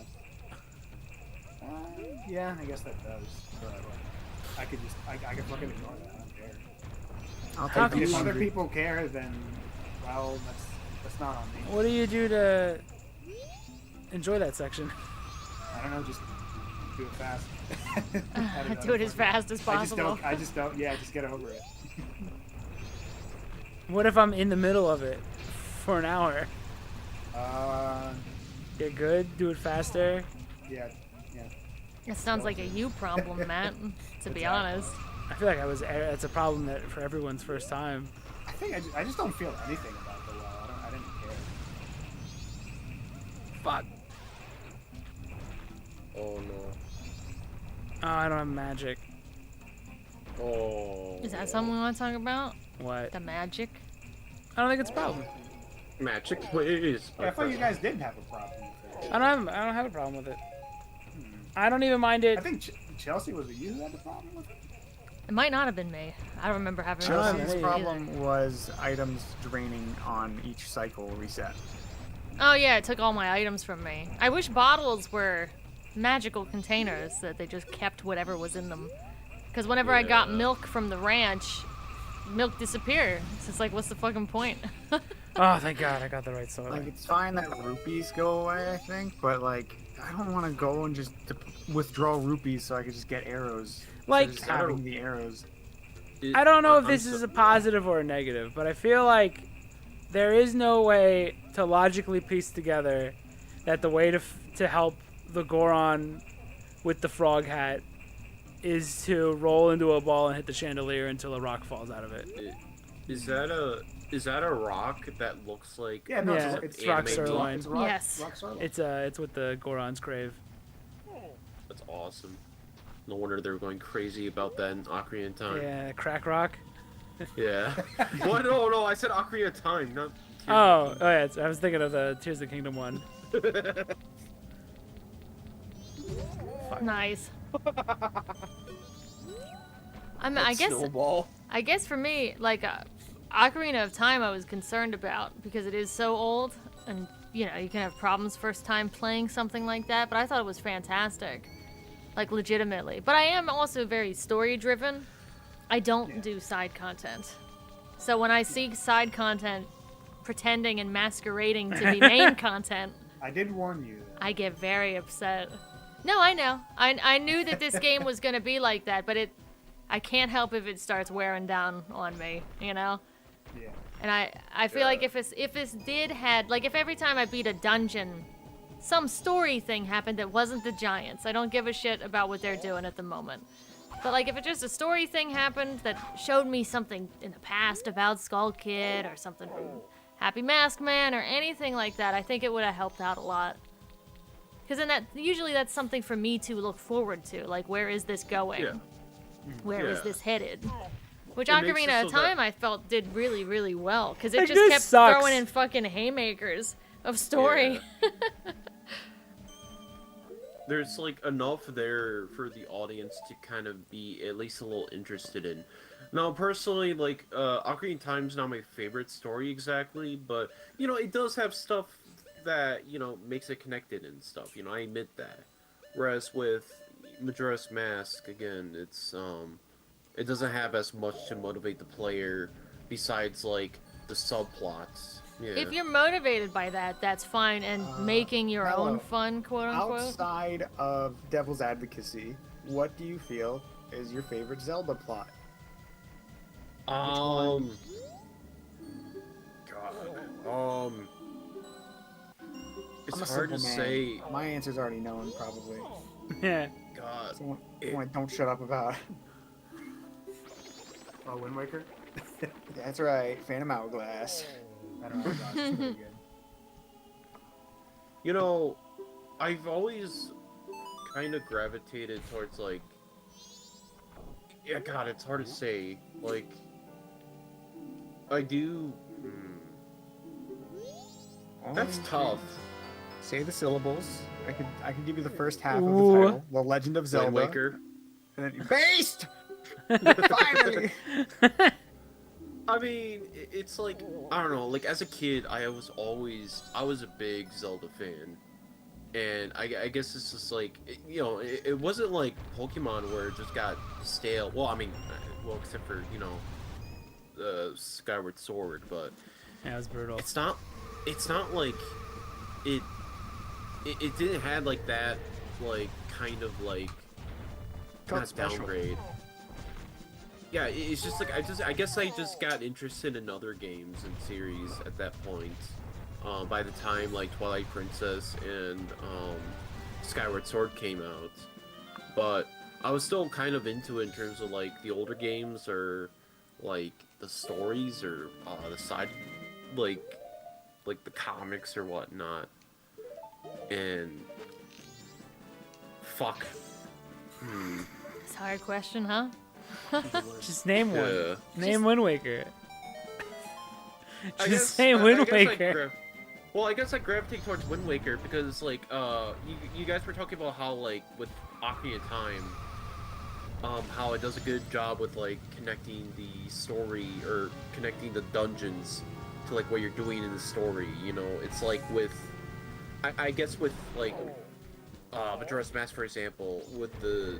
a- yeah, I guess that does. But I could fucking ignore that. I don't care. I'll How take can the If you- other hungry. people care, then well, that's not on me. What do you do to enjoy that section? I don't know, just do it fast. I don't know, Do it as fast as possible. I just don't. Yeah, just get over it. What if I'm in the middle of it for an hour? Get good, do it faster. Yeah. It sounds like a you problem, Matt. To be Exactly. honest. I feel like it's a problem that for everyone's first time. I think I just don't feel anything about the WoW. I didn't care. Fuck. Oh no. Oh, I don't have magic. Oh. Is that something we want to talk about? What? The magic? I don't think it's a problem. Magic, please. Yeah, I thought you guys did have a problem with it. I don't have a problem with it. I don't even mind it. I think Chelsea was it you who had the problem with it? It might not have been me. I don't remember having a problem Chelsea's with it either. problem was items draining on each cycle reset. Oh yeah, it took all my items from me. I wish bottles were magical containers that they just kept whatever was in them. Because whenever I got milk from the ranch, milk disappeared. It's just like, what's the fucking point? Oh, thank God, I got the right sword. Like, it's fine that rupees go away, I think, but like, I don't want to go and just withdraw rupees so I can just get arrows. Like, just having the arrows. I don't know if this is a positive or a negative, but I feel like there is no way to logically piece together that the way to help the Goron with the frog hat is to roll into a ball and hit the chandelier until a rock falls out of it. Is that a rock that looks like? Yeah, no, Yeah, it's it's rock anime sirloin. It's rock, Yes. rock sirloin. It's what the Goron's crave. That's awesome. No wonder they were going crazy about that in Ocarina of Time. Yeah, crack rock. Yeah. What? No, I said Ocarina of Time, not. Oh yeah, I was thinking of the Tears of the Kingdom one. Nice. I guess Snowball. I guess for me, like Ocarina of Time, I was concerned about because it is so old, and you know you can have problems first time playing something like that. But I thought it was fantastic, like legitimately. But I am also very story driven. I don't do side content, so when I see side content pretending and masquerading to be main content, I did warn you. I get very upset. No, I know. I knew that this game was gonna be like that, but I can't help if it starts wearing down on me, you know? Yeah. And I feel like if this did had like if every time I beat a dungeon, some story thing happened that wasn't the giants. I don't give a shit about what they're doing at the moment. But like if it just a story thing happened that showed me something in the past about Skull Kid or something from Happy Mask Man or anything like that, I think it would have helped out a lot. Because then usually that's something for me to look forward to. Like, where is this going? Yeah. Where is Yeah. this headed? Which It makes Ocarina it of so that- Time I felt did really, really well. Because it Like, just this kept sucks. throwing in fucking haymakers of story. There's like enough there for the audience to kind of be at least a little interested in. Now, personally, like Ocarina of Time's not my favorite story exactly, but you know it does have stuff that you know makes it connected and stuff. You know, I admit that. Whereas with Majora's Mask, again, it doesn't have as much to motivate the player besides like the subplots. Yeah. If you're motivated by that, that's fine. And making your Hello. own fun, quote unquote. Outside of devil's advocacy, what do you feel is your favorite Zelda plot? God. It's I'm a hard to simple man. say. My answer's already known, probably. Yeah. God. Someone don't shut up about. Oh, Wind Waker? That's right, Phantom Hourglass. I don't know. It's pretty good. You know, I've always kind of gravitated towards like. Yeah, God, it's hard to say. Like, I do. That's tough. Say the syllables. I can give you the first half of the Ooh. title. The Legend of Zelda. Wind Waker. And then Based! Finally! I mean, it's like I don't know. Like as a kid, I was a big Zelda fan, and I guess it's just like you know, it wasn't like Pokemon where it just got stale. Well, I mean, well except for you know, Skyward Sword, but Yeah, it was brutal. it's not like it didn't have like that like kind of like Felt not special. downgrade. Yeah, it's just like I guess I just got interested in other games and series at that point. By the time like Twilight Princess and Skyward Sword came out, but I was still kind of into it in terms of like the older games or like the stories or the side like the comics or whatnot. And fuck. It's a hard question, huh? Just name one. Yeah. Name Wind Waker. I Just say Wind Waker. Well, I guess I gravitate towards Wind Waker because, like, you guys were talking about how, like, with Ocarina of Time, how it does a good job with, like, connecting the story or connecting the dungeons to like what you're doing in the story. You know, it's like with, I guess with like, Majora's Mask, for example, with the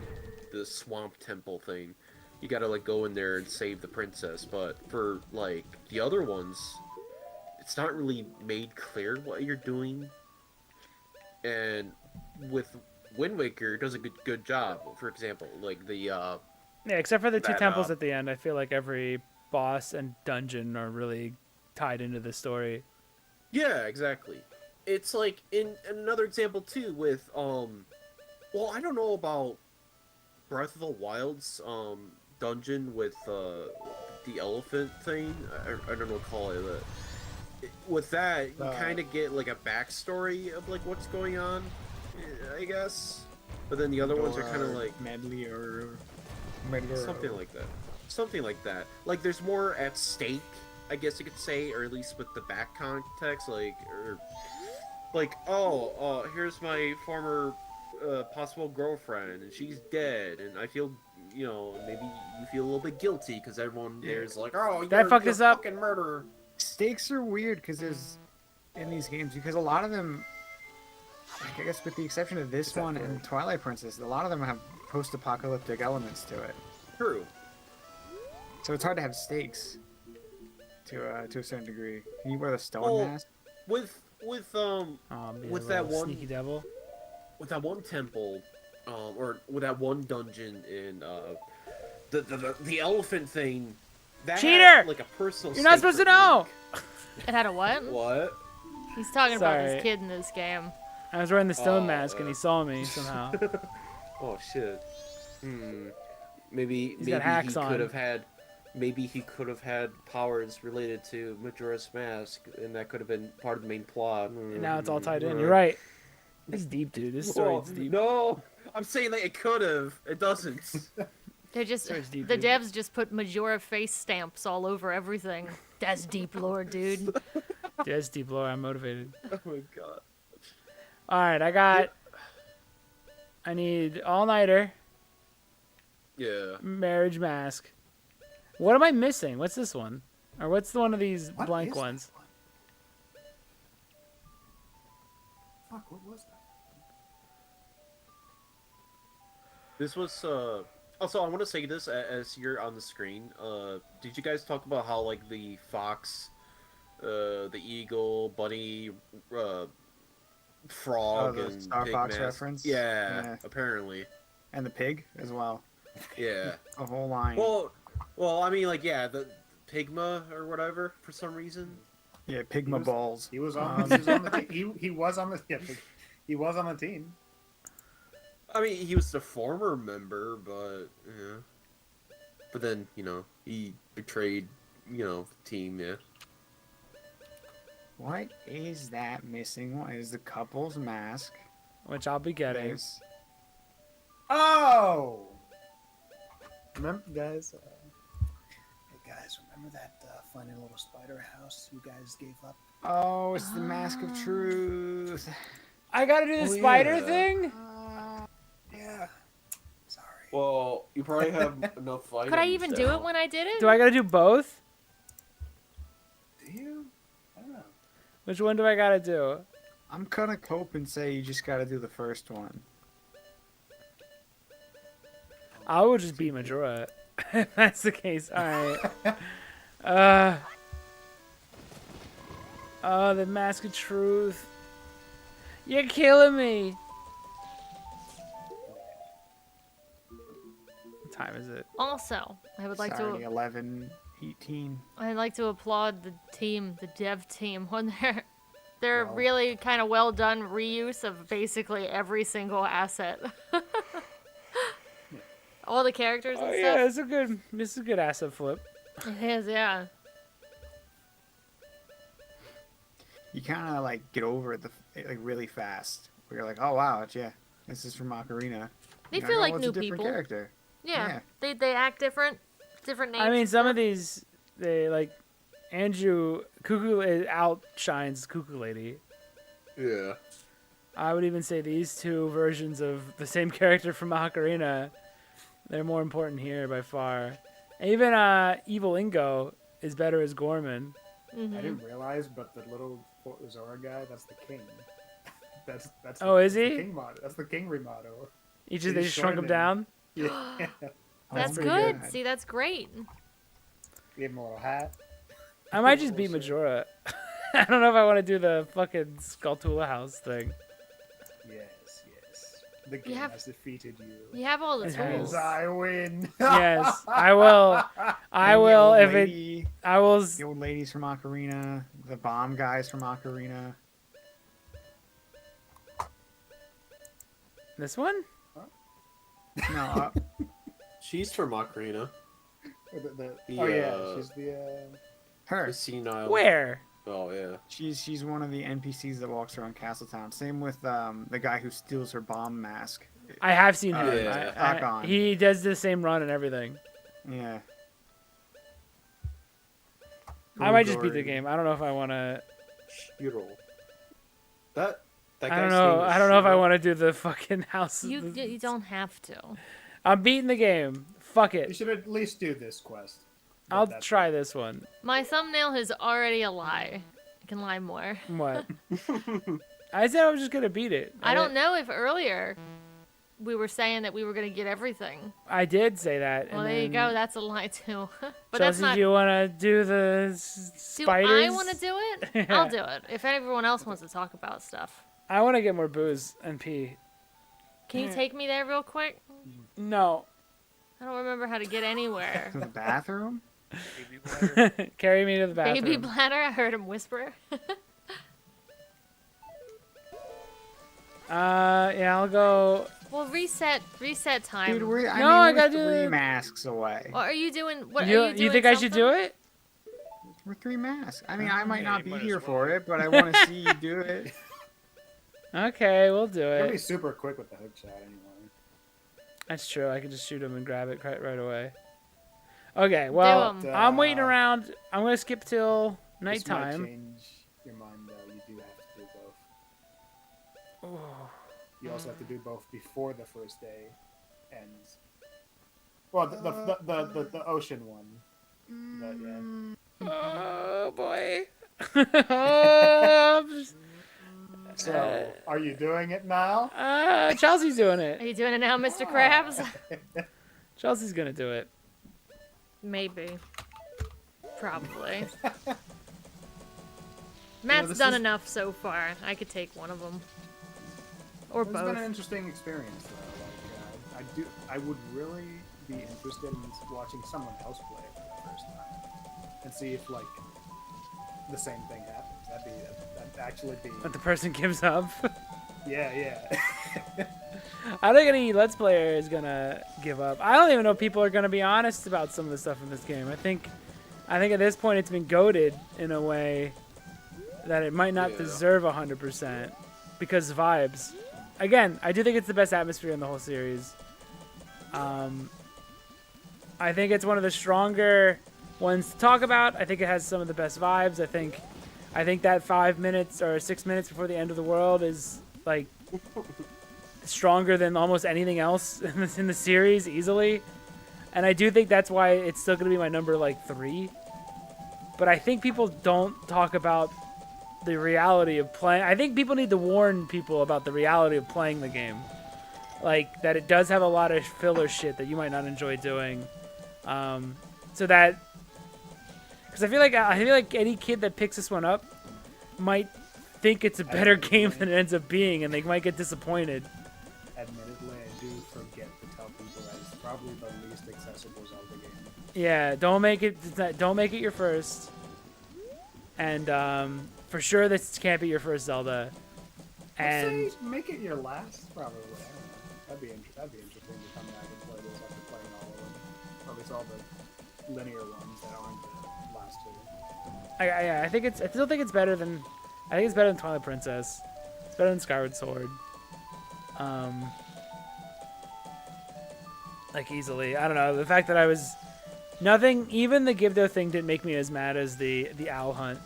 swamp temple thing, you gotta like go in there and save the princess. But for like the other ones, it's not really made clear what you're doing. And with Wind Waker, it does a good job. For example, like the Yeah, except for the two that, temples at the end, I feel like every boss and dungeon are really tied into the story. yeah, exactly. It's like in another example too with well, I don't know about Breath of the Wild's dungeon with the elephant thing. I don't know what to call it. With that, you kind of get like a backstory of like what's going on, I guess. But then the other ones are kind of like medley or something like that. Something like that. Like there's more at stake, I guess you could say, or at least with the back context, here's my former possible girlfriend, and she's dead, and I feel, you know, maybe you feel a little bit guilty because everyone there's like, oh, That fucked us up. fucking murderer. Stakes are weird because there's in these games because a lot of them, like, I guess with the exception of this one and Twilight Princess, a lot of them have post-apocalyptic elements to it. True. So it's hard to have stakes to a certain degree. Can you wear the stone mask? With that one sneaky devil. With that one temple, or with that one dungeon in the elephant thing. That Cheater! had, like a personal. You're not supposed to know. It had a what? What? He's talking about Sorry. this kid in this game. I was wearing the stone mask and he saw me somehow. Oh shit. Maybe got hacks he on. could have had. Maybe he could have had powers related to Majora's Mask, and that could have been part of the main plot. And now it's all tied in. You're right. It's deep, dude. This story's deep. No, I'm saying that it could have. It doesn't. They're just Story's deep, the dude. devs just put Majora face stamps all over everything. That's deep lore, dude. Yeah, it's deep lore. I'm motivated. Oh my god. All right, I need all-nighter, Yeah. marriage mask. What am I missing? What's this one? Or what's one of these What blank is that ones? one? Fuck, what was that? This was also I want to say this as you're on the screen. Did you guys talk about how like the fox, the eagle, bunny, frog, the and Star pig Fox mask? reference? Yeah, Yeah. apparently. And the pig as well. Yeah. A whole line. Well, I mean, like, yeah, the Pigma or whatever for some reason. Yeah, Pigma balls. He was on. He was on the team. He was on the. Yeah, he was on the team. I mean, he was the former member, but yeah. But then, you know, he betrayed, you know, the team. Yeah. What is that missing? What is the couple's mask? Which I'll be getting. There's... Oh. Remember, guys? Hey guys, remember that funny little spider house you guys gave up? Oh, it's the Mask of Truth. I gotta do the spider yeah. thing? Yeah. Sorry. Well, you probably have enough items. Could I even do now. it when I did it? Do I gotta do both? Do you? I don't know. Which one do I gotta do? I'm gonna cope and say you just gotta do the first one. I will just beat Majora. If that's the case. Alright. Oh, the Mask of Truth. You're killing me. What time is it? Also, I would like Sorry, to 11, 18. I'd like to applaud the team, the dev team, when they're Wow. really kind of well done reuse of basically every single asset. All the characters and Oh stuff. yeah, this is a good asset flip. It is, yeah. You kind of like get over it like really fast. Where you're like, oh wow, this is from Ocarina. They You're feel like oh, it's new a different people. character. Yeah. They act different. Different names. I mean, and some of stuff. these, they like, Andrew Cuckoo outshines Cuckoo Lady. Yeah. I would even say these two versions of the same character from Ocarina, they're more important here by far. And even Evil Ingo is better as Gorman. Mhm. I didn't realize, but the little Zora guy, that's the king. That's Oh, is that's the he? king mod. That's the king remodel. They He's just shrunk him shortened. down. Yeah. That's pretty good. good. See, that's great. Give him a little hat. I might just beat Bullshit. Majora. I don't know if I want to do the fucking Skulltula house thing. Yes, yes. The game have- has defeated you. You have all the It has. tools. I win. Yes, I will. I And the will old if it. lady- I will. The old ladies from Ocarina, the bomb guys from Ocarina. This one? No, She's from Ocarina. Oh yeah, she's the. her. The senile. Where? Oh yeah. She's one of the NPCs that walks around Castletown. Same with the guy who steals her bomb mask. I have seen him. Yeah. Back on. He does the same run and everything. Yeah. I might just beat the Gordon. game. I don't know if I want to. Shiro. That I guy's don't know. name is I don't know if I Shiro. want to do the fucking house. You don't have to. I'm beating the game. Fuck You it. should at least do this quest. But I'll that's try this one. My thumbnail is already a lie. I can lie more. What? I said I was just gonna beat it. I don't know if earlier we were saying that we were gonna get everything. I did say that. Well, and there you go. then- That's a lie too. But Chelsea, that's not. do you want to do the Do spiders? I want to do it? I'll do it. If everyone else wants to talk about stuff, I want to get more booze and pee. can you take me there real quick? No. I don't remember how to get anywhere. To the bathroom? Baby bladder. Carry me to the bathroom. Baby bladder. I heard him whisper. Yeah, I'll go. Well, reset time. Dude, we're, I No, mean, I we're gotta do 3 the- masks away. What are you doing? What You, are you doing? you think I should do something? it? We're 3 masks. I mean, I might Yeah, not you be might as here well. for it, but I want to see you do it. Okay, we'll do You'll be it. super quick with the hook shot anyway. That's true. I can just shoot him and grab it right away. Okay, well, 'em. I'm waiting around. I'm gonna skip till This might nighttime. change your mind though. You do have to do both. You also have to do both before the first day ends. Well, the ocean one. But, yeah. Oh boy. Oh, So, are you doing it now? Chelsea's doing Are it. you doing it now, Mr. Krabs? Chelsea's gonna do it. Maybe. Probably. Matt's this done is- enough so far. I could take one of them. Or It's been both. an interesting experience though. Like, I would really be interested in watching someone else play it for the first time and see if like the same thing happens. That'd actually be. But the person gives up. Yeah. I don't think any Let's Player is gonna give up. I don't even know if people are gonna be honest about some of the stuff in this game. I think at this point it's been goated in a way that it might not Yeah. deserve 100% because vibes. Again, I do think it's the best atmosphere in the whole series. I think it's one of the stronger ones to talk about. I think it has some of the best vibes. I think that 5 minutes or 6 minutes before the end of the world is like stronger than almost anything else in the series easily. And I do think that's why it's still going to be my number like 3. But I think people don't talk about the reality of playing. I think people need to warn people about the reality of playing the game. Like that it does have a lot of filler shit that you might not enjoy doing. So that because I feel like any kid that picks this one up might think it's a better game than it ends up being, and they might get disappointed. Admittedly, I do forget to tell people that it's probably the least accessible Zelda game. Yeah, don't make it your first. And for sure, this can't be your first Zelda. And I'd say make it your last, probably. I don't know. That'd be interesting to come back and play this after playing all of them. Or at least all the linear ones that aren't the last two. I still think it's better than. I think it's better than Twilight Princess. It's better than Skyward Sword. Like easily. I don't know. The fact that I was nothing. Even the Gibdo thing didn't make me as mad as the owl hunt,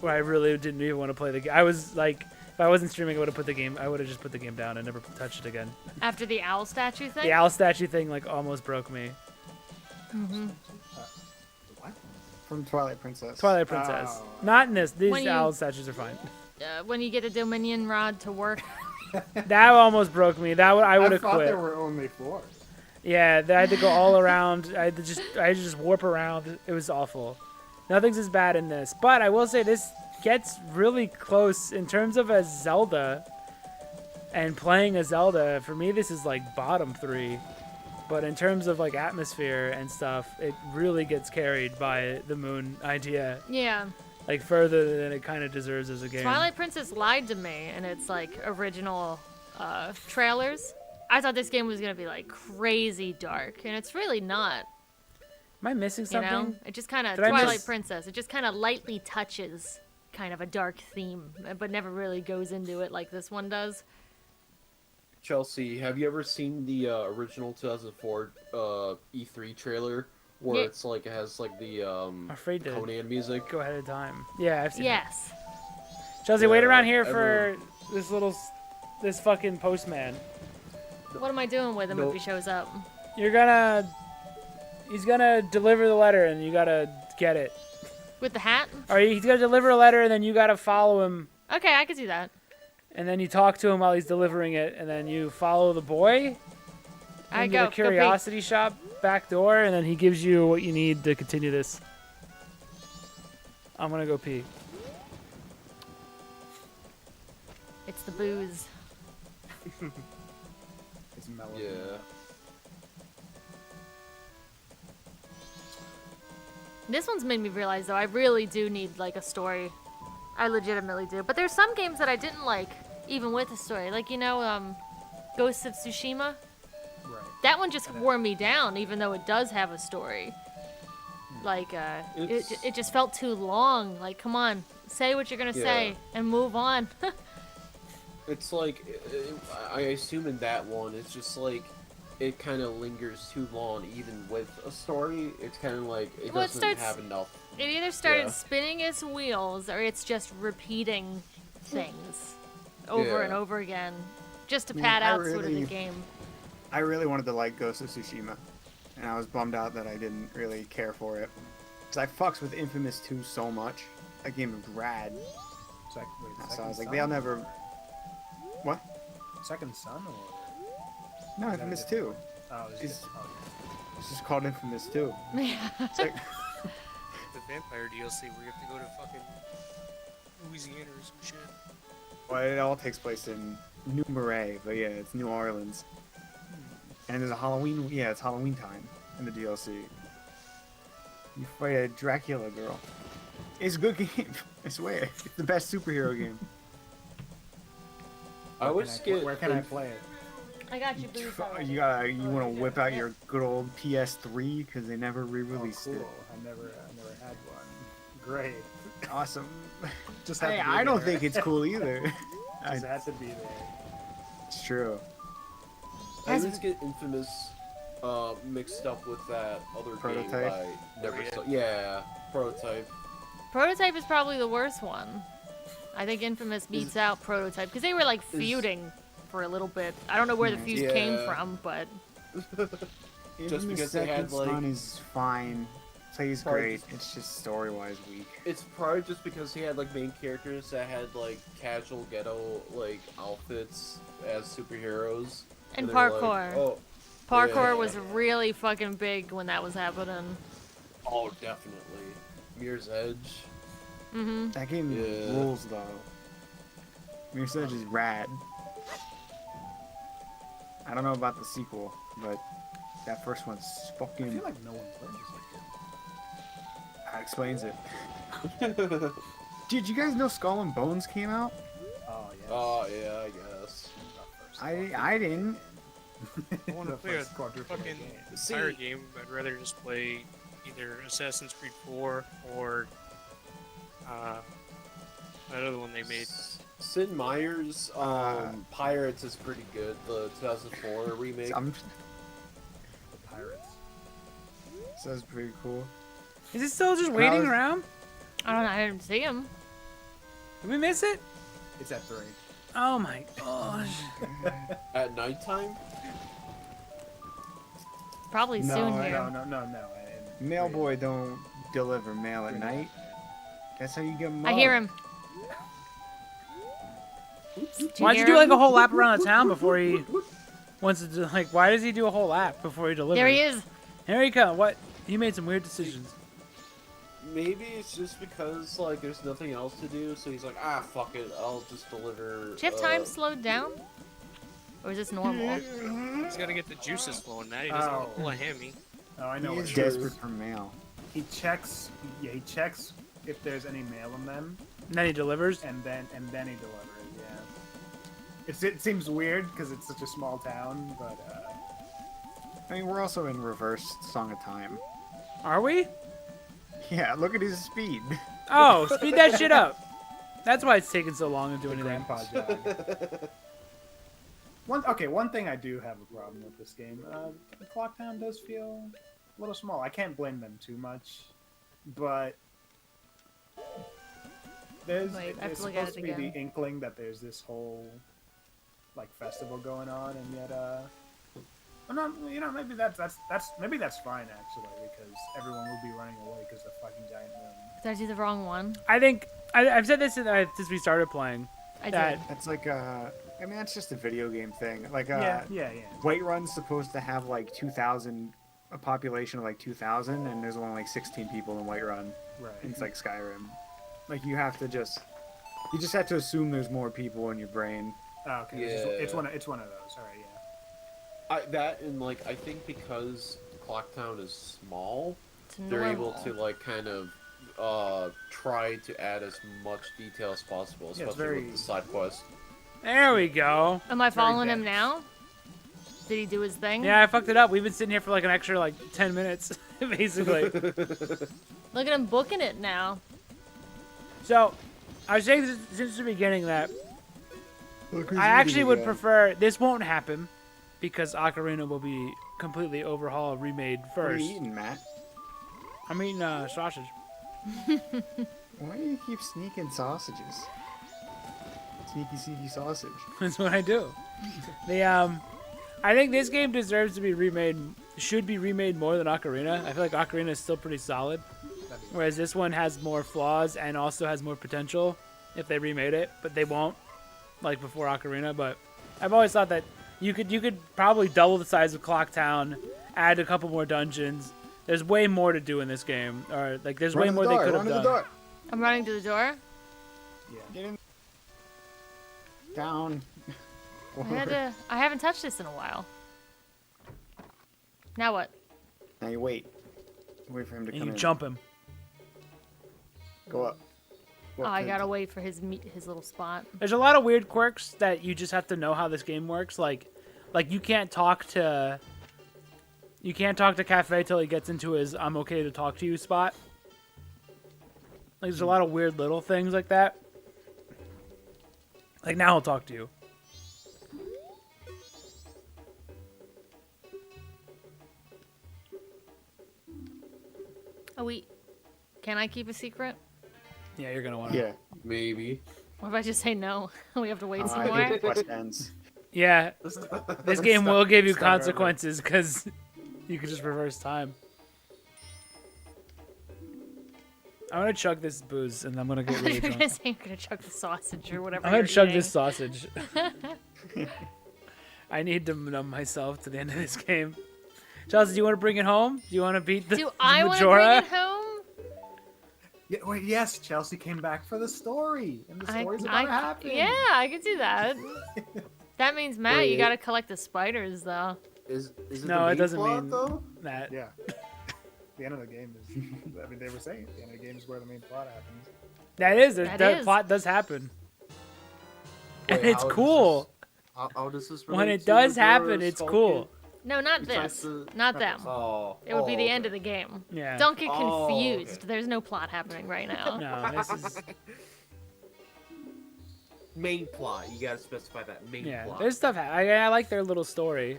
where I really didn't even want to play the game. I was like, if I wasn't streaming, I would have just put the game down and never touched it again. After the owl statue thing? The owl statue thing like almost broke me. What? From Twilight Princess. Twilight Princess. Oh. Not in this. These When you- owl statues are fine. When you get a Dominion rod to work. That almost broke me. I would have thought quit. there were only 4. Yeah, I had to go all around. I had to just warp around. It was awful. Nothing's as bad in this, but I will say this gets really close in terms of a Zelda. And playing a Zelda, for me, this is like bottom 3. But in terms of like atmosphere and stuff, it really gets carried by the Moon idea, Yeah. like further than it kind of deserves as a game. Twilight Princess lied to me in its like original trailers. I thought this game was gonna be like crazy dark, and it's really not. Am I missing You something? know, it just kind of Did I Twilight miss- Princess. It just kind of lightly touches kind of a dark theme, but never really goes into it like this one does. Chelsea, have you ever seen the original 2004 E3 trailer where Yeah. it's like it has like the I'm afraid to Conan music? go ahead of time. Yeah, I've seen Yes. it. Chelsea, wait Yeah, around here everyone- for this fucking postman. What am I doing with him No. if he shows up? He's gonna deliver the letter and you gotta get it. With the hat? Or he's gonna deliver a letter and then you gotta follow him. Okay, I could do that. And then you talk to him while he's delivering it, and then you follow the boy I into go. the curiosity shop back door, and then he gives you what you need to continue this. I'm gonna go pee. It's the booze. It's mellow. Yeah. This one's made me realize though I really do need like a story. I legitimately do. But there's some games that I didn't like, even with a story. Like, you know, Ghost of Tsushima? Right. That one just wore me down, even though it does have a story. Like, it just felt too long. Like, come on, say what you're gonna say and move on. It's like, I assume in that one, it's just like, it kind of lingers too long, even with a story. It's kind of like, it Well, it doesn't starts- have enough. It either started Yeah. spinning its wheels or it's just repeating things over Yeah. and over again just to Yeah, pad I out sort of the really- game. I really wanted to like Ghost of Tsushima, and I was bummed out that I didn't really care for it. Because I fucks with Infamous 2 so much. That game is rad. So I was like, they'll never... What? Second Son or? No, Is that Infamous different? 2. Oh, it's It's- just, oh, It's just called Infamous 2. Yeah. It's like, The vampire DLC where you have to go to fucking Louisiana or some shit. well, it all takes place in New Marais, but yeah, it's New Orleans. And there's a Halloween... Yeah, it's Halloween time in the DLC. You fight a Dracula girl. It's a good game. I swear. It's the best superhero game. I always get. Where can I play it? I got you, booze. already. You want to whip out your good old PS3 because they never re-released Oh, cool. it. I never had one. Great. Awesome. Just had Hey, to be I don't there. think it's cool either. Just had to be there. It's true. I always get Infamous mixed up with that other Prototype? game I never yeah. saw. Yeah, Prototype. Prototype is probably the worst one. I think Infamous beats out Prototype because they were like is- feuding for a little bit. I don't know where the feud came Yeah. from, but Just because they had, like- Son is fine. Plays Probably great. It's just story-wise weak. It's probably just because he had like main characters that had like casual ghetto like outfits as superheroes. and they were parkour. Like, oh, Parkour yeah. was really fucking big when that was happening. Oh, definitely. Mirror's Edge. Mm-hmm. That game Yeah. rules though. Mirror's Edge is rad. I don't know about the sequel, but that first one's I fucking. feel like no one plays it. That explains it. Did you guys know Skull and Bones came out? Oh yeah. Oh yeah, I guess. I didn't. I want to The play a first quadruple fucking game. See- pirate game. I'd rather just play either Assassin's Creed 4 or that other one they made. Sid Meier's Pirates is pretty good. The 2004 remake. I'm, The Pirates. so that's pretty cool. Is it still just waiting was- around? I don't know. I didn't see him. Did we miss it? It's at 3. Oh my gosh. At nighttime. Probably No, soon no, here. no. Mail boy don't deliver mail at night. That's how you get mugged. I hear him. Why'd you do like a whole lap around the town before he wants to do, like, why does he do a whole lap before he delivers? There he is. Here he comes. What? He made some weird decisions. Maybe it's just because like there's nothing else to do, so he's like, ah, fuck it, I'll just deliver. Do you have time slowed down? Or is this normal? He's gotta get the juices flowing. Now he doesn't want to pull a hammy. Oh, I know He what is it is. desperate for mail. He checks. Yeah, he checks if there's any mail in them, And then he delivers. and then he delivers. Yeah. It seems weird because it's such a small town, but I mean, we're also in reverse Song of Time. Are we? Yeah, look at his speed. Oh, speed that shit up. That's why it's taking so long to do the anything. grandpa jog. One thing I do have a problem with this game. Clocktown does feel a little small. I can't blame them too much, but there's Wait, I have it's to look at supposed it to be again. the inkling that there's this whole like festival going on, and yet well, no, you know, maybe that's fine actually, because everyone would be running away because the fucking giant moon. Did I do the wrong one? I think I've said this since we started playing. I that- did. That's like I mean, that's just a video game thing. Like, Yeah. Whiterun's supposed to have like 2,000, a population of like 2,000, and there's only like 16 people in Whiterun. Right. It's like Skyrim. Like you have to assume there's more people in your brain. Oh, okay. Yeah. It's one of those. All right. Yeah. That and like I think because Clocktown is small, It's they're able normal. to like kind of try to add as much detail as possible, Yeah, it's especially very- with the side quest. There we go. Am I following him dense. now? Did he do his thing? Yeah, I fucked it up. We've been sitting here for like an extra like 10 minutes, basically. Look at him booking it now. So, I was saying since the beginning that I actually would prefer, this won't happen because Ocarina will be completely overhauled, remade What are first. you eating, Matt? I'm eating sausage. Why do you keep sneaking sausages? Sneaky sausage. That's what I do. I think this game deserves to be remade, should be remade more than Ocarina. I feel like Ocarina is still pretty solid, whereas this one has more flaws and also has more potential if they remade it, but they won't, like before Ocarina. But I've always thought that you could probably double the size of Clocktown, add a couple more dungeons. There's way more to do in this game, or like there's way more they could have done. I'm running to the door. Get in. Down. I haven't touched this in a while. Now what? Now you wait. Wait for him to And come you in. jump him. Go up. Go Oh, up I to- gotta wait for his little spot. There's a lot of weird quirks that you just have to know how this game works. Like you can't talk to Cafe till he gets into his "I'm okay to talk to you" spot. Like there's a lot of weird little things like that. Like now he'll talk to you. Oh wait, can I keep a secret? Yeah, you're gonna want to. Yeah. Maybe. What if I just say no? We have to wait some I more. think the quest ends. Yeah, this game will give you Start over. consequences because you can just reverse time. I'm gonna chug this booze and I'm gonna get really You're drunk. gonna say you're gonna chug the sausage or whatever. I'm gonna you're chug eating. this sausage. I need to numb myself to the end of this game. Chelsea, do you want to bring it home? Do you want to beat the Do I want to Majora? bring it home? Yeah, wait, yes, Chelsea came back for the story, and the story's about to happen. Yeah, I can do that. That means Matt, you Wait. gotta collect the spiders though. Is it No, the it main doesn't plot, mean though? that. Yeah. The end of the game is. I mean, they were saying the end of the game is where the main plot happens. That is. That That is. plot does happen. And Wait, it's how does cool. How does this When relate it to does Majora happen, it's Skull cool. No, not Besides this. the- Not them. Oh. It would be the okay. end of the game. Yeah. Don't get Oh, confused. okay. There's no plot happening right now. No, this is. Main plot. You gotta specify that main Yeah, plot. there's stuff. I like their little story.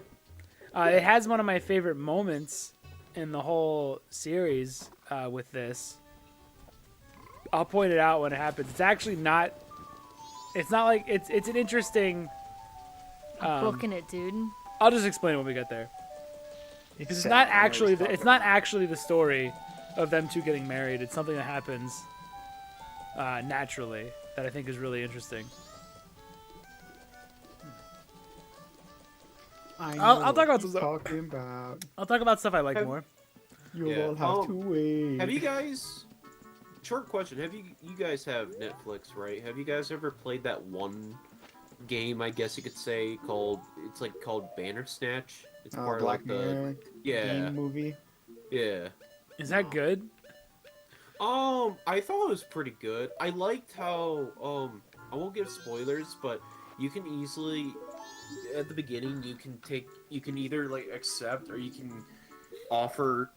It has one of my favorite moments in the whole series with this. I'll point it out when it happens. It's actually not. It's not like it's an interesting. I'm booking it, dude. I'll just explain when we get there. It's sad. not I know what actually he's the, it's talking not about. actually the story of them two getting married. It's something that happens naturally that I think is really interesting. I I'll know talk what about he's this- talking about. I'll talk about stuff I like Have- more. You'll Yeah, all have to wait. Have you guys? Short question. Have you guys have Netflix, right? Have you guys ever played that one game? I guess you could say called Bandersnatch. It's Oh, part of Black like the Mirror yeah game movie? yeah. Is that good? I thought it was pretty good. I liked how I won't give spoilers, but you can easily at the beginning you can either like accept or you can offer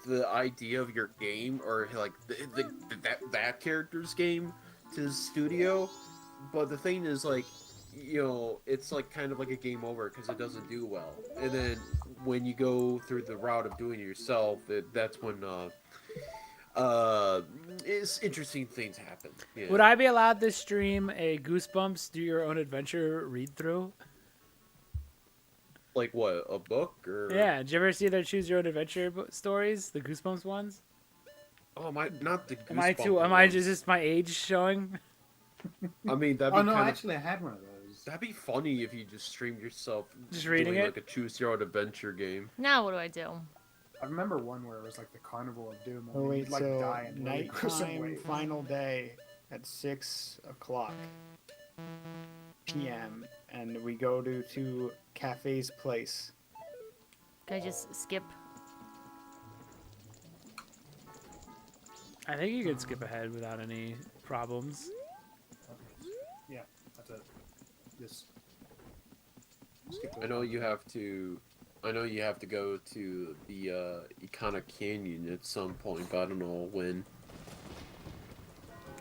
the idea of your game or like that character's game to the studio, but the thing is like it's like kind of like a game over because it doesn't do well, and then when you go through the route of doing it yourself, that's when it's interesting things happen. Yeah. Would I be allowed to stream a Goosebumps Do Your Own Adventure read through? Like what, a book or? Yeah. Did you ever see their Choose Your Own Adventure stories, the Goosebumps ones? Oh my, not the. Am I too? Goosebumps Am I ones. is this my age showing? I mean, that'd be Oh no, kind of. actually, I had one of those. That'd be funny if you just streamed yourself Just reading doing it? like a choose your own adventure game. Now what do I do? I remember one where it was like the Carnival of Doom. And Oh you'd, wait, like so die in really gruesome nighttime ways. final day at 6 o'clock p.m. and we go to Cafe's place. Can I just skip? I think you could skip ahead without any problems. Yeah, that's it. Just skip I know you have to. I know you have to go to the Icona Canyon at some point, but I don't know when.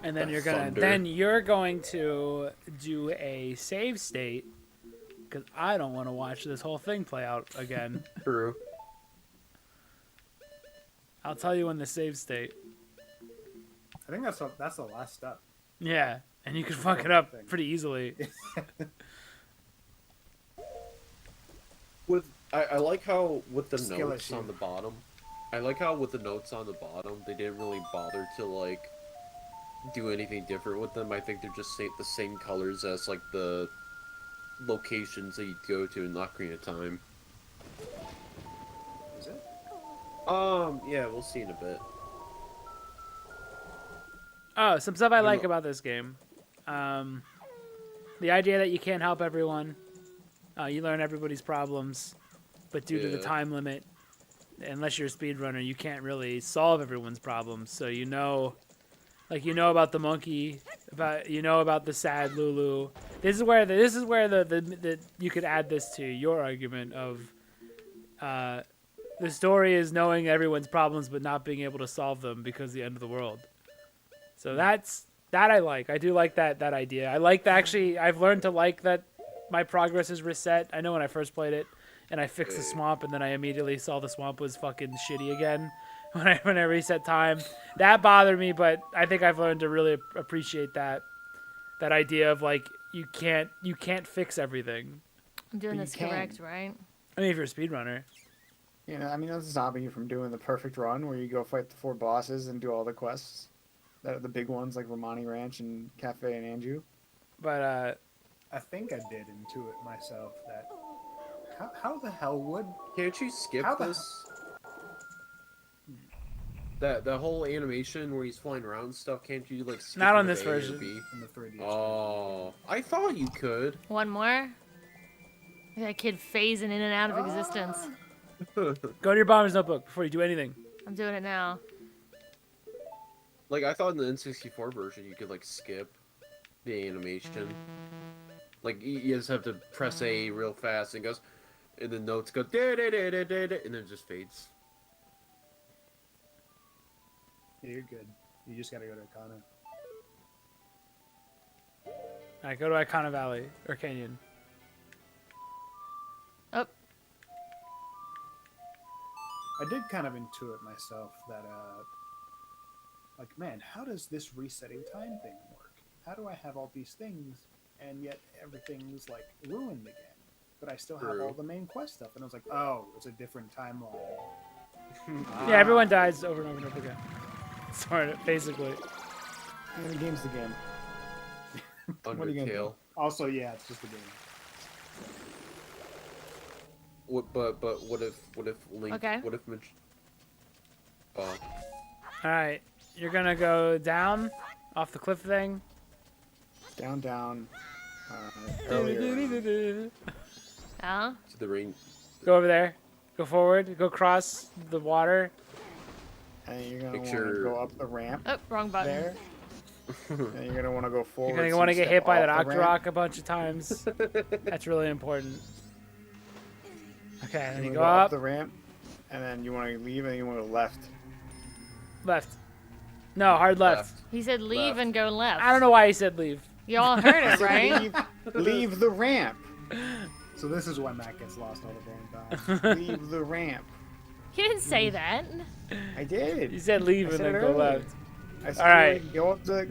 And then The you're going to do a save state because I don't want to watch this whole thing play out again. True. I'll tell you when the save state. I think that's the last step. Yeah, and you can fuck it up pretty easily. With I like how with the Skill notes issue. on the bottom. I like how with the notes on the bottom they didn't really bother to like do anything different with them. I think they're just the same colors as like the locations that you go to in Ocarina of Time. Is it? Yeah, we'll see in a bit. Oh, some stuff I don't like know. about this game. The idea that you can't help everyone. You learn everybody's problems, but due to the Yeah. time limit, unless you're a speedrunner, you can't really solve everyone's problems. So you know about the monkey, about the sad Lulu. This is where the you could add this to your argument of the story is knowing everyone's problems but not being able to solve them because of the end of the world. So that I like. I do like that idea. I like that actually. I've learned to like that my progress is reset. I know when I first played it and I fixed the swamp and then I immediately saw the swamp was fucking shitty again when I reset time. That bothered me, but I think I've learned to really appreciate that idea of like you can't fix everything. I'm doing But you this can. correct, right? I mean, if you're a speedrunner. You know, I mean, that's stopping you from doing the perfect run where you go fight the 4 bosses and do all the quests. The big ones like Romani Ranch and Cafe and Anju. But I think I did intuit myself that. How the hell would Can't you skip How the- this? That whole animation where he's flying around and stuff, can't you like skip Not on to this A or version. B? in the 3D? Oh, I thought you could. One more. That kid phasing in and out of existence. go to your bomber's notebook before you do anything. I'm doing it now. Like I thought in the N64 version you could like skip the animation. Like you just have to press A real fast and it goes, and the notes go da da da da da da, and then it just fades. Yeah, you're good. You just gotta go to Icona. Alright, go to Icona Valley or Canyon. Oh, I did kind of intuit myself that, like, man, how does this resetting time thing work? How do I have all these things and yet everything's like ruined again? but I still have True. all the main quest stuff. And I was like, oh, it's a different timeline. Yeah, everyone dies over and over and over again. Sort of, basically. Yeah, the game's the game. What are you gonna do? Undertale. Also, yeah, it's just a game. But what if Link? Okay. What if All right, you're gonna go down off the cliff thing. Down. Earlier. Yeah. to the rain? Go over there. Go forward. Go across the water. And you're gonna Make want sure- to go up the ramp Oh, wrong button. there. And you're gonna want to go forward. You're gonna so want to you get step hit by that off the ramp. Octorok a bunch of times. That's really important. Okay, and then You you wanna go up, the ramp, and then you want to leave, and you want to go left. left. No, hard left. He said leave Left. and go left. I don't know why he said leave. You all heard it, right? Leave the ramp. So this is when Matt gets lost all the damn time. Leave the ramp. You didn't say that. I did. He said leave I and said then it go earlier. left. I said, All right.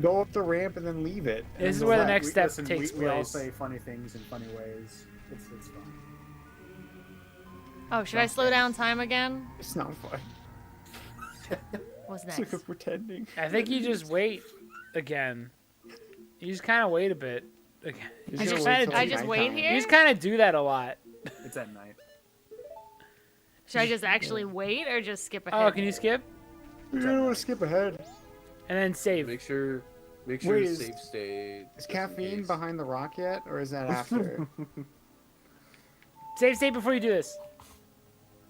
Go up the ramp and then leave it. and This then is where go the left. next step Listen, takes we all place. say funny things in funny ways. It's fun. Oh, should I slow down time again? It's not fun. What's It's next? like a pretending. I think you just wait again. You just kind of wait a bit. Again. You're You gonna just wait kind till of I it's just wait nighttime. here? You just kind of do that a lot. It's at night. Should I just actually wait or just skip ahead? Oh, can you skip? You're gonna want to skip ahead. And then save. Make sure Wait, to is- save state. Is just in caffeine case. behind the rock yet, or is that after? Save state before you do this.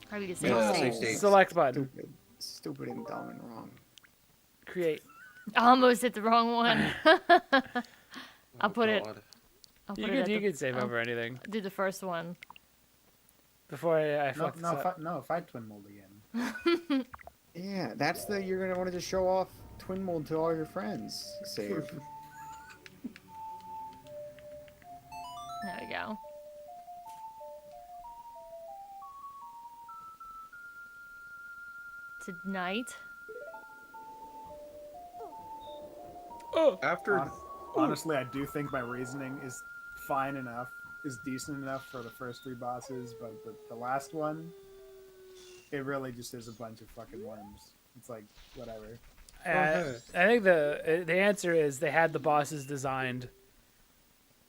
How do you say Yeah, it? save state. Select button. Stupid and dumb and wrong. Create. I almost hit the wrong one. I'll put it. God. I'll You put it could, at you the- could save I'll over anything. do the first one. Before I No, fuck this up. fight Twin Mold again. Yeah, that's the you're gonna want to just show off twin mold to all your friends. Save. There we go. Tonight. Oh, After Honestly, I do think my reasoning is fine enough, is decent enough for the first three bosses, but the last one, it really just is a bunch of fucking worms. It's like, whatever. I think the answer is they had the bosses designed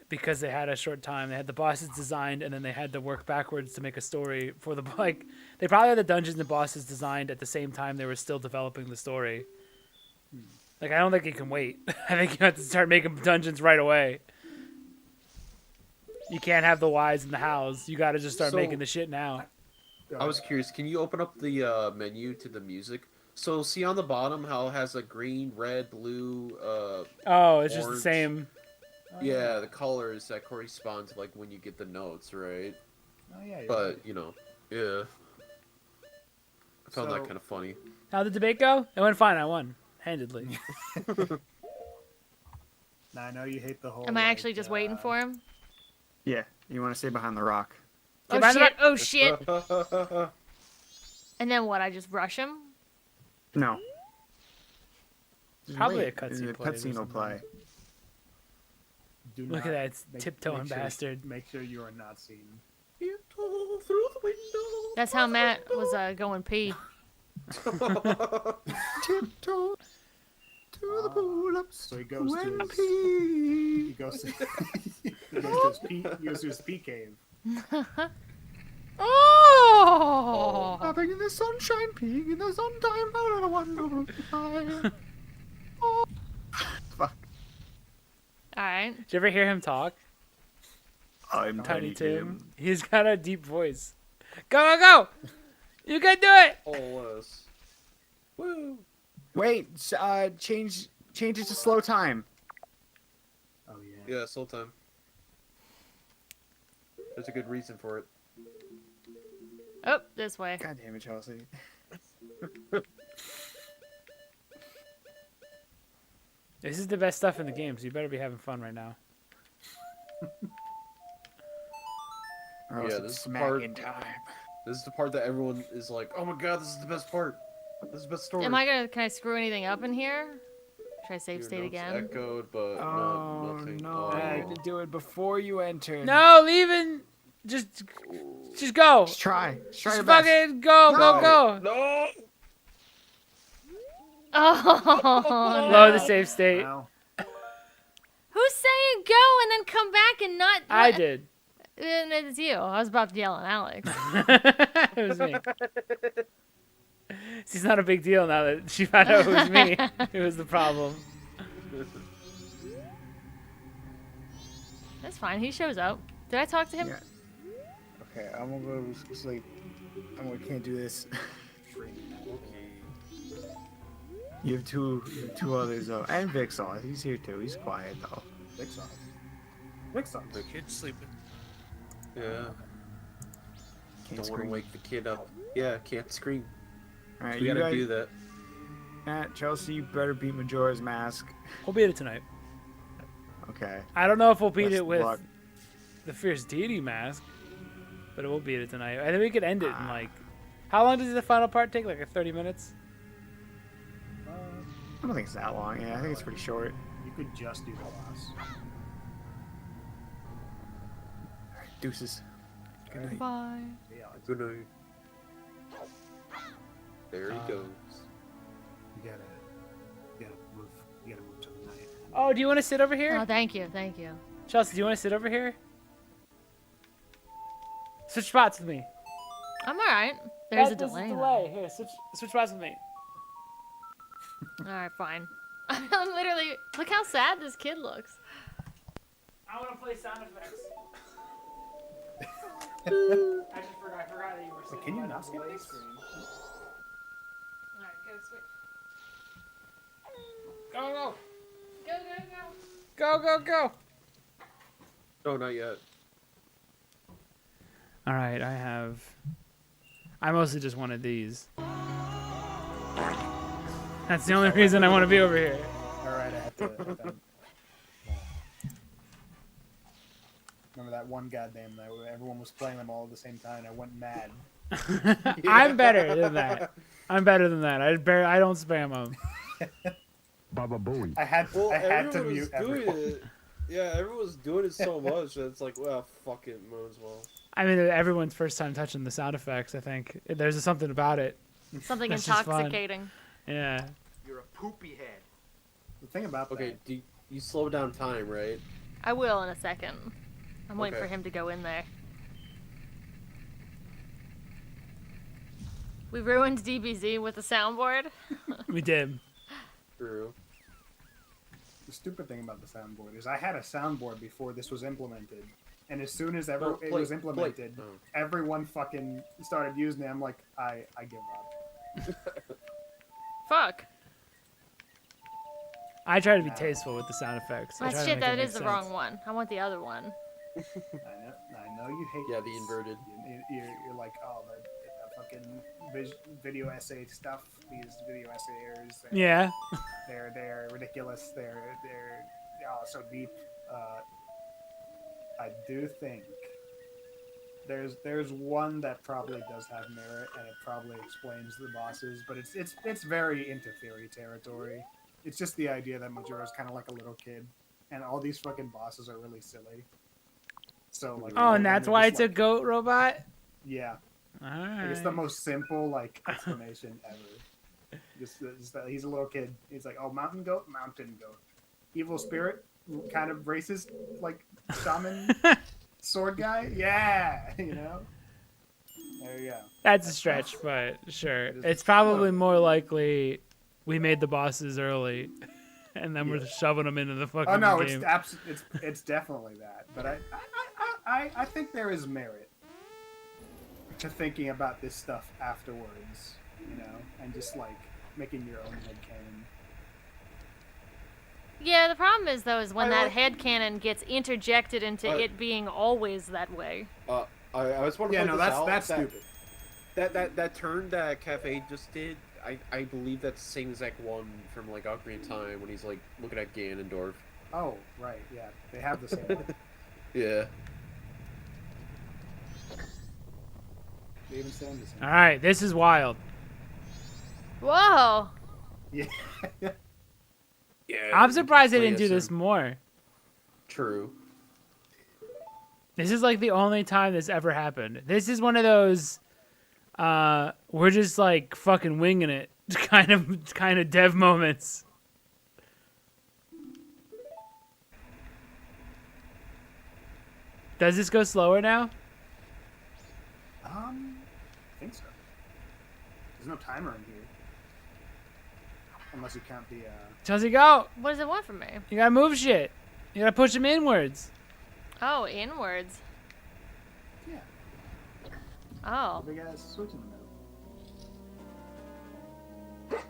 because they had a short time. They had the bosses designed, and then they had to work backwards to make a story for the like. They probably had the dungeons and bosses designed at the same time they were still developing the story. Like, I don't think you can wait. I think you have to start making dungeons right away. You can't have the whys and the hows. You got to just start So- making the shit now. I was curious, can you open up the menu to the music? So see on the bottom how it has a green, red, blue, Oh, it's just the Orange. same. yeah, the colors that correspond to like when you get the notes, right? Oh yeah. You're But, right. you know, yeah. I found that So- kind of funny. How'd the debate go? It went fine. I won handedly. Now I know you hate the whole. Am I actually just waiting for him? Yeah, you want to stay behind the rock. Oh behind the shit! back. Oh shit! And then what? I just rush him? No. Just Probably wait. a cutscene The plays or cutscene will something. play. Do Look at not- that, it's tiptoeing sure- bastard. Make sure you are not seen. Through the window. That's how Matt was going pee. Tiptoe to the pull-ups. So he goes to when his. pee. He goes to. He goes to his pea cave. Oh! Hopping in the sunshine, peeing in the sun-time, out of a wonderful time. Oh. Fuck. All right. Did you ever hear him talk? I'm Tiny Tim. He's got a deep voice. Go, go, go! You can do it! Oh, yes. Woo! Wait, change it to slow time. Oh yeah. Yeah, soul time. There's a good reason for it. Oh, this way. God damn it, Chelsea. This is the best stuff in the game, so you better be having fun right now. Or else Yeah, it's this is the smack part- in time. This is the part that everyone is like, oh my god, this is the best part. This is the best story. Can I screw anything up in here? Should I save Your state notes again? Echoed, but Oh, nothing. no. I had to do it before you entered. No, leaving! Just go. Just try. Just try your Just best. fucking go, go. No. Oh, Lower the save state. Well, who's saying go and then come back and not? I did. And it's you. I was about to yell at Alex. It was me. See, it's not a big deal now that she found out it was me. It was the problem. That's fine. He shows up. Did I talk to him? Yeah. Okay, I'm gonna go to sleep. I can't do this. You have two others though, and Vixon. He's here too. He's quiet though. Vixon. Vixon. The kid's sleeping. Yeah. Can't Don't want to scream. wake the kid up. Yeah, can't scream. All right, We you gotta guys, do that. Chelsea, you better beat Majora's Mask. We'll beat it tonight. Okay. I don't know if we'll beat Best it with luck. the Fierce Deity mask, but we'll beat it tonight. I think we could end it in like. How long does the final part take? Like 30 minutes? I don't think it's that long. Yeah, I think it's pretty short. You could just do the boss. Deuces. Good night. Bye. Yeah, Good night. There he goes. you gotta move. You gotta move to the night. Oh, do you want to sit over here? Oh, thank you. Thank you. Chelsea, do you want to sit over here? Switch spots with me. I'm all right. There's a There's delay. a though. delay. Here, switch spots with me. All right, fine. I'm literally. Look how sad this kid looks. I want to play sound effects. I forgot that you were sitting can you by not the skip delay this? screen. All right, go switch. Go, Go, go, go. go. Go, go, go. No, not yet. All right, I mostly just wanted these. That's the only reason I want to be over here. All right, I have to. Remember that one goddamn night where everyone was playing them all at the same time and I went mad. I'm better than that. I don't spam them. Baba Booey. I had Well, I had to everyone mute was doing everyone. it. Yeah, everyone was doing it so much that it's like, well, fuck it, might as well. I mean, everyone's first time touching the sound effects. I think there's something about it. Something That's just fun. intoxicating. Yeah. You're a poopy head. The thing about Okay, do you slow down time, right? I will in a second. I'm waiting Okay. for him to go in there. We ruined DBZ with the soundboard. We did. True. the stupid thing about the soundboard is I had a soundboard before this was implemented, and as soon as it Play- was play- implemented, oh. everyone fucking started using it. I'm like, I give up. Fuck. I try to be tasteful with the sound effects. I Ah, try to shit, make it that make is the sense. wrong one. I want the other one. I know you hate. Yeah, the this. inverted. You're like, oh, the fucking video essay stuff. These video essayers. Yeah. They're ridiculous. They're oh so deep. I do think there's one that probably does have merit, and it probably explains the bosses, but it's very into theory territory. It's just the idea that Majora's kind of like a little kid, and all these fucking bosses are really silly. So like, Oh, and that's why it's a like, goat robot? yeah. Alright. It's the most simple like explanation ever. Just that he's a little kid. He's like, oh, mountain goat. Evil spirit, kind of racist, like shaman sword guy. Yeah, you know. There you go. That's a stretch, but sure. It is- It's probably more likely we made the bosses early, and then we're Yeah. shoving them into the fucking Oh no, game. it's definitely that. But I think there is merit to thinking about this stuff afterwards, you know, and just like making your own headcanon. Yeah, the problem is though is when I that headcanon gets interjected into it being always that way. I just want to Yeah, point no, this out. that's stupid. That turn that Cafe just did, I believe that's the same exact one from like Ocarina of Time when he's like looking at Ganondorf. Oh, right, yeah, they have the same one. Yeah. They even sound the same. Alright, this is wild. Whoa! Yeah. Yeah. I'm surprised they play didn't do as this him. more. True. This is like the only time this ever happened. This is one of those we're just like fucking winging it kind of dev moments. Does this go slower now? I think so. There's no timer in here. Unless you count the, Chelsea, go! What does it want from me? You gotta move shit. You gotta push them inwards. Oh, inwards. yeah, Oh. the big ass switch in the middle.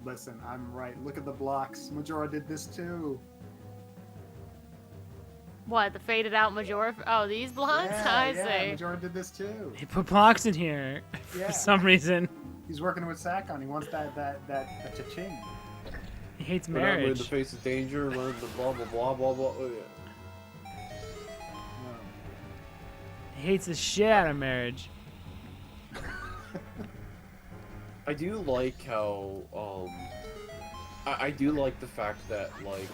Listen, I'm right. Look at the blocks. Majora did this too. What, the faded out Majora? Oh, these blocks? I see. Majora did this too. He put blocks in here Yeah. for some reason. He's working with Sakon. He wants that cha-ching. He hates When I'm in the marriage. face of danger, learn the blah blah blah blah blah. Oh, yeah. He hates the shit out of marriage. I do like how I do like the fact that like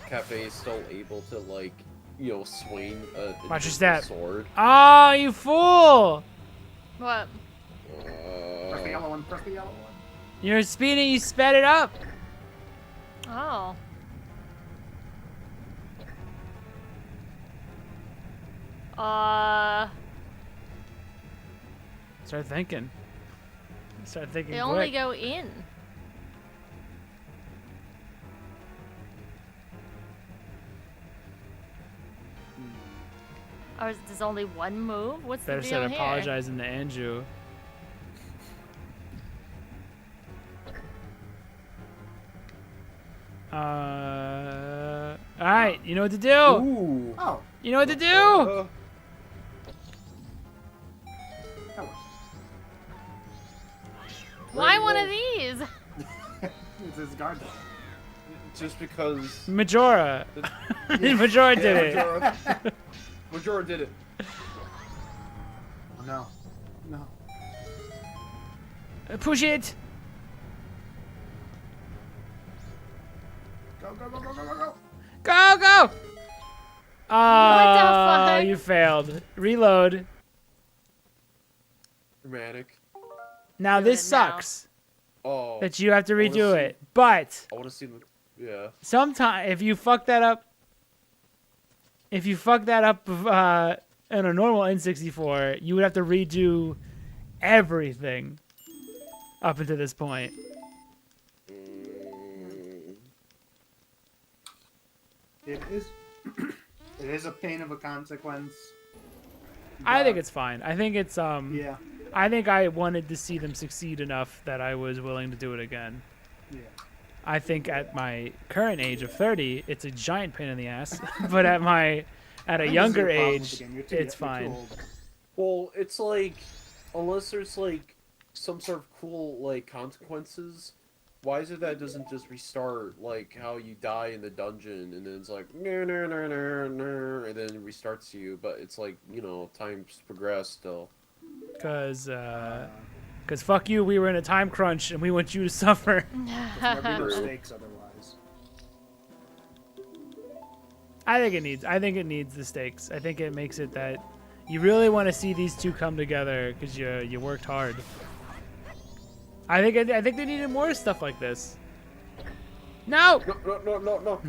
Cafe is still able to like swing a Watch your invisible step. sword. Oh, you fool! What? Press the yellow one. Press the yellow one. You're speeding. You sped it up. Oh. Start thinking. Start thinking They quick. only go in. Or is there's only one move? What's Better the start deal here? apologizing to Andrew. Alright, you know what to do. Ooh. Oh, You know what to do. Uh, that one. Why one of these? It's his guard dog. just because Majora. Majora did it. Majora, Majora did it. Oh, no. No. Push it. Go, go, go, go, go, go, go. Go, go. Oh, fuck? you failed. Reload. Dramatic. Now Doing this it now. sucks Oh. that you have to wanna redo see- it. But I want to see the. Yeah. sometime if you fuck that up in a normal N64, you would have to redo everything up until this point. It is. It is a pain of a consequence. I think but- it's fine. I think it's Yeah. I think I wanted to see them succeed enough that I was willing to do it again. Yeah. I think at my current age of 30, it's a giant pain in the ass. But at a I think younger this is your problem with age, the game. You're too- it's you're too fine. old. Well, it's like, unless there's like some sort of cool like consequences, why is it that it doesn't just restart like how you die in the dungeon and then it's like no no no no no and then it restarts you, but it's like times progress still. Cause fuck you, we were in a time crunch and we want you to suffer. There'd be no stakes otherwise. I think it needs the stakes. I think it makes it that you really want to see these two come together because you worked hard. I think they needed more stuff like this. No. No.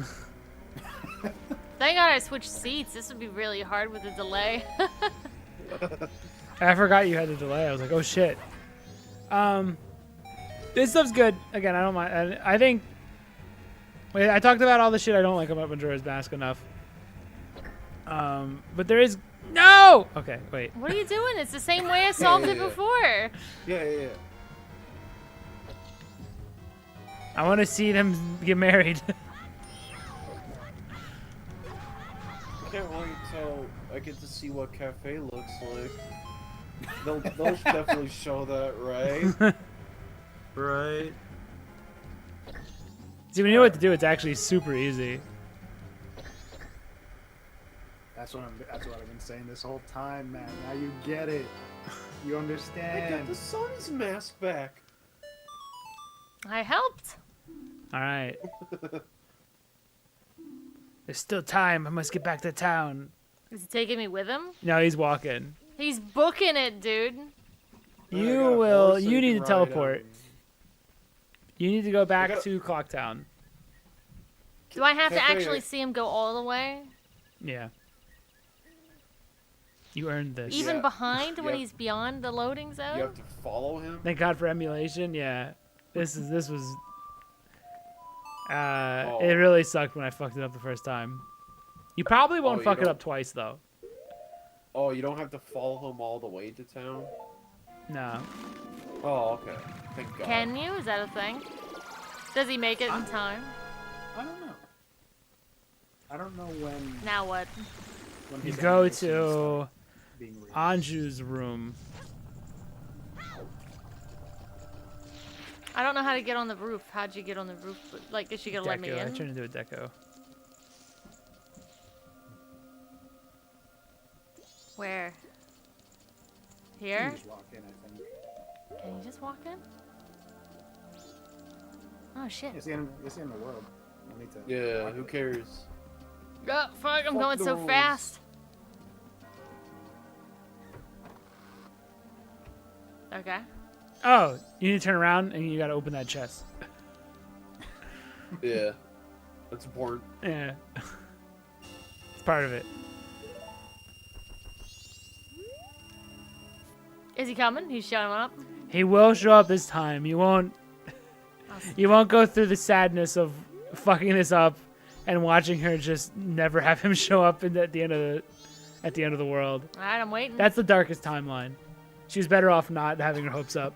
Thank God I switched seats. This would be really hard with the delay. I forgot you had the delay. I was like, oh shit. This stuff's good. Again, I don't mind. I think. Wait, I talked about all the shit I don't like about Majora's Mask enough. But there is no. Okay, wait. What are you doing? It's the same way I solved it yeah. before. Yeah. I want to see them get married. I can't wait till I get to see what Cafe looks like. They'll definitely show that, right? Right. See, when you know what to do, it's actually super easy. That's what I've been saying this whole time, man. Now you get it. You I understand. got the sun's mask back. I helped. All right. There's still time. I must get back to town. Is he taking me with him? No, he's walking. He's booking it, dude. You will. You need to teleport. You need to go back to Clocktown. Do I have to Cafe- actually see him go all the way? Yeah. You earned this. Even Yeah. behind when Yep. he's beyond the loading You zone? have to follow him. Thank God for emulation. Yeah. This was. It really sucked when I fucked it up the first time. You probably won't you fuck it don't- up twice though. Oh, you don't have to follow him all the way to town? No. Oh, okay. Thank God. Can you? Is that a thing? Does he make it in time? I don't know. I don't know when. Now what? When You his go animations to start being real. Anju's room. I don't know how to get on the roof. How'd you get on the roof? Like, is she gonna let me Deco. I in? turned into a deco. Where? You Here? can just walk in, I think. Can you just walk in? Oh shit. It's the end of the world. I need to. Yeah, walk who it. cares? Oh, fuck, I'm Fuck going the so rules. fast. Okay. Oh, you need to turn around and you gotta open that chest. Yeah. That's important. Yeah. It's part of it. Is he coming? He's showing up. He will show up this time. You won't go through the sadness of fucking this up and watching her just never have him show up at the end of the world. All right, I'm waiting. That's the darkest timeline. She was better off not having her hopes up.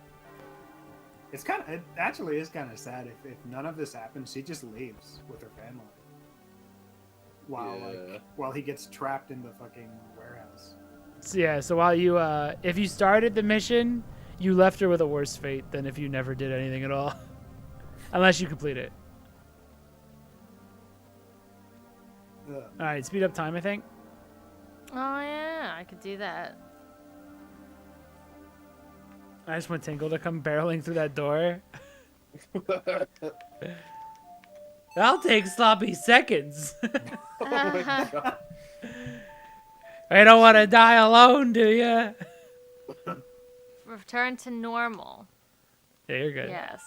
It actually is kind of sad if none of this happens. She just leaves with her family. While he gets trapped in the fucking warehouse. So yeah, so while you if you started the mission, you left her with a worse fate than if you never did anything at all. Unless you complete it. Ugh. Alright, speed up time I think. Oh yeah, I could do that. I just want Tingle to come barreling through that door. That'll take sloppy seconds. Oh my God. I don't want to die alone, do ya? Return to normal. Yeah, you're good. Yes.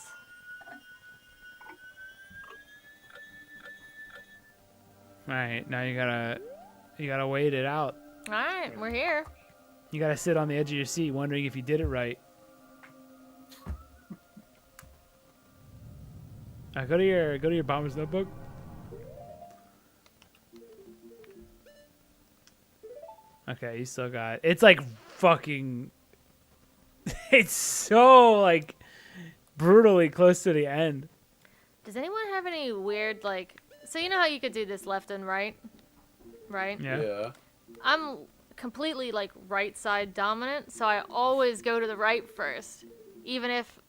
Alright, now you gotta wait it out. All right, we're here. You gotta sit on the edge of your seat wondering if you did it right. Go to your bomber's notebook. Okay, you still got it's like fucking it's so like brutally close to the end. Does anyone have any weird like? So you know how you could do this left and right, right? Yeah. I'm completely like right side dominant, so I always go to the right first, even if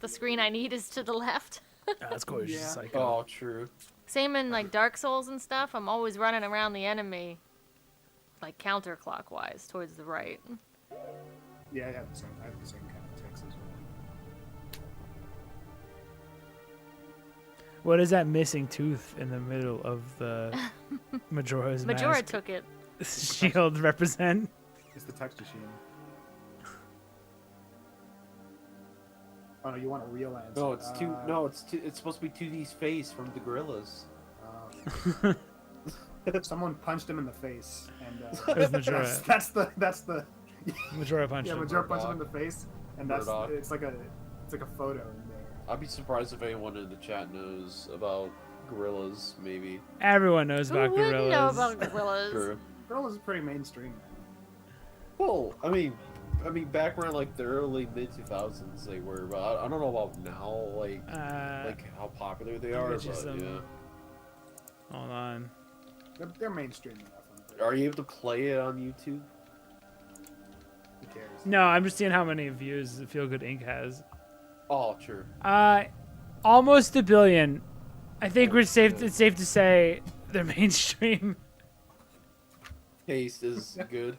the screen I need is to the left. Oh, that's cool. You're just like Oh, true. Same in like Dark Souls and stuff. I'm always running around the enemy, like counterclockwise towards the right. Yeah, I have the same kind of text as well. what is that missing tooth in the middle of the Majora's Majora mask? took it. Shield represent. It's the text machine. Oh no, you want a real answer? No, it's two. No, it's two. It's supposed to be 2D's face from the gorillas. Someone punched him in the face, and It was Majora. that's the Majora punched yeah. him. Majora punched him in the face, and that's Murdoch. it's like a photo in there. I'd be surprised if anyone in the chat knows about gorillas. Maybe. Everyone knows Who about wouldn't gorillas. know about gorillas? True. Girl is pretty mainstream. Well, I mean, back around like the early mid 2000s, they were. But I don't know about now, like how popular they are. get you But some- yeah. Hold on. They're mainstream enough. I'm pretty- Are you able to play it on YouTube? Who cares? No, I'm just seeing how many views Feel Good Inc. has. Oh, true. Almost 1 billion. I think Holy it's safe shit. to say they're mainstream. Taste is good.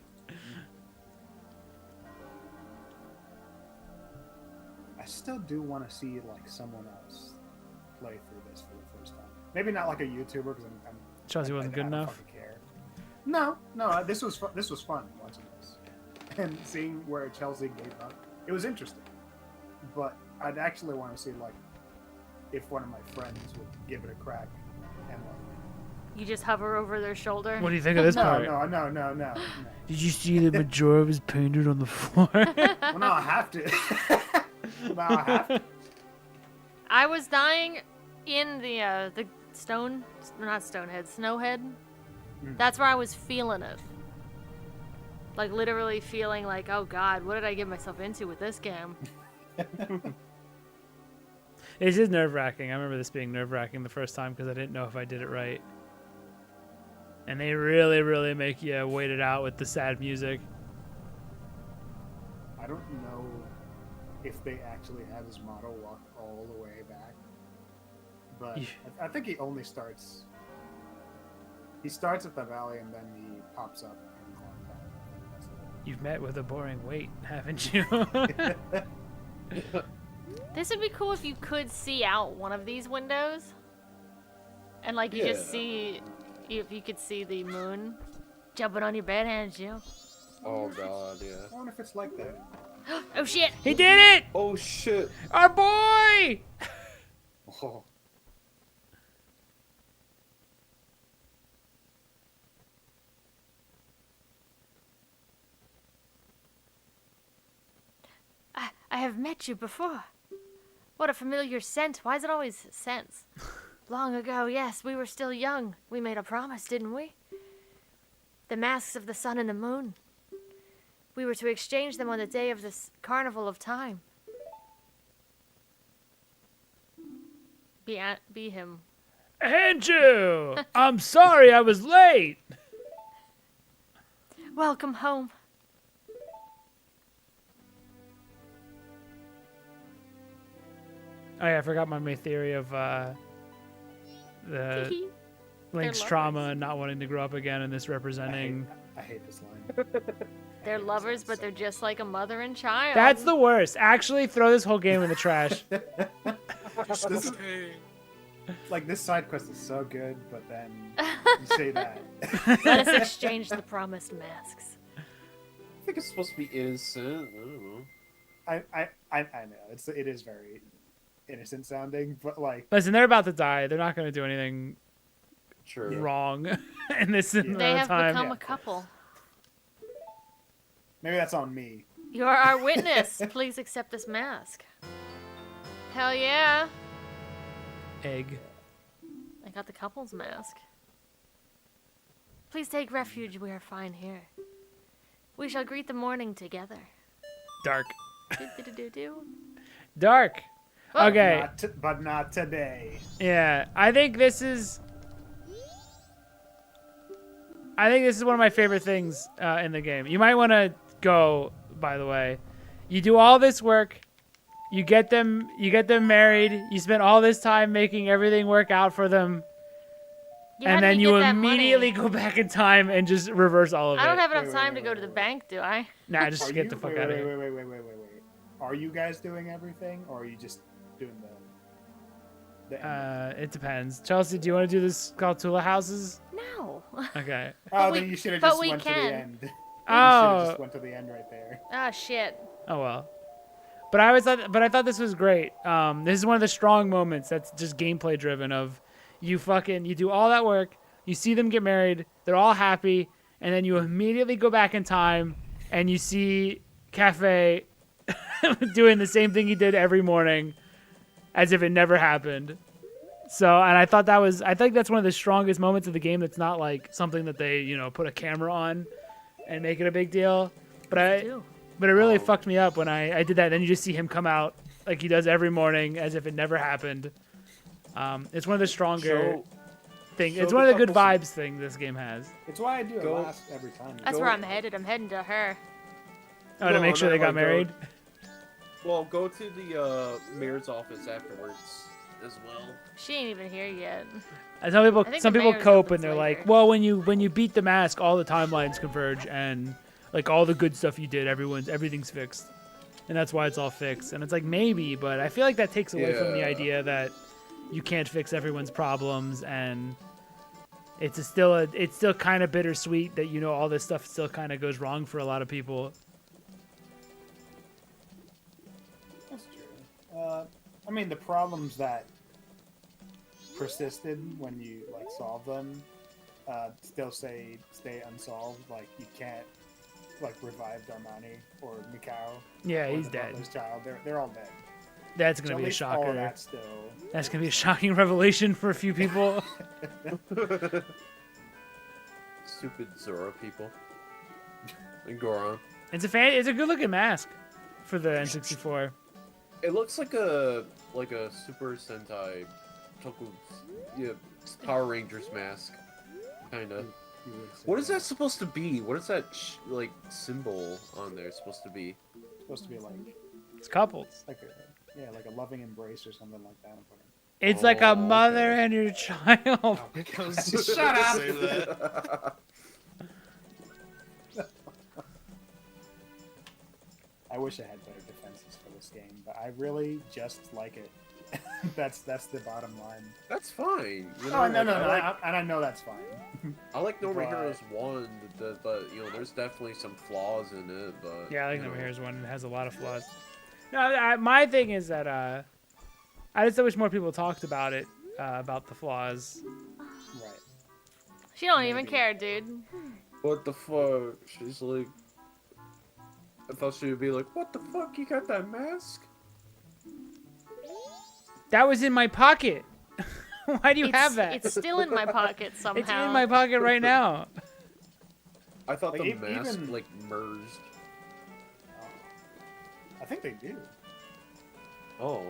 I still do want to see like someone else play through this for the first time. Maybe not like a YouTuber because I'm Chelsea wasn't good I don't enough. fucking care. No, this was this was fun watching this, and seeing where Chelsea gave up. It was interesting, but I'd actually want to see like if one of my friends would give it a crack and like. You just hover over their shoulder. What do you think of this part? No. Did you see that Majora was painted on the floor? Well, no, I have to. No, I have to. I was dying in the stone, not stonehead, snowhead. That's where I was feeling it. Like literally feeling like, oh god, what did I get myself into with this game? It's just nerve-wracking. I remember this being nerve-wracking the first time because I didn't know if I did it right. And they really, really make you wait it out with the sad music. I don't know if they actually have his model walk all the way back, but I think he only starts. He starts at the valley and then he pops up in Cloud Town. You've met with a boring wait, haven't you? This would be cool if you could see out one of these windows. And like you just see, if you could see the moon jumping on your bed, hands you. Oh god, yeah. I wonder if it's like that. Oh shit! He did it! Oh shit! Our boy! Oh. I have met you before. What a familiar scent. Why is it always scents? Long ago, yes, we were still young. We made a promise, didn't we? The masks of the sun and the moon. We were to exchange them on the day of this carnival of time. Be him. Andrew! I'm sorry I was late! Welcome home. Oh yeah, I forgot my main theory of the Link's lovers. trauma and not wanting to grow up again, and this representing... I hate this line. They're lovers, but they're just like a mother and child. That's the worst. Actually, throw this whole game in the trash. This is, like, this side quest is so good, but then you say that. Let us exchange the promised masks. I think it's supposed to be innocent. I don't know. I know it is very innocent sounding, but like Listen, they're about to die. They're not going to do anything True. wrong in this amount They of have time. become a couple. maybe that's on me. You are our witness. Please accept this mask. Hell yeah. Egg. I got the couple's mask. Please take refuge. We are fine here. We shall greet the morning together. Dark. Do-do-do-do-do. Dark. Oh. Okay. But not today. Yeah, I think this is one of my favorite things in the game. You might want to go, by the way. You do all this work, you get them married, you spend all this time making everything work out for them, How and do then you you get that immediately money? go back in time and just reverse all of it. I don't have enough Wait, time wait, to go to the bank, do I? Nah, just Are get you- the fuck wait, out of wait, here. wait. Are you guys doing everything, or are you just doing the ending? It depends. Chelsea, do you want to do this called Tula Houses? No. Okay. Oh, we- then you should have but just we went to can. the end. You should Oh. have just went to the end right there. Ah, shit. Oh well. But I thought this was great. This is one of the strong moments that's just gameplay driven of you do all that work, you see them get married, they're all happy, and then you immediately go back in time and you see Cafe doing the same thing he did every morning as if it never happened. So, and I think that's one of the strongest moments of the game that's not like something that they, put a camera on and make it a big deal. But it really fucked me up when I did that. Then you just see him come out like he does every morning as if it never happened. It's one of the stronger things. show It's the one of the good couples- vibes thing this game has. It's why I do it Go- last every time. That's Go- where I'm headed. I'm heading to her. Oh, to No, make sure not they got like married? Well, go to the mayor's office afterwards as well. She ain't even here yet. And some people I think some the people mayor's cope opens and they're later. like, well, when you beat the mask, all the timelines converge and like all the good stuff you did, everything's fixed. And that's why it's all fixed. And it's like maybe, but I feel like that takes away from the Yeah. idea that you can't fix everyone's problems and it's still kind of bittersweet that all this stuff still kind of goes wrong for a lot of people. That's true. I mean, the problems that persisted when you like solve them still stay unsolved. Like you can't like revive Darmani or Mikao. Yeah, or he's the dead. Butler's child. They're all dead. That's So gonna at be a least all shocker. of that's still. That's gonna be a shocking revelation for a few people. Stupid Zora people. And Goron. It's a good looking mask for the N64. It looks like a Super Sentai Power Rangers mask. Kinda. What is that supposed to be? What is that like symbol on there supposed to be? It's supposed to be like It's coupled. like a loving embrace or something like that. It's like a Oh, mother okay. and your child. I was just Shut up! Say that. I wish I had better defenses for this game, but I really just like it. that's the bottom line. That's fine. You know, Oh no, like, no, I no, like, and I know that's fine. I like No More But- Heroes 1, but there's definitely some flaws in it. But Yeah, I like you No More know. Heroes 1. It has a lot of flaws. No, my thing is that I just wish more people talked about it, about the flaws. Right. She don't even Maybe. care, dude. What the fuck? She's like, I thought she would be like, what the fuck? You got that mask? That was in my pocket. Why do you have that? It's still in my pocket somehow. It's in my pocket right now. I thought Like, the mask even- like merged. I think they do. Oh.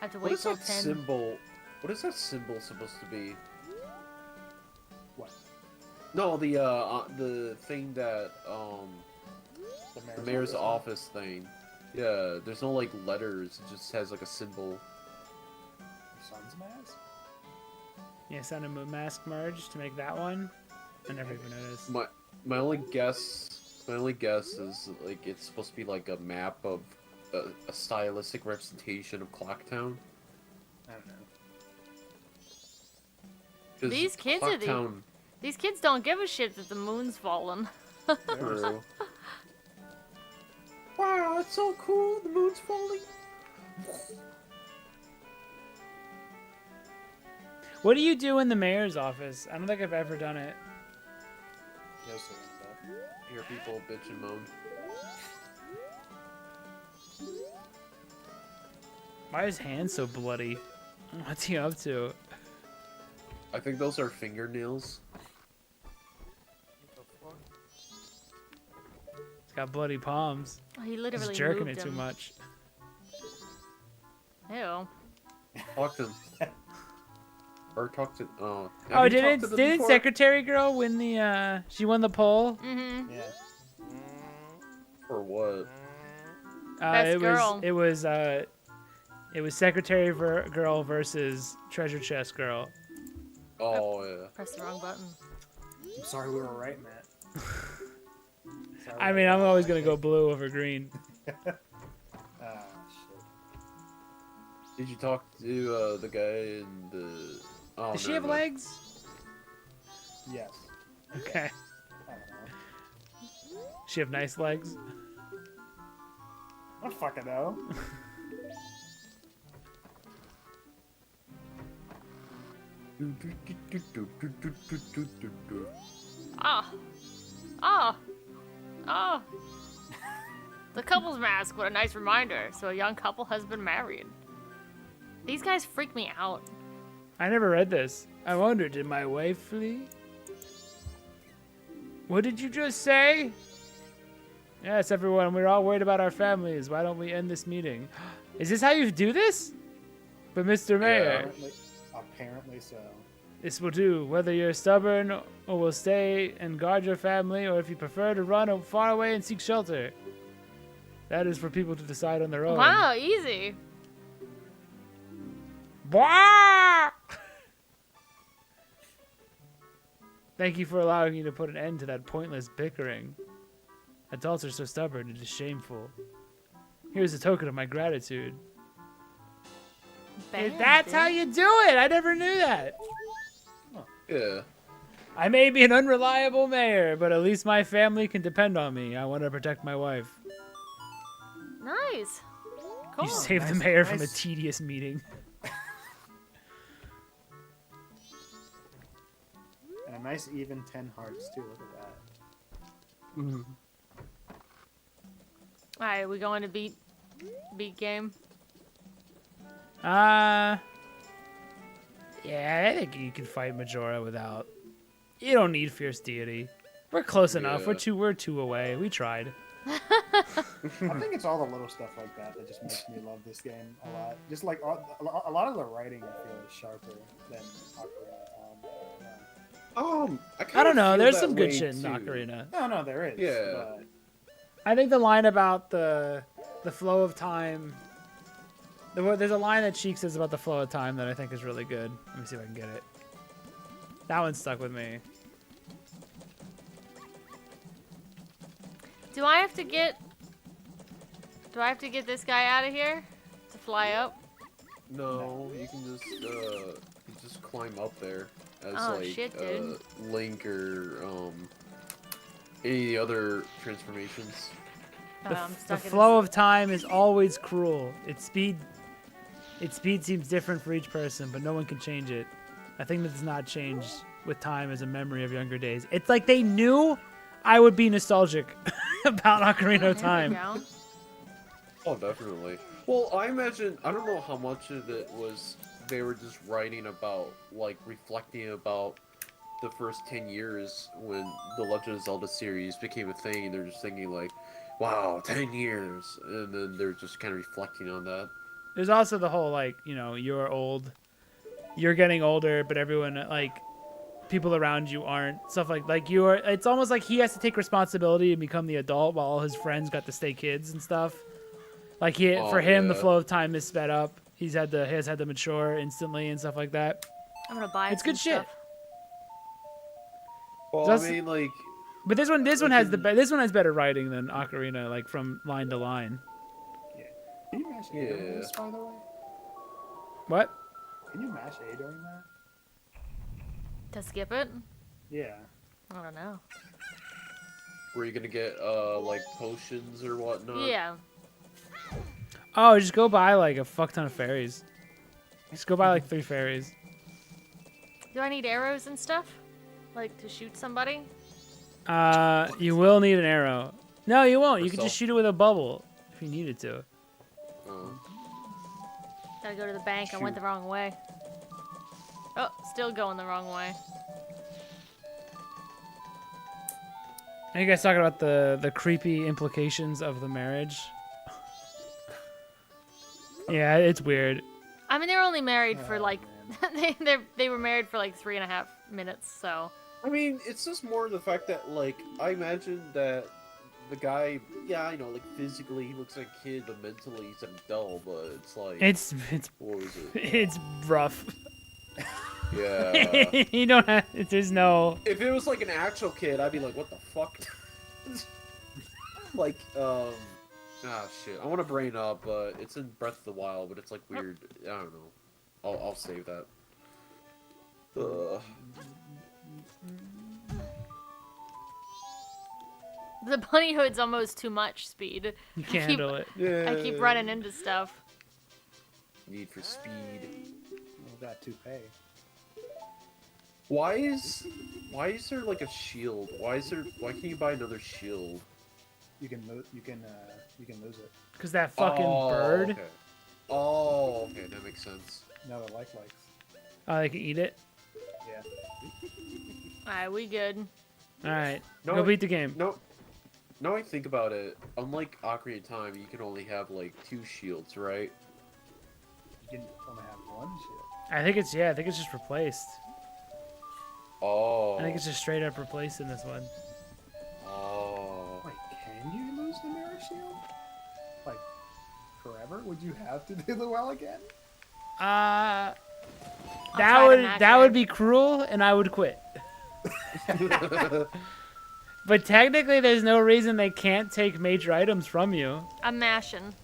I have to What wait is till that 10. symbol? What is that symbol supposed to be? What? No, the thing that the mayor's office thing. Yeah, there's no like letters. It just has like a symbol. Sun's mask? Yeah, Sun and Moon mask merged to make that one. I never even noticed. My only guess is like it's supposed to be like a map of a stylistic representation of Clocktown. I don't know. 'Cause These kids are Clocktown, These kids don't give a shit that the moon's fallen. True. Wow, it's so cool. The moon's falling. What do you do in the mayor's office? I don't think I've ever done it. Yes, sir. Hear people bitch and moan. Why is his hand so bloody? What's he up to? I think those are fingernails. He's got bloody palms. Oh, he literally He's jerking moved it too him. much. Ew. Talk to him. Or talk to. Oh. Oh, Have you talked to them didn't before? Secretary Girl win the? She won the poll. Mm-hmm. Yeah. For what? Best girl. It was Secretary Girl versus Treasure Chest Girl. Oh yeah. Press the wrong button. I'm sorry we were right, Matt. Sorry I about mean, I'm that. always gonna go blue over green. Ah, shit. Did you talk to the guy in the? Oh, Does she never have mind. legs? Yes. Okay. I don't know. She have nice legs. I don't fucking know. Ah. Ah. Ah. The couple's mask. What a nice reminder. So a young couple has been married. These guys freak me out. I never read this. I wonder, did my wife flee? What did you just say? Yes, everyone, we're all worried about our families. Why don't we end this meeting? Is this how you do this? But Mr. Mayor, Apparently so. this will do. Whether you're stubborn or will stay and guard your family, or if you prefer to run far away and seek shelter. That is for people to decide on their own. Wow, easy. Bwah! Thank you for allowing me to put an end to that pointless bickering. Adults are so stubborn, it is shameful. Here's a token of my gratitude. That's how you do it. I never knew that. Yeah. I may be an unreliable mayor, but at least my family can depend on me. I want to protect my wife. Nice. Cool. You saved the nice, mayor from a nice. tedious meeting. And a nice even 10 hearts too. Look at that. Mhm. All right, we going to beat game. Yeah, I think you can fight Majora without. You don't need Fierce Deity. We're close enough. Yeah. We're two away. We tried. I think it's all the little stuff like that that just makes me love this game a lot. Just like a lot of the writing, I feel is sharper than Ocarina of Time. I don't know. There's some good shit in Ocarina. No, there is. Yeah. But I think the line about the flow of time. There's a line that Sheik says about the flow of time that I think is really good. Let me see if I can get it. That one stuck with me. Do I have to get this guy out of here to fly up? No, you can just climb up there as Oh, like shit, dude. Link or any other transformations. Oh, I'm The stuck in flow this. of time is always cruel. Its speed seems different for each person, but no one can change it. I think that does not change with time as a memory of younger days. It's like they knew I would be nostalgic about Ocarina of There we Time. go. Oh, definitely. Well, I imagine, I don't know how much of it was they were just writing about, like, reflecting about the first 10 years when the Legend of Zelda series became a thing, and they're just thinking, like, wow, 10 years, and then they're just kind of reflecting on that. There's also the whole, like, you're old. You're getting older, but everyone, like, people around you aren't. Stuff like it's almost like he has to take responsibility and become the adult while all his friends got to stay kids and stuff. Like for him, the yeah. flow of time is sped up. He has had to mature instantly and stuff like that. I'm gonna buy. It's some good shit. stuff. Well, Just- I mean, like, But this one has this one has better writing than Ocarina, like from line to line. can you mash A during this, by the way? What? Can you mash A during that? To skip it? Yeah. I don't know. were you gonna get, like, potions or whatnot? Yeah. Oh, just go buy like a fuck ton of fairies. Just go buy like 3 fairies. Do I need arrows and stuff? Like to shoot somebody? You will need an arrow. No, you won't. You can Yourself. just shoot it with a bubble if you needed to. Gotta go to the bank. I went the wrong way. Oh, still going the wrong way. Are you guys talking about the creepy implications of the marriage? Yeah, it's weird. I mean, they were only married for Oh, like they were married for like 3.5 minutes. So I mean, it's just more the fact that, like, I imagine that the guy, yeah, I know, like, physically he looks like a kid, but mentally he's an adult, but it's like... It's What was it? it's rough. Yeah. You don't have. There's no. If it was, like, an actual kid, I'd be like, what the fuck? Like, shit. I want to brain up, but it's in Breath of the Wild, but it's, like, weird. I don't know. I'll save that. the bunny hood's almost too much speed. You can't keep- handle it. Yeah. I keep running into stuff. Need for speed. Well, got to pay. Why is there like a shield? Why can't you buy another shield? You can lose it. Cause that fucking bird. Okay. Oh, okay, that makes sense. No, the life likes. Oh, they can eat it. Yeah. Alright, we good. All right, No, go beat the game. No. Now I think about it, unlike Ocarina of Time, you can only have like 2 shields, right? You can only have one shield. I think it's just replaced. Oh. I think it's just straight up replaced in this one. Oh. Wait, can you lose the mirror shield? Like, forever? Would you have to do the well again? I'll That try to would mash that it. would be cruel, and I would quit. But technically, there's no reason they can't take major items from you. I'm mashing.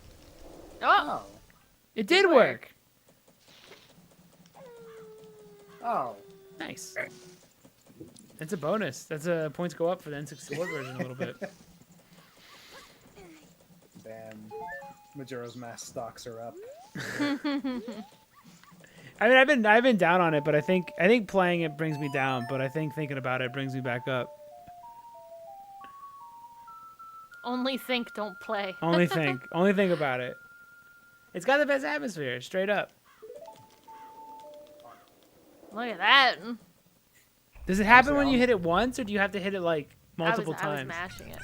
Oh, Oh. It did Good work. work. Oh, Nice. That's a bonus. That's a points go up for the N64 version a little bit. damn. Majora's Mask stocks are up. I mean, I've been down on it, but I think playing it brings me down. But I think thinking about it brings me back up. Only think, don't play. Only think about it. It's got the best atmosphere, straight up. Look at that. Does it happen when you hit it once, or do you have to hit it like multiple I was times? mashing it.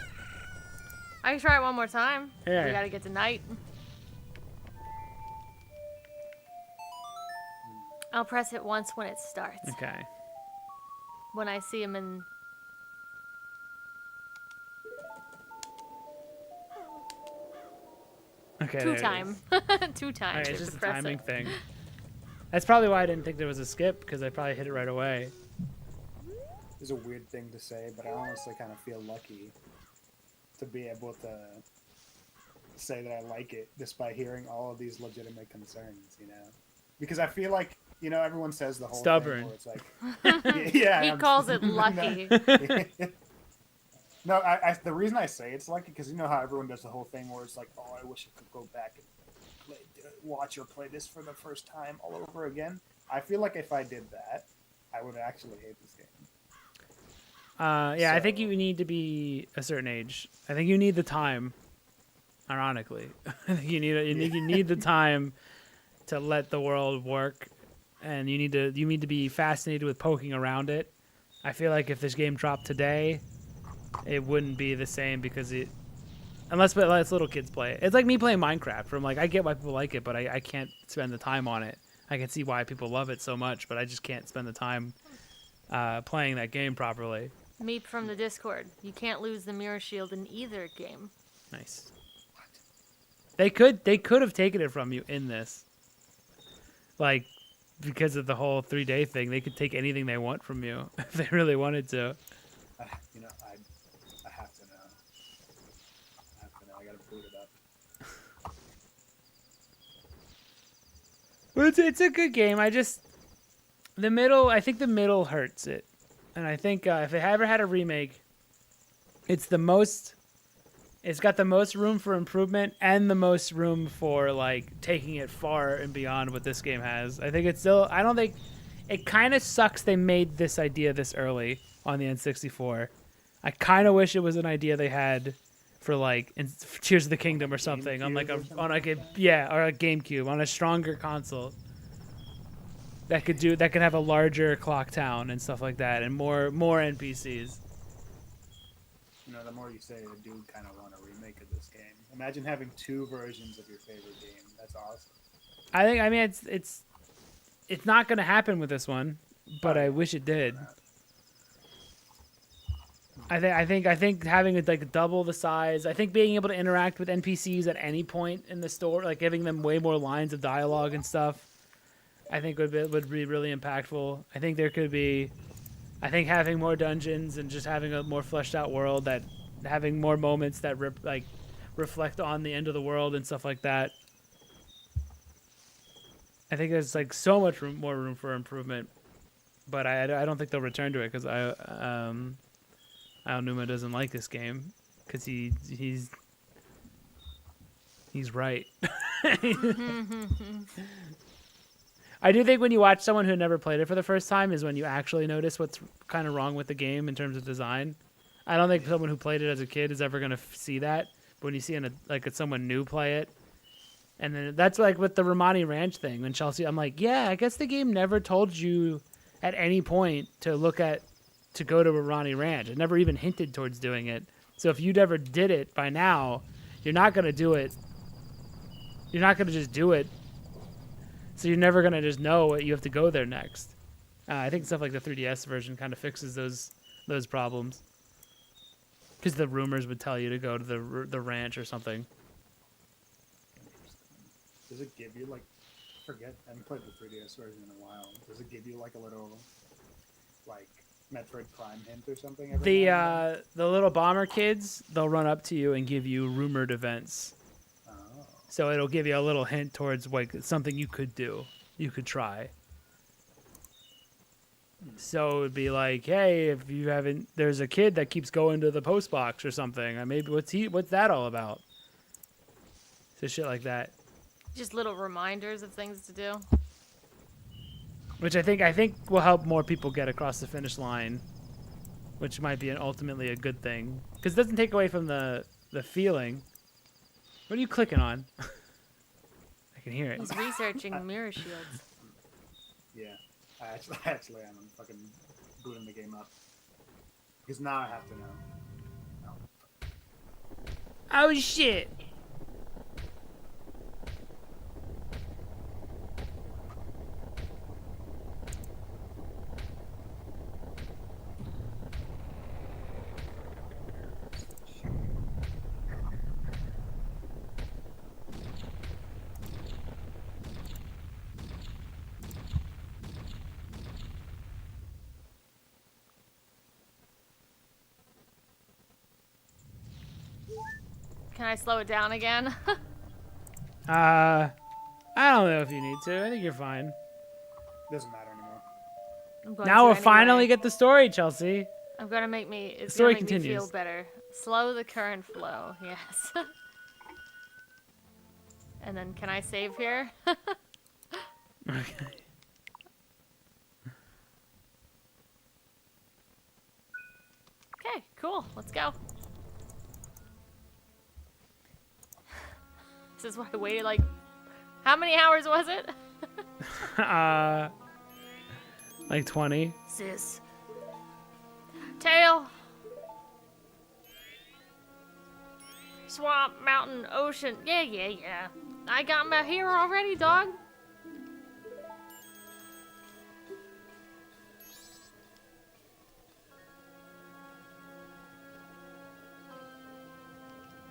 I can try it one more time. Yeah. We gotta get to night. I'll press it once when it starts. Okay. When I see him in... Okay. Two there it is. time. Two Alright, times. it's you just have a to press timing it. thing. That's probably why I didn't think there was a skip, because I probably hit it right away. It's a weird thing to say, but I honestly kind of feel lucky to be able to say that I like it despite hearing all of these legitimate concerns, you know? Because I feel like, you know, everyone says the whole Stubborn. thing where it's like, yeah. He I'm- calls it lucky. No, the reason I say it's lucky because you know how everyone does the whole thing where it's like, oh, I wish I could go back and watch or play this for the first time all over again. I feel like if I did that, I would actually hate this game. Yeah, I think So- you need to be a certain age. I think you need the time. Ironically, you need the time to let the world work, and you need to be fascinated with poking around it. I feel like if this game dropped today, it wouldn't be the same because unless little kids play it. It's like me playing Minecraft. Where I'm like, I get why people like it, but I can't spend the time on it. I can see why people love it so much, but I just can't spend the time playing that game properly. Meep from the Discord. You can't lose the mirror shield in either game. Nice. They could have taken it from you in this. Like, because of the whole 3-day thing, they could take anything they want from you if they really wanted to. You know, I have to know. I gotta boot it up. But it's a good game. I think the middle hurts it. And I think if it ever had a remake, it's got the most room for improvement and the most room for like taking it far and beyond what this game has. I think it kind of sucks they made this idea this early on the N64. I kind of wish it was an idea they had for like in Tears of the Kingdom or something on a GameCube on a stronger console that could have a larger clock town and stuff like that and more NPCs. You know, the more you say it, I do kind of want a remake of this game. Imagine having 2 versions of your favorite game. That's awesome. I mean it's not going to happen with this one, but I wish it did. I think having it like double the size. I think being able to interact with NPCs at any point in the store, like giving them way more lines of dialogue and stuff, I think would be really impactful. I think having more dungeons and just having a more fleshed out world, that having more moments that reflect on the end of the world and stuff like that. I think there's like so much more room for improvement, but I don't think they'll return to it because Aonuma doesn't like this game because he's right. I do think when you watch someone who never played it for the first time is when you actually notice what's kind of wrong with the game in terms of design. I don't think someone who played it as a kid is ever going to see that. But when you see someone new play it, and then that's like with the Romani Ranch thing. When Chelsea, I'm like, yeah, I guess the game never told you at any point to go to Romani Ranch. It never even hinted towards doing it. So if you never did it by now, you're not going to do it. You're not going to just do it. So you're never going to just know you have to go there next. I think stuff like the 3DS version kind of fixes those problems. Because the rumors would tell you to go to the ranch or something. Does it give you like, I haven't played the 3DS version in a while. Does it give you like a little, like Metroid Prime hint or something? The little bomber kids, they'll run up to you and give you rumored events. Oh. So it'll give you a little hint towards like something you could do, you could try. So it would be like, hey, if you haven't, there's a kid that keeps going to the post box or something. Or maybe what's that all about? So shit like that. Just little reminders of things to do. Which I think will help more people get across the finish line, which might be ultimately a good thing because it doesn't take away from the feeling. What are you clicking on? I can hear it. He's researching mirror shields. Yeah, I actually am. I'm fucking booting the game up because now I have to know. Oh shit! Can I slow it down again? I don't know if you need to. I think you're fine. Doesn't matter anymore. I'm going Now to we'll anyway. finally get the story, Chelsea. I'm gonna make me. It's story gonna make me feel continues. better. Slow the current flow. Yes. And then can I save here? Okay. Okay. Cool. Let's go. This is why I waited like. How many hours was it? Like 20. Sis. Tail. Swamp, mountain, ocean. Yeah. I got my hero already, dog.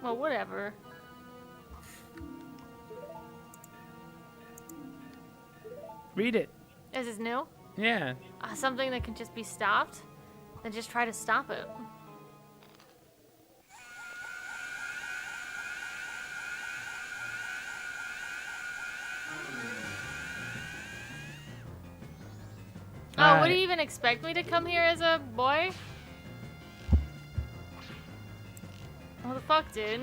Well, whatever. Read it. This is new? Yeah. Something that can just be stopped? Then just try to stop it. Oh, would he even expect me to come here as a boy? What the fuck, dude?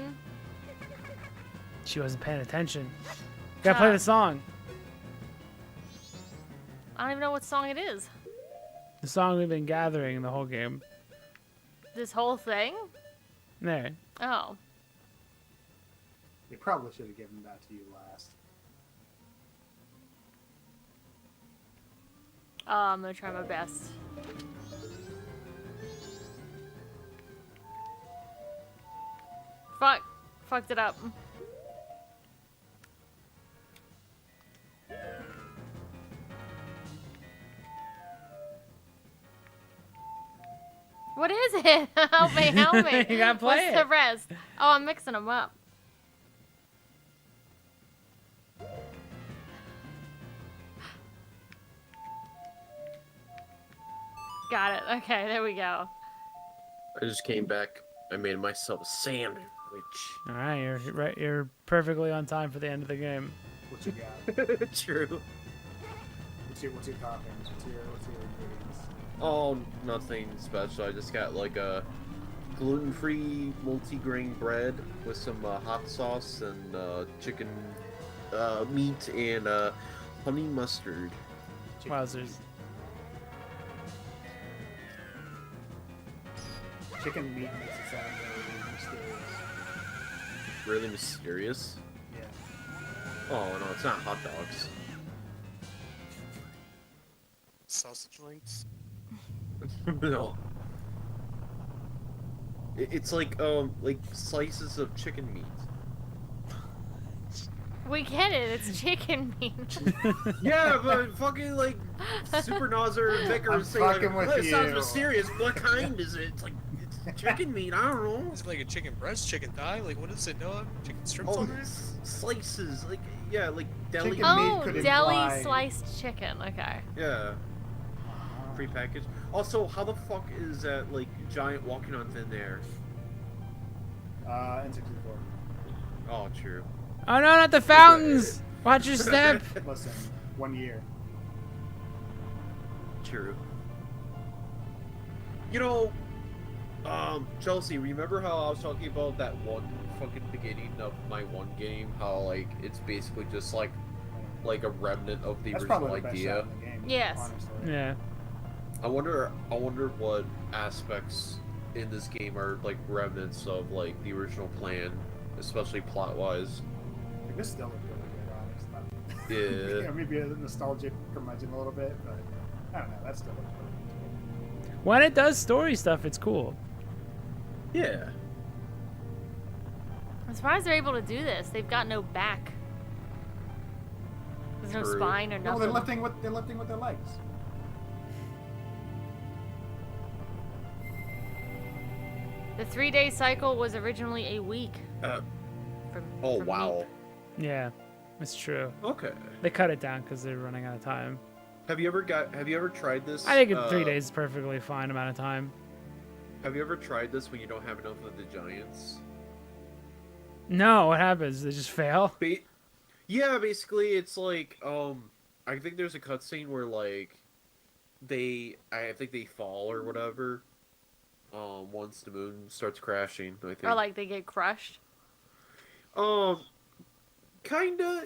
She wasn't paying attention. Gotta play the song. I don't even know what song it is. The song we've been gathering the whole game. This whole thing? There. Oh. They probably should have given that to you last. I'm gonna try my best. Fuck. Fucked it up. What is it? Help me, help me. You gotta play What's the it. rest? Oh, I'm mixing them up. Got it. Okay, there we go. I just came back. I made myself a sandwich. All right, you're right. You're perfectly on time for the end of the game. What you got? True. What's your toppings? What's your ingredients? Oh, nothing special. I just got like a gluten-free multi-grain bread with some hot sauce and chicken meat and honey mustard. Wowzers. Chicken meat makes it sound very mysterious. Really mysterious. Yeah. Oh no, it's not hot dogs. Sausage links. No. It's like slices of chicken meat. We get it. It's chicken meat. Yeah, but fucking like Super Nazer and Vicker I'm say like, fucking with "Oh, it sounds you." mysterious. What kind is it? It's like it's chicken meat. I don't know. Is it like a chicken breast, chicken thigh? Like what is it, Noah? Chicken strips Oh, on there? slices. Like yeah, like deli. Chicken Oh, meat could deli imply- sliced chicken. Okay. Yeah. Prepackaged. Also, how the fuck is that like giant walking on thin air? N64. Oh, true. Oh no, not the fountains! Watch your step. Listen, 1 year. True. You know, Chelsea, remember how I was talking about that one fucking beginning of my one game? How like it's basically just like a remnant of the That's original probably the best shot idea. in the game. Yes. Honestly. Yeah. I wonder what aspects in this game are like remnants of like the original plan, especially plot wise. Like, this still looks really good, honestly. Yeah. Maybe a nostalgic curmudgeon a little bit, but I don't know. That still looks really good. When it does story stuff, it's cool. Yeah. I'm surprised they're able to do this. They've got no back. There's no True. spine or No, nothing. they're lifting with their legs. The 3-day cycle was originally a week. Oh from wow. Yeah, it's true. Okay. They cut it down because they're running out of time. Have you ever tried this? I think 3 days is perfectly fine amount of time. Have you ever tried this when you don't have enough of the giants? No, what happens? They just fail? Yeah, basically it's like I think there's a cutscene where like I think they fall or whatever. Once the moon starts crashing, I think. Or like they get crushed. Kinda.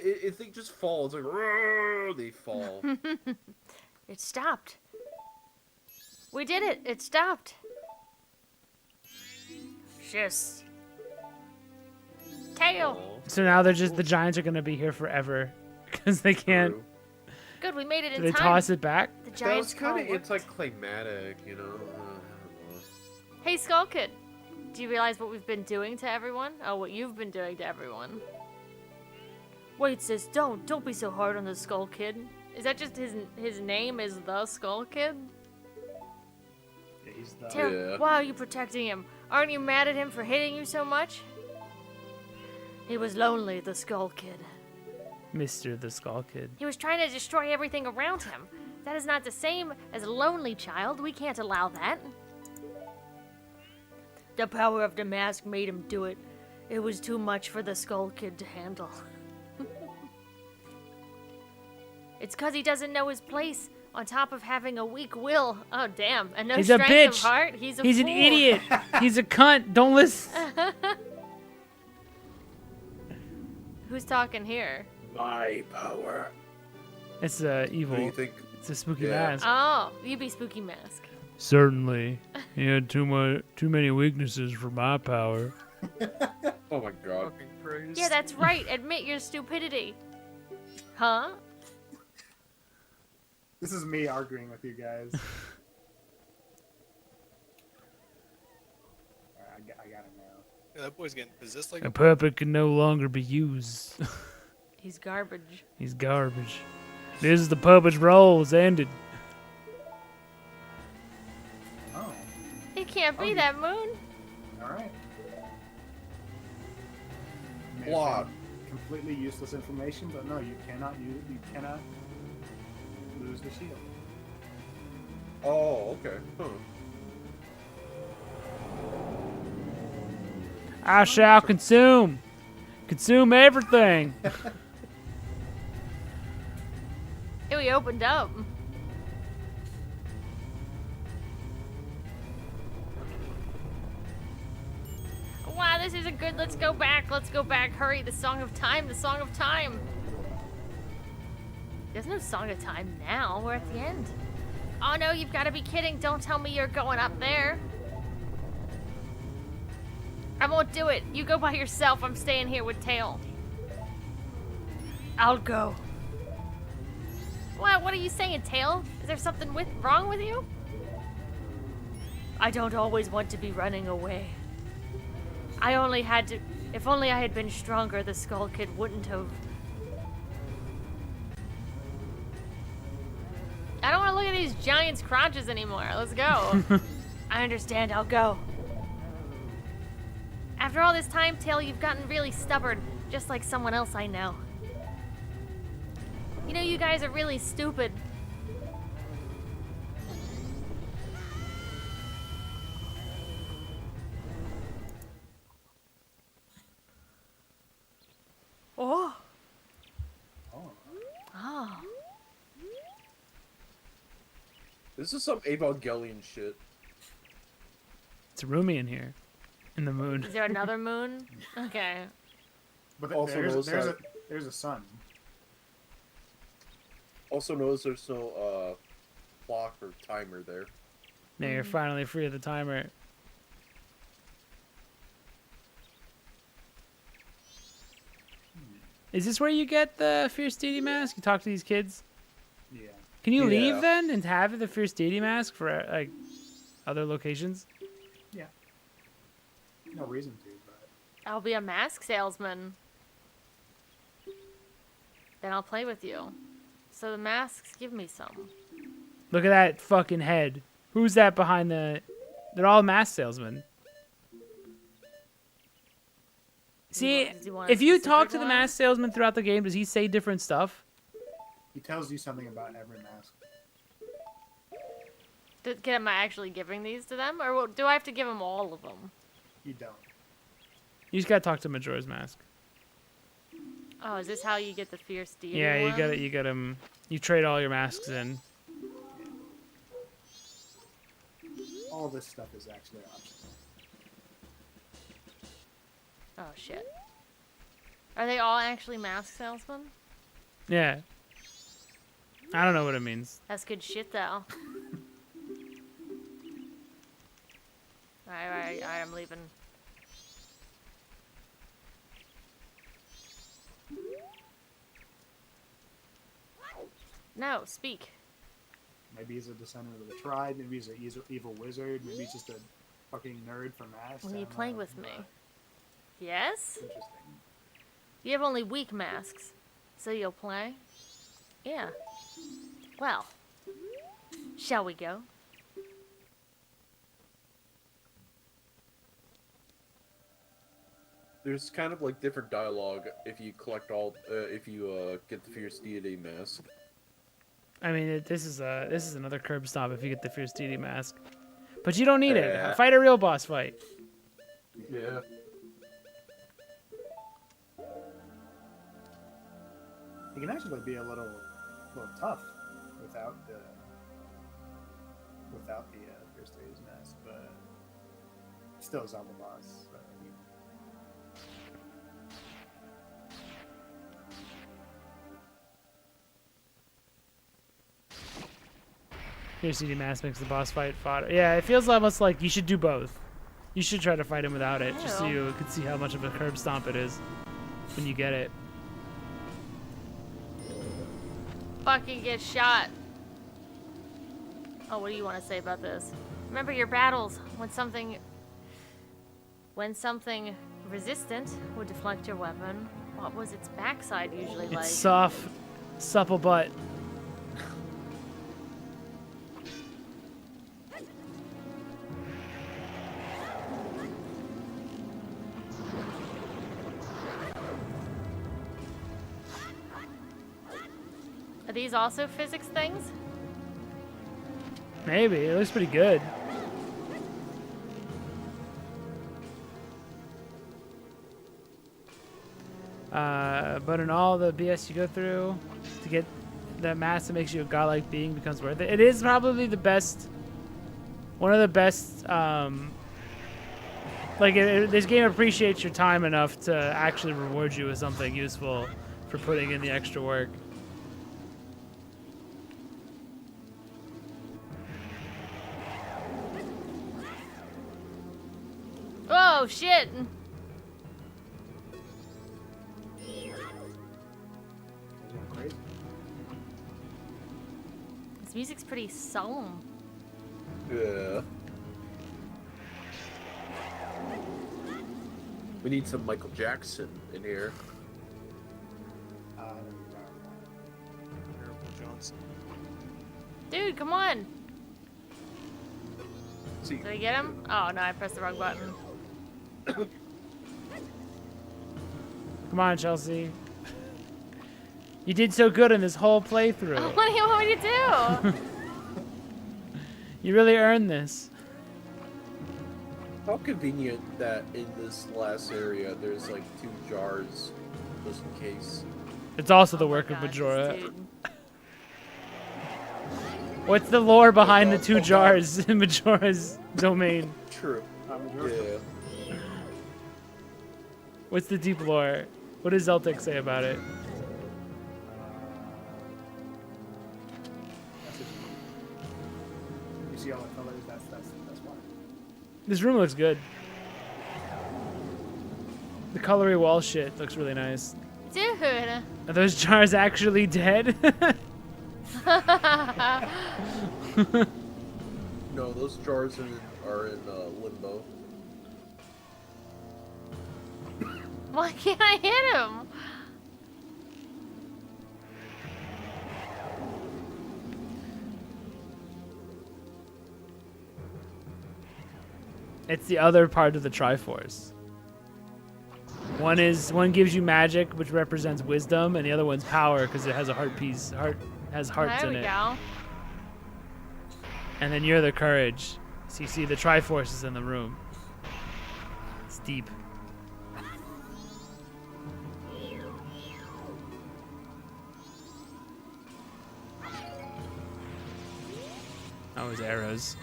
If they just fall, it's like "Roar," they fall. It stopped. We did it. It stopped. Just tail. Aw, So now they're just, the Giants are going to be here forever because they can't. true. Good, we made it Do in they time. toss it back? The That Giants was kind of call worked. anticlimactic, you know. Hey, Skull Kid. Do you realize what we've been doing to everyone? Oh, what you've been doing to everyone. Wait, sis, don't be so hard on the Skull Kid. Is that just his name is the Skull Kid? Yeah, he's the. Tail, Yeah. why are you protecting him? Aren't you mad at him for hitting you so much? He was lonely, the Skull Kid. Mr. the Skull Kid. He was trying to destroy everything around him. That is not the same as a lonely child. We can't allow that. The power of the mask made him do it. It was too much for the Skull Kid to handle. It's because he doesn't know his place, on top of having a weak will. Oh, damn. And no He's a strength bitch. of heart. He's a He's fool. an idiot. He's a cunt. Don't listen. Who's talking here? My power. It's What do evil. you think? It's a spooky Yeah. mask. Oh, you be Spooky Mask. Certainly. He had too many weaknesses for my power. Oh my god. Fucking praise. Yeah, that's right. Admit your stupidity. Huh? This is me arguing with you guys. Alright, I got it now. Yeah, that boy's getting possessed like A a puppet can no longer be used. He's garbage. He's garbage. This is the puppet's role is ended. Oh, It can't be you- that moon. alright. Plot. Completely useless information, but no, you cannot lose the shield. Oh, okay. Huh. I shall consume everything. Ew, he opened up. Wow, this isn't good. Let's go back. Let's go back. Hurry. The Song of Time. The Song of Time. There's no Song of Time now. We're at the end. Oh no, you've got to be kidding. Don't tell me you're going up there. I won't do it. You go by yourself. I'm staying here with Tail. I'll go. What are you saying, Tail? Is there something wrong with you? I don't always want to be running away. I only had to... If only I had been stronger, the Skull Kid wouldn't have... I don't want to look at these giants' crotches anymore. Let's go. I understand. I'll go. After all this time, Tail, you've gotten really stubborn. Just like someone else I know. You know, you guys are really stupid. Oh. Oh. This is some Evangelion shit. It's roomy in here, in the moon. Is there another moon? Okay. But Also there's a sun. Also notice there's no clock or timer there. Now you're finally free of the timer. Is this where you get the Fierce Deity mask? You talk to these kids? Yeah. Can you Yeah. leave then and have the Fierce Deity mask for like other locations? Yeah. No reason to, but I'll be a mask salesman. Then I'll play with you. So the masks give me some. Look at that fucking head. Who's that behind the... They're all mask salesmen. See, Does he want a if you talk specific to the one? mask salesman throughout the game, does he say different stuff? he tells you something about every mask. Am I actually giving these to them? Or do I have to give them all of them? You don't. You just gotta talk to Majora's Mask. Oh, is this how you get the Fierce Deity Yeah, one? you got him. You trade all your masks in. All this stuff is actually optional. Oh, shit. Are they all actually mask salesmen? Yeah. I don't know what it means. That's good shit, though. Alright, I'm leaving. No, speak. Maybe he's a descendant of the tribe. Maybe he's an evil wizard. Maybe he's just a fucking nerd for masks. Will I you don't play know, with me? but Yes? Interesting. You have only weak masks, so you'll play? Yeah. Well, shall we go? There's kind of like different dialogue if you collect all, if you get the Fierce Deity mask. I mean, this is another curb stop if you get the Fierce Deity mask. But you don't need it. Yeah. Fight a real boss fight. Yeah. He can actually be a little tough without the Fierce Deity's mask, but still Zelda boss. So Fierce Deity mask makes the boss fight fodder. Yeah, it feels almost like you should do both. You should try to fight him without it, just so Ew. you can see how much of a curb stomp it is when you get it. Fucking get shot. Oh, what do you want to say about this? Remember your battles when something resistant would deflect your weapon. What was its backside usually like? It's soft, supple butt. Are these also physics things? Maybe. It looks pretty good. But in all the BS you go through to get that mask that makes you a godlike being becomes worth it. It is probably the best, one of the best, this game appreciates your time enough to actually reward you with something useful for putting in the extra work. Oh shit! crazy. This music's pretty solemn. Yeah. We need some Michael Jackson in here. Miracle Johnson. Dude, come on! See, Did I get him? Oh no, I pressed the wrong button. Come on, Chelsea. You did so good in this whole playthrough. What do you want me to do? You really earned this. how convenient that in this last area there's like 2 jars, just in case. It's also the Oh my work of gosh, Majora. dude. What's the lore behind the God, 2 oh God. jars in Majora's domain? True. Zelda Majora. Yeah. What's the deep lore? What does Zeltic say about it? That's just, you see all the colors? That's why. This room looks good. The colory wall shit looks really nice. Dude. Are those jars actually dead? No, those jars are in limbo. Why can't I hit him? It's the other part of the Triforce. One gives you magic, which represents wisdom, and the other one's power because it has a heart piece. Has hearts There in we it. go. And then you're the courage. So you see the Triforce is in the room. It's deep. That was arrows.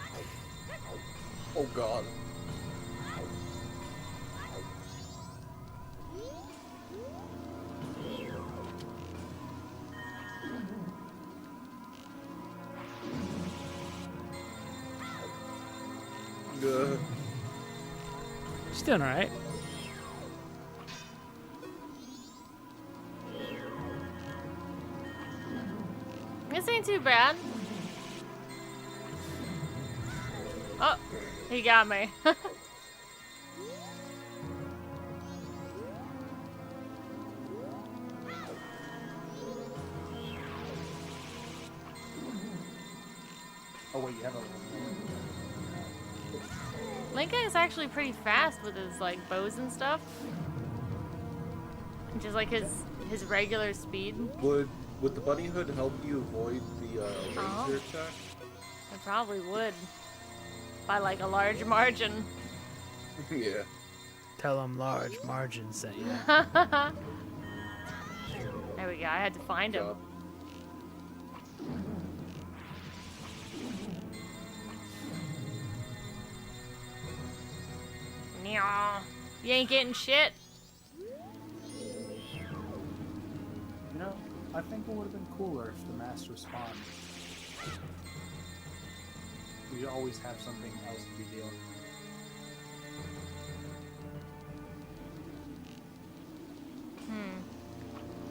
Oh god. Good. She's doing alright. This ain't too bad. Oh, he got me. Oh wait, you have a. Lincoln is actually pretty fast with his like bows and stuff. Just like his regular speed. Would the bunny hood help you avoid the laser attack? It probably would. By like a large margin. Yeah. Tell them large margins say. There we go. I had to find him. God. Meow. You ain't getting shit. You know, I think it would have been cooler if the mass respawned. We always have something else to be dealing with.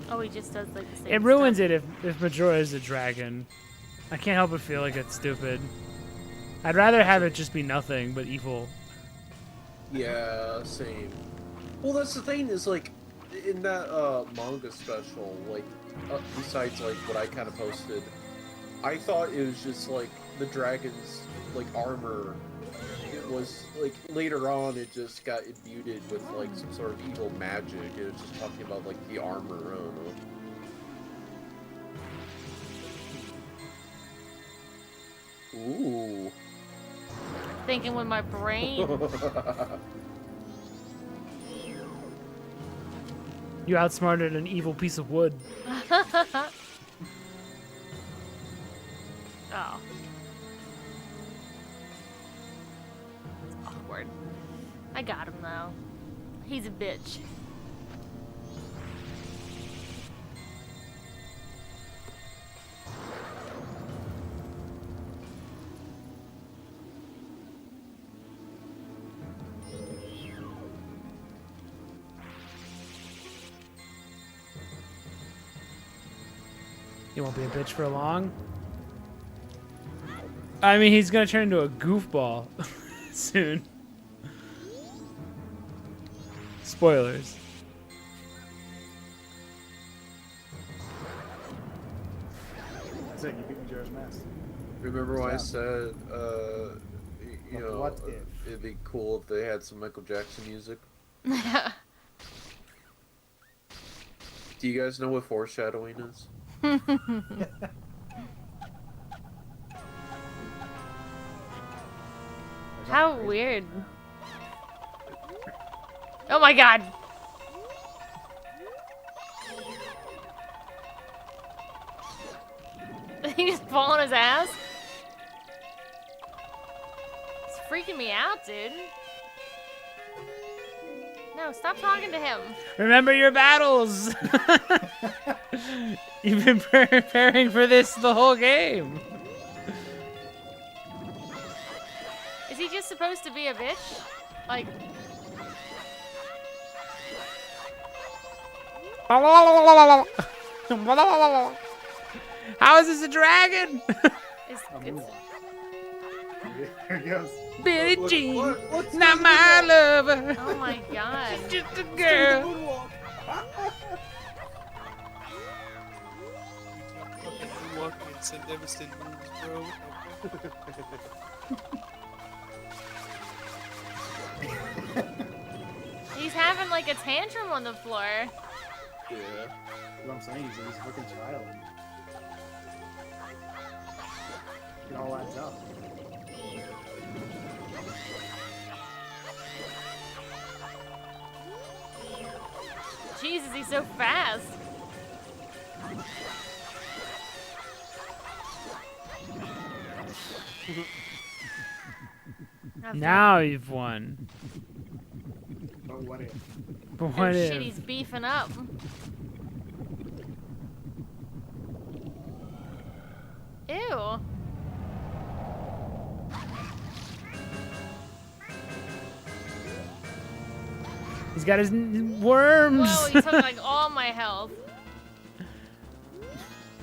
Oh, he just does like the same It ruins stuff. it if Majora is a dragon. I can't help but feel like it's stupid. I'd rather have it just be nothing but evil. Yeah, same. Well, that's the thing is like in that manga special, like besides like what I kind of posted, I thought it was just like the dragon's like armor. It was like later on it just got imbued with like some sort of evil magic. It was just talking about like the armor. I don't know. Ooh. Thinking with my brain. You outsmarted an evil piece of wood. Oh. It's awkward. I got him though. He's a bitch. He won't be a bitch for long. I mean, he's gonna turn into a goofball soon. Spoilers. That's it, you beat Majora's Mask. Remember when I Good said, you But know, what if? it'd be cool if they had some Michael Jackson music? Do you guys know what foreshadowing is? How weird. Oh my god. He just fall on his ass? It's freaking me out, dude. No, stop talking to him. Remember your battles. You've been preparing for this the whole game. Is he just supposed to be a bitch? Like, How is this a dragon? it's, A it's, moonwalk. Here he goes. Billie What- Jean, what's not the my lover, oh my god. just a girl. Fucking walk and send devastating moves, bro. He's having like a tantrum on the floor. Yeah. What I'm saying, he's a fucking child. It all adds up. Jesus, he's so fast. Now you've won. But what if? But Oh what shit, if? he's beefing up. Ew. He's got his worms. Whoa, he took like all my health.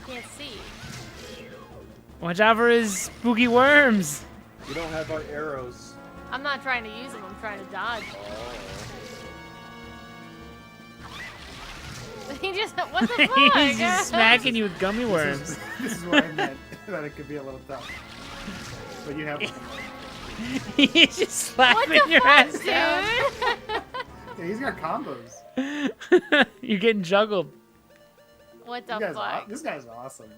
Can't see. Watch out for his spooky worms. We don't have our arrows. I'm not trying to use them, I'm trying to dodge. He just, what the fuck? He's just smacking you with gummy worms. This is what I meant. That it could be a little tough. But you have one. He's just What slapping the your fuck, ass dude? down. Yeah, he's got combos. You're getting juggled. What the This guy's, fuck? this guy's awesome.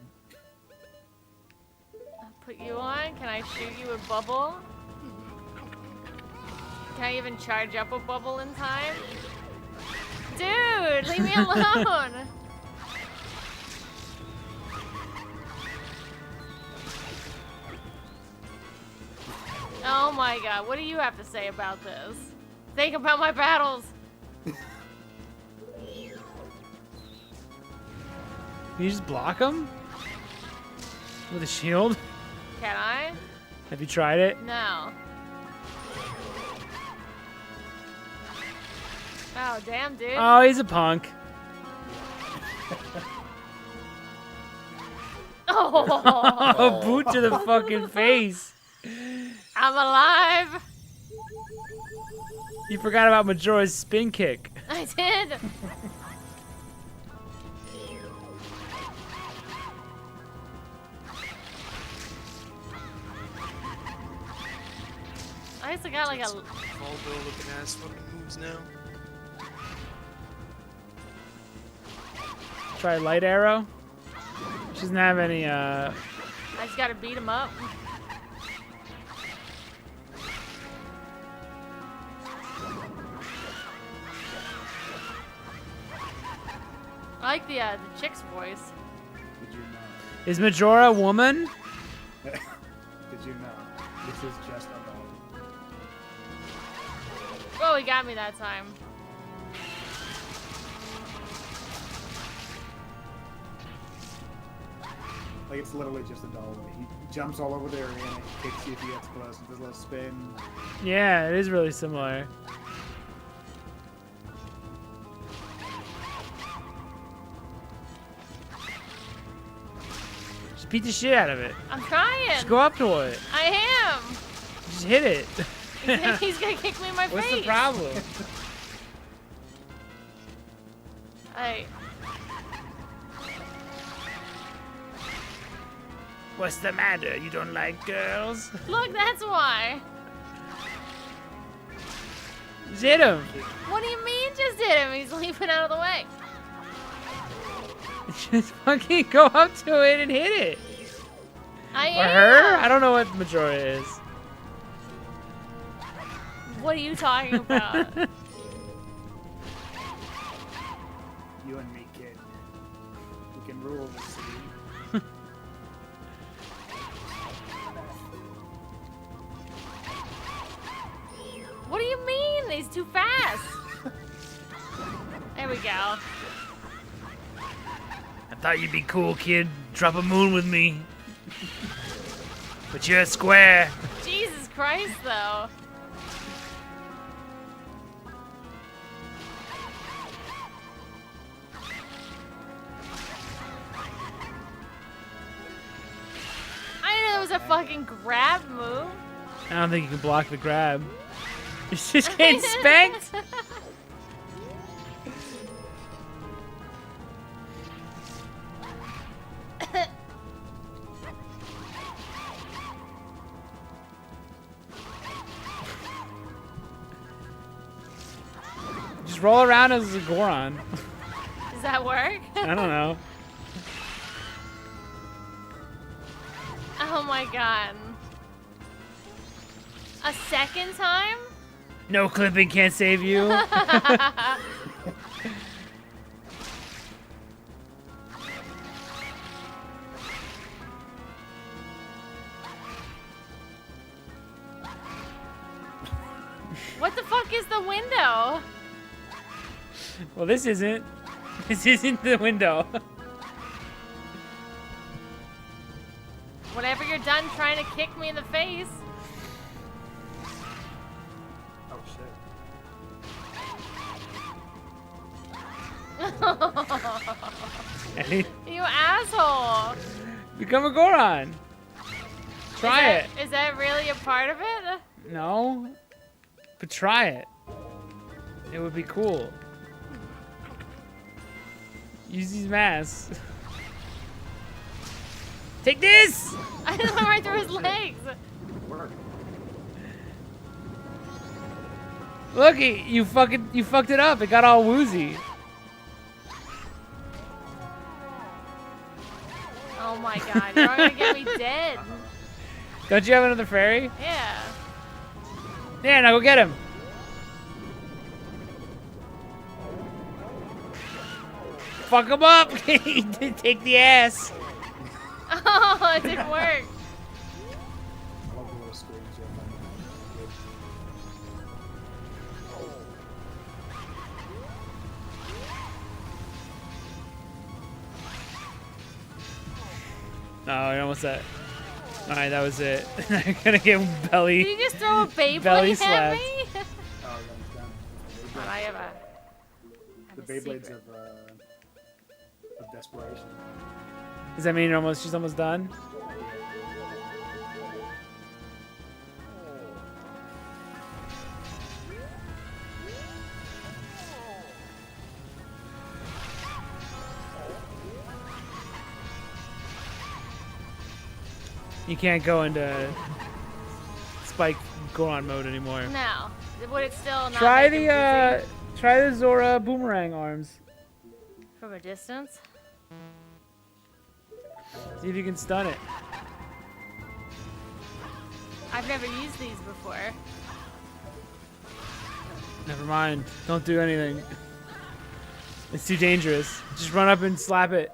I'll put you on. Can I shoot you with bubble? Can I even charge up a bubble in time? Dude, leave me alone. Oh my god, what do you have to say about this? Think about my battles. Can you just block him? With a shield? Can I? Have you tried it? No. Oh, damn, dude. Oh, he's a punk. Oh, Oh, boot to the fucking face. I'm alive. You forgot about Majora's spin kick. I did. I also got like a. Voldo looking ass fucking moves now. Try light arrow. She doesn't have any, I just gotta beat him up. I like the chick's voice. Did you know? Is Majora a woman? Did you know? This is just a ball. Oh, he got me that time. Like, it's literally just a doll. He jumps all over the arena, he kicks you if he gets close, does a little spin. Yeah, it is really similar. Just beat the shit out of it. I'm trying. Just go up to it. I am. Just hit it. He's gonna kick me in my What's face. the problem? Hey, What's the matter? You don't like girls? look, that's why. Just hit him. What do you mean just hit him? He's leaping out of the way. Just fucking go up to it and hit it. I Or am. her? I don't know what Majora is. What are you talking about? You and me, kid. We can rule the city. What do you mean? He's too fast. There we go. I thought you'd be cool, kid. Drop a moon with me. But you're a square. Jesus Christ, though. I didn't know there was a fucking grab move. I don't think you can block the grab. You just getting spanked? Just roll around as a Goron. Does that work? I don't know. Oh my god. A second time? No clipping can't save you. What the fuck is the window? Well, this isn't. This isn't the window. Whenever you're done trying to kick me in the face. Oh shit. You asshole. Become a Goron. Try it. Is that really a part of it? No. But try it. It would be cool. Use these masks. Take this! I just went right through his legs. Look, you fucked it up. It got all woozy. Oh my god, you're gonna get me dead. Don't you have another fairy? Yeah. Yeah, now go get him. Fuck him up. Take the ass. Oh, it didn't work. I love the little screens you have on your Oh, you almost said. Alright, that was it. I'm gonna get belly. Did you just throw a Beyblade belly at slapped. me? Oh, yeah, it's done. But I have The a Beyblades secret. of desperation. Does that mean she's almost done? You can't go into Spike Goron mode anymore. No. Would it still not Try make him the Zora boomerang arms. dizzy? From a distance? See if you can stun it. I've never used these before. Never mind. Don't do anything. It's too dangerous. Just run up and slap it.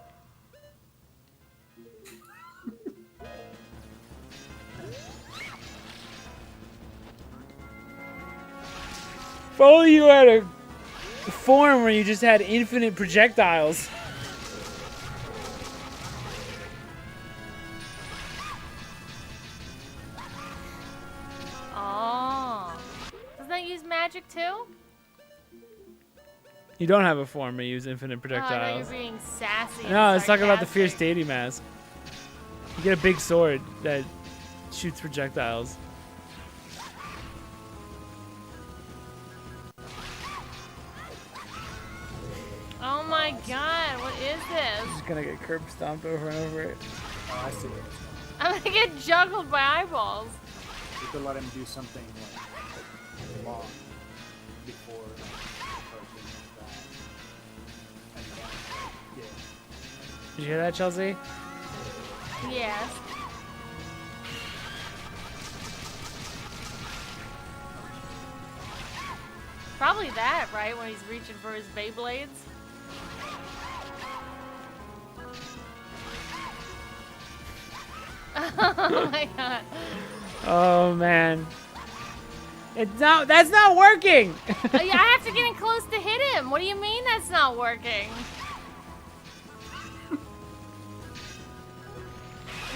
If only you had a form where you just had infinite projectiles. Oh. Doesn't that use magic too? You don't have a form where you use infinite Oh, I thought projectiles. you were being sassy. No, and let's talk about the Fierce sarcastic. Deity mask. You get a big sword that shoots projectiles. Oh my god, what is this? Just gonna get curb stomped over and over it. Oh, I see it. I'm gonna get juggled by eyeballs. You could let him do something like long before approaching that. And then, yeah. Did you hear that, Chelsea? Yes. Probably that, right? When he's reaching for his Beyblades. Oh my god. Oh man. It's not. That's not working. Yeah, I have to get in close to hit him. What do you mean that's not working?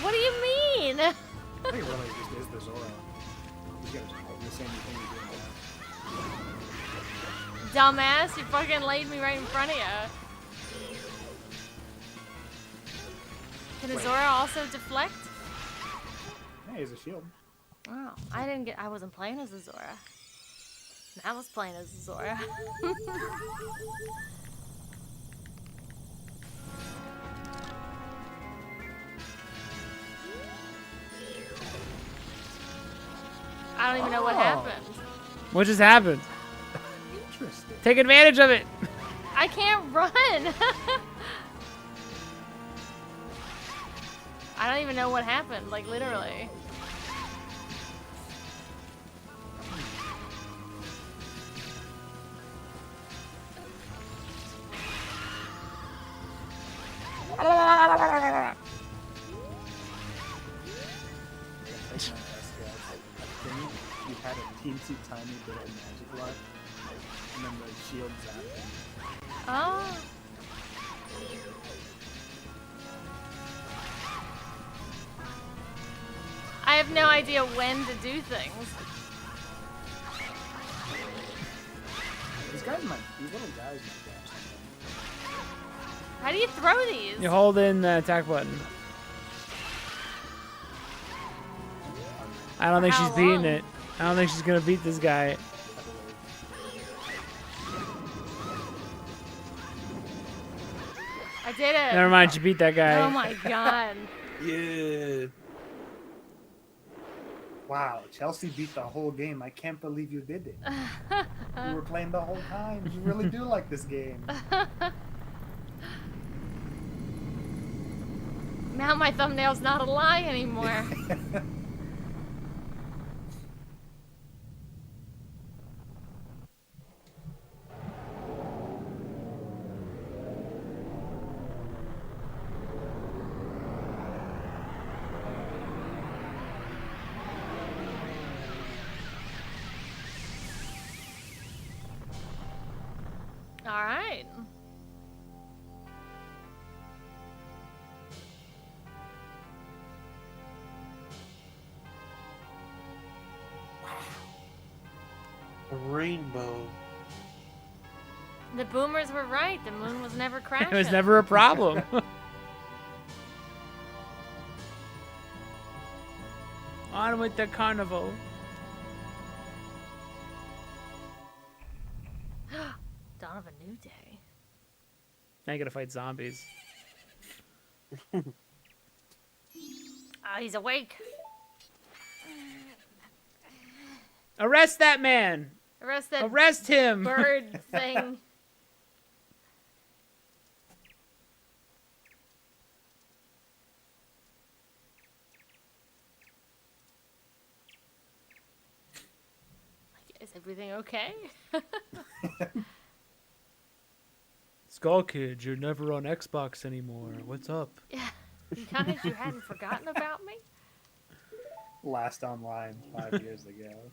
What do you mean? I think it really just is the Zora. You gotta do the same thing you do. Dumbass, you fucking laid me right in front of you. Can a Zora also deflect? Hey, he's a shield. Oh, I wasn't playing as a Zora. I was playing as a Zora. I don't even know what happened. What just happened? Interesting. Take advantage of it. I can't run. I don't even know what happened, like literally. You had a teensy tiny bit of magic left, and then the shield zapped him. Oh. I have no idea when to do things. These little guys might grab something. How do you throw these? You hold in the attack button. I don't think How she's beating long? it. I don't think she's gonna beat this guy. I did it. Never mind, she beat that guy. Oh my god. Yeah. Wow, Chelsea beat the whole game. I can't believe you did it. You were playing the whole time. You really do like this game. Now my thumbnail's not a lie anymore. All right. A rainbow. The boomers were right. The moon was never crashing. It was never a problem. On with the carnival. Dawn of a new day. Now you gotta fight zombies. Oh, he's awake. Arrest that man! Arrest that Arrest him! bird thing. Is everything okay? Skull Kid, you're never on Xbox anymore. What's up? Yeah. You kind of you hadn't forgotten about me? Last online 5 years ago.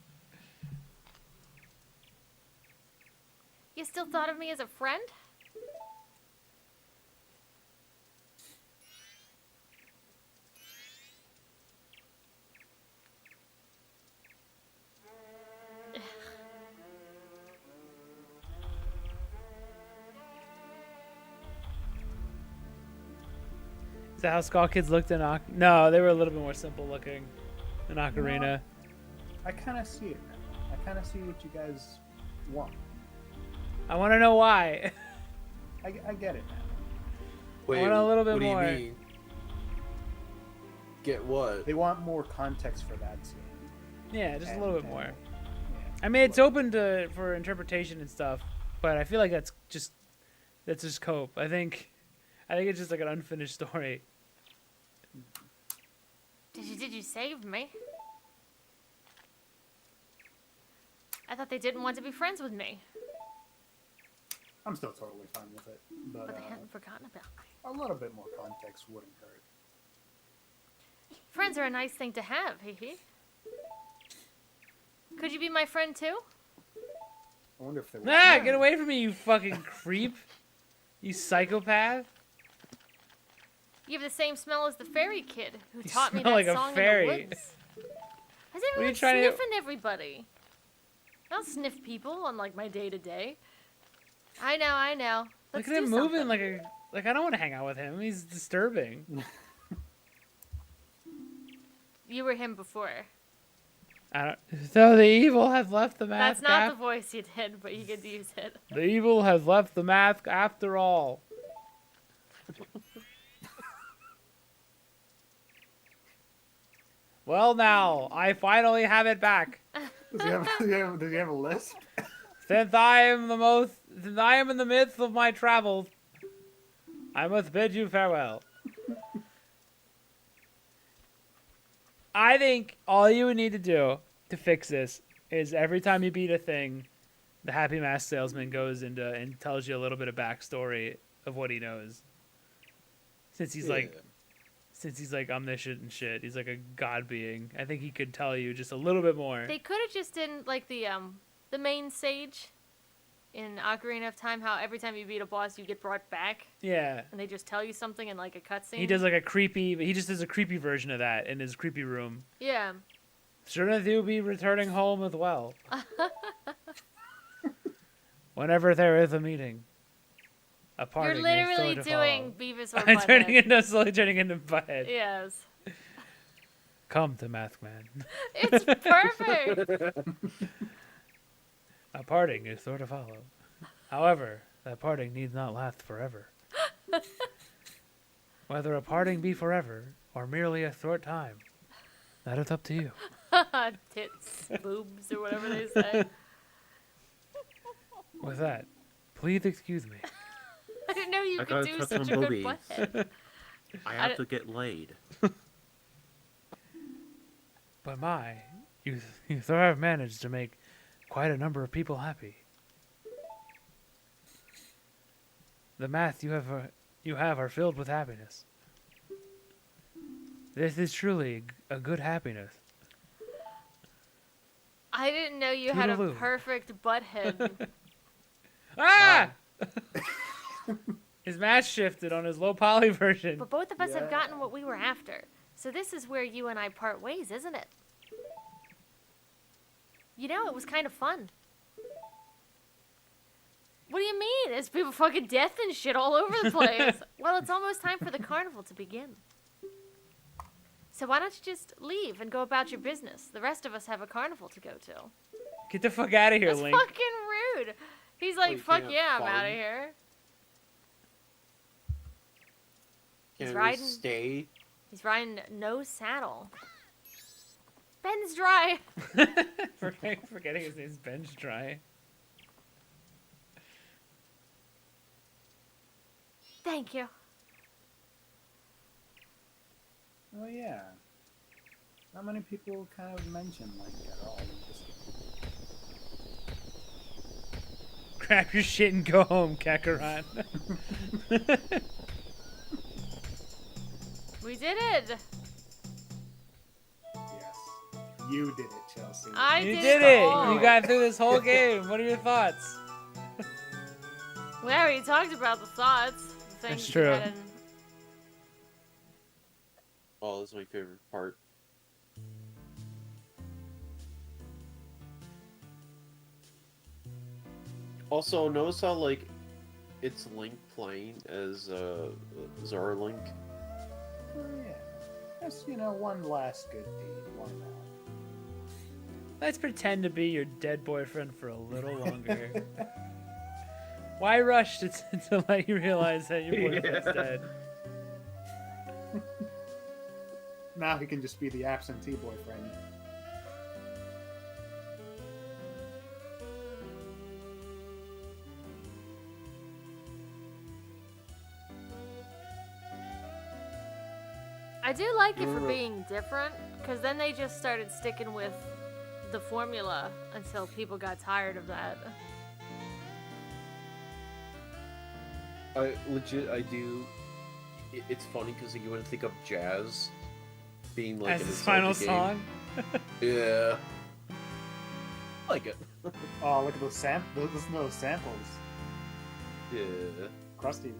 You still thought of me as a friend? Is that how Skull Kids looked in No, they were a little bit more simple looking in Ocarina. I kind of see it now. I kind of see what you guys want. I want to know why. I get it now. Wait, want a little bit what do more. you mean? Get what? They want more context for that scene. Yeah, just a little bit more. Yeah. I mean, it's open for interpretation and stuff, but I feel like that's just cope. I think it's just like an unfinished story. Did you save me? I thought they didn't want to be friends with me, I'm still totally fine with it, but they hadn't forgotten about me. a little bit more context wouldn't hurt. Friends are a nice thing to have, hee hee. Could you be my friend too? I wonder if there was. Ah, get away from me, you fucking creep. You psychopath. You have the same smell as the fairy kid who You taught me smell that like a song fairy. in the woods. How's What are you everyone trying to- sniffing everybody? I don't sniff people on like my day to day. I know. Let's Look at him do moving something. like I don't want to hang out with him. He's disturbing. You were him before. I don't, so the evil has left the mask. That's not the voice you did, but you could use it. The evil has left the mask after all. Well, now I finally have it back. Does he have a lisp? Since I am in the midst of my travels, I must bid you farewell. I think all you would need to do to fix this is every time you beat a thing, the Happy Mask Salesman goes into and tells you a little bit of backstory of what he knows. Since he's like omniscient and shit, he's like a god being. I think he could tell you just a little bit more. They could have just done like the main sage in Ocarina of Time, how every time you beat a boss you get brought back Yeah. and they just tell you something in like a cutscene. He does like a creepy, he just does a creepy version of that in his creepy room. Yeah. Shouldn't you be returning home as well? Whenever there is a meeting. A party. You're literally doing Beavis or I'm Butthead. slowly turning into Butthead. Yes. Come to Maskman. It's perfect. A parting is sure to follow. However, that parting needs not last forever. Whether a parting be forever or merely a short time, that is up to you. Tits, boobs, or whatever they say. With that, please excuse me. I didn't know you I could gotta do touch such a some good boobies. butthead. I have to get laid. But you sure have managed to make quite a number of people happy. The math you have are filled with happiness. This is truly a good happiness. I didn't know you had a Toodaloo. perfect butthead. Ah! His mask shifted on his low poly version. But both of us have gotten what we were after. So this is where you and I part ways, isn't it? You know, it was kind of fun. What do you mean? There's people fucking death and shit all over the place. Well, it's almost time for the carnival to begin. So why don't you just leave and go about your business? The rest of us have a carnival to go to. Get the fuck out of here, That's Link. fucking rude. He's like, you fuck can't yeah, I'm farm? out of here. Can we riding- stay? He's riding no saddle. Ben's dry. Forgetting his name's Bench Dry. Thank you. Oh yeah. Not many people kind of mention Link at all. Just Grab your shit and go home, Kakarot. We did it. yes. You did it, Chelsea. I You did, did it. it! all. You got through this whole game. What are your thoughts? We already talked about the thoughts. The things true. you had in- Oh, this is my favorite part. Also, notice how like it's Link playing as Zara Link. Oh yeah. That's one last good deed. Why not? Let's pretend to be your dead boyfriend for a little longer. Why rush to let you realize that your boyfriend's dead? Now he can just be the absentee boyfriend. I do like it for being different, because then they just started sticking with the formula until people got tired of that. I do. It's funny because you wouldn't think of Jazz being like As in his a final Zelda game. song? Yeah. like it. Oh, look at those listen to those samples. Yeah. Crusty.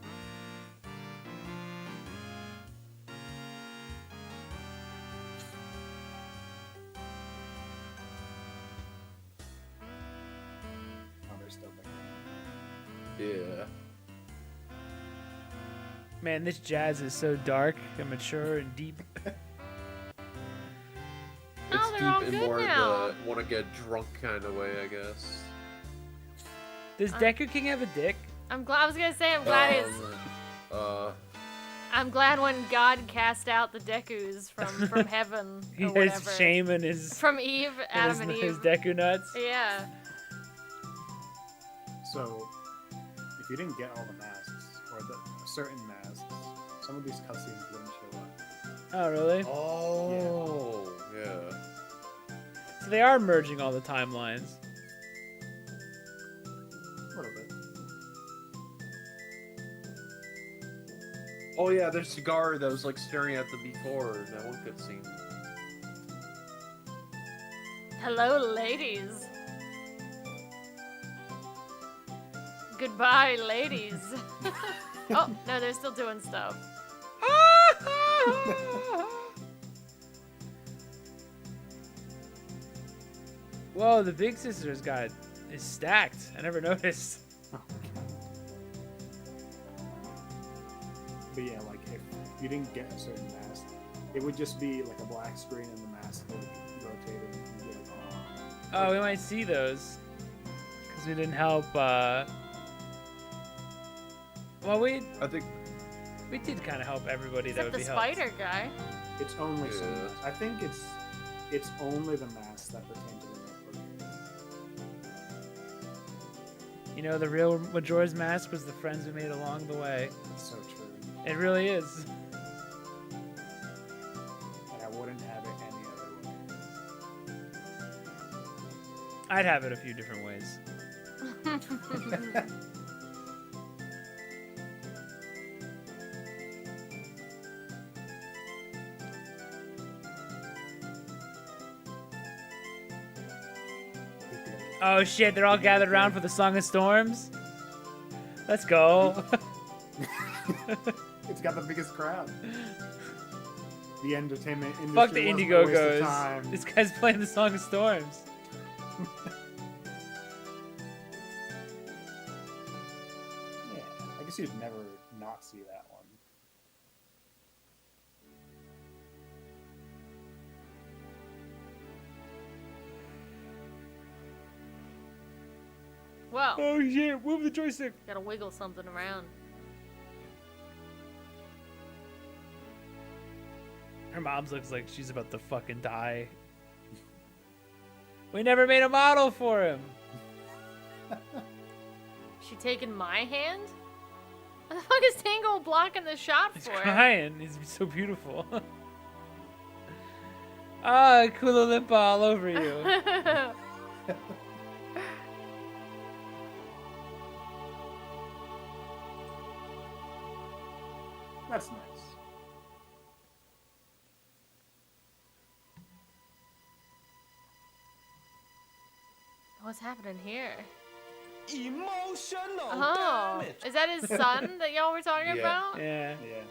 Oh, they're still there. Yeah. Man, this jazz is so dark and mature and deep. No, It's they're all deep in good more now. the want to get drunk kind of way, I guess. Does Deku King have a dick? I'm glad. I was gonna say I'm glad it's. I'm glad when God cast out the Dekus from heaven He or has whatever. shame in his From Eve, Adam and his Eve. Deku nuts. Yeah. So, if you didn't get all the masks, or certain masks, some of these cutscenes wouldn't show up. Oh, really? Oh, yeah. So they are merging all the timelines. A little bit. Oh yeah, there's Cigar that was like staring at them before in that one cutscene. Hello, ladies. Goodbye, ladies. Oh, no, they're still doing stuff. Whoa, the big sister's got is stacked. I never noticed. But yeah, like if you didn't get a certain mask, it would just be like a black screen and the mask would rotate and you'd be like, Oh, we might see those. Because we didn't help, Well, I think we did kind of help everybody that Except would the be helped. spider guy. It's only some Yeah. masks. I think it's only the masks that pertain to the notebook. You know, the real Majora's Mask was the friends we made along the way. It's so true. It really is. And I wouldn't have it any other way. I'd have it a few different ways. Oh shit, they're all gathered around for the Song of Storms? Let's go. It's got the biggest crowd. The entertainment industry. Fuck the wasn't a waste of Indiegogos. time. This guy's playing the Song of Storms. Yeah, I guess you'd never not see that one. Well, Oh shit, move the joystick. gotta wiggle something around. Her mom looks like she's about to fucking die. We never made a model for him. She taking my hand? What the fuck is Tango blocking the shot He's for? crying. He's so beautiful. Ah, Kula Limpa all over you. That's nice. What's happening here? Emotional Oh, damage. is that his son that y'all were talking Yeah. about? Yeah. Yeah.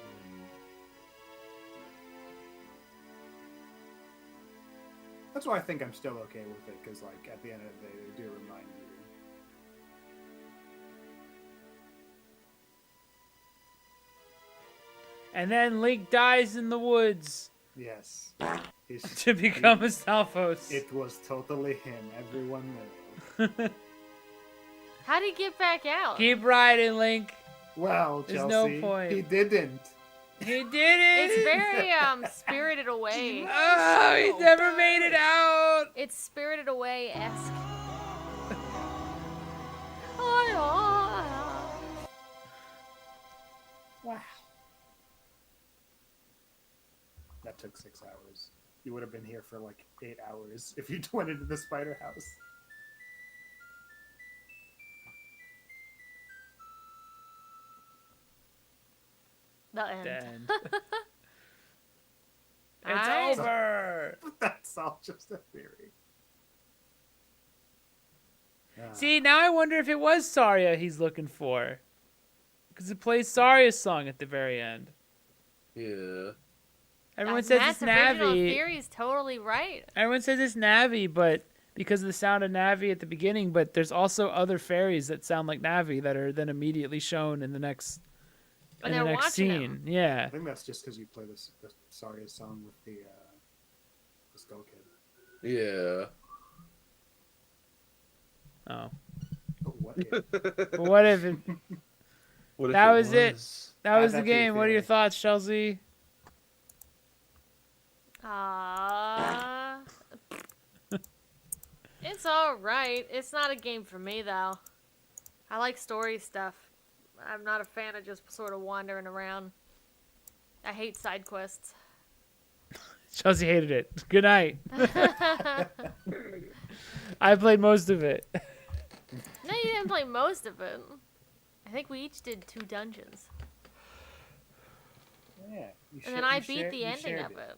That's why I think I'm still okay with it, because like at the end of the day, they do remind you. And then Link dies in the woods Yes. He's- to become a Stalfos. It was totally him. Everyone knew. How'd he get back out? Keep riding, Link. Well, There's Chelsea, no point. he didn't. He did it. It's very Spirited Away. Oh, he never made it out. It's Spirited Away esque. Wow. That took 6 hours. You would have been here for like 8 hours if you went into the spider house. The end. Then. It's Alright. over. But that's all just a theory. See, now I wonder if it was Saria he's looking for. Because it plays Saria's song at the very end. Yeah. Everyone says Matt's it's original Navi. theory is totally right. Everyone says it's Navi, but because of the sound of Navi at the beginning, but there's also other fairies that sound like Navi that are then immediately shown in the next And in the they're next watching scene. him. Yeah. I think that's just because you play the Saria song with the Skull Kid. Yeah. Oh. But what if? But what if it, What if that it was it? That was the Add that to your game. What are your theory. thoughts, Chelsea? It's alright. It's not a game for me, though. I like story stuff. I'm not a fan of just sort of wandering around. I hate side quests. Chelsea hated it. Good night. I played most of it. No, you didn't play most of it. I think we each did 2 dungeons. Yeah. And then I beat the ending of it.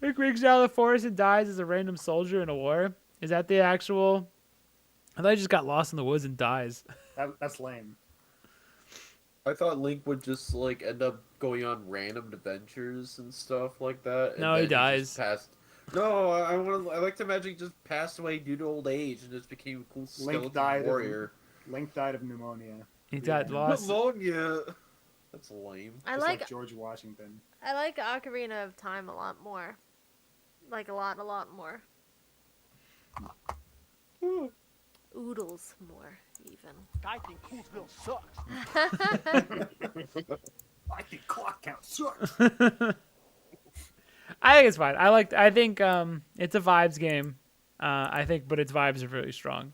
Rick breaks out of the forest and dies as a random soldier in a war. Is that the actual? I thought he just got lost in the woods and dies. That's lame. I thought Link would just like end up going on random adventures and stuff like that. And No, he then dies. just passed. No, I want. I like to imagine he just passed away due to old age and just became a cool skeleton warrior. Link died of pneumonia. He got lost. Pneumonia. That's lame. I Just like George Washington. I like Ocarina of Time a lot more. Like a lot more. Oodles more, even. I think Coolsville sucks. I think clock count sucks. I think it's fine. I think it's a vibes game. I think, but its vibes are really strong.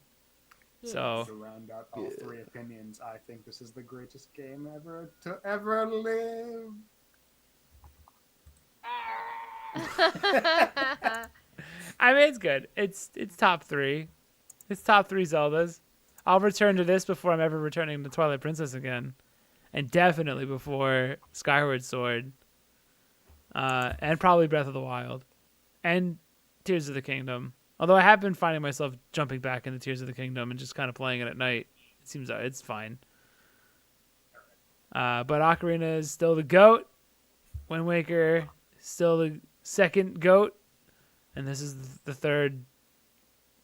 So To round out all 3 opinions, I think this is the greatest game ever to ever live. I mean, it's good. It's top 3. It's top 3 Zeldas. I'll return to this before I'm ever returning to Twilight Princess again, and definitely before Skyward Sword, and probably Breath of the Wild, and Tears of the Kingdom. Although I have been finding myself jumping back into Tears of the Kingdom and just kind of playing it at night. It seems it's fine. But Ocarina is still the GOAT. Wind Waker still the second GOAT. And this is the third.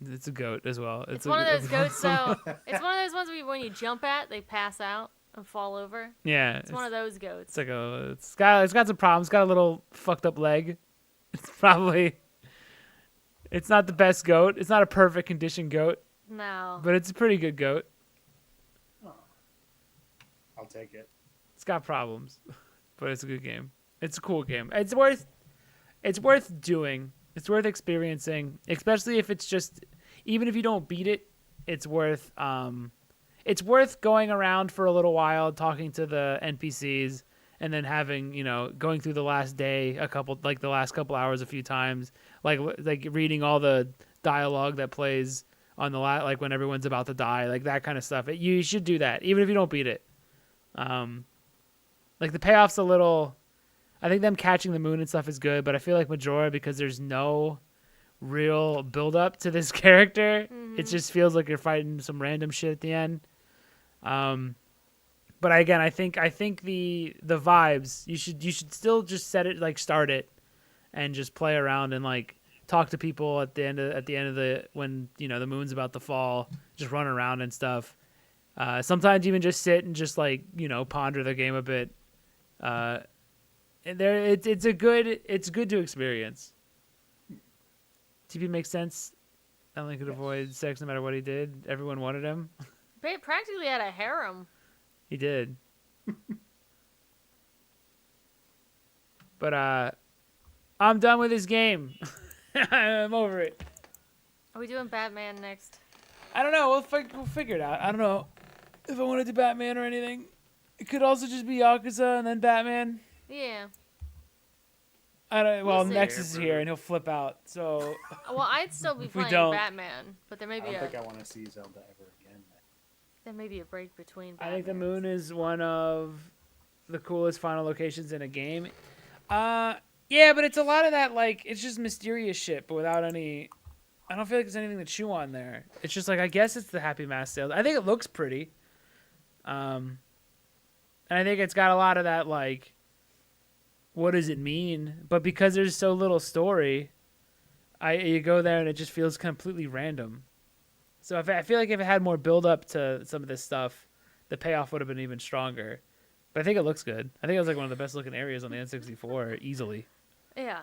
It's a GOAT as well. It's one of those goats, so it's one of those ones where when you jump at, they pass out and fall over. Yeah. It's one of those goats. It's got some problems. It's got a little fucked up leg. It's not the best goat. It's not a perfect condition goat, No. but it's a pretty good goat. I'll take it. It's got problems, but it's a good game. It's a cool game. It's worth doing. It's worth experiencing, especially if it's just, even if you don't beat it, it's worth going around for a little while, talking to the NPCs, and then having, going through the last day the last couple hours a few times, like reading all the dialogue that plays on the like when everyone's about to die, like that kind of stuff. You should do that, even if you don't beat it. Like the payoff's a little. I think them catching the moon and stuff is good, but I feel like Majora, because there's no real build up to this character, it just feels like you're fighting some random shit at the end. But again, I think the vibes, you should still just start it and just play around and like talk to people at the end of the when the moon's about to fall, just run around and stuff. Sometimes even just sit and just ponder the game a bit. It's good to experience. TP makes sense. Ellen could avoid sex no matter what he did. Everyone wanted him. They practically had a harem. He did. But I'm done with this game. I'm over it. Are we doing Batman next? I don't know. We'll figure it out. I don't know if I want to do Batman or anything. It could also just be Yakuza and then Batman. Yeah. Well, see. Nexus is here and he'll flip out. So. Well, I'd still be If we playing don't- Batman, but there may I be don't a think I want to see Zelda ever again. there may be a break between. I think the Batmans. moon is one of the coolest final locations in a game. Yeah, but it's a lot of that it's just mysterious shit, but without any I don't feel like there's anything to chew on there. It's just like I guess it's the Happy Mask sales. I think it looks pretty. And I think it's got a lot of that like, what does it mean? But because there's so little story, you go there and it just feels completely random. So I feel like if it had more build up to some of this stuff, the payoff would have been even stronger. But I think it looks good. I think it was like one of the best looking areas on the N64 easily. Yeah.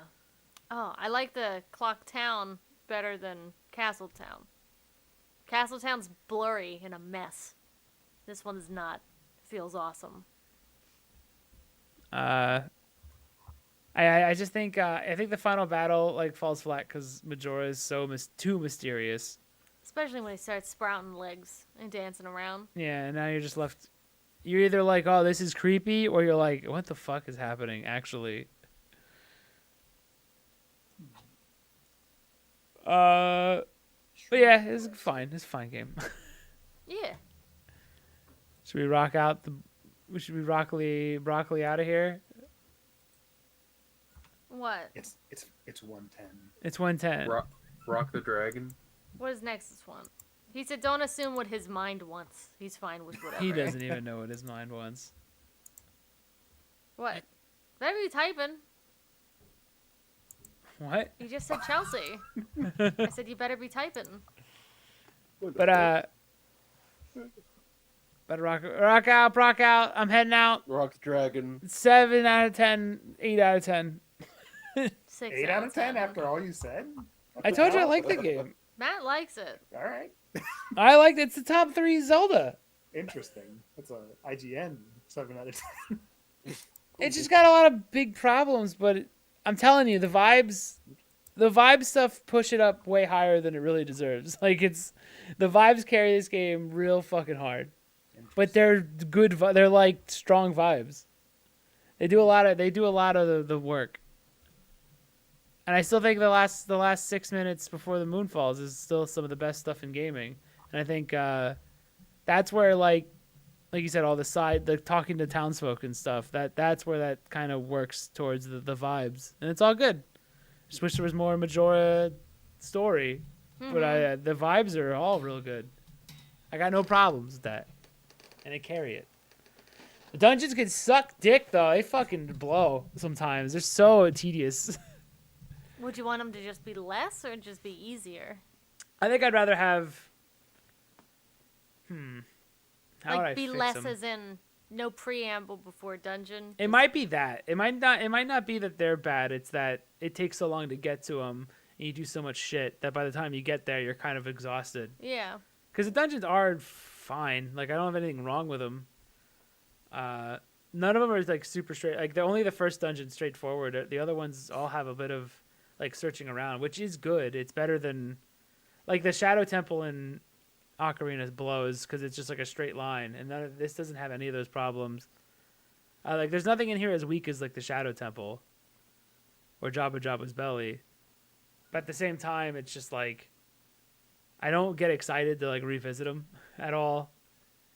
Oh, I like the Clock Town better than Castletown. Castletown's blurry and a mess. This one's not. Feels awesome. I just think I think the final battle like falls flat because Majora is so too mysterious. Especially when he starts sprouting legs and dancing around. Yeah, and now you're just left. You're either like, oh, this is creepy, or you're like, what the fuck is happening? Actually. But yeah, it's fine. It's a fine game. Yeah. Should we rock out should we broccoli out of here? What? It's 110. It's 110. Rock the Dragon. What is next this one? He said don't assume what his mind wants. He's fine with whatever. He doesn't even know what his mind wants. What? Better be typing. What? You just said Chelsea. I said you better be typing. But rock out. I'm heading out. Rock the Dragon. 7 out of 10, 8 out of 10. 6 8 out of 10 after all you said? I told you I like the game. Matt likes it. All right. I liked it. It's the top 3 Zelda. Interesting. That's a IGN 7 out of 10. It's just got a lot of big problems, but I'm telling you, the vibes stuff push it up way higher than it really deserves. Like the vibes carry this game real fucking hard, but they're good. They're like strong vibes. They do a lot of the work, and I still think the last 6 minutes before the moon falls is still some of the best stuff in gaming. And I think that's where like you said, all the talking to townsfolk and stuff, that's where that kind of works towards the vibes, and it's all good. Just wish there was more Majora story, but the vibes are all real good. I got no problems with that, and they carry it. The dungeons can suck dick though; they fucking blow sometimes. They're so tedious. Would you want them to just be less or just be easier? I think I'd rather have. How would I Like be fix less them? as in no preamble before dungeon. It might be that. It might not be that they're bad. It's that it takes so long to get to them, and you do so much shit that by the time you get there, you're kind of exhausted. Yeah. Because the dungeons are fine. Like I don't have anything wrong with them. None of them are like super straight. Like only the first dungeon straightforward. The other ones all have a bit of like searching around, which is good. It's better than like the Shadow Temple in Ocarina blows because it's just like a straight line, and this doesn't have any of those problems. Like there's nothing in here as weak as like the Shadow Temple or Jabba Jabba's belly, but at the same time it's just like I don't get excited to like revisit them at all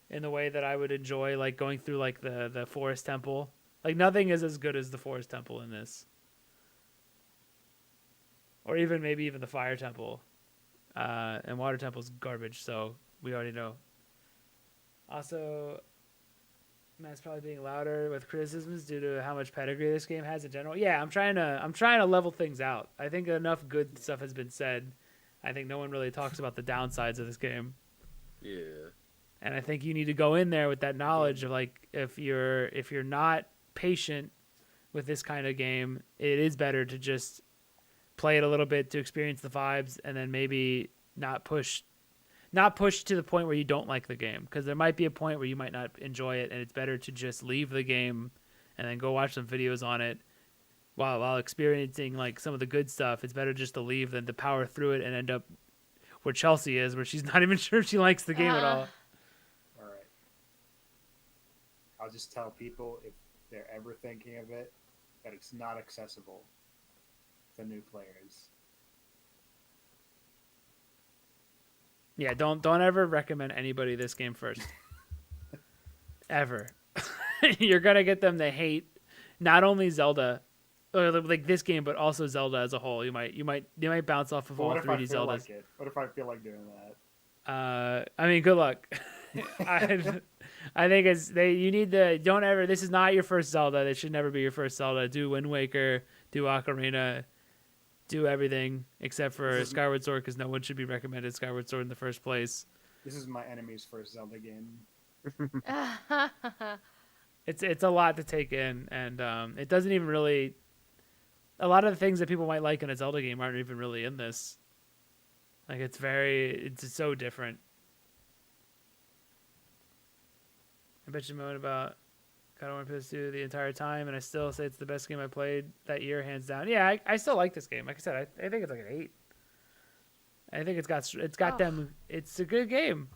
in the way that I would enjoy like going through like the Forest Temple. Like nothing is as good as the Forest Temple in this, or maybe even the Fire Temple. And Water Temple's garbage, so we already know. Also, Matt's probably being louder with criticisms due to how much pedigree this game has in general. Yeah, I'm trying to level things out. I think enough good stuff has been said. I think no one really talks about the downsides of this game. Yeah. And I think you need to go in there with that knowledge of like if you're not patient with this kind of game, it is better to just play it a little bit to experience the vibes, and then maybe not push to the point where you don't like the game, because there might be a point where you might not enjoy it, and it's better to just leave the game and then go watch some videos on it while experiencing like some of the good stuff. It's better just to leave than to power through it and end up where Chelsea is, where she's not even sure if she likes the game at all. All right. I'll just tell people if they're ever thinking of it that it's not accessible to new players. Yeah, don't ever recommend anybody this game first. Ever. You're gonna get them to hate not only Zelda, or like this game, but also Zelda as a whole. You might bounce off of But all what if I 3D feel Zeldas. like it? What if I feel like doing that? I mean, good luck. I think you need to don't ever. This is not your first Zelda. This should never be your first Zelda. Do Wind Waker, do Ocarina, do everything except for Skyward Sword because no one should be recommended Skyward Sword in the first place. This is my enemy's first Zelda game. It's a lot to take in, and it doesn't even really. A lot of the things that people might like in a Zelda game aren't even really in this. Like it's so different. I bet you moan about God of War PS2 the entire time, and I still say it's the best game I played that year, hands down. Yeah, I still like this game. Like I said, I think it's like an 8. I think it's got them. It's a good game.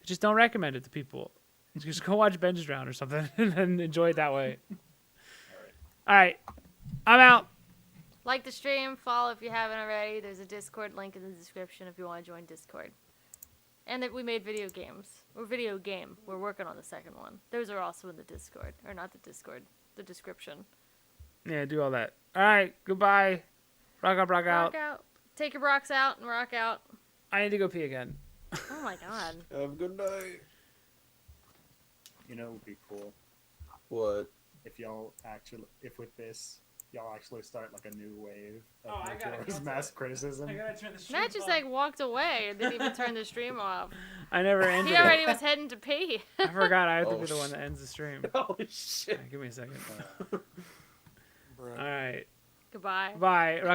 Just don't recommend it to people. Just go watch Ben's Drown or something and enjoy it that way. All right, I'm out. Like the stream, follow if you haven't already. There's a Discord link in the description if you want to join Discord. And that we made video games. Or video game. We're working on the second one. Those are also in the Discord. Or not the Discord. The description. Yeah, do all that. All right, goodbye. Rock up, rock out. Rock out. Take your rocks out and rock out. I need to go pee again. Oh my god. Have a good night. You know, it would be cool What? if with this, y'all actually start like a new wave of Oh, I gotta Majora's cancel Mask it. criticism. I gotta turn the stream Matt just off. like walked away and didn't even turn the stream off. I never ended He it. already was heading to pee. I forgot I have to Oh, be the one that ends the stream. Holy shit. Give me a second. All right. Goodbye. Bye. Rock